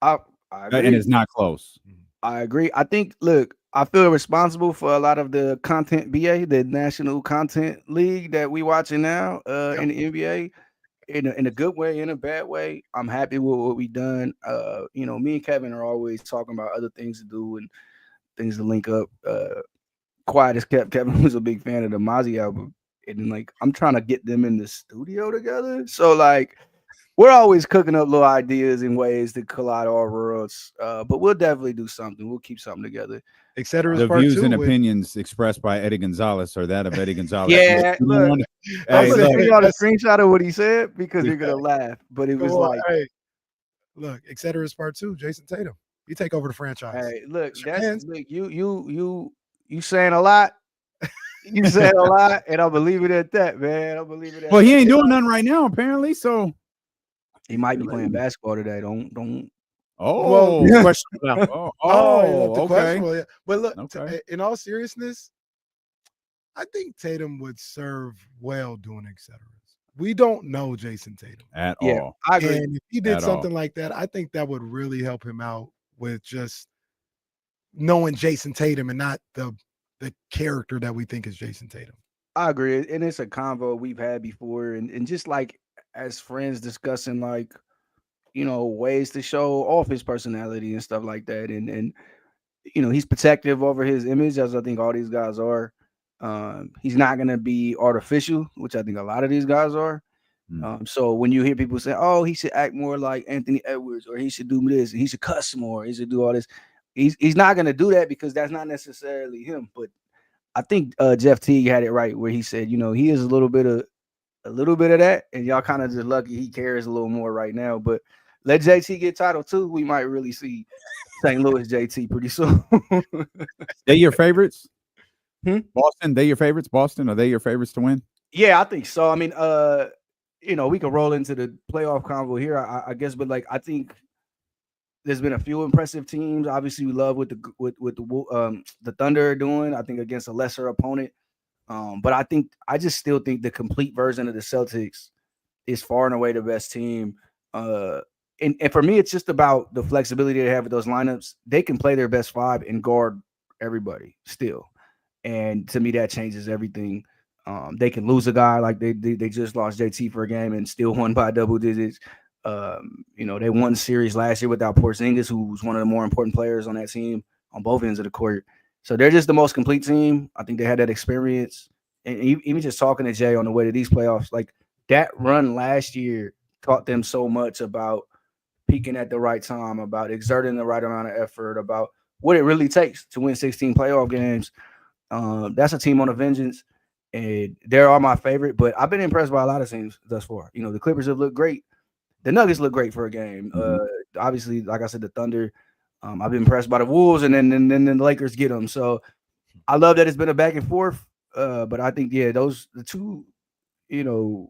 I agree. And it's not close. I agree. I think, look, I feel responsible for a lot of the content BA, the National Content League that we watching now in the NBA, in a good way, in a bad way. I'm happy with what we done. You know, me and Kevin are always talking about other things to do and things to link up. Quiet as kept. Kevin was a big fan of the Mozzie album, and like I'm trying to get them in the studio together. So like, we're always cooking up little ideas and ways to collide our worlds, but we'll definitely do something. We'll keep something together. Et cetera. The views and opinions expressed by Eddie Gonzalez are that of Eddie Gonzalez. Yeah, look, I'm going to send y'all a screenshot of what he said because you're going to laugh, but it was like, hey, look, et cetera is part 2. Jason Tatum, you take over the franchise. Hey, look, look, you saying a lot. You saying a lot, and I'll believe it at that, man. I'll believe it. Well, he ain't doing nothing right now, apparently. So he might be playing basketball today. Don't. Oh, well, questionable. Okay. But look, in all seriousness, I think Tatum would serve well doing et cetera. We don't know Jason Tatum at all. I agree. And if he did At something all. like that, I think that would really help him out with just knowing Jason Tatum and not the character that we think is Jason Tatum. I agree. And it's a convo we've had before. And just like as friends discussing like, ways to show off his personality and stuff like that. And he's protective over his image, as I think all these guys are. He's not going to be artificial, which I think a lot of these guys are. So when you hear people say, oh, he should act more like Anthony Edwards, or he should do this, he should cuss more, he should do all this. He's not going to do that because that's not necessarily him. But I think Jeff Teague had it right where he said, he is a little bit of that, and y'all kind of just lucky he cares a little more right now. But let JT get title too. We might really see St. Louis JT pretty soon. They your favorites? Boston, they your favorites? Boston, are they your favorites to win? Yeah, I think so. I mean, we could roll into the playoff convo here, I guess, but like I think there's been a few impressive teams. Obviously, we love what the Thunder are doing. I think against a lesser opponent, but I just still think the complete version of the Celtics is far and away the best team. And for me, it's just about the flexibility they have with those lineups. They can play their best five and guard everybody still. And to me, that changes everything. They can lose a guy like they just lost JT for a game and still won by double digits. They won series last year without Porzingis, who's one of the more important players on that team on both ends of the court. So they're just the most complete team. I think they had that experience. And even just talking to Jay on the way to these playoffs, like that run last year taught them so much about peaking at the right time, about exerting the right amount of effort, about what it really takes to win 16 playoff games. That's a team on a vengeance, and they are my favorite. But I've been impressed by a lot of teams thus far. The Clippers have looked great. The Nuggets look great for a game. Obviously, like I said, the Thunder. I've been impressed by the Wolves, and then the Lakers get them. So I love that it's been a back and forth. But I think the two, the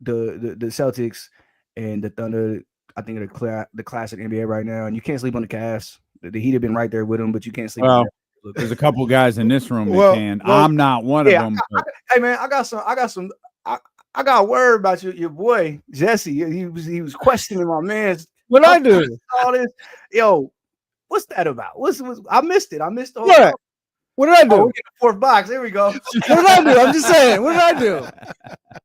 Celtics and the Thunder, I think are the classic NBA right now. And you can't sleep on the Cavs. The Heat have been right there with them, but you can't sleep on them. There's a couple guys in this room that can. I'm not one of them. Hey man, I got word about your boy Jesse. He was questioning my man. What I do? All this, yo, what's that about? I missed it. I missed the whole. What? What did I do? Oh, we get the fourth box. There we go. What did I do? I'm just saying. What did I do?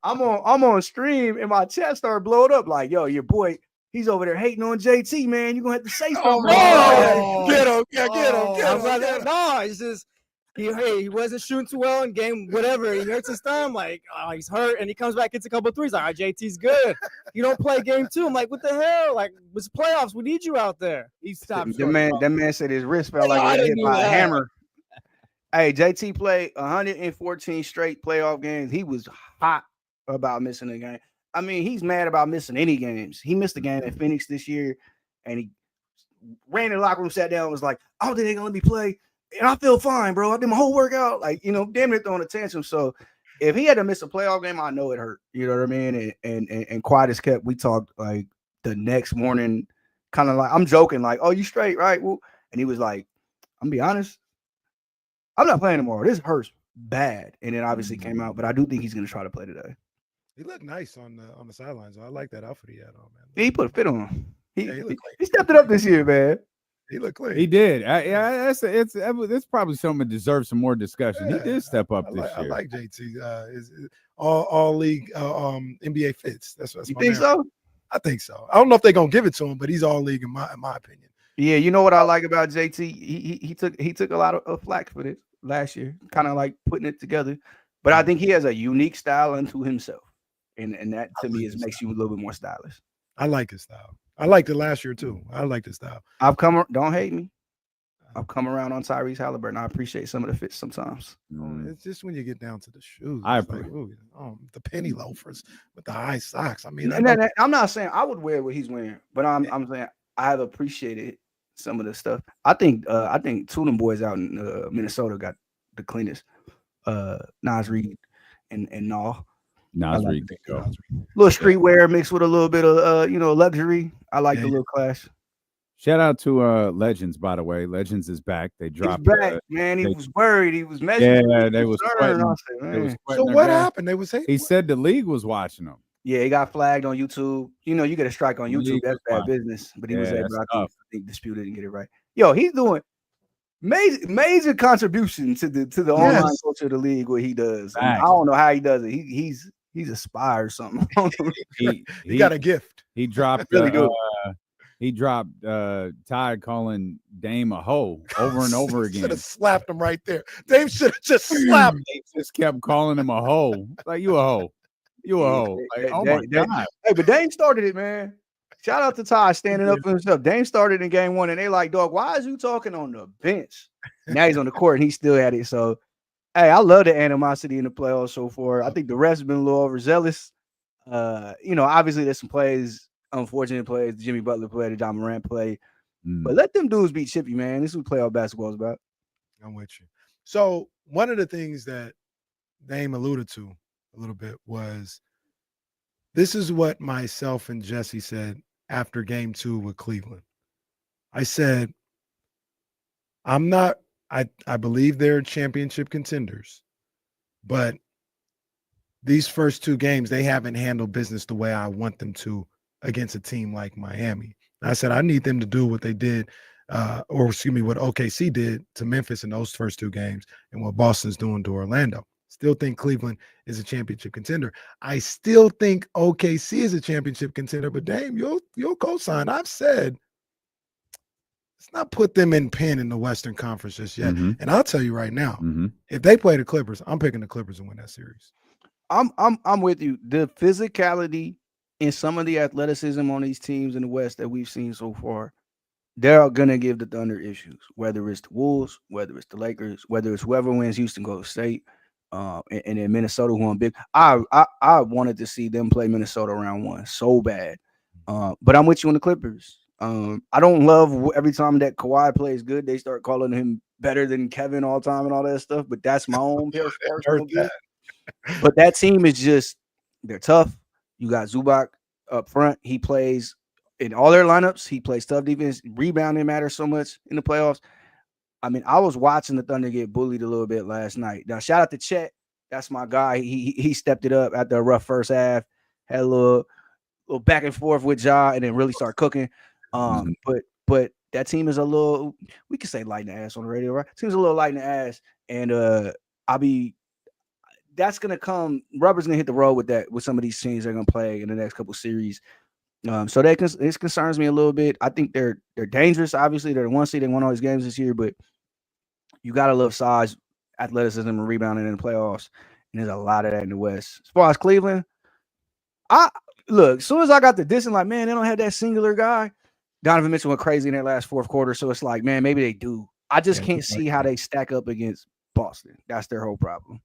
I'm on stream and my chat started blowing up. Like, yo, your boy. He's over there hating on JT, man. You're going to have to say something. Get him. No, it's just he wasn't shooting too well in game, whatever. He hurts his thumb. Like, he's hurt. And he comes back, gets a couple of threes. Like, all right, JT's good. You don't play game two. I'm like, what the hell? Like, it's playoffs. We need you out there. He stopped. That man said his wrist felt like he hit by a hammer. Hey, JT played 114 straight playoff games. He was hot about missing a game. I mean, he's mad about missing any games. He missed a game in Phoenix this year, and he ran in the locker room, sat down, and was like, I don't think they're going to let me play. And I feel fine, bro. I did my whole workout. Like, damn near throwing a tantrum. So if he had to miss a playoff game, I know it hurt. You know what I mean? And quiet as kept, we talked like the next morning, kind of like, I'm joking, like, oh, you straight, right? Well, and he was like, I'm going to be honest, I'm not playing tomorrow. This hurts bad. And it obviously came out, but I do think he's going to try to play today. He looked nice on the sidelines. I like that outfit he had on, man. Yeah, he put a fit on. He stepped it up this year, man. He looked clean. He did. It's probably something that deserves some more discussion. He did step up this year. I like JT. Is all league NBA fits. That's you think so? I think so. I don't know if they're gonna give it to him, but he's all league in my opinion. Yeah, you know what I like about JT? He took a lot of flack for this last year, kind of like putting it together. But I think he has a unique style unto himself. And that to me makes you a little bit more stylish. I like his style. I liked it last year too. I like his style. Don't hate me. I've come around on Tyrese Halliburton. I appreciate some of the fits sometimes. It's just when you get down to the shoes. The penny loafers with the high socks. I mean, I'm not saying I would wear what he's wearing, but I'm saying I have appreciated some of the stuff. I think two of them boys out in Minnesota got the cleanest. Nas Reed and Naw. Nas Reed, little streetwear mixed with a little bit of luxury. I like the little clash. Shout out to Legends, by the way. Legends is back. They dropped. He's back, man. He was worried. He was messing. Yeah, they was sweating. So what happened? They was saying he said the league was watching him. Yeah, he got flagged on YouTube. You know, you get a strike on YouTube. That's bad business. But he was able to dispute it and get it right. Yo, he's doing major contribution to the online culture of the league. What he does, I don't know how he does it. He's a spy or something. he got a gift. He dropped. He dropped Ty calling Dame a hoe over and over again. Should have slapped him right there. Dame should have just slapped him. He just kept calling him a hoe. Like, you a hoe. You a hoe. Like, oh my God. Hey, but Dame started it, man. Shout out to Ty standing up for himself. Dame started in game 1, and they like, dog, why is you talking on the bench? Now he's on the court, and he still had it. So, hey, I love the animosity in the playoffs so far. I think the rest have been a little overzealous. Obviously there's some plays, unfortunate plays, the Jimmy Butler play, the John Morant play. But let them dudes beat Chippy, man. This is what playoff basketball is about. I'm with you. So one of the things that Dame alluded to a little bit was this is what myself and Jesse said after game 2 with Cleveland. I said, I believe they're championship contenders, but these first 2 games, they haven't handled business the way I want them to against a team like Miami. And I said, I need them to do what they did, what OKC did to Memphis in those first 2 games and what Boston's doing to Orlando. Still think Cleveland is a championship contender. I still think OKC is a championship contender, but Dame, you'll co-sign. I've said, let's not put them in pen in the Western Conference just yet. Mm-hmm. And I'll tell you right now, if they play the Clippers, I'm picking the Clippers to win that series. I'm with you. The physicality and some of the athleticism on these teams in the West that we've seen so far, they're gonna give the Thunder issues. Whether it's the Wolves, whether it's the Lakers, whether it's whoever wins Houston Golden State, and then Minnesota who won big. I wanted to see them play Minnesota round 1 so bad, but I'm with you on the Clippers. I don't love every time that Kawhi plays good, they start calling him better than Kevin all time and all that stuff. But that's my own personal view. But that team is they're tough. You got Zubac up front. He plays in all their lineups. He plays tough defense. Rebounding matters so much in the playoffs. I mean, I was watching the Thunder get bullied a little bit last night. Now, shout out to Chet. That's my guy. He stepped it up after a rough first half. Had a little back and forth with Ja, and then really start cooking. But that team is a little, we can say light in the ass on the radio, right? Team's a little light in the ass, and that's gonna come. Rubber's gonna hit the road with that with some of these teams they're gonna play in the next couple series. So it concerns me a little bit. I think they're dangerous. Obviously, they're the 1 seed. They won all these games this year, but you gotta love size, athleticism, and rebounding in the playoffs. And there's a lot of that in the West. As far as Cleveland, as soon as I got the distance, like, man, they don't have that singular guy. Donovan Mitchell went crazy in that last 4th quarter, so it's like, man, maybe they do. I just can't see how they stack up against Boston. That's their whole problem.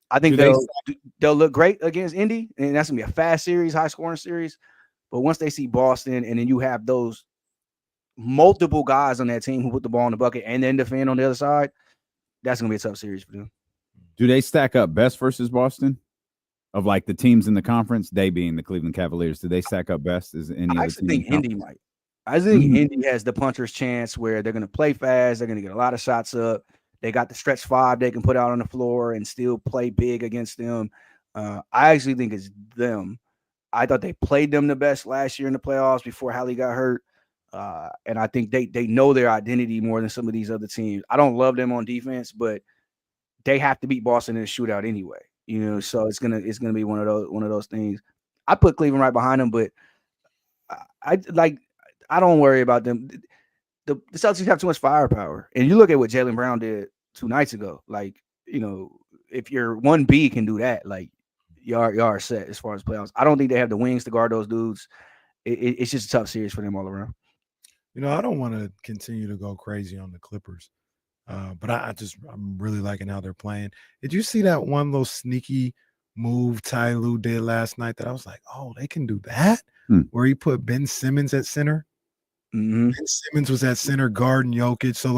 I think they'll look great against Indy, and that's gonna be a fast series, high scoring series. But once they see Boston, and then you have those multiple guys on that team who put the ball in the bucket and then defend on the other side, that's gonna be a tough series for them. Do they stack up best versus Boston? Of like the teams in the conference, they being the Cleveland Cavaliers, do they stack up best as any I other team? think Indy might. I think Indy has the puncher's chance where they're going to play fast. They're going to get a lot of shots up. They got the stretch 5 they can put out on the floor and still play big against them. I actually think it's them. I thought they played them the best last year in the playoffs before Hallie got hurt. And I think they know their identity more than some of these other teams. I don't love them on defense, but they have to beat Boston in a shootout anyway. So it's gonna be one of those things. I put Cleveland right behind them, but I don't worry about them. The Celtics have too much firepower, and you look at what Jaylen Brown did 2 nights ago. If your 1B can do that, you are set as far as playoffs. I don't think they have the wings to guard those dudes. It's just a tough series for them all around. I don't want to continue to go crazy on the Clippers. But I'm really liking how they're playing. Did you see that one little sneaky move Ty Lue did last night that I was like, oh, they can do that? Where he put Ben Simmons at center. Ben Simmons was at center guarding Jokic. So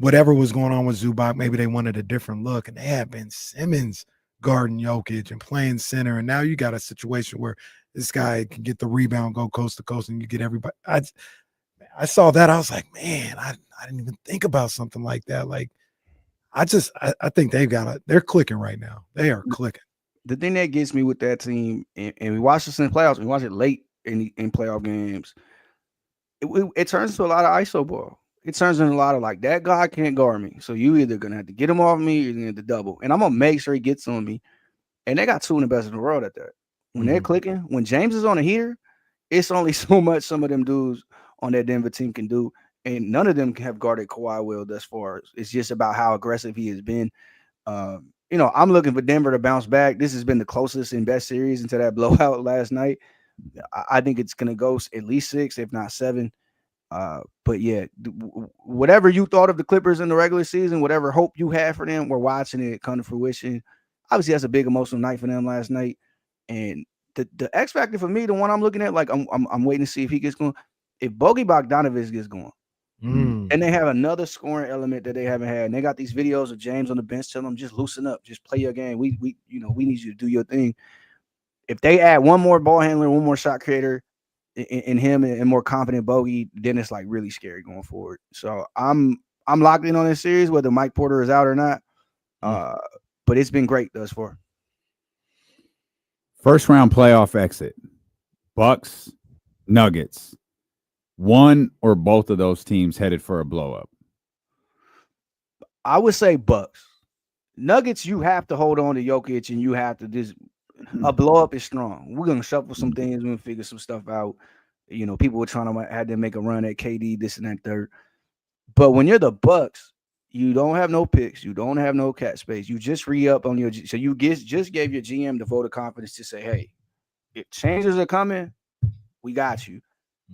whatever was going on with Zubac, maybe they wanted a different look. And they had Ben Simmons guarding Jokic and playing center. And now you got a situation where this guy can get the rebound, go coast to coast, and you get everybody. I saw that. I was like, man, I didn't even think about something like that. Like, I think they're clicking right now. They are clicking. The thing that gets me with that team, and we watch this in playoffs, we watch it late in playoff games. It turns into a lot of ISO ball. It turns into a lot of like, that guy can't guard me. So you either gonna have to get him off me or you're gonna have to double. And I'm gonna make sure he gets on me. And they got two in the best in the world at that. When they're clicking, when James is on a heater, it's only so much some of them dudes on that Denver team can do. And none of them have guarded Kawhi well thus far. It's just about how aggressive he has been. I'm looking for Denver to bounce back. This has been the closest and best series until that blowout last night. I think it's going to go at least 6, if not 7. But yeah, whatever you thought of the Clippers in the regular season, whatever hope you had for them, we're watching it come to fruition. Obviously, that's a big emotional night for them last night. And the X factor for me, the one I'm looking at, like I'm waiting to see if he gets going. If Bogey Bogdanovic gets going, and they have another scoring element that they haven't had, and they got these videos of James on the bench telling them, just loosen up, just play your game. We need you to do your thing. If they add one more ball handler, one more shot creator in him, and more confident Bogey, then it's like really scary going forward. So I'm locked in on this series, whether Mike Porter is out or not. But it's been great thus far. First round playoff exit. Bucks, Nuggets. One or both of those teams headed for a blow up? I would say Bucks. Nuggets, you have to hold on to Jokic, and you have to just a blow up is strong. We're gonna shuffle some things, we're gonna figure some stuff out. People were trying to have them make a run at KD, this and that, third. But when you're the Bucks, you don't have no picks, you don't have no cap space. You just re-up on your so you just gave your GM the vote of confidence to say, hey, if changes are coming, we got you.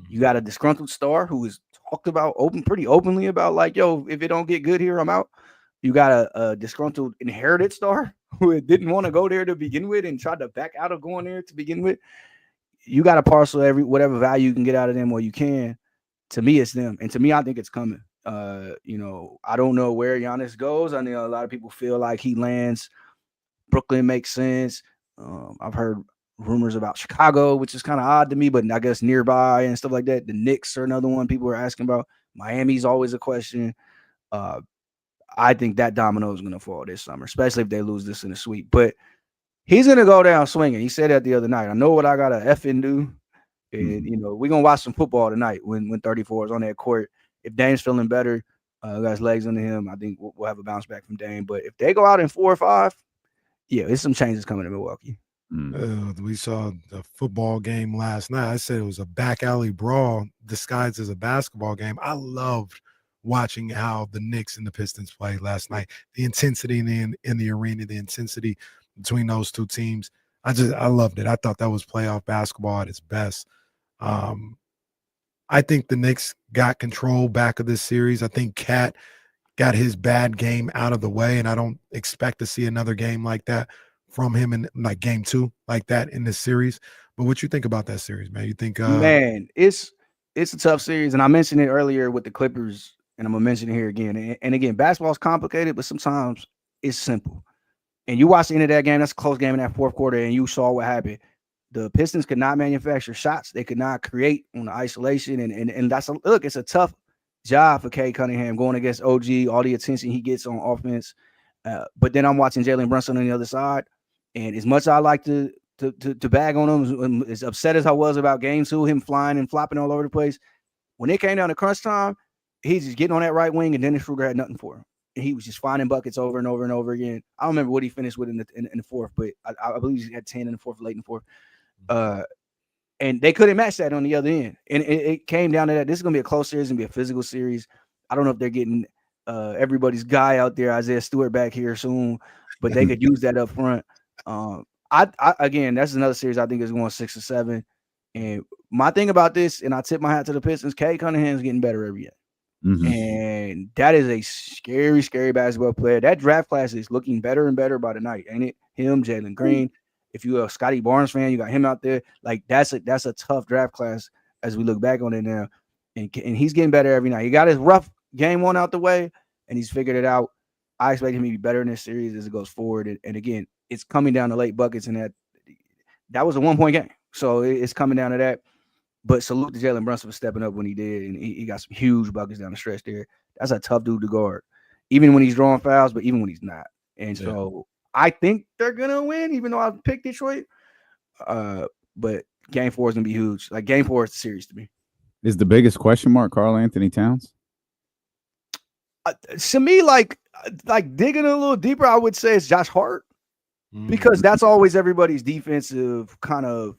You got a disgruntled star who is talked about pretty openly about like, yo, if it don't get good here, I'm out. You got a disgruntled inherited star who didn't want to go there to begin with and tried to back out of going there to begin with. You got to parcel whatever value you can get out of them where you can. To me, it's them. And to me, I think it's coming. I don't know where Giannis goes. I know a lot of people feel like he lands. Brooklyn makes sense. I've heard rumors about Chicago, which is kind of odd to me, but I guess nearby and stuff like that. The Knicks are another one people are asking about. Miami's always a question. I think that domino is going to fall this summer, especially if they lose this in the sweep. But he's going to go down swinging. He said that the other night. I know what I got to effing do. And, we're going to watch some football tonight when 34 is on that court. If Dame's feeling better, got his legs under him, I think we'll have a bounce back from Dame. But if they go out in 4 or 5, yeah, there's some changes coming to Milwaukee. We saw the football game last night. I said it was a back alley brawl disguised as a basketball game. I loved watching how the Knicks and the Pistons played last night. The intensity in the arena, the intensity between those two teams. I loved it. I thought that was playoff basketball at its best. I think the Knicks got control back of this series. I think Cat got his bad game out of the way, and I don't expect to see another game like that from him in like game 2 like that in this series. But what you think about that series, man? You think man, it's a tough series, and I mentioned it earlier with the Clippers, and I'm gonna mention it here again. And again, basketball's complicated, but sometimes it's simple. And you watch the end of that game, that's a close game in that fourth quarter, and you saw what happened. The Pistons could not manufacture shots. They could not create on the isolation. And that's it's a tough job for Cade Cunningham going against OG, all the attention he gets on offense. But then I'm watching Jalen Brunson on the other side. And as much as I like to bag on him, as upset as I was about game 2, him flying and flopping all over the place, when it came down to crunch time, he's just getting on that right wing, and Dennis Schroeder had nothing for him. And he was just finding buckets over and over and over again. I don't remember what he finished with in the fourth, but I believe he had 10 in the fourth, late in the fourth. And they couldn't match that on the other end. And it came down to that. This is going to be a close series and be a physical series. I don't know if they're getting everybody's guy out there, Isaiah Stewart, back here soon, but they could use that up front. Again, that's another series I think is going 6 or 7. And my thing about this, and I tip my hat to the Pistons, Cade Cunningham's getting better every year. And that is a scary, scary basketball player. That draft class is looking better and better by the night, ain't it? Him, Jalen Green. If you're a Scotty Barnes fan, you got him out there. Like that's a tough draft class as we look back on it now. And he's getting better every night. He got his rough game 1 out the way, and he's figured it out. I expect him to be better in this series as it goes forward. And again, it's coming down to late buckets, and that was a 1-point game. So it's coming down to that. But salute to Jalen Brunson for stepping up when he did, and he got some huge buckets down the stretch there. That's a tough dude to guard, even when he's drawing fouls, but even when he's not. And so I think they're gonna win, even though I picked Detroit. But Game 4 is gonna be huge. Like Game 4 is the series to me. Is the biggest question mark Karl Anthony Towns? To me, like digging a little deeper, I would say it's Josh Hart, because that's always everybody's defensive kind of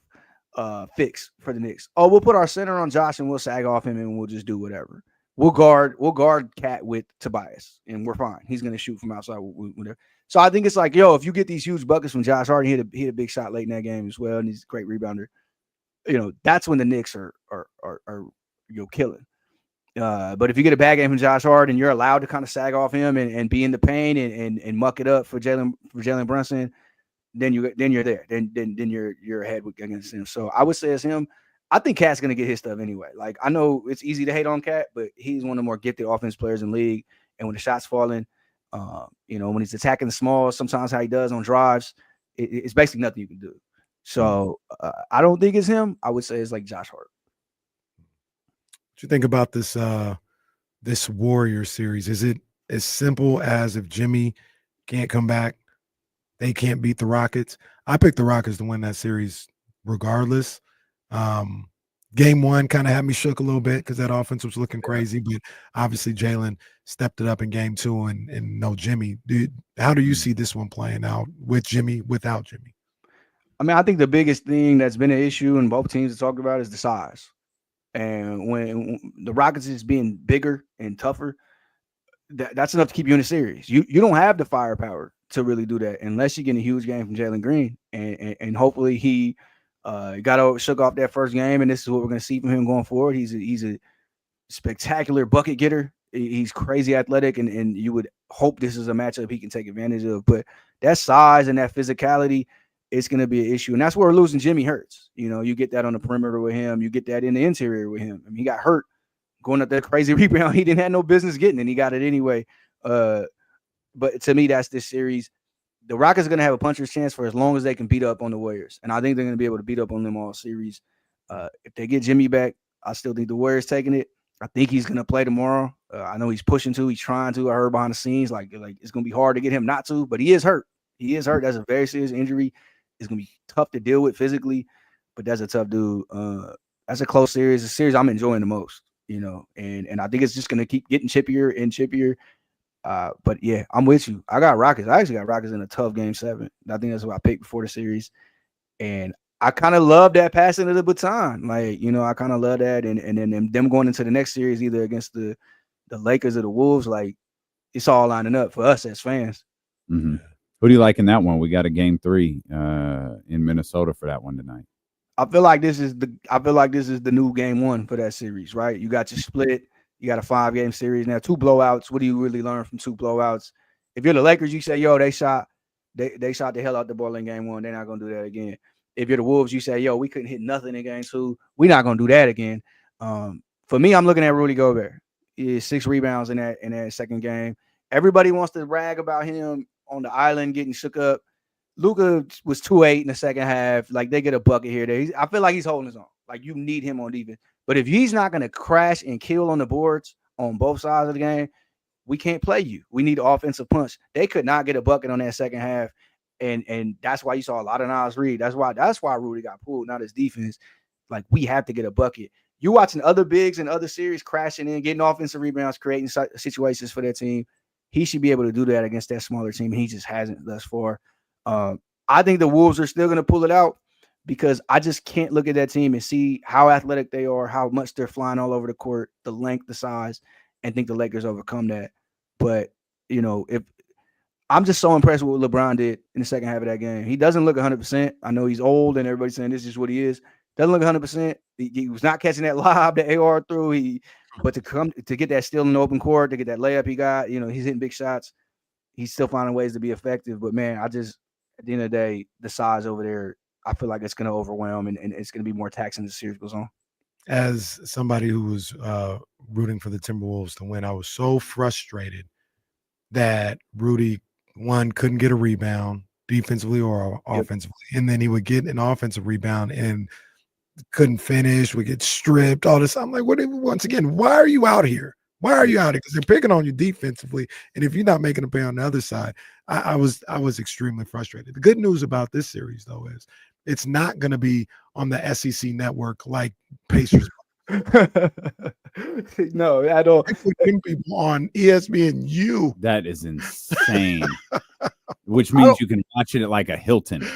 fix for the Knicks. Oh, we'll put our center on Josh and we'll sag off him and we'll just do whatever. We'll guard Cat with Tobias and we're fine. He's gonna shoot from outside. Whatever. So I think it's like, if you get these huge buckets from Josh Hart, he hit a big shot late in that game as well, and he's a great rebounder. That's when the Knicks are killing. But if you get a bad game from Josh Hart and you're allowed to kind of sag off him and be in the paint and muck it up for Jalen Brunson, then you're there. Then you're ahead against him. So I would say it's him. I think Cat's gonna get his stuff anyway. Like, I know it's easy to hate on Cat, but he's one of the more gifted offense players in the league. And when the shot's falling, when he's attacking the small, sometimes how he does on drives, it's basically nothing you can do. So I don't think it's him. I would say it's like Josh Hart. What you think about this this Warriors series? Is it as simple as if Jimmy can't come back, they can't beat the Rockets? I picked the Rockets to win that series regardless. Game 1 kind of had me shook a little bit because that offense was looking crazy, but obviously Jalen stepped it up in Game 2 and no Jimmy. How do you see this one playing out with Jimmy, without Jimmy? I mean, I think the biggest thing that's been an issue and both teams have talked about is the size. And when the Rockets is being bigger and tougher, that's enough to keep you in the series. You don't have the firepower to really do that unless you get a huge game from Jalen Green. And hopefully he shook off that first game, and this is what we're going to see from him going forward. He's a spectacular bucket getter. He's crazy athletic, and you would hope this is a matchup he can take advantage of. But that size and that physicality, it's going to be an issue. And that's where losing Jimmy hurts. You get that on the perimeter with him. You get that in the interior with him. I mean, he got hurt going up that crazy rebound he didn't have no business getting, and he got it anyway. But to me, that's this series. The Rockets are going to have a puncher's chance for as long as they can beat up on the Warriors. And I think they're going to be able to beat up on them all series. If they get Jimmy back, I still think the Warriors taking it. I think he's going to play tomorrow. I know he's pushing to. He's trying to. I heard behind the scenes, like it's going to be hard to get him not to, but he is hurt. He is hurt. That's a very serious injury. It's going to be tough to deal with physically, but that's a tough dude. That's a close series. A series I'm enjoying the most, and I think it's just going to keep getting chippier and chippier. But yeah, I'm with you. I got Rockets. I actually got Rockets in a tough Game 7. I think that's what I picked before the series. And I kind of love that passing of the baton. Like, I kind of love that. And then them going into the next series, either against the Lakers or the Wolves, like, it's all lining up for us as fans. Mm-hmm. Who do you like in that one? We got a Game 3 in Minnesota for that one tonight. I feel like this is the new Game 1 for that series, right? You got your split. You got a 5-game series now, 2 blowouts. What do you really learn from 2 blowouts? If you're the Lakers, you say, they shot the hell out the ball in Game 1. They're not gonna do that again. If you're the Wolves, you say, we couldn't hit nothing in Game 2. We're not gonna do that again. For me, I'm looking at Rudy Gobert. He has 6 rebounds in that second game. Everybody wants to brag about him on the island getting shook up. Luka was 2-8 in the second half. Like, they get a bucket here. There. I feel like he's holding his own. Like, you need him on defense. But if he's not going to crash and kill on the boards on both sides of the game, we can't play you. We need an offensive punch. They could not get a bucket on that second half, and that's why you saw a lot of Nas Reed. That's why Rudy got pulled, not his defense. Like, we have to get a bucket. You watching other bigs in other series crashing in, getting offensive rebounds, creating situations for their team. He should be able to do that against that smaller team, and he just hasn't thus far. I think the Wolves are still going to pull it out, because I just can't look at that team and see how athletic they are, how much they're flying all over the court, the length, the size, and think the Lakers overcome that. But, if I'm just so impressed with what LeBron did in the second half of that game. He doesn't look 100%. I know he's old and everybody's saying this is what he is. Doesn't look 100%. He was not catching that lob that AR threw. But to get that steal in the open court, to get that layup he got, he's hitting big shots. He's still finding ways to be effective. But, man, at the end of the day, the size over there, I feel like it's going to overwhelm and it's going to be more taxing as the series goes on. As somebody who was rooting for the Timberwolves to win, I was so frustrated that Rudy, one, couldn't get a rebound defensively or offensively. And then he would get an offensive rebound and couldn't finish, we get stripped, all this. I'm like, once again, why are you out here? Why are you out here? Because they're picking on you defensively. And if you're not making a play on the other side, I was extremely frustrated. The good news about this series, though, is it's not going to be on the SEC network like Pacers. No, I don't. Putting people on ESPN. That is insane. Which means you can watch it at like a Hilton.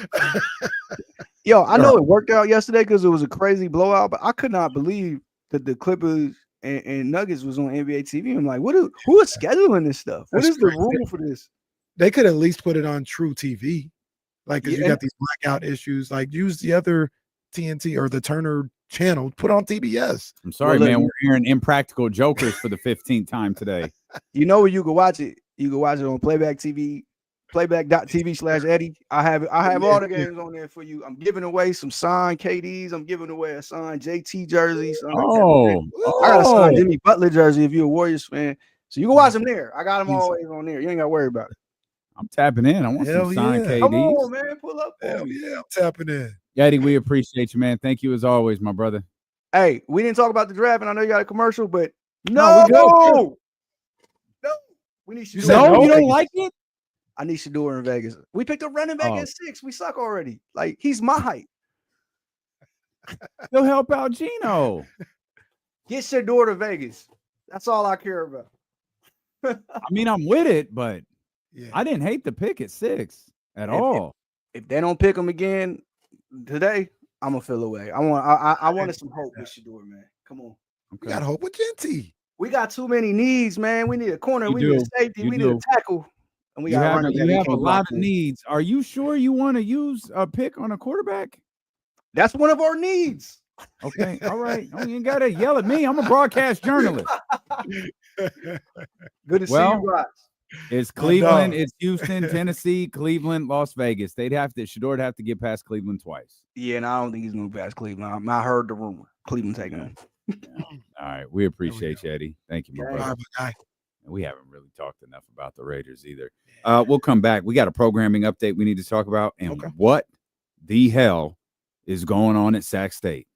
Yo, I know it worked out yesterday because it was a crazy blowout, but I could not believe that the Clippers and Nuggets was on NBA TV. I'm like, who is scheduling this stuff? What is the rule for this? They could at least put it on True TV. Like, because you got these blackout issues. Like, use the other TNT or the Turner channel, put on TBS. I'm sorry, man. We're hearing Impractical Jokers for the 15th time today. You know where you can watch it? You can watch it on Playback TV, playback.tv/Eddie. I have all the games on there for you. I'm giving away some signed KDs. I'm giving away a signed JT jersey. I got a signed Jimmy Butler jersey if you're a Warriors fan. So you can watch them there. I got them always on there. You ain't got to worry about it. I'm tapping in. I want some signed KDs. Come on, man. Pull up. Hell yeah, I'm tapping in. Eddie, we appreciate you, man. Thank you as always, my brother. Hey, we didn't talk about the draft, and I know you got a commercial, but no, we need Shedeur. No, you don't like it? I need Shedeur in Vegas. We picked up running back at 6. We suck already. Like, he's my height. He'll help out Gino. Get Shedeur to Vegas. That's all I care about. I mean, I'm with it, but I didn't hate the pick at 6 at all. If they don't pick him again today, I'm gonna feel away. I wanted some hope with Shedeur, man. Come on. We got hope with Genty. We got too many needs, man. We need a corner. We need a safety. We need a tackle. And we got a lot of needs. Are you sure you want to use a pick on a quarterback? That's one of our needs. Okay. All right. Oh, you ain't got to yell at me. I'm a broadcast journalist. Good to see you guys. It's Cleveland, it's Houston, Tennessee, Cleveland, Las Vegas. Shedeur would have to get past Cleveland twice. Yeah, and I don't think he's moved past Cleveland. I heard the rumor. Cleveland taking him. All right. We appreciate you, Eddie. Thank you, my brother. We haven't really talked enough about the Raiders either. We'll come back. We got a programming update we need to talk about. And what the hell is going on at Sac State?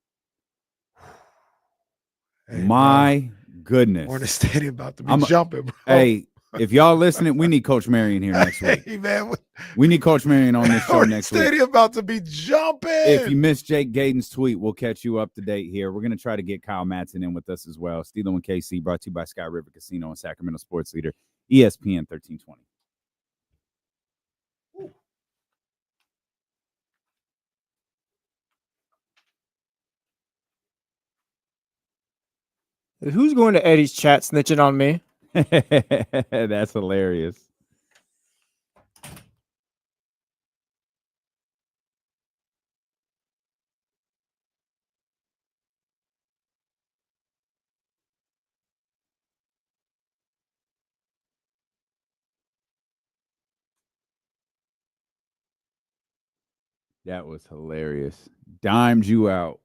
Hey, my goodness. We're in the stadium about to be jumping, bro. Hey, if y'all listening, we need Coach Marion here next week. Hey, man. We need Coach Marion on this show next week. Stadium about to be jumping. If you missed Jake Gayden's tweet, we'll catch you up to date here. We're going to try to get Kyle Madson in with us as well. Steelo and KC, brought to you by Sky River Casino and Sacramento Sports Leader, ESPN 1320. Who's going to Eddie's chat snitching on me? That's hilarious. That was hilarious. Dimed you out.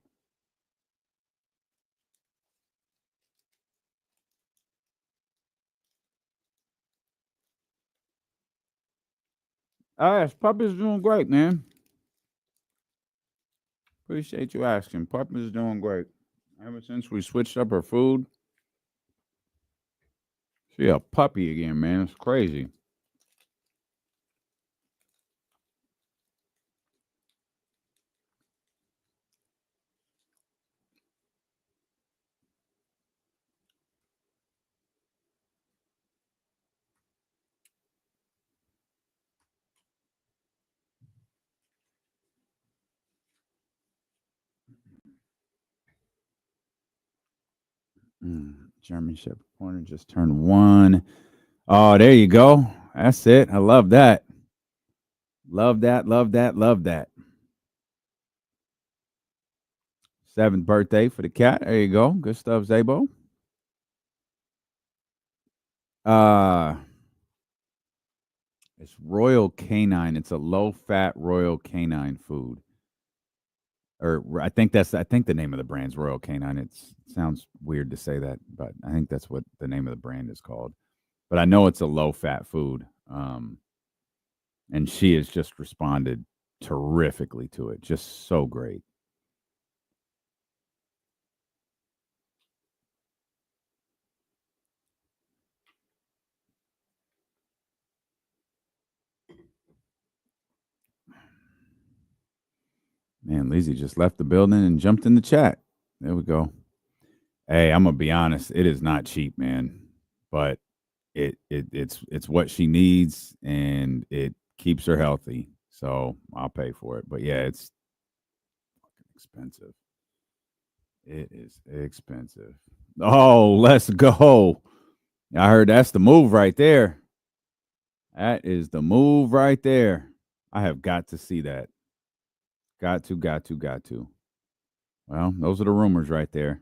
Yes, Puppy's doing great, man. Appreciate you asking. Puppy's doing great. Ever since we switched up her food, she a puppy again, man. It's crazy. German Shepherd Corner just turned 1. Oh, there you go. That's it. I love that. Love that. Love that. Love that. 7th birthday for the cat. There you go. Good stuff, Zabo. It's Royal Canine. It's a low-fat Royal Canine food. Or I think the name of the brand's Royal Canine. It sounds weird to say that, but I think that's what the name of the brand is called. But I know it's a low-fat food. And she has just responded terrifically to it. Just so great. Man, Lizzie just left the building and jumped in the chat. There we go. Hey, I'm gonna be honest. It is not cheap, man, but it's what she needs, and it keeps her healthy. So I'll pay for it. But yeah, it's fucking expensive. It is expensive. Oh, let's go. I heard that's the move right there. That is the move right there. I have got to see that. Got to. Well, those are the rumors right there.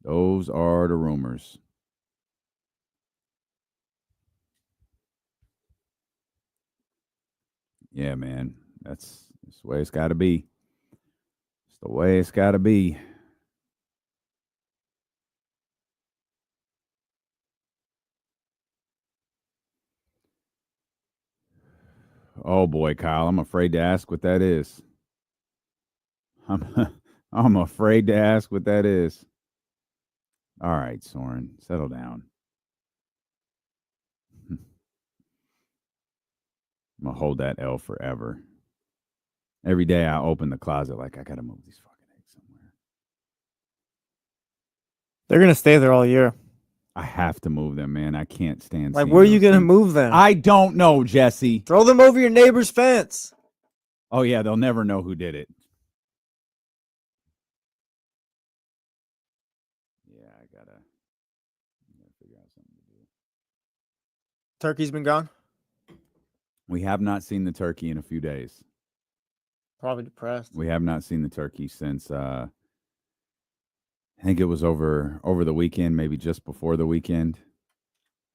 Those are the rumors. Yeah, man. That's the way it's got to be. It's the way it's got to be. Oh boy, Kyle, I'm afraid to ask what that is. I'm afraid to ask what that is. All right, Soren, settle down. I'm gonna hold that L forever. Every day I open the closet like I gotta move these fucking eggs somewhere. They're gonna stay there all year. I have to move them, man. I can't stand. Like, where are you gonna move them? I don't know, Jesse. Throw them over your neighbor's fence. Oh yeah, they'll never know who did it. Yeah, I gotta figure out something to do. Turkey's been gone. We have not seen the turkey in a few days. Probably depressed. We have not seen the turkey since I think it was over the weekend, maybe just before the weekend.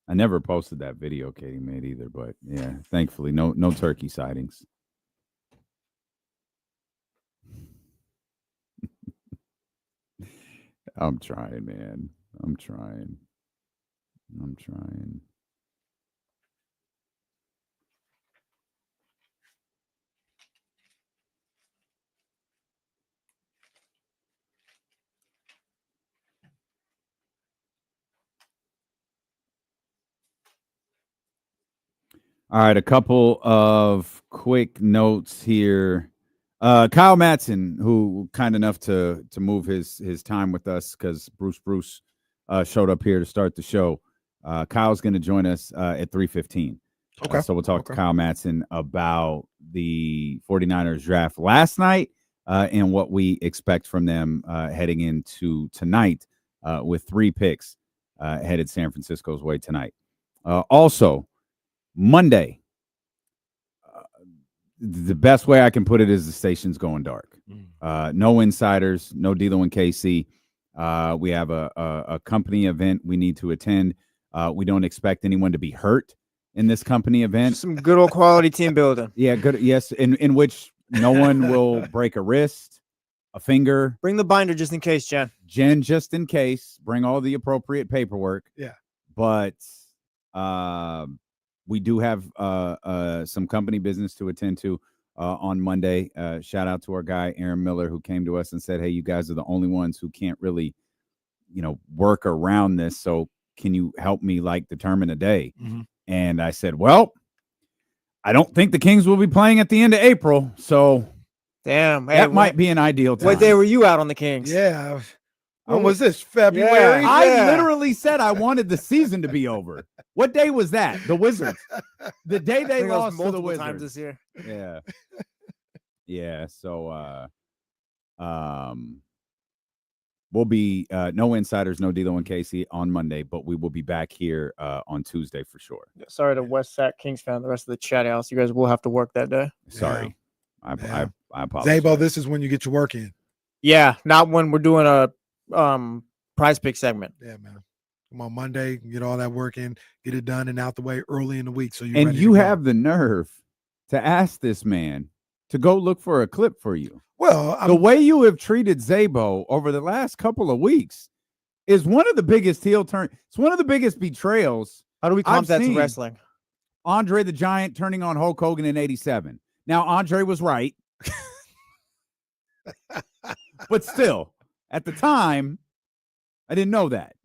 I never posted that video Katie made either, but yeah, thankfully no turkey sightings. I'm trying, man. I'm trying. All right, a couple of quick notes here. Kyle Madson, who kind enough to move his time with us because Bruce showed up here to start the show. Kyle's going to join us at 3:15. Okay. So we'll talk to Kyle Madson about the 49ers draft last night and what we expect from them heading into tonight with 3 picks headed San Francisco's way tonight. Also, Monday, the best way I can put it is the station's going dark. No insiders, no D'Lo and KC. We have a company event we need to attend. We don't expect anyone to be hurt in this company event. Some good old quality team building. Yeah, good. Yes, in which no one will break a wrist, a finger. Bring the binder just in case, Jen. Jen, just in case. Bring all the appropriate paperwork. Yeah. But we do have some company business to attend to on Monday. Shout out to our guy, Aaron Miller, who came to us and said, hey, you guys are the only ones who can't really, work around this. So can you help me determine a day? Mm-hmm. And I said, well, I don't think the Kings will be playing at the end of April. So damn, that might be an ideal time. What day were you out on the Kings? Yeah. When was this? February? Yeah. I literally said I wanted the season to be over. What day was that? The Wizards. The day they lost to the Wizards. Times this year. Yeah. Yeah. So we'll be no insiders, no D'Lo and Casey on Monday, but we will be back here on Tuesday for sure. Sorry to West Sac Kings fan, the rest of the chat house. You guys will have to work that day. Sorry. Yeah. I apologize. Zabo, this is when you get your work in. Yeah, not when we're doing a prize pick segment. Yeah, man. Come on Monday, get all that work in, get it done and out the way early in the week. So you have the nerve to ask this man to go look for a clip for you. Well, the way you have treated Zabo over the last couple of weeks is one of the biggest heel turn. It's one of the biggest betrayals. How do we comp that to wrestling? Andre the Giant turning on Hulk Hogan in '87. Now Andre was right, but still, at the time, I didn't know that.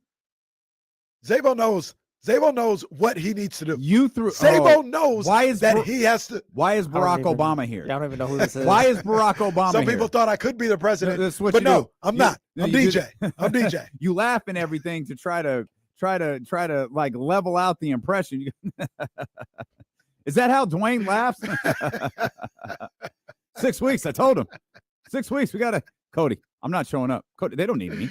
Zabo knows Zabo knows what he needs to do. Zabo knows why is that he has to. Why is Barack Obama here? I don't even know who this is. Why is Barack Obama Some here? people thought I could be the president, That's what but you no, do. I'm not. I'm you DJ. I'm DJ. You laugh and everything to try to like level out the impression. Is that how Dwayne laughs? 6 weeks. I told him. 6 weeks. We gotta. Cody, I'm not showing up. Cody, they don't need me.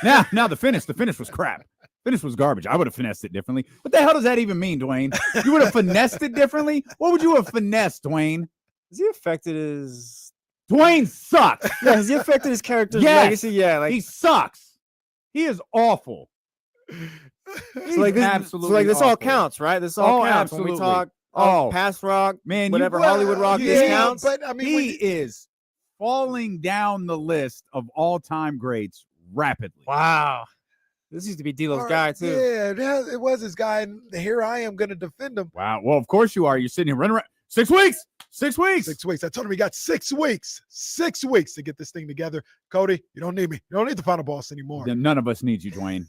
Now the finish. The finish was crap. Finish was garbage. I would have finessed it differently. What the hell does that even mean, Dwayne? You would have finessed it differently? What would you have finessed, Dwayne? Has he affected his Dwayne sucks. Yeah, has he affected his character's Yes. legacy? Yeah, like He sucks. He is awful. so like this, absolutely so like this all awful. counts, right? This all counts absolutely. when we talk Oh. past rock, Man, whatever Hollywood rock this counts. But I mean, He is falling down the list of all-time greats rapidly. Wow. This used to be D'Lo's guy too. Yeah, it was his guy, and here I am going to defend him. Wow. Well, of course you are. You're sitting here running around. 6 weeks. 6 weeks. 6 weeks. I told him he got 6 weeks. 6 weeks to get this thing together. Cody, you don't need me. You don't need the final boss anymore. Then none of us need you, Dwayne.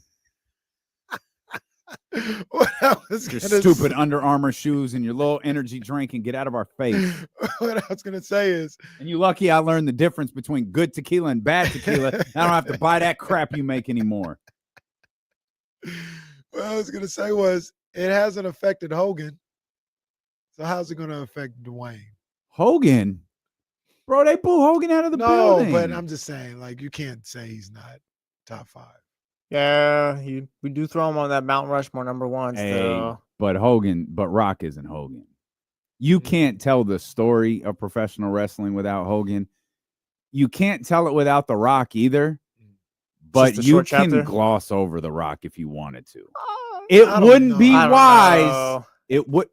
What I was Your gonna stupid Under Armour shoes and your little energy drink and get out of our face. What I was going to say is, And you lucky I learned the difference between good tequila and bad tequila. I don't have to buy that crap you make anymore. what I was going to say was, it hasn't affected Hogan. So how's it going to affect Dwayne? Hogan? Bro, they boo Hogan out of the building. But I'm just saying, like, you can't say he's not top 5. Yeah, we do throw him on that Mount Rushmore #1 Hey, still. but Rock isn't Hogan. You can't tell the story of professional wrestling without Hogan. You can't tell it without The Rock either. But Just a you short can chapter? gloss over The Rock if you wanted to. It wouldn't be I don't wise. know. It would.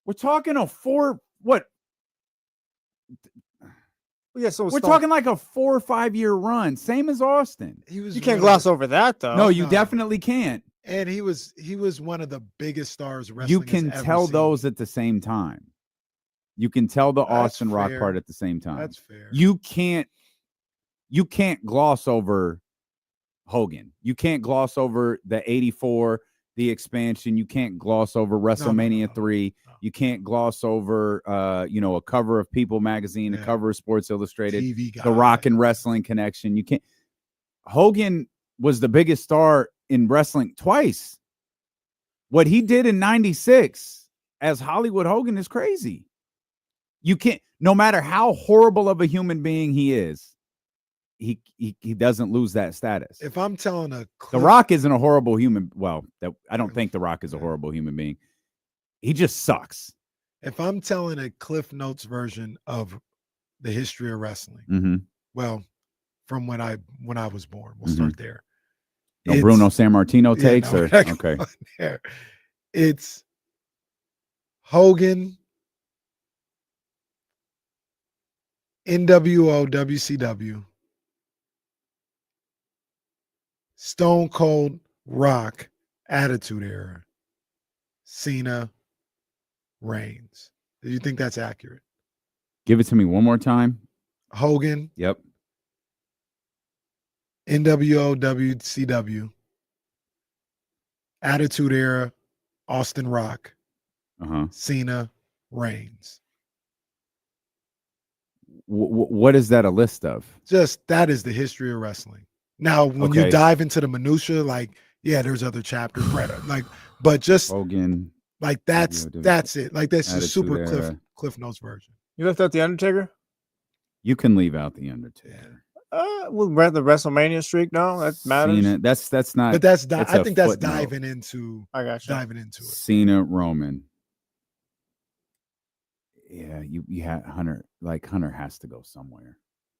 We're talking a 4. What? Yeah, so We're talking like a 4 or 5 year run, same as Austin. You can't gloss over that though. No, you definitely can't. And he was one of the biggest stars wrestling. You can tell those at the same time. You can tell the Austin Rock fair. part at the same time. That's fair. You can't gloss over Hogan. You can't gloss over the 84, the expansion. You can't gloss over WrestleMania 3. You can't gloss over a cover of People magazine, a cover of Sports Illustrated, TV guy. the Rock and Wrestling connection. You can't. Hogan was the biggest star in wrestling twice. What he did in 96 as Hollywood Hogan is crazy. You can't, no matter how horrible of a human being he is, he doesn't lose that status. If I'm telling The Rock isn't a horrible human. Well, I don't think The Rock is a horrible human being. He just sucks. If I'm telling a Cliff Notes version of the history of wrestling, Mm-hmm. well, from when I was born, we'll start there. No Bruno Sammartino takes, no, or we're not okay. going there. It's Hogan, NWO, WCW, Stone Cold, Rock, Attitude Era, Cena, Reigns. Do you think that's accurate? Give it to me one more time. Hogan, Yep. NWO, WCW, Attitude Era, Austin Rock, Cena, Reigns. What is that a list of? Just that is the history of wrestling. Now, when you Okay. dive into the minutia, like, yeah, there's other chapters, right? Like, but just Hogan, like that's it. Like that's just super Attitude Era. Cliff Notes version. You left out the Undertaker. You can leave out the Undertaker. Well, the WrestleMania streak. No, that matters. Cena, that's not. But that's it's I a think that's footnote. diving into. I got you. Diving into it. Cena, Roman. Yeah, you had Hunter. Like Hunter has to go somewhere.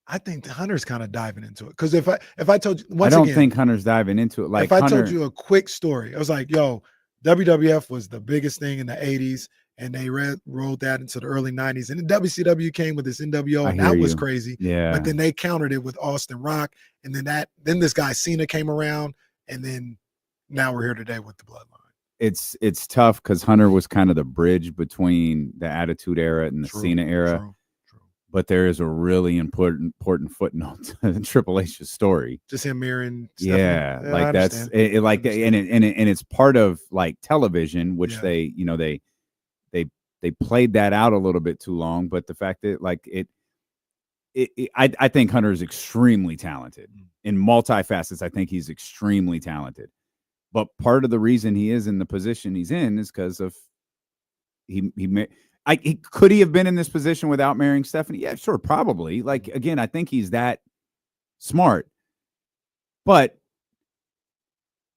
I think the Hunter's kind of diving into it because if I told you once I don't again, think Hunter's diving into it. Like if I Hunter, told you a quick story, I was like, yo, WWF was the biggest thing in the 80s, and they rolled that into the early 90s. And then WCW came with this NWO, and I hear that was you. crazy. Yeah. But then they countered it with Austin Rock, and then this guy Cena came around, and then now we're here today with the Bloodline. It's tough because Hunter was kind of the bridge between the Attitude Era and the Cena era. But there is a really important footnote to Triple H's story. Just him mirroring. Yeah, Stephanie. like that's it, like and it's part of like television, which they played that out a little bit too long. But the fact that like I think Hunter is extremely talented in multifacets. I think he's extremely talented. But part of the reason he is in the position he's in is because of could he have been in this position without marrying Stephanie? Yeah, sure, probably. Like, again, I think he's that smart. But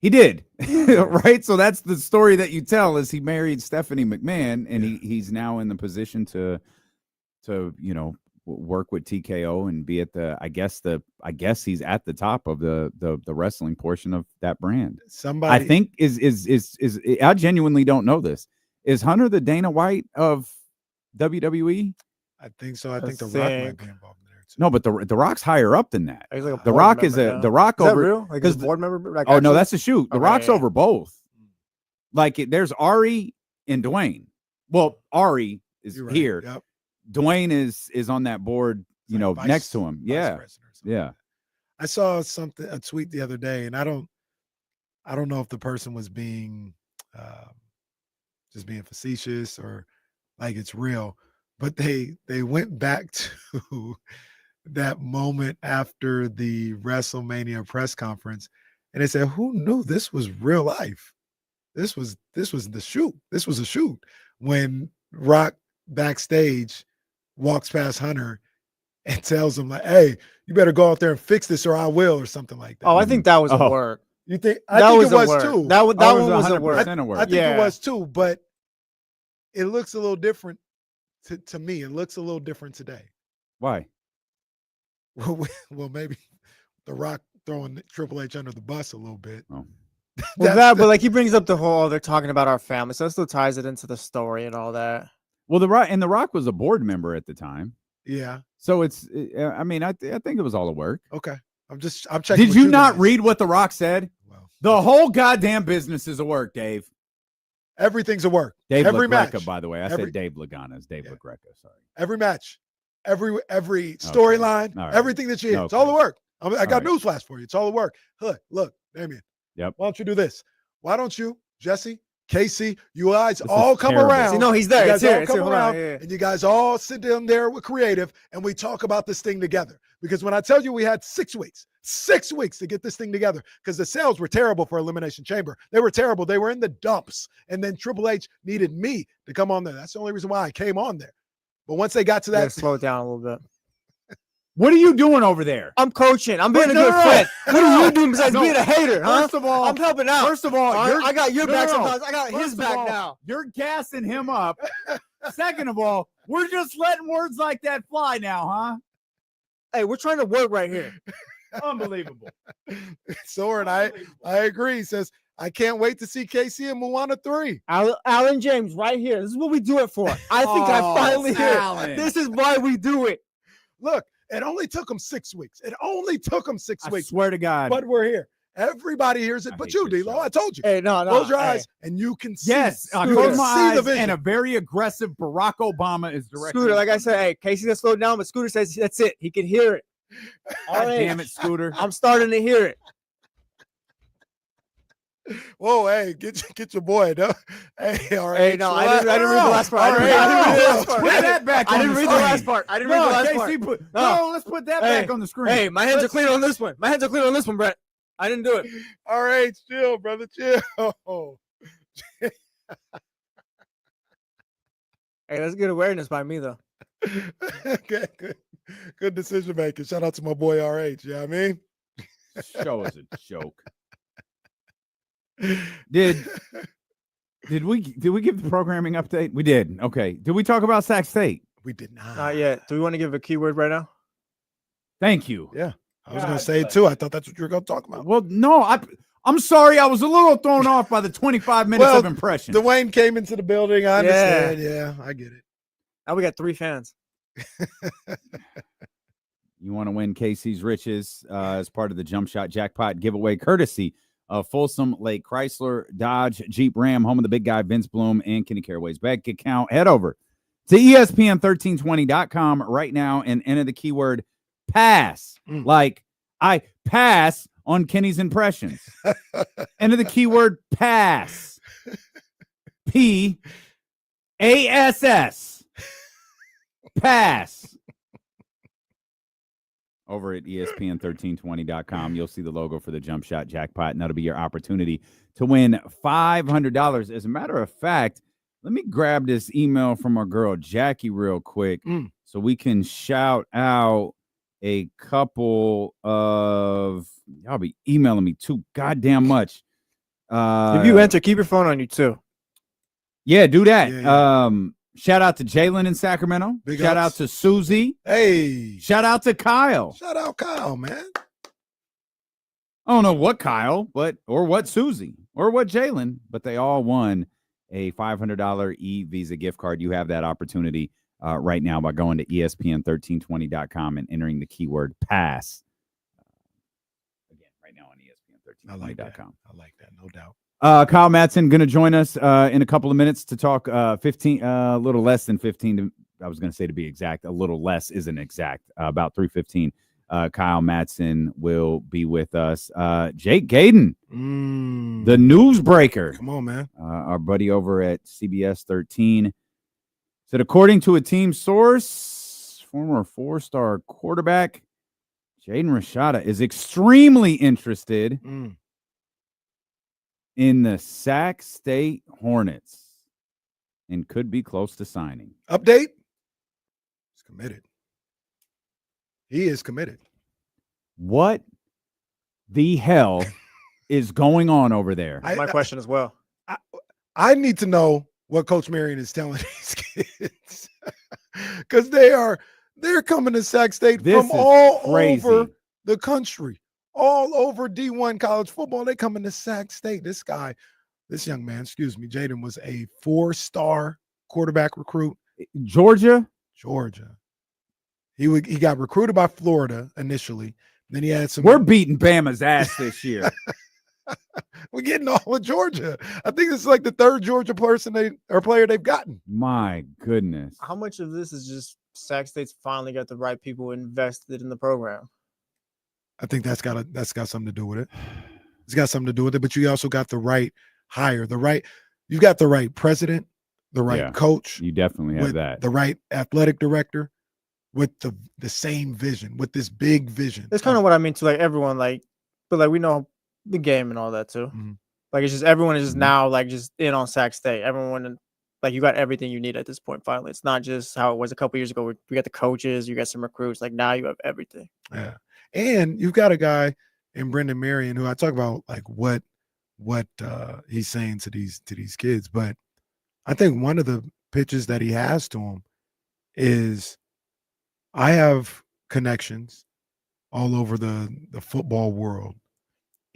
he did, right? So that's the story that you tell is he married Stephanie McMahon, and he's now in the position to work with TKO and be at I guess he's at the top of the wrestling portion of that brand. Somebody I think is I genuinely don't know this. Is Hunter the Dana White of WWE? I think so. I think The Rock might be involved there too. No, but the Rock's higher up than that. He's like a The board Rock member, is yeah. The Rock Is that over real? Like he's a board member? Like no, actually? that's a shoot. The Okay, Rock's yeah. over both. Like there's Ari and Dwayne. Well, Ari is here. Yep. Dwayne is on that board, next to him. Yeah. Yeah. I saw a tweet the other day, and I don't know if the person was being just being facetious or like it's real, but they went back to that moment after the WrestleMania press conference, and they said, "Who knew this was real life? This was the shoot. This was a shoot." When Rock backstage walks past Hunter and tells him like, "Hey, you better go out there and fix this, or I will," or something like that. Oh, I think that was a work. You think? I think it was too. That one was a work. I think it was too, but it looks a little different to me. It looks a little different today. Why? Well, maybe The Rock throwing Triple H under the bus a little bit. Oh. But like he brings up the whole they're talking about our family, so it still ties it into the story and all that. Well, The Rock was a board member at the time. Yeah. So it's, I mean, I think it was all a work. Okay. I'm checking. Did you not read what The Rock said? The whole goddamn business is a work, Dave. Everything's a work. Dave every LaGreca, match, by the way. I said Dave Lagana. It's Dave LaGreca. Sorry. Every match, every storyline, All right. everything that you hear, it's all the work. I got news flash for you. It's all the work. Look, Damien. Yep. Why don't you do this? Why don't you, Jesse, Casey, you guys all come around. See, no, he's there. You It's guys here. all come around, Yeah. and you guys all sit down there with creative, and we talk about this thing together. Because when I tell you we had 6 weeks to get this thing together, because the sales were terrible for Elimination Chamber. They were terrible. They were in the dumps. And then Triple H needed me to come on there. That's the only reason why I came on there. But once they got to that, slow it down a little bit. What are you doing over there? I'm coaching. I'm being a good friend. What are you doing besides being a hater, huh? First of all, I'm helping out. First of all, I got your back sometimes. I got his back all, now. You're gassing him up. Second of all, we're just letting words like that fly now, huh? Hey, we're trying to work right here. Unbelievable. Soren, I agree. He says, I can't wait to see KC and Moana 3. Alan James right here. This is what we do it for. I think I finally hear. This is why we do it. Look, it only took them 6 weeks. It only took them 6 weeks. Swear to God. But we're here. Everybody hears it, but you, D-Lo. I told you. Hey, no. Close your eyes, and you can see. Yes, I close my eyes, and a very aggressive Barack Obama is directing. Scooter, like I said, hey, Casey gonna slow down, but Scooter says that's it. He can hear it. God damn it, Scooter. I'm starting to hear it. Whoa, hey, get your boy, though. Hey, all right. Hey, no, I didn't read the last part. I didn't read the last part. I didn't read the last part. No, let's put that back on the screen. Hey, my hands are clean on this one. My hands are clean on this one, Brett. I didn't do it. All right, chill, brother, chill. Hey, that's good awareness by me, though. Okay, good decision making. Shout out to my boy RH. You know what I mean? Show is a joke. Did we give the programming update? We did. Okay. Did we talk about Sac State? We did not. Not yet. Do we want to give a keyword right now? Thank you. Yeah. I was going to say it too. I thought that's what you were going to talk about. Well, no, I'm sorry. I was a little thrown off by the 25 minutes of impression. Dwayne came into the building. I understand. Yeah, I get it. Now we got 3 fans. You want to win KC's Riches as part of the Jump Shot Jackpot giveaway, courtesy of Folsom Lake Chrysler, Dodge, Jeep, Ram, home of the big guy, Vince Bloom, and Kenny Caraway's bank account. Head over to ESPN1320.com right now and enter the keyword pass. Like I pass on Kenny's impressions. Enter the keyword pass. PASS. Pass. Over at ESPN1320.com, you'll see the logo for the jump shot jackpot, and that'll be your opportunity to win $500. As a matter of fact, let me grab this email from our girl Jackie real quick so we can shout out a couple of y'all be emailing me too goddamn much. If you enter, keep your phone on you too. Yeah, do that. Yeah. Shout out to Jalen in Sacramento. Shout out to Susie. Hey. Shout out to Kyle. Shout out Kyle, man. I don't know what Kyle, or what Susie, or what Jalen, but they all won a $500 e-Visa gift card. You have that opportunity right now by going to ESPN1320.com and entering the keyword pass. Again, right now on ESPN1320.com. I like that, no doubt. Kyle Madson going to join us in a couple of minutes to talk a little less than 15. I was going to say to be exact, a little less isn't exact. About 3:15. Kyle Madson will be with us. Jake Gaden, the newsbreaker. Come on, man. Our buddy over at CBS 13 said, according to a team source, former 4-star quarterback Jaden Rashada is extremely interested in the Sac State Hornets and could be close to signing. Update? He's committed. He is committed. What the hell is going on over there? My question as well. I need to know what Coach Marion is telling these kids because they're coming to Sac State from all over the country, all over D1 college football. They coming to Sac State. This young man, Jaden was a 4-star quarterback recruit. Georgia. He got recruited by Florida initially. Then he had some. We're beating Bama's ass this year. We're getting all of Georgia. I think this is like the third Georgia player they've gotten. My goodness. How much of this is just Sac State's finally got the right people invested in the program? I think that's got something to do with it. It's got something to do with it, but you also got the right hire, you've got the right president, the right coach. You definitely have that. The right athletic director with the same vision, with this big vision. That's kind of what I mean to everyone, but we know the game and all that too. Mm-hmm. It's just everyone is just now just in on Sac State. Everyone you got everything you need at this point. Finally, it's not just how it was a couple years ago. We got the coaches, you got some recruits. Now you have everything. Yeah, and you've got a guy in Brendan Marion who I talk about what he's saying to these kids, but I think one of the pitches that he has to them is, I have connections all over the football world,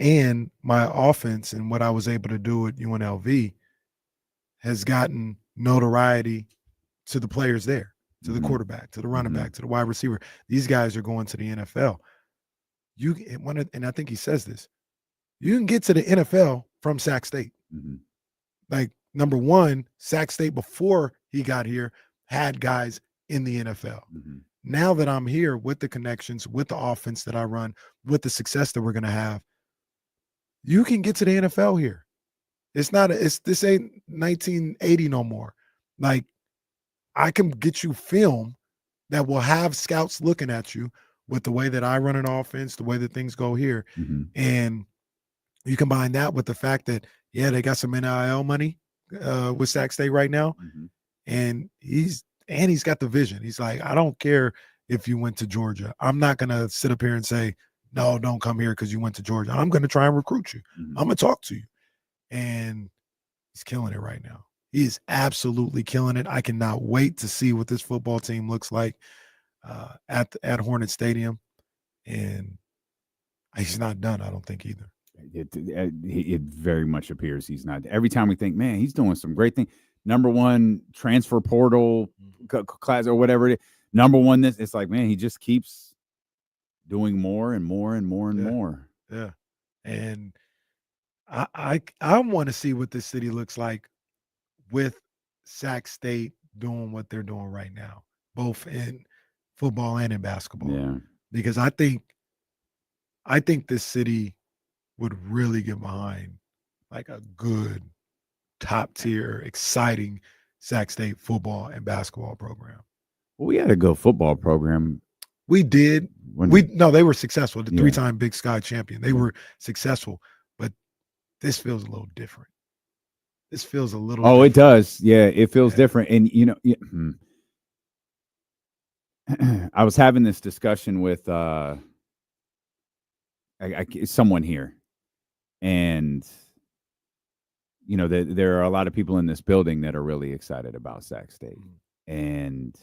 and my offense and what I was able to do at UNLV has gotten notoriety to the players there, to the quarterback, to the running back, to the wide receiver. These guys are going to the NFL. And I think he says this, you can get to the NFL from Sac State. Number one, Sac State before he got here had guys in the NFL. Now that I'm here with the connections, with the offense that I run, with the success that we're going to have, you can get to the NFL here. This ain't 1980 no more. I can get you film that will have scouts looking at you with the way that I run an offense, the way that things go here. And you combine that with the fact that, they got some NIL money with Sac State right now. And he's got the vision. He's like, I don't care if you went to Georgia. I'm not going to sit up here and say, no, don't come here because you went to Georgia. I'm going to try and recruit you. I'm going to talk to you. And he's killing it right now. He is absolutely killing it. I cannot wait to see what this football team looks like at Hornet Stadium. And he's not done, I don't think, either. It very much appears he's not. Every time we think, man, he's doing some great thing. Number one transfer portal class or whatever it is. Number one, it's like, man, he just keeps doing more and more and more and more. Yeah. And I want to see what this city looks like with Sac State doing what they're doing right now, both in football and in basketball. Yeah. Because I think this city would really get behind like a good, top tier, exciting Sac State football and basketball program. Well, we had a good football program. We did. They were successful. The 3-time Big Sky champion. They were successful, but this feels a little different. This feels a little. Oh, different. it does. Yeah, it feels different. And I was having this discussion with someone here, and there are a lot of people in this building that are really excited about Sac State, and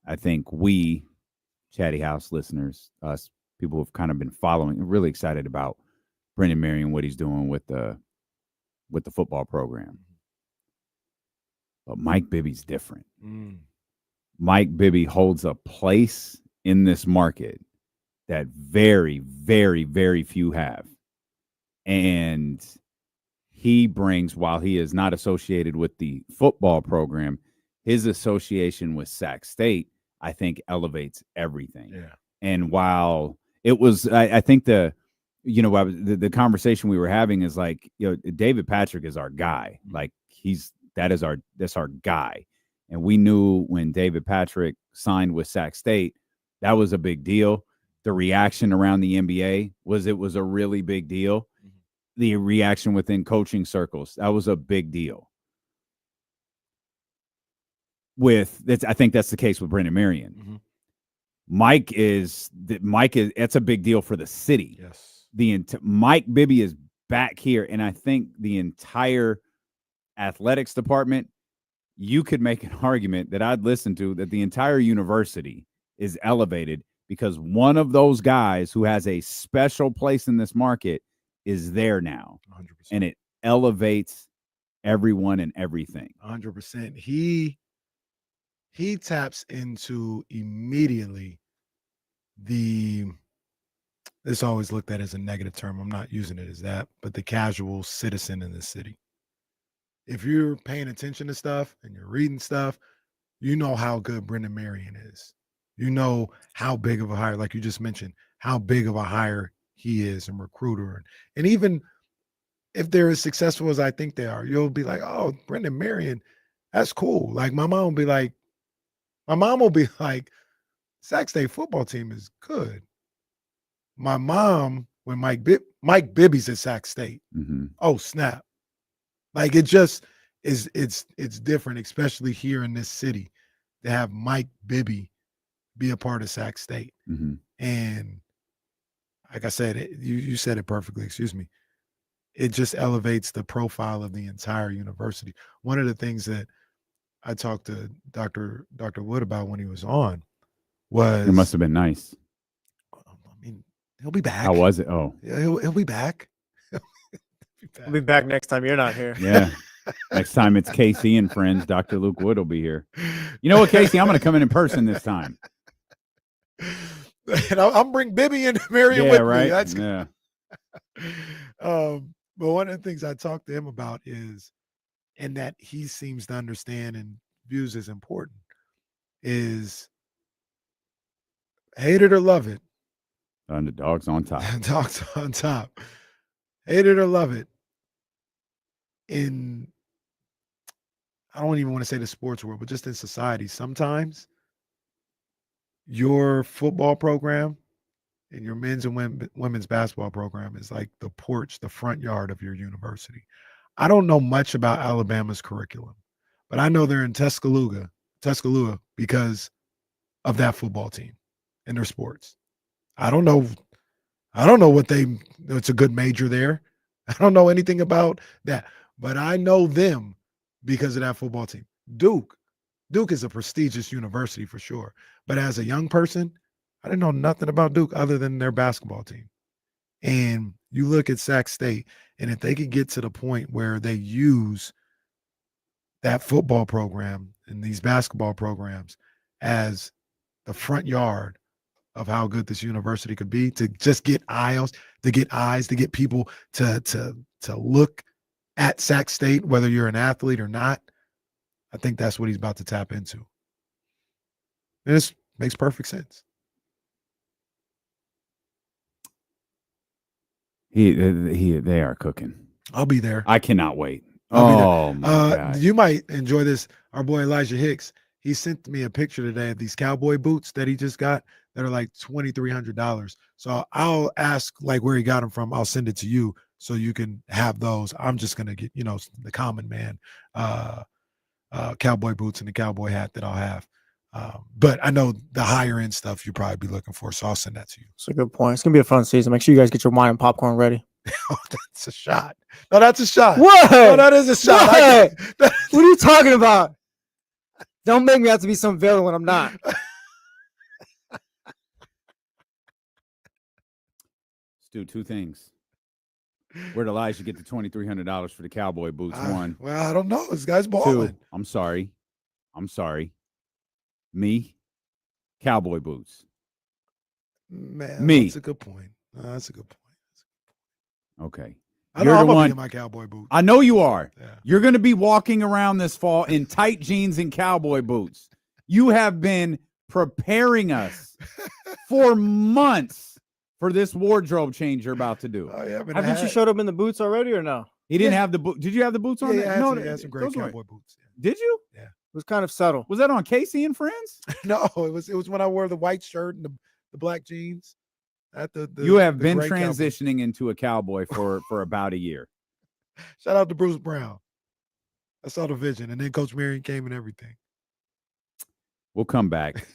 I think we, Chatty House listeners, us people who've kind of been following, really excited about Brendan Marion, what he's doing with the football program. But Mike Bibby's different. Mike Bibby holds a place in this market that very, very, very few have. And he brings, while he is not associated with the football program, his association with Sac State, I think, elevates everything. Yeah. And while it was, I think the conversation we were having is like, David Patrick is our guy. Like that's our guy. And we knew when David Patrick signed with Sac State, that was a big deal. The reaction around the NBA was a really big deal. The reaction within coaching circles, that was a big deal. I think that's the case with Brendan Marion. Mike is it's a big deal for the city. Yes. Mike Bibby is back here, and I think the entire athletics department, you could make an argument that I'd listen to that the entire university is elevated because one of those guys who has a special place in this market is there now. 100%. And it elevates everyone and everything. 100%. He taps into immediately it's always looked at as a negative term. I'm not using it as that, but the casual citizen in the city. If you're paying attention to stuff and you're reading stuff, you know how good Brendan Marion is. You know how big of a hire, like you just mentioned, how big of a hire he is and recruiter. And even if they're as successful as I think they are, you'll be like, oh, Brendan Marion, that's cool. Like my mom will be like, Sac State football team is good. My mom, when Mike Bibby's at Sac State, oh snap. Like it just is, it's different, especially here in this city, to have Mike Bibby be a part of Sac State. And like I said, you said it perfectly, excuse me. It just elevates the profile of the entire university. One of the things that I talked to Dr. Wood about when he was on was— It must have been nice. I mean, he'll be back. How was it? Oh, yeah, he'll be back. We'll be back next time you're not here. Yeah. Next time it's Casey and friends, Dr. Luke Wood will be here. You know what, Casey? I'm going to come in person this time. And I'm bring Bibby and Marion with right? me. That's yeah. But one of the things I talked to him about is, and that he seems to understand and views as important, is hate it or love it. Underdogs on top. Dogs on top. Hate it or love it. I don't even want to say the sports world, but just in society, sometimes your football program and your men's and women's basketball program is like the porch, the front yard of your university. I don't know much about Alabama's curriculum, but I know they're in Tuscaloosa because of that football team and their sports. I don't know it's a good major there. I don't know anything about that, but I know them because of that football team. Duke is a prestigious university for sure. But as a young person, I didn't know nothing about Duke other than their basketball team. And you look at Sac State, and if they could get to the point where they use that football program and these basketball programs as the front yard of how good this university could be, to just get eyes, to get people to look at Sac State, whether you're an athlete or not, I think that's what he's about to tap into. And this makes perfect sense. They are cooking. I'll be there. I cannot wait. I'll be there. My God. You might enjoy this. Our boy Elijah Hicks, he sent me a picture today of these cowboy boots that he just got that are like $2,300. So I'll ask like where he got them from. I'll send it to you so you can have those. I'm just gonna get, the common man cowboy boots and the cowboy hat that I'll have. But I know the higher end stuff you'll probably be looking for, so I'll send that to you. That's a good point. It's gonna be a fun season. Make sure you guys get your wine and popcorn ready. Oh, that's a shot. No, that's a shot. What? No, that is a shot. What are you talking about? Don't make me have to be some villain when I'm not. Let's do two things. Where'd Elijah get the $2,300 for the cowboy boots? One. Well, I don't know. This guy's balling. Two. I'm sorry. Me. Cowboy boots. Man, Me. That's a good point. That's a good point. Okay. I know I'm gonna be in my cowboy boots. I know you are. Yeah. You're going to be walking around this fall in tight jeans and cowboy boots. You have been preparing us for months for this wardrobe change you're about to do. Oh, yeah, Haven't you showed up in the boots already or no? He didn't have the boot. Did you have the boots on? Yeah, No, he had some great cowboy boots. Did you? Yeah. It was kind of subtle. Was that on Casey and Friends? No, it was when I wore the white shirt and the black jeans. At you have the been great cowboy. transitioning into a cowboy for about a year. Shout out to Bruce Brown. I saw the vision, and then Coach Marion came and everything. We'll come back.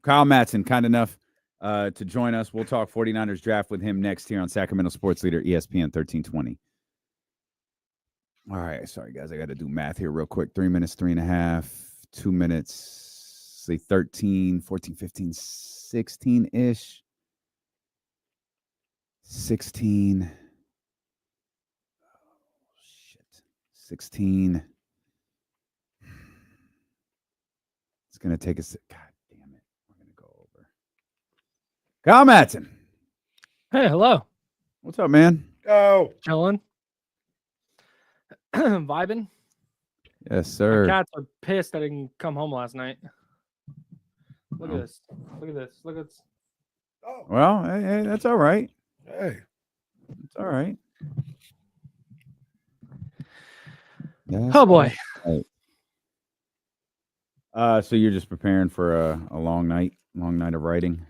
Kyle Madson, kind enough to join us. We'll talk 49ers draft with him next here on Sacramento Sports Leader, ESPN 1320. All right. Sorry, guys. I got to do math here real quick. 3 minutes, 3.5, 2 minutes, say 13, 14, 15, 16-ish. 16. Oh, shit. 16. It's going to take us. God damn it. We're going to go over. Kyle Madson. Hey, hello. What's up, man? Go. Chilling. Vibing. Yes, sir. My cats are pissed I didn't come home last night. Look at this. Look at this. Look at this. Oh. Well, hey, that's all right. Hey. It's all right. Oh, boy. Right. So you're just preparing for a long night of writing?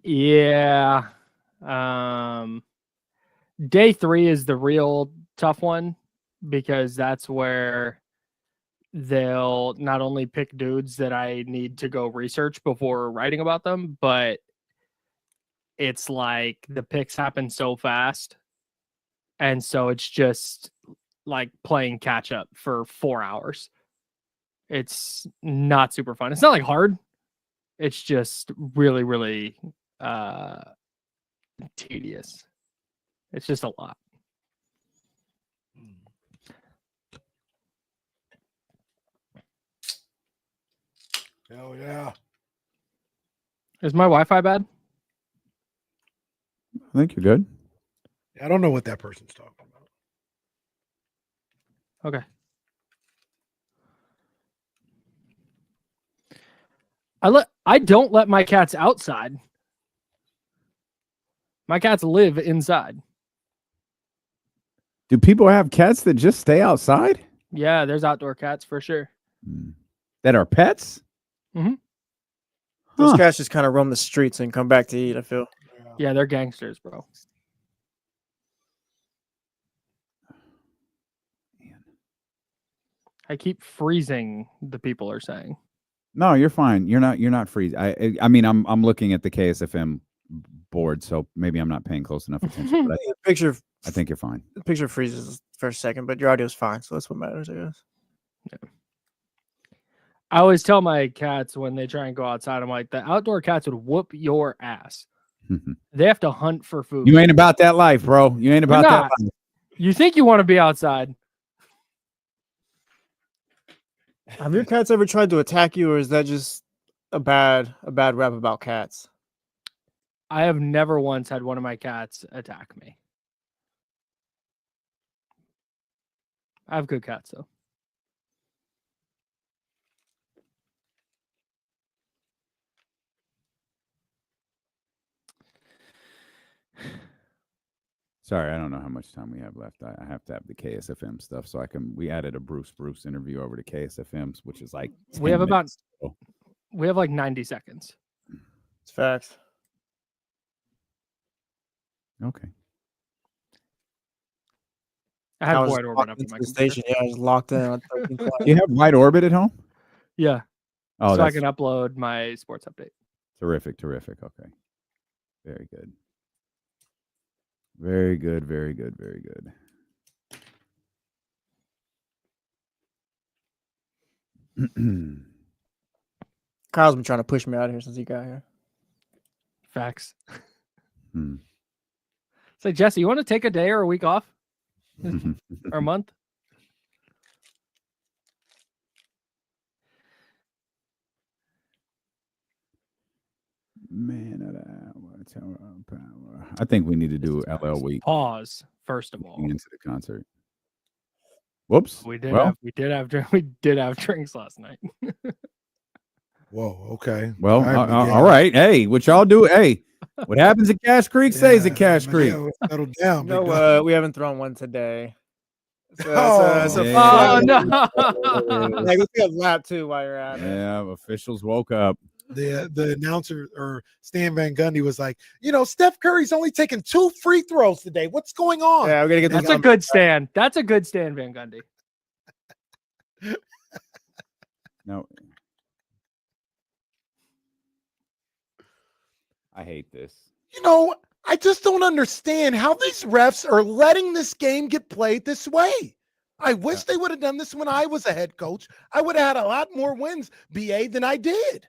Yeah. Day 3 is the real tough one because that's where they'll not only pick dudes that I need to go research before writing about them, but it's like the picks happen so fast. And so it's just like playing catch up for 4 hours. It's not super fun. It's not like hard. It's just really, really tedious. It's just a lot. Hell yeah. Is my Wi-Fi bad? I think you're good. I don't know what that person's talking about. Okay. I don't let my cats outside. My cats live inside. Do people have cats that just stay outside? Yeah, there's outdoor cats for sure. That are pets? Mm-hmm. Those cats just kind of roam the streets and come back to eat, I feel. Yeah, they're gangsters, bro. I keep freezing, the people are saying. No, you're fine. You're not freezing. I mean, I'm looking at the KSFM board, so maybe I'm not paying close enough attention. But I think you're fine. The picture freezes for a second, but your audio is fine, so that's what matters, I guess. Yeah. I always tell my cats when they try and go outside, I'm like, the outdoor cats would whoop your ass. They have to hunt for food. You ain't about that life, bro. You ain't about that life. You think you want to be outside. Have your cats ever tried to attack you, or is that just a bad rap about cats? I have never once had one of my cats attack me. I have good cats, though. Sorry, I don't know how much time we have left. I have to have the KSFM stuff, so we added a Bruce interview over to KSFM's, which is like we have like 90 seconds. It's facts. Okay. I have Wide Orbit up in my station. Yeah, I was locked in on 13 You have Wide Orbit at home? Yeah. Oh, so I can upload my sports update. Terrific. Okay. Very good. Very good. Kyle's been trying to push me out of here since he got here. Facts. It's like, Jesse, you want to take a day or a week off? Or a month? Man, I think we need to do LL week. Pause. First of all, into the concert. Whoops. We did have drinks last night. Whoa. Okay. Well, all right. Hey, what y'all do? Hey, what happens at Cash Creek stays at Cash Creek. Settle down. No, we haven't thrown one today. No. Like, let's get a lap too while you're at it. Yeah, officials woke up. The announcer or Stan Van Gundy was like, Steph Curry's only taken 2 free throws today. What's going on? Yeah, we're gonna get That's a good stand. That's a good stand, Van Gundy. No. I hate this. I just don't understand how these refs are letting this game get played this way. I wish they would have done this when I was a head coach. I would have had a lot more wins, BA, than I did.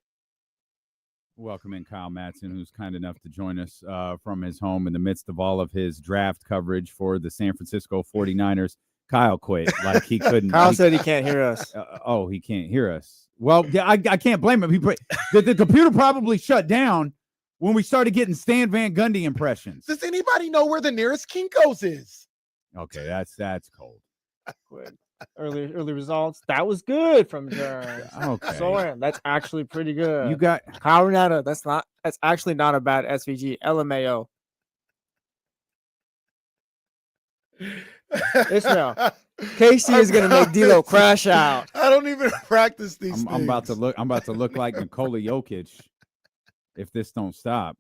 Welcome in Kyle Madson, who's kind enough to join us from his home in the midst of all of his draft coverage for the San Francisco 49ers. Kyle quit like he couldn't. Kyle said he can't hear us. He can't hear us. Well, yeah, I can't blame him. The computer probably shut down when we started getting Stan Van Gundy impressions. Does anybody know where the nearest Kinko's is? Okay, that's cold. Early results. That was good from Jern. Okay. So that's actually pretty good. You got Kyle Renata. That's actually not a bad SVG. LMAO. Ishmael. Casey is gonna make D'Lo crash out. I don't even practice these things. I'm about to look like Nikola Jokic if this don't stop.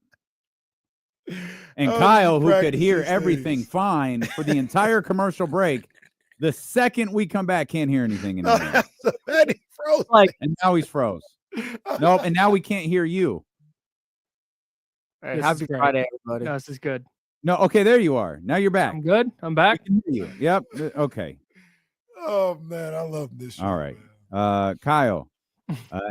And Kyle, who could hear everything fine for the entire commercial break, the second we come back, can't hear anything anymore. He froze. And now he's froze. Nope, and now we can't hear you. Hey, happy Friday, everybody. No, this is good. No, okay, there you are. Now you're back. I'm good. I'm back. We can hear you. Yep. Okay. Oh man, I love this show. All right. Kyle,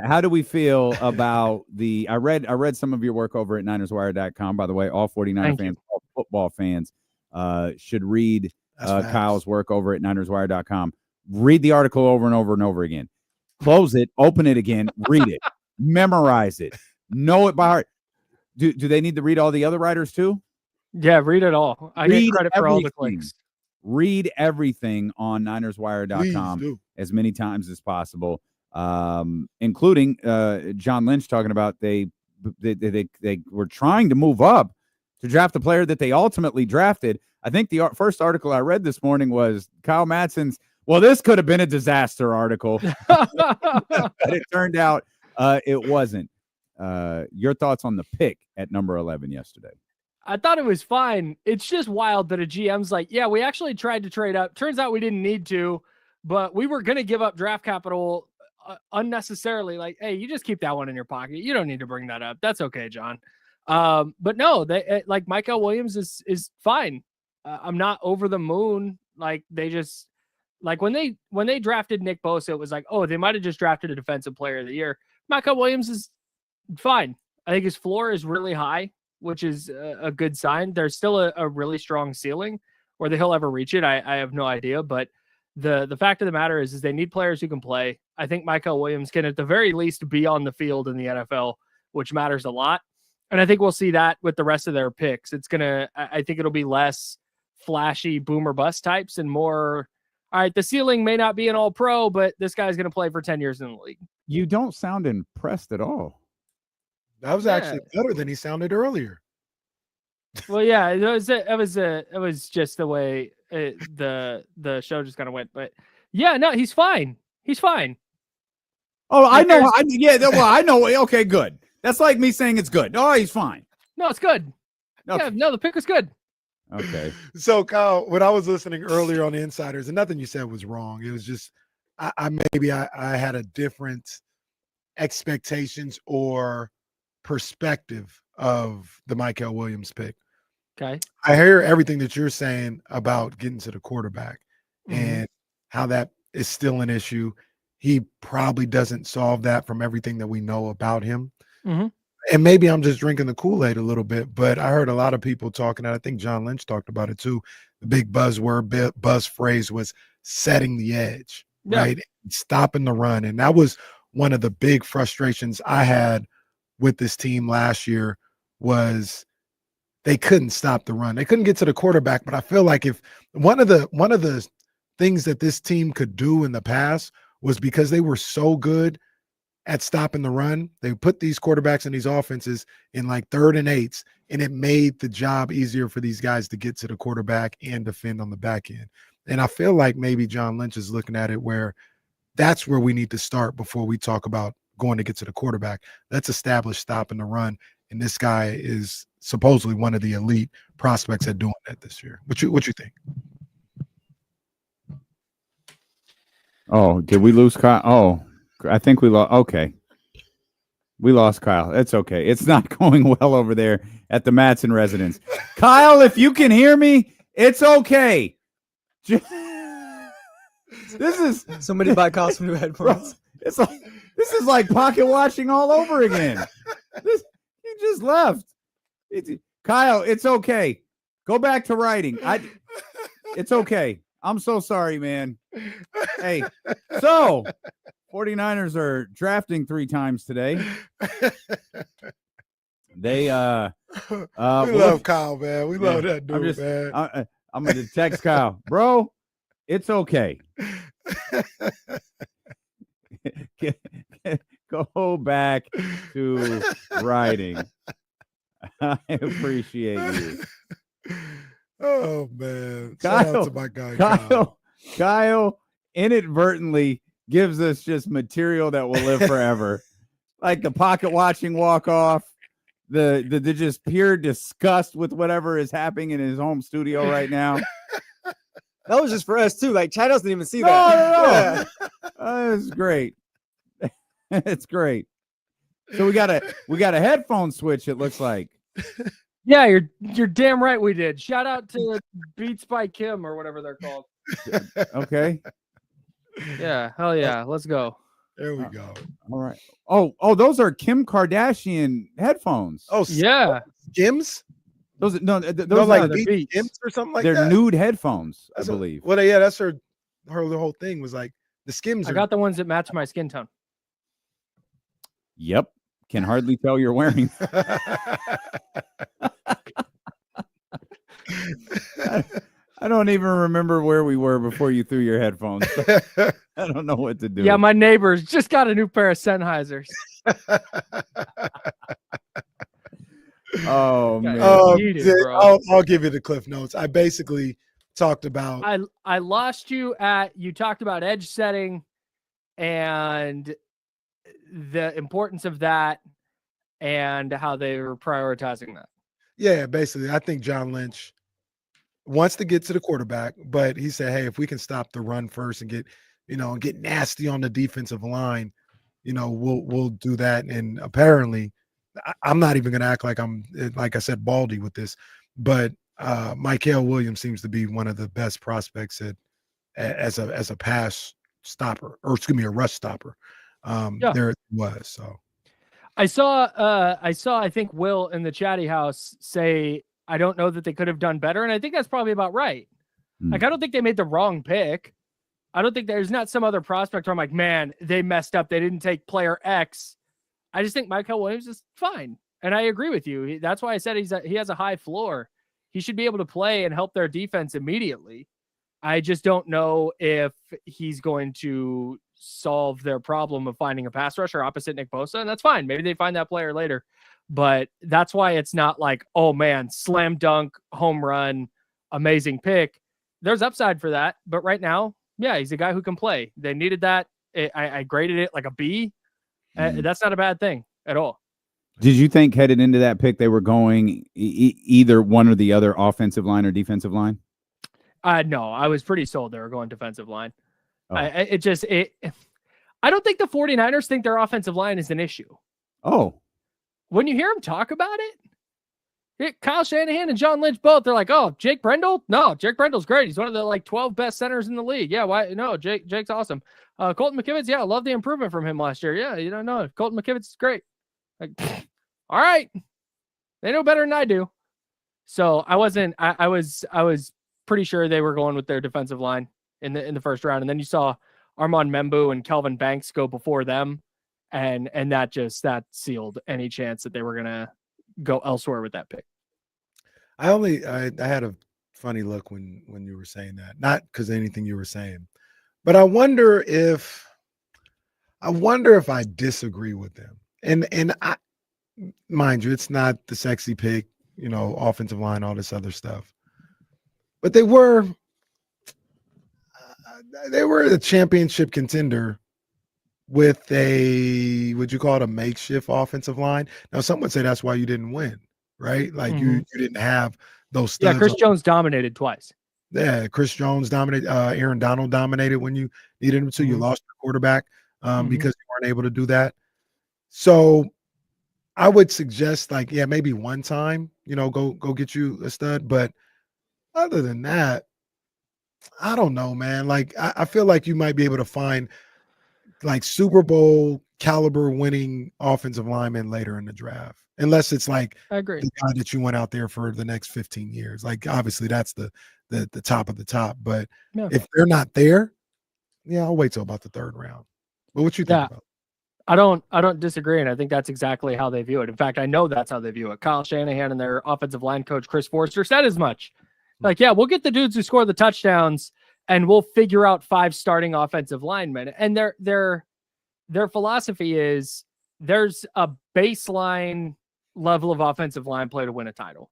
how do we feel about I read some of your work over at NinersWire.com. By the way, all 49er fans, all football fans should read Kyle's work over at NinersWire.com. Read the article over and over and over again. Close it, open it again, read it, memorize it, know it by heart. Do they need to read all the other writers too? Yeah, read it all. I get credit for all the clicks. Read everything on NinersWire.com as many times as possible, including John Lynch talking about they were trying to move up to draft a player that they ultimately drafted. I think the first article I read this morning was Kyle Madson's, well, this could have been a disaster article. But it turned out it wasn't. Your thoughts on the pick at number 11 yesterday? I thought it was fine. It's just wild that a GM's like, yeah, we actually tried to trade up. Turns out we didn't need to, but we were going to give up draft capital unnecessarily. Like, hey, you just keep that one in your pocket. You don't need to bring that up. That's okay, John. But no, they like Mykel Williams is fine. I'm not over the moon. Like they just like when they drafted Nick Bosa, it was like, oh, they might have just drafted a defensive player of the year. Mykel Williams is fine. I think his floor is really high, which is a good sign. There's still a really strong ceiling. Whether he'll ever reach it, I have no idea. But the fact of the matter is they need players who can play. I think Mykel Williams can at the very least be on the field in the NFL, which matters a lot. And I think we'll see that with the rest of their picks. I think it'll be less flashy boomer bust types and more, all right, the ceiling may not be an all pro, but this guy's going to play for 10 years in the league. You don't sound impressed at all. That was actually better than he sounded earlier. Well, yeah, it was just the way the show just kind of went. But yeah, no, he's fine. He's fine. Oh, I know. Well, I know. Okay, good. That's like me saying it's good. Oh, he's fine. No, it's good. Okay. Yeah, no, the pick was good. Okay. So Kyle, when I was listening earlier on the Insiders, and nothing you said was wrong. It was just I had a different expectations or perspective of the Mykel Williams pick. Okay. I hear everything that you're saying about getting to the quarterback and how that is still an issue. He probably doesn't solve that from everything that we know about him. Mm-hmm. And maybe I'm just drinking the Kool-Aid a little bit, but I heard a lot of people talking, and I think John Lynch talked about it too. The big buzz phrase was setting the edge, right? Stopping the run. And that was one of the big frustrations I had with this team last year was they couldn't stop the run. They couldn't get to the quarterback, but I feel like if one of the things that this team could do in the past was because they were so good at stopping the run, they put these quarterbacks in these offenses in like 3rd and 8s, and it made the job easier for these guys to get to the quarterback and defend on the back end. And I feel like maybe John Lynch is looking at it where that's where we need to start before we talk about going to get to the quarterback. Let's establish stopping the run. And this guy is supposedly one of the elite prospects at doing that this year. What you think? Oh, did we lose Kyle? Oh, I think we lost. Okay. We lost Kyle. It's okay. It's not going well over there at the Madson residence. Kyle, if you can hear me, it's okay. This is somebody buy Kyle some new headphones. Bro, this is like pocket watching all over again. He just left. Kyle, it's okay. Go back to writing. It's okay. I'm so sorry, man. Hey, so 49ers are drafting 3 times today. They we love Kyle, man. We love that dude, man. I'm gonna text Kyle, bro. It's okay. Go back to writing. I appreciate you. Oh man. Shout out to my guy Kyle inadvertently gives us just material that will live forever. Like the pocket watching walk off, the just pure disgust with whatever is happening in his home studio right now. That was just for us too. Like Chad doesn't even see that. No. It's great. It's great. So we got a headphone switch, it looks like. Yeah, you're damn right we did. Shout out to Beats by Kim or whatever they're called. Okay. Yeah, hell yeah. Let's go. There we go. All right. Oh, those are Kim Kardashian headphones. Oh, yeah. Skims? Those Those like Beats Skims or something like they're that. They're nude headphones, I believe. Well, yeah, that's her whole thing was like the Skims. I got the ones that match my skin tone. Yep. Can hardly tell you're wearing. I don't even remember where we were before you threw your headphones. I don't know what to do. Yeah, my neighbors just got a new pair of Sennheisers. Oh man! I'll give you the cliff notes. I basically talked about. I lost you at you talked about edge setting and the importance of that and how they were prioritizing that. Yeah, basically, I think John Lynch wants to get to the quarterback, but he said, "Hey, if we can stop the run first and get nasty on the defensive line, we'll do that." And apparently, I'm not even going to act like I'm, like I said, baldy with this, but Mykel Williams seems to be one of the best prospects as a pass stopper, or excuse me, a rush stopper. There it was. So I saw I think Will in the chatty house say, I don't know that they could have done better. And I think that's probably about right. Like, I don't think they made the wrong pick. I don't think there's not some other prospect where I'm like, man, they messed up. They didn't take player X. I just think Mykel Williams is fine. And I agree with you. That's why I said he has a high floor. He should be able to play and help their defense immediately. I just don't know if he's going to solve their problem of finding a pass rusher opposite Nick Bosa, and that's fine. Maybe they find that player later. But that's why it's not like, oh man, slam dunk, home run, amazing pick. There's upside for that. But right now, yeah, he's a guy who can play. They needed that. I graded it like a B. That's not a bad thing at all. Did you think headed into that pick they were going either one or the other, offensive line or defensive line? No, I was pretty sold they were going defensive line. Oh. I don't think the 49ers think their offensive line is an issue. Oh. When you hear them talk about it, Kyle Shanahan and John Lynch both, they're like, oh, Jake Brendel? No, Jake Brendel's great. He's one of the 12 best centers in the league. Yeah, why? No, Jake's awesome. Colton McKivitz, yeah, I love the improvement from him last year. Yeah, you don't know. Colton McKivitz is great. Like, all right. They know better than I do. So I was pretty sure they were going with their defensive line in the first round. And then you saw Armand Membu and Kelvin Banks go before them. And that sealed any chance that they were going to go elsewhere with that pick. I had a funny look when you were saying that, not because of anything you were saying, but I wonder if I disagree with them. And I, mind you, it's not the sexy pick, offensive line, all this other stuff, but they were a championship contender with would you call it a makeshift offensive line? Now, some would say that's why you didn't win, right? Like you didn't have those studs. Yeah, Chris Jones dominated twice. Yeah, Chris Jones dominated. Aaron Donald dominated when you needed him to. You lost your quarterback because you weren't able to do that. So I would suggest maybe one time, go get you a stud. But other than that, I don't know, man. I feel like you might be able to find Super Bowl caliber winning offensive linemen later in the draft, unless it's I agree, the guy that you went out there for the next 15 years. Obviously that's the top of the top, but if they're not there, I'll wait till about the third round. But what you think about? I don't disagree, and I think that's exactly how they view it. In fact, I know that's how they view it. Kyle Shanahan and their offensive line coach Chris Forster said as much. We'll get the dudes who score the touchdowns, and we'll figure out 5 starting offensive linemen. And their philosophy is there's a baseline level of offensive line play to win a title.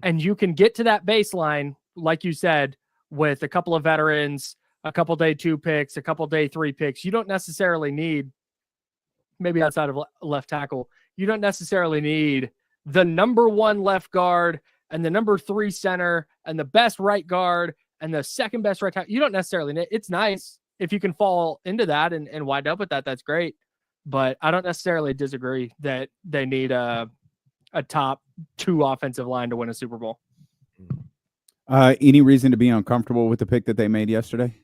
And you can get to that baseline, like you said, with a couple of veterans, a couple day 2 picks, a couple day 3 picks. You don't necessarily need, maybe outside of left tackle, you don't necessarily need the number 1 left guard and the number 3 center and the best right guard and the second best right tackle. You don't necessarily need. It's nice if you can fall into that and wind up with that. That's great. But I don't necessarily disagree that they need a top 2 offensive line to win a Super Bowl. Any reason to be uncomfortable with the pick that they made yesterday?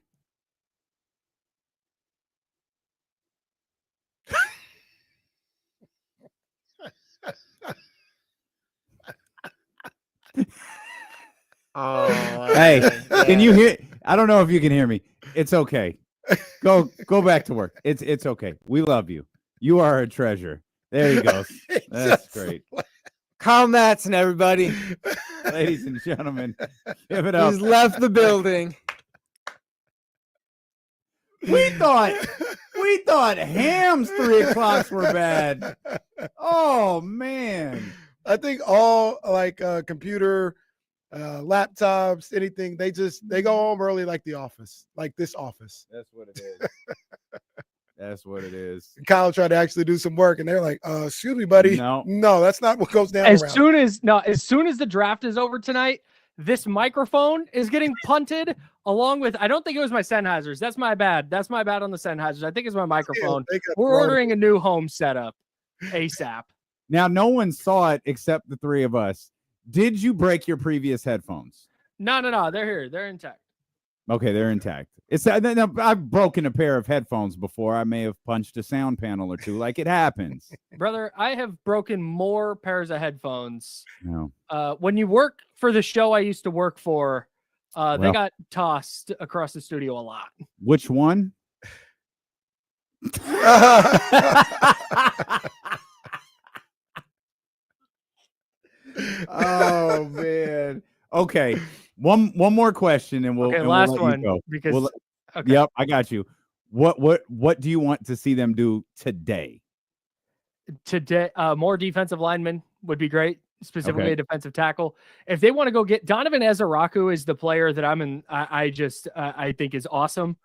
Hey, can you hear? I don't know if you can hear me. It's okay. Go back to work. It's okay. We love you. You are a treasure. There he goes. That's great. Kyle Madson, everybody. Ladies and gentlemen, give it up. He's left the building. We thought Ham's 3 o'clocks were bad. Oh man. I think all computer, laptops, anything, they go home early like the office, like this office. That's what it is. That's what it is. Kyle tried to actually do some work, and they're like, excuse me, buddy. No, that's not what goes down. As soon as the draft is over tonight, this microphone is getting punted along with, I don't think it was my Sennheisers. That's my bad. That's my bad on the Sennheisers. I think it's my microphone. We're ordering a new home setup ASAP. Now, no one saw it except the 3 of us. Did you break your previous headphones? No. They're here. They're intact. Okay, they're intact. I've broken a pair of headphones before. I may have punched a sound panel or 2. Like, it happens. Brother, I have broken more pairs of headphones. No. When you work for the show I used to work for, they got tossed across the studio a lot. Which one? Oh man. Okay. One more question and we'll last we'll one go. because Yep, I got you. What do you want to see them do today? today, more defensive linemen would be great, specifically Okay. a defensive tackle. If they want to go get Donovan Ezaraku is the player that I think is awesome.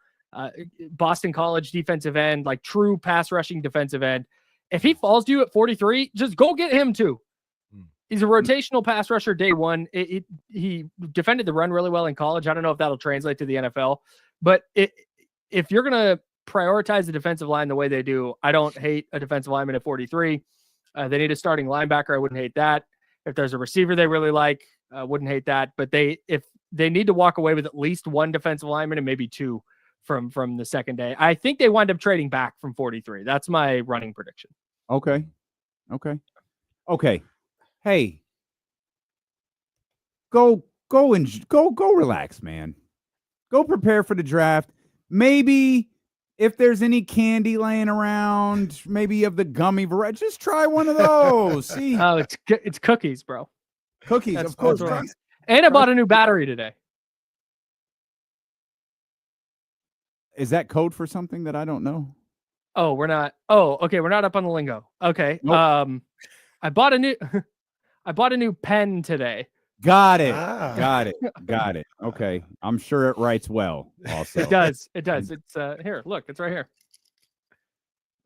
Boston College defensive end, like true pass rushing defensive end. If he falls to you at 43, just go get him too. He's a rotational pass rusher day one. He defended the run really well in college. I don't know if that'll translate to the NFL, but if you're going to prioritize the defensive line the way they do, I don't hate a defensive lineman at 43. They need a starting linebacker. I wouldn't hate that. If there's a receiver they really like, I wouldn't hate that. But if they need to walk away with at least one defensive lineman and maybe two from the second day, I think they wind up trading back from 43. That's my running prediction. Okay. Hey, go relax, man. Go prepare for the draft. Maybe if there's any candy laying around, maybe of the gummy variety, just try one of those. See? Oh, it's cookies, bro. Cookies, of course. And I bought a new battery today. Is that code for something that I don't know? Oh, we're not. Oh, okay. We're not up on the lingo. Okay. Nope. I bought a new pen today. Got it. Okay. I'm sure it writes well also. It does. It's here. Look, it's right here.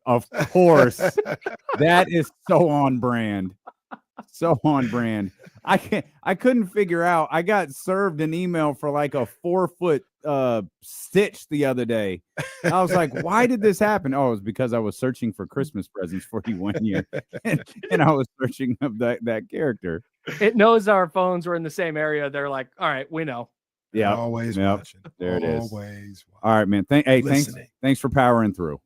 Of course. That is so on brand. So on brand. I couldn't figure out. I got served an email for like a 4-foot stitch the other day. I was like, why did this happen? Oh, it was because I was searching for Christmas presents for you one year. and I was searching up that character. It knows our phones were in the same area. They're like, all right, we know. Yeah. Always watching. There it is. Always. All right, man. Thanks for powering through.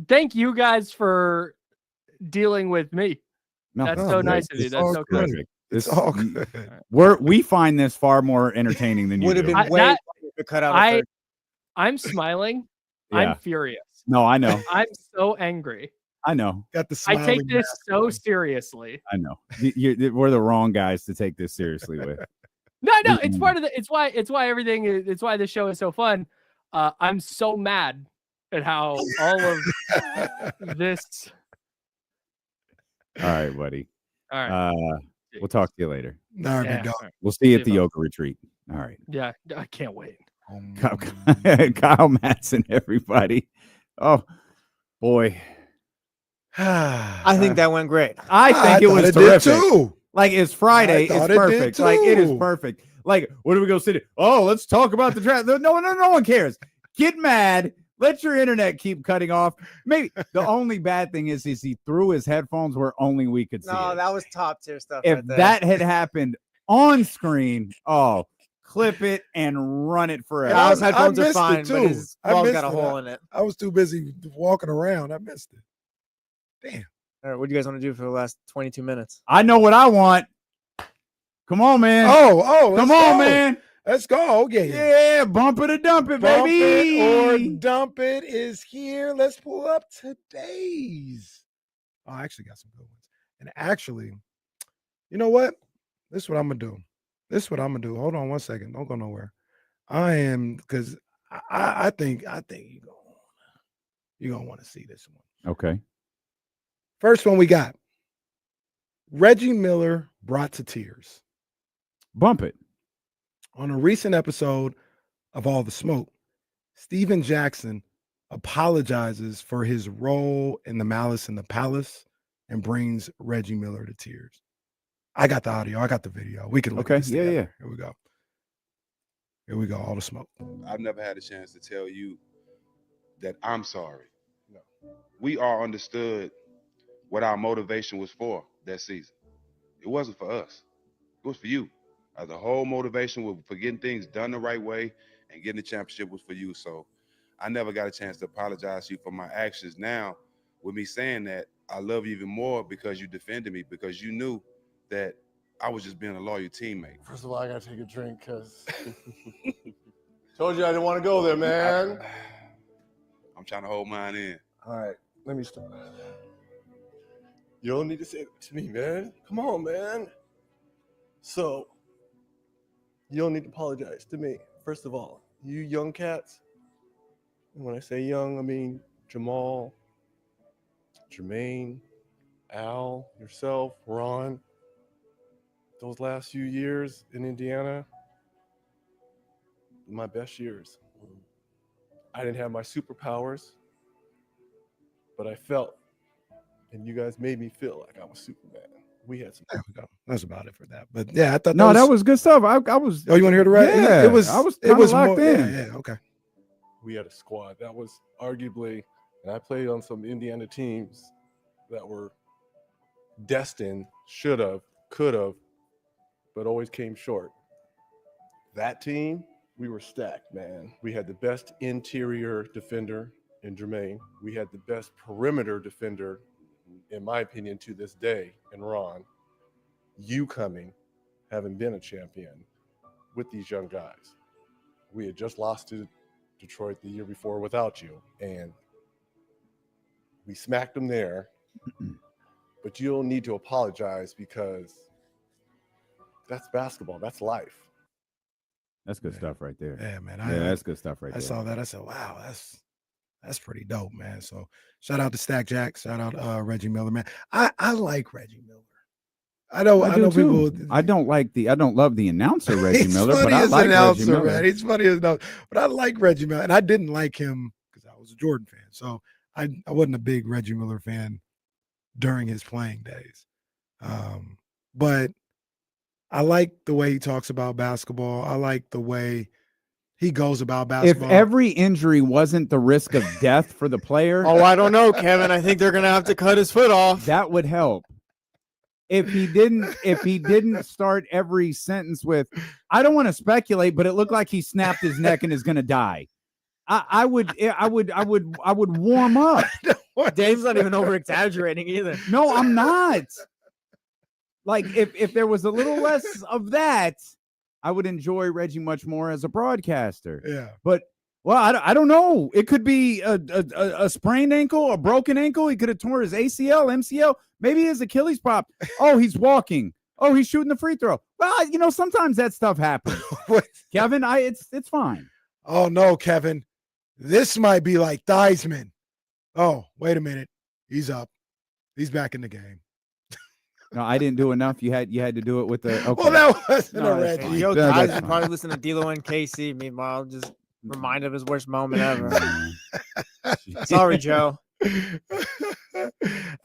Thank you guys for dealing with me. No, that's so nice of you. That's so good. It's all good. We find this far more entertaining than you Would have do. been way to cut out. I'm smiling. Yeah. I'm furious. No, I know. I'm so angry. I know. Got the I take this so seriously. I know. We're the wrong guys to take this seriously with. No, it's part of the. It's why everything is. It's why the show is so fun. I'm so mad at how all of this. All right, buddy. All right. We'll talk to you later. All right, big dog. We'll see you at the yoga retreat. All right. Yeah, I can't wait. Kyle Madson, everybody. Oh boy. I think that went great. I think it was terrific. Too. Like it's Friday. It's perfect. Like it is perfect. Like, what do we go sit? Oh, let's talk about the draft. No one cares. Get mad. Let your internet keep cutting off. Maybe the only bad thing is he threw his headphones where only we could see. No, that was top tier stuff. If right there. that had happened on screen, clip it and run it forever. Kyle's headphones are fine, too. but his ball's got a it. hole in it. I was too busy walking around. I missed it. Damn. All right, what do you guys want to do for the last 22 minutes? I know what I want. Come on, man. Oh, come on, man. Let's go. Okay. Yeah, bump it or dump it, Bump baby. it or dump it is here. Let's pull up today's. Oh, I actually got some good ones. And actually, you know what? This is what I'm gonna do. Hold on one second. Don't go nowhere. I am because I think you're gonna want to see this one. Okay. First one we got. Reggie Miller brought to tears. Bump it. On a recent episode of All the Smoke, Steven Jackson apologizes for his role in the Malice in the Palace and brings Reggie Miller to tears. I got the audio. I got the video. We can look at this together. Yeah. Here we go. All the Smoke. I've never had a chance to tell you that I'm sorry. No. We all understood what our motivation was for that season. It wasn't for us. It was for you. The whole motivation for getting things done the right way and getting the championship was for you. So I never got a chance to apologize to you for my actions. Now, with me saying that, I love you even more because you defended me, because you knew that I was just being a loyal teammate. First of all, I got to take a drink because told you I didn't want to go there, man. I'm trying to hold mine in. All right, let me start. You don't need to say it to me, man. Come on, man. So, you don't need to apologize to me. First of all, you young cats, and when I say young, I mean Jamal, Jermaine, Al, yourself, Ron, those last few years in Indiana, my best years. I didn't have my superpowers, but I felt, and you guys made me feel like I was Superman. We had some. There we go. That's about it for that. But yeah, I thought that was good stuff. I was. Oh, you want to hear the rest? Yeah, It was. I was. It was locked more, in. Yeah. Okay. We had a squad that was arguably, and I played on some Indiana teams that were destined, should have, could have, but always came short. That team, we were stacked, man. We had the best interior defender in Jermaine. We had the best perimeter defender, in my opinion, to this day, in Ron. You coming, having been a champion with these young guys. We had just lost to Detroit the year before without you, and we smacked them there. But you don't need to apologize because that's basketball. That's life. That's good stuff right there. Yeah, man. That's good stuff right I there. saw that. I said, wow, that's pretty dope, man. So shout out to Stack Jack. Shout out Reggie Miller, man. I like Reggie Miller. I know people. I don't love the announcer Reggie Miller, but I like announcer, Reggie Miller. man. He's funny as no, but I like Reggie Miller, and I didn't like him because I was a Jordan fan. So I wasn't a big Reggie Miller fan during his playing days. But I like the way he talks about basketball. I like the way he goes about basketball. If every injury wasn't the risk of death for the player, I don't know, Kevin. I think they're gonna have to cut his foot off. That would help. If he didn't start every sentence with, I don't want to speculate, but it looked like he snapped his neck and is going to die. I would warm up. Dave's not even over exaggerating either. No, I'm not. Like if there was a little less of that, I would enjoy Reggie much more as a broadcaster. Yeah. But well, I don't know. It could be a sprained ankle, a broken ankle. He could have torn his ACL, MCL, maybe his Achilles pop. Oh, he's walking. Oh, he's shooting the free throw. Well, sometimes that stuff happens. Kevin, it's fine. Oh no, Kevin, this might be like Theismann. Oh, wait a minute, he's up. He's back in the game. No, I didn't do enough. You had to do it with the. Okay. Well, that wasn't a Reggie. Yo, guys are probably listening to D'Lo and KC. Meanwhile, just remind of his worst moment ever. Sorry, Joe.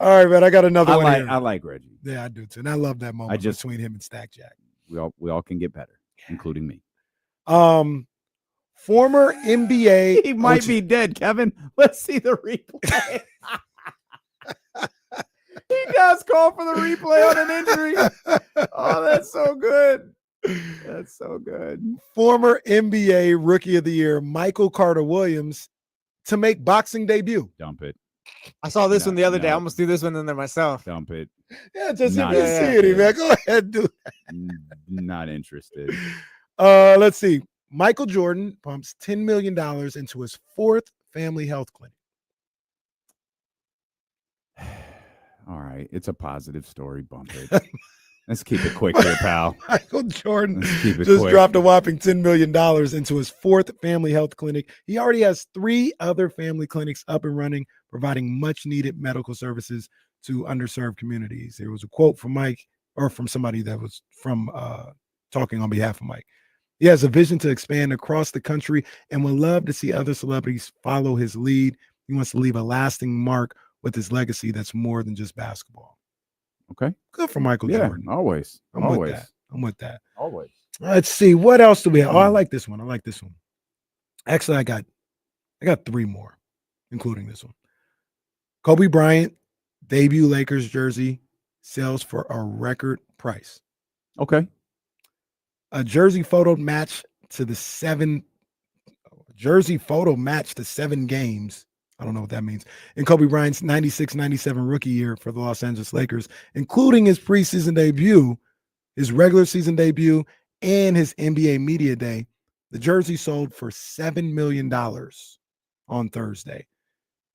All right, man. I got another one here. I like Reggie. Yeah, I do too. And I love that moment between him and Stack Jack. We all can get better, including me. Former NBA. He might be dead, Kevin. Let's see the replay. He does call for the replay on an injury. Oh, that's so good. That's so good. Former NBA Rookie of the Year, Mykel Williams, to make boxing debut. Dump it. I saw this one the other day. I almost do this one in there myself. Dump it. Yeah, just if you see it, man. Go ahead, do that. Not interested. Let's see. Michael Jordan pumps $10 million into his fourth family health clinic. All right. It's a positive story. Bump it. Let's keep it quick here, pal. Michael Jordan just dropped a whopping $10 million into his fourth family health clinic. He already has 3 other family clinics up and running, providing much needed medical services to underserved communities. There was a quote from Mike, or from somebody that was from talking on behalf of Mike. He has a vision to expand across the country and would love to see other celebrities follow his lead. He wants to leave a lasting mark with his legacy that's more than just basketball. Okay. Good for Michael Jordan. Always. I'm with that. Always. Let's see. What else do we have? Oh, I like this one. Actually, I got 3 more, including this one. Kobe Bryant, debut Lakers jersey, sells for a record price. Okay. A jersey photo match to 7 games. I don't know what that means. In Kobe Bryant's 96-97 rookie year for the Los Angeles Lakers, including his preseason debut, his regular season debut, and his NBA Media Day, the jersey sold for $7 million on Thursday.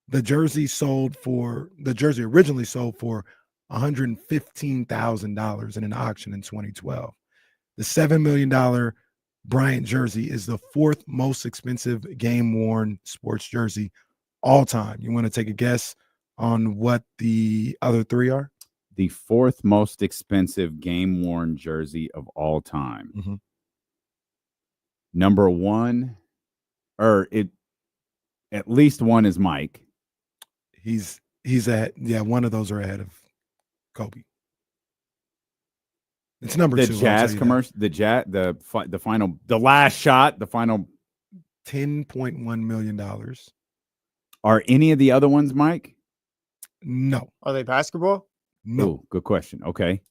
The jersey originally sold for $115,000 in an auction in 2012. The $7 million Bryant jersey is the 4th most expensive game-worn sports jersey all time. You want to take a guess on what the other 3 are? the fourth most expensive game-worn jersey of all time. Mm-hmm. Number one, or at least one is Mike. He's ahead. Yeah, one of those are ahead of Kobe. It's number the 2. Jazz commercial, the final, the last shot, the final $10.1 million. Are any of the other ones, Mike? No. Are they basketball? No. Ooh, good question. Okay.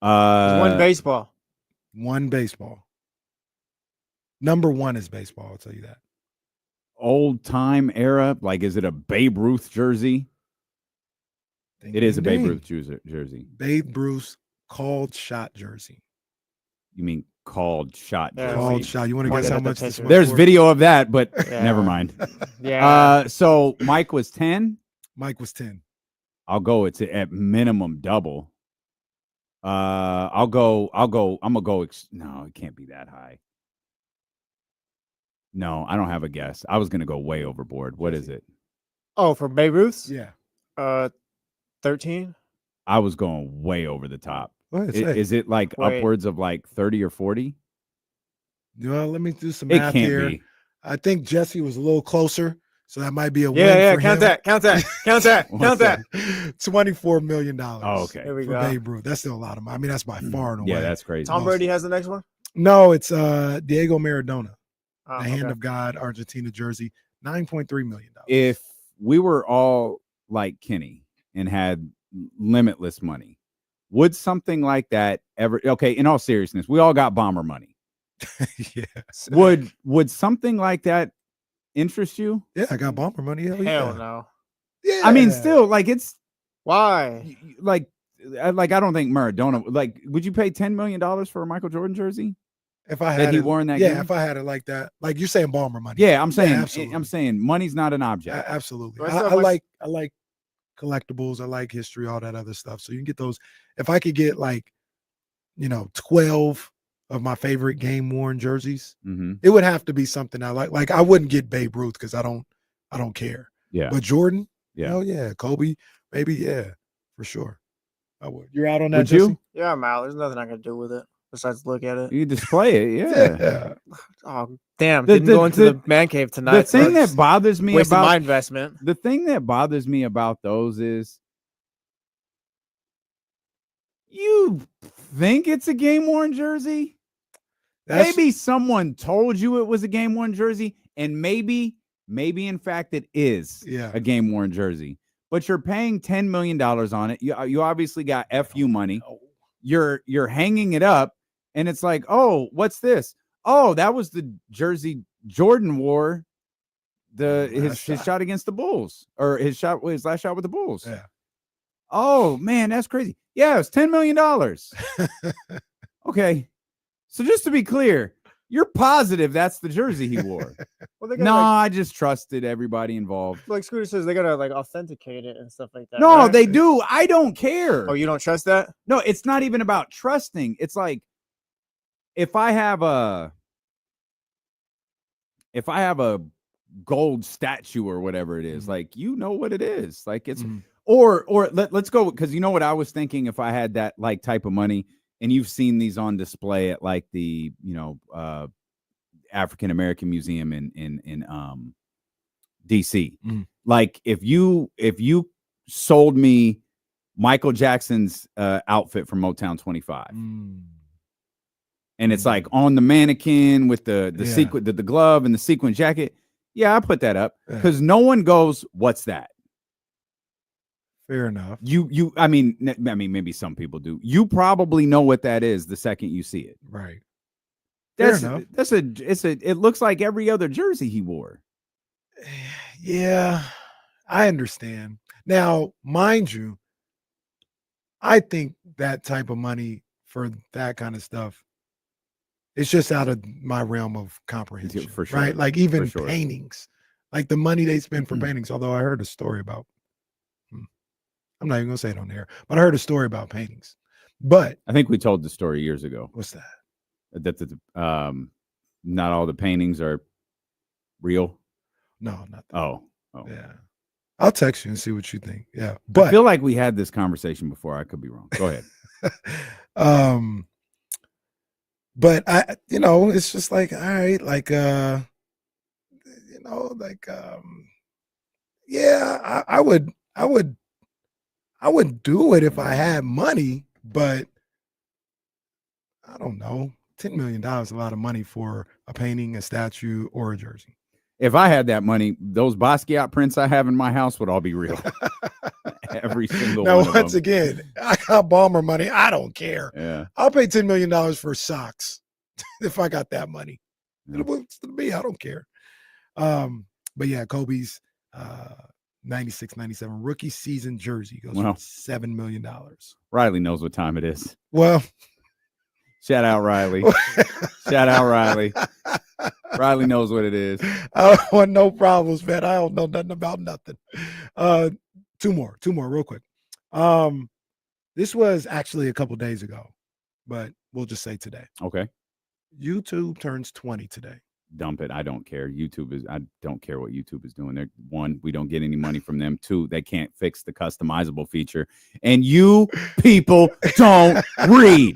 There's one baseball. One baseball. Number 1 is baseball. I'll tell you that. Old time era, like is it a Babe Ruth jersey? It is a Babe Ruth jersey. Babe Ruth called shot jersey. You mean called shot jersey? Called shot. You want to guess how much this was? There's video of that, but Yeah. never mind. Yeah. So Mike was 10. Mike was 10. I'll go. It's at minimum double. I'm gonna go. No, it can't be that high. No, I don't have a guess. I was gonna go way overboard. What is it? Oh, for Babe Ruth's? Yeah. 13. I was going way over the top. Is it like Wait. upwards of like 30 or 40? Well, let me do some It math can't here. be. I think Jesse was a little closer, so that might be a win. Yeah, for count him. that, count that, count that, count that. $24 million. Oh, okay. There we for go. Babe Ruth. That's still a lot of money. I mean, that's by far and away. Yeah, that's crazy. Tom Brady has the next one? No, it's Diego Maradona, Oh, the Hand okay. of God, Argentina jersey, $9.3 million. If we were all like Kenny and had limitless money, would something like that ever? Okay, in all seriousness, we all got bomber money. Yes. Would something like that interest you? Yeah, I got bomber money. Hell, Hell yeah. no. Yeah. I mean, still, like it's Why? like I don't think Maradona. Like, would you pay $10 million for a Michael Jordan jersey? If I that had he it, wore in that yeah, game? if I had it like that, like you're saying, bomber money. Yeah, I'm saying, absolutely. I'm saying, money's not an object. Absolutely. What's I up, what's- like collectibles. I like history, all that other stuff. So you can get those. If I could get 12 of my favorite game worn jerseys, Mm-hmm. it would have to be something I like. Like I wouldn't get Babe Ruth because I don't care. Yeah, But Jordan, yeah. hell yeah, Kobe, maybe, yeah, for sure. I would. You're out on that, Would Jesse? you? Yeah, I'm out. There's nothing I can do with it besides look at it. You display it, yeah. Yeah. Oh, damn. The- Didn't the- go into the- the man cave tonight. The thing so that it's bothers me wasted about my investment. the thing that bothers me about those is you think it's a game worn jersey. Maybe someone told you it was a game worn jersey, and maybe in fact it is a game worn jersey. But you're paying $10 million on it. You obviously got FU money. You're hanging it up, and it's like, oh, what's this? Oh, that was the jersey Jordan wore. His shot against the Bulls, or his last shot with the Bulls. Yeah. Oh man, that's crazy. Yeah, it's $10 million. Okay. So just to be clear, you're positive that's the jersey he wore. Well, they got No, I just trusted everybody involved. like Scooter says, they gotta like authenticate it and stuff like that. No, right? they do. I don't care. Oh, you don't trust that? No, it's not even about trusting. It's like if I have a gold statue or whatever it is, like you know what it is. Like it's or let's go, because you know what I was thinking, if I had that like type of money, and you've seen these on display at like the African American Museum in DC. Like if you sold me Michael Jackson's outfit from Motown 25, and it's like on the mannequin with the sequin, the glove and the sequin jacket. Yeah, I put that up because no one goes, "What's that?" Fair enough. I mean, maybe some people do. You probably know what that is the second you see it. Right. That's Fair enough. it looks like every other jersey he wore. Yeah, I understand. Now, mind you, I think that type of money for that kind of stuff, it's just out of my realm of comprehension. For sure. Right? Like even For sure. paintings, like the money they spend for paintings. Although I heard a story about, I'm not even gonna say it on there, but I heard a story about paintings. But I think we told the story years ago. What's that? That not all the paintings are real. No, not that. Oh. Yeah. I'll text you and see what you think. Yeah, but I feel like we had this conversation before. I could be wrong. Go ahead. But it's just like, all right, like, yeah, I would do it if I had money, but I don't know. $10 million is a lot of money for a painting, a statue, or a jersey. If I had that money, those Basquiat prints I have in my house would all be real. Every single now, one of once them. again, I got Ballmer money. I don't care. Yeah. I'll pay $10 million for socks if I got that money. Yeah. To me, I don't care. But yeah, Kobe's 96-97 rookie season jersey goes for $7 million. Riley knows what time it is. Well, shout out Riley. Shout out Riley. Riley knows what it is. I don't want no problems, man. I don't know nothing about nothing. Two more real quick. This was actually a couple days ago, but we'll just say today. Okay. YouTube turns 20 today. Dump it. I don't care. I don't care what YouTube is doing. One, we don't get any money from them. Two, they can't fix the customizable feature. And you people don't read.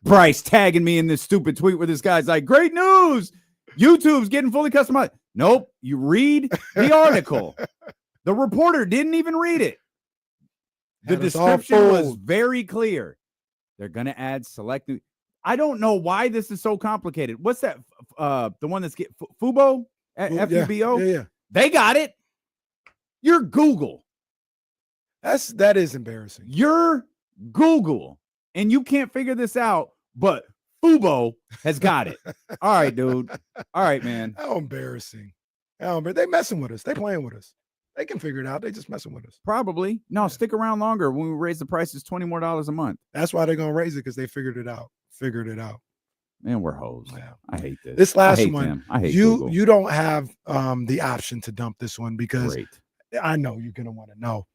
Bryce tagging me in this stupid tweet where this guy's like, great news. YouTube's getting fully customized. Nope. You read the article. The reporter didn't even read it. The description was very clear. They're going to add select new. I don't know why this is so complicated. What's that? The one that's Fubo? F-U-B-O? Yeah. They got it. You're Google. That is embarrassing. You're Google. And you can't figure this out, but Fubo has got it. All right, dude. All right, man. How embarrassing. They messing with us. They playing with us. They can figure it out. They just messing with us. Probably. No, stick around longer. When we raise the prices $20 more a month. That's why they're going to raise it, because they figured it out. Man, we're hoes. Yeah. I hate this. This last one, I hate you. Google. You don't have the option to dump this one because I know you're going to want to know.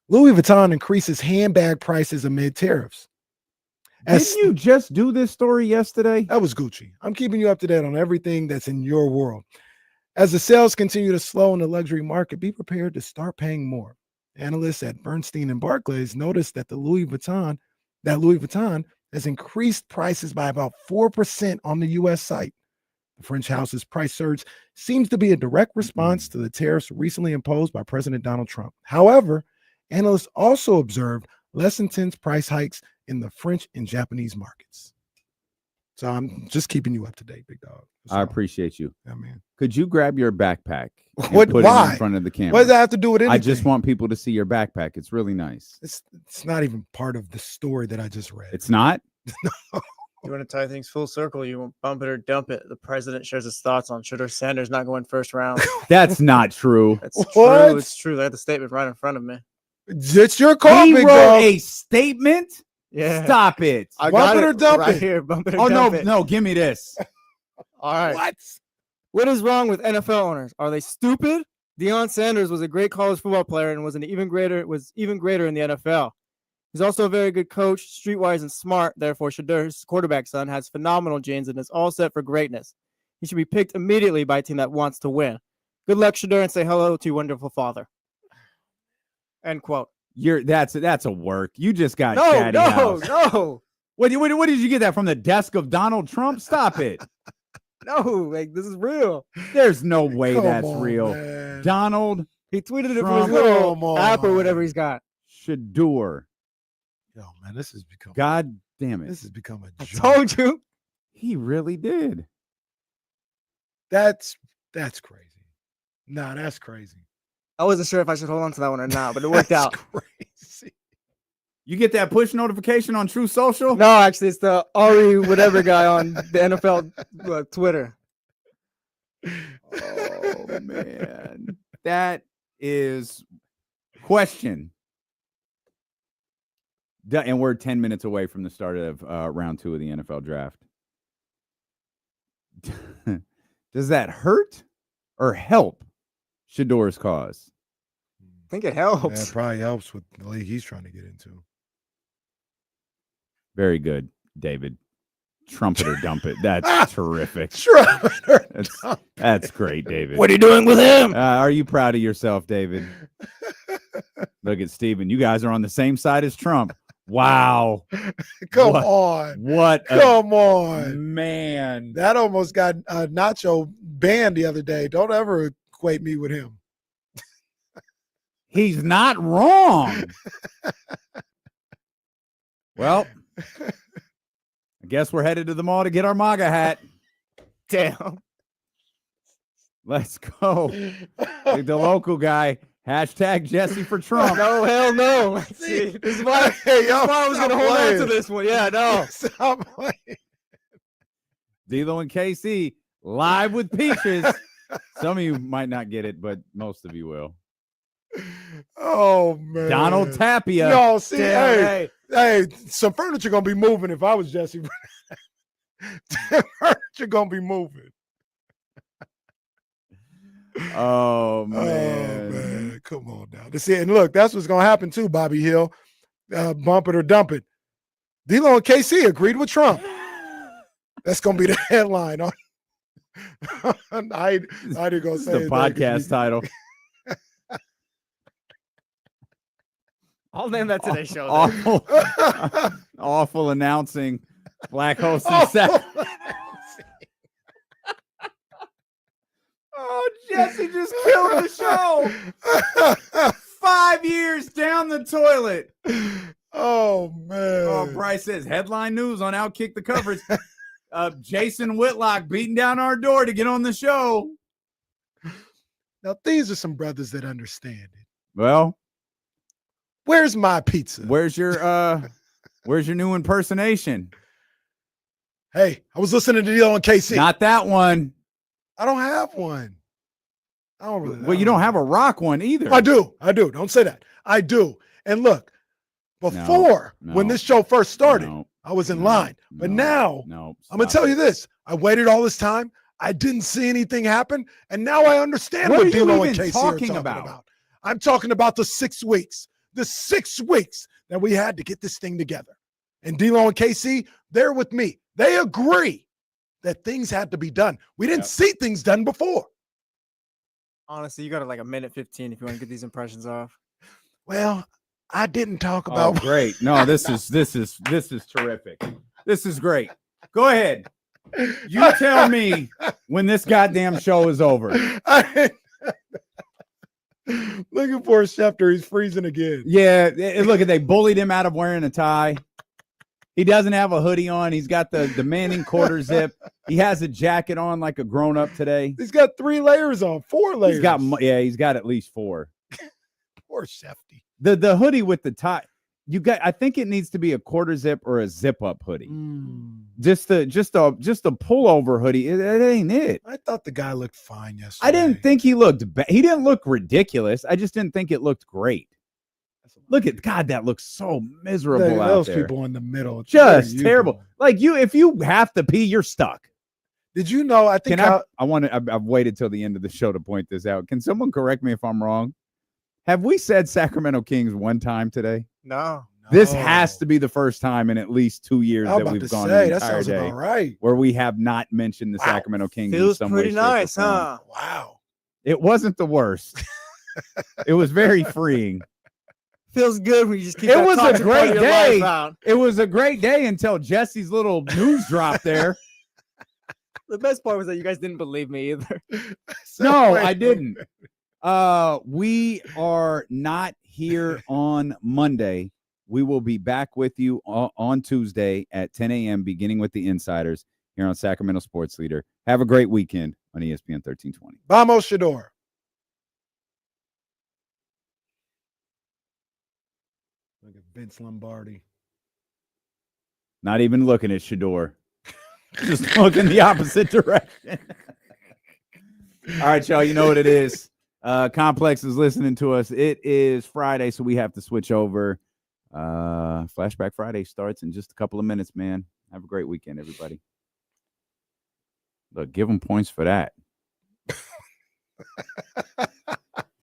Louis Vuitton increases handbag prices amid tariffs. Didn't you just do this story yesterday? That was Gucci. I'm keeping you up to date on everything that's in your world. As the sales continue to slow in the luxury market, be prepared to start paying more. Analysts at Bernstein and Barclays noticed that Louis Vuitton has increased prices by about 4% on the U.S. site. The French house's price surge seems to be a direct response to the tariffs recently imposed by President Donald Trump. However, analysts also observed less intense price hikes in the French and Japanese markets. So I'm just keeping you up to date, big dog. I appreciate you. Yeah, man. Could you grab your backpack and What? put Why? it in front of the camera? What does that have to do with anything? I just want people to see your backpack. It's really nice. It's not even part of the story that I just read. It's not? You want to tie things full circle? You want bump it or dump it? The president shares his thoughts on Shedeur Sanders not going first round. That's not true. It's true. It's true. They had the statement right in front of me. It's your call, He big wrote dog. a statement? Yeah. Stop it. I Bump got it or dump right it? here. Bump it or Oh, dump no, it. no. Give me this. All right. What? What is wrong with NFL owners? Are they stupid? Deion Sanders was a great college football player and was even greater in the NFL. He's also a very good coach, streetwise and smart. Therefore, Shedeur's quarterback son has phenomenal genes and is all set for greatness. He should be picked immediately by a team that wants to win. Good luck, Shedeur, and say hello to your wonderful father. End quote. That's a work. You just got chatty house. No. What did you get that from the desk of Donald Trump? Stop it. No, like this is real. There's no way Come that's on, real. man. Donald He tweeted it from Trump. his little Come app or on. whatever he's got. Shedeur. Yo, man, this has become. God damn it. This has become a I joke. told you. He really did. That's crazy. Nah, that's crazy. I wasn't sure if I should hold on to that one or not, but it worked out. Crazy. You get that push notification on True Social? No, actually, it's the Ari whatever guy on the NFL Twitter. Oh, man. That is question. And we're 10 minutes away from the start of round 2 of the NFL draft. Does that hurt or help Shedeur's cause? I think it helps. Yeah, it probably helps with the league he's trying to get into. Very good, David. Trump it or dump it. That's terrific. Trump it or dump it. That's great, David. What are you doing with him? Are you proud of yourself, David? Look at Steven. You guys are on the same side as Trump. Wow. Come on. Come on. Man. That almost got Nacho banned the other day. Don't ever equate me with him. He's not wrong. Well, I guess we're headed to the mall to get our MAGA hat. Damn. Let's go. Like the local guy. Hashtag Jesse for Trump. No, hell no. See, this is why, I was going to hold on to this one. Yeah, no. Stop playing. D'Lo and KC live with Peaches. Some of you might not get it, but most of you will. Oh, man. Donald Tapia. No, see, hey, some furniture going to be moving if I was Jesse. Furniture going to be moving. Oh, man. Oh, man. Come on now. And look, that's what's going to happen too, Bobby Hill. Bump it or dump it. D'Lo and KC agreed with Trump. That's going to be the headline. I didn't go say the podcast title. I'll name that today's show. Awful announcing. Black host in Sac. Oh, Jesse just killed the show. 5 years down the toilet. Oh, man. Oh, Bryce says headline news on Outkick the Coverage. Jason Whitlock beating down our door to get on the show. Now, these are some brothers that understand it. Well, where's my pizza? Where's your new impersonation? Hey, I was listening to D'Lo and KC. Not that one. I don't have one. I don't really. Well, you don't have a rock one either. I do. Don't say that. I do. And look, before when this show first started, I was in line. But now, I'm going to tell you this. I waited all this time. I didn't see anything happen. And now I understand what D'Lo and KC are talking about. I'm talking about the 6 weeks. The 6 weeks that we had to get this thing together. And D'Lo and KC, they're with me. They agree that things had to be done. We didn't see things done before. Honestly, you got like a minute 15 if you want to get these impressions off. Well, I didn't talk about. Oh, great! No, this is terrific. This is great. Go ahead. You tell me when this goddamn show is over. Looking for a Schefter. He's freezing again. Yeah, look, they bullied him out of wearing a tie. He doesn't have a hoodie on. He's got the Manning quarter zip. He has a jacket on like a grown-up today. He's got 3 layers on, 4 layers. He's got at least 4. Poor Shefty. The hoodie with the tie. I think it needs to be a quarter zip or a zip up hoodie. Just a pullover hoodie. It ain't it. I thought the guy looked fine yesterday. I didn't think he looked bad. He didn't look ridiculous. I just didn't think it looked great. Look at God, that looks so miserable out those there. People in the middle. Just terrible. Doing? Like if you have to pee, you're stuck. Did you know? I think I've waited till the end of the show to point this out. Can someone correct me if I'm wrong? Have we said Sacramento Kings one time today? No. This has to be the first time in at least 2 years that we've gone the entire day about right. where we have not mentioned the Sacramento Kings. Feels in some pretty way, nice, shape, or form. huh? Wow. It wasn't the worst. It was very freeing. Feels good when you just keep. It was a great day. It was a great day until Jesse's little news drop there. The best part was that you guys didn't believe me either. No, I didn't. We are not here on Monday. We will be back with you on Tuesday at 10 a.m. beginning with the Insiders here on Sacramento Sports Leader. Have a great weekend on ESPN 1320. Vamos, Shedeur. Look at Vince Lombardi. Not even looking at Shedeur. Just looking the opposite direction. All right, y'all. You know what it is. Complex is listening to us. It is Friday, so we have to switch over. Flashback Friday starts in just a couple of minutes, man. Have a great weekend, everybody. Look, give them points for that.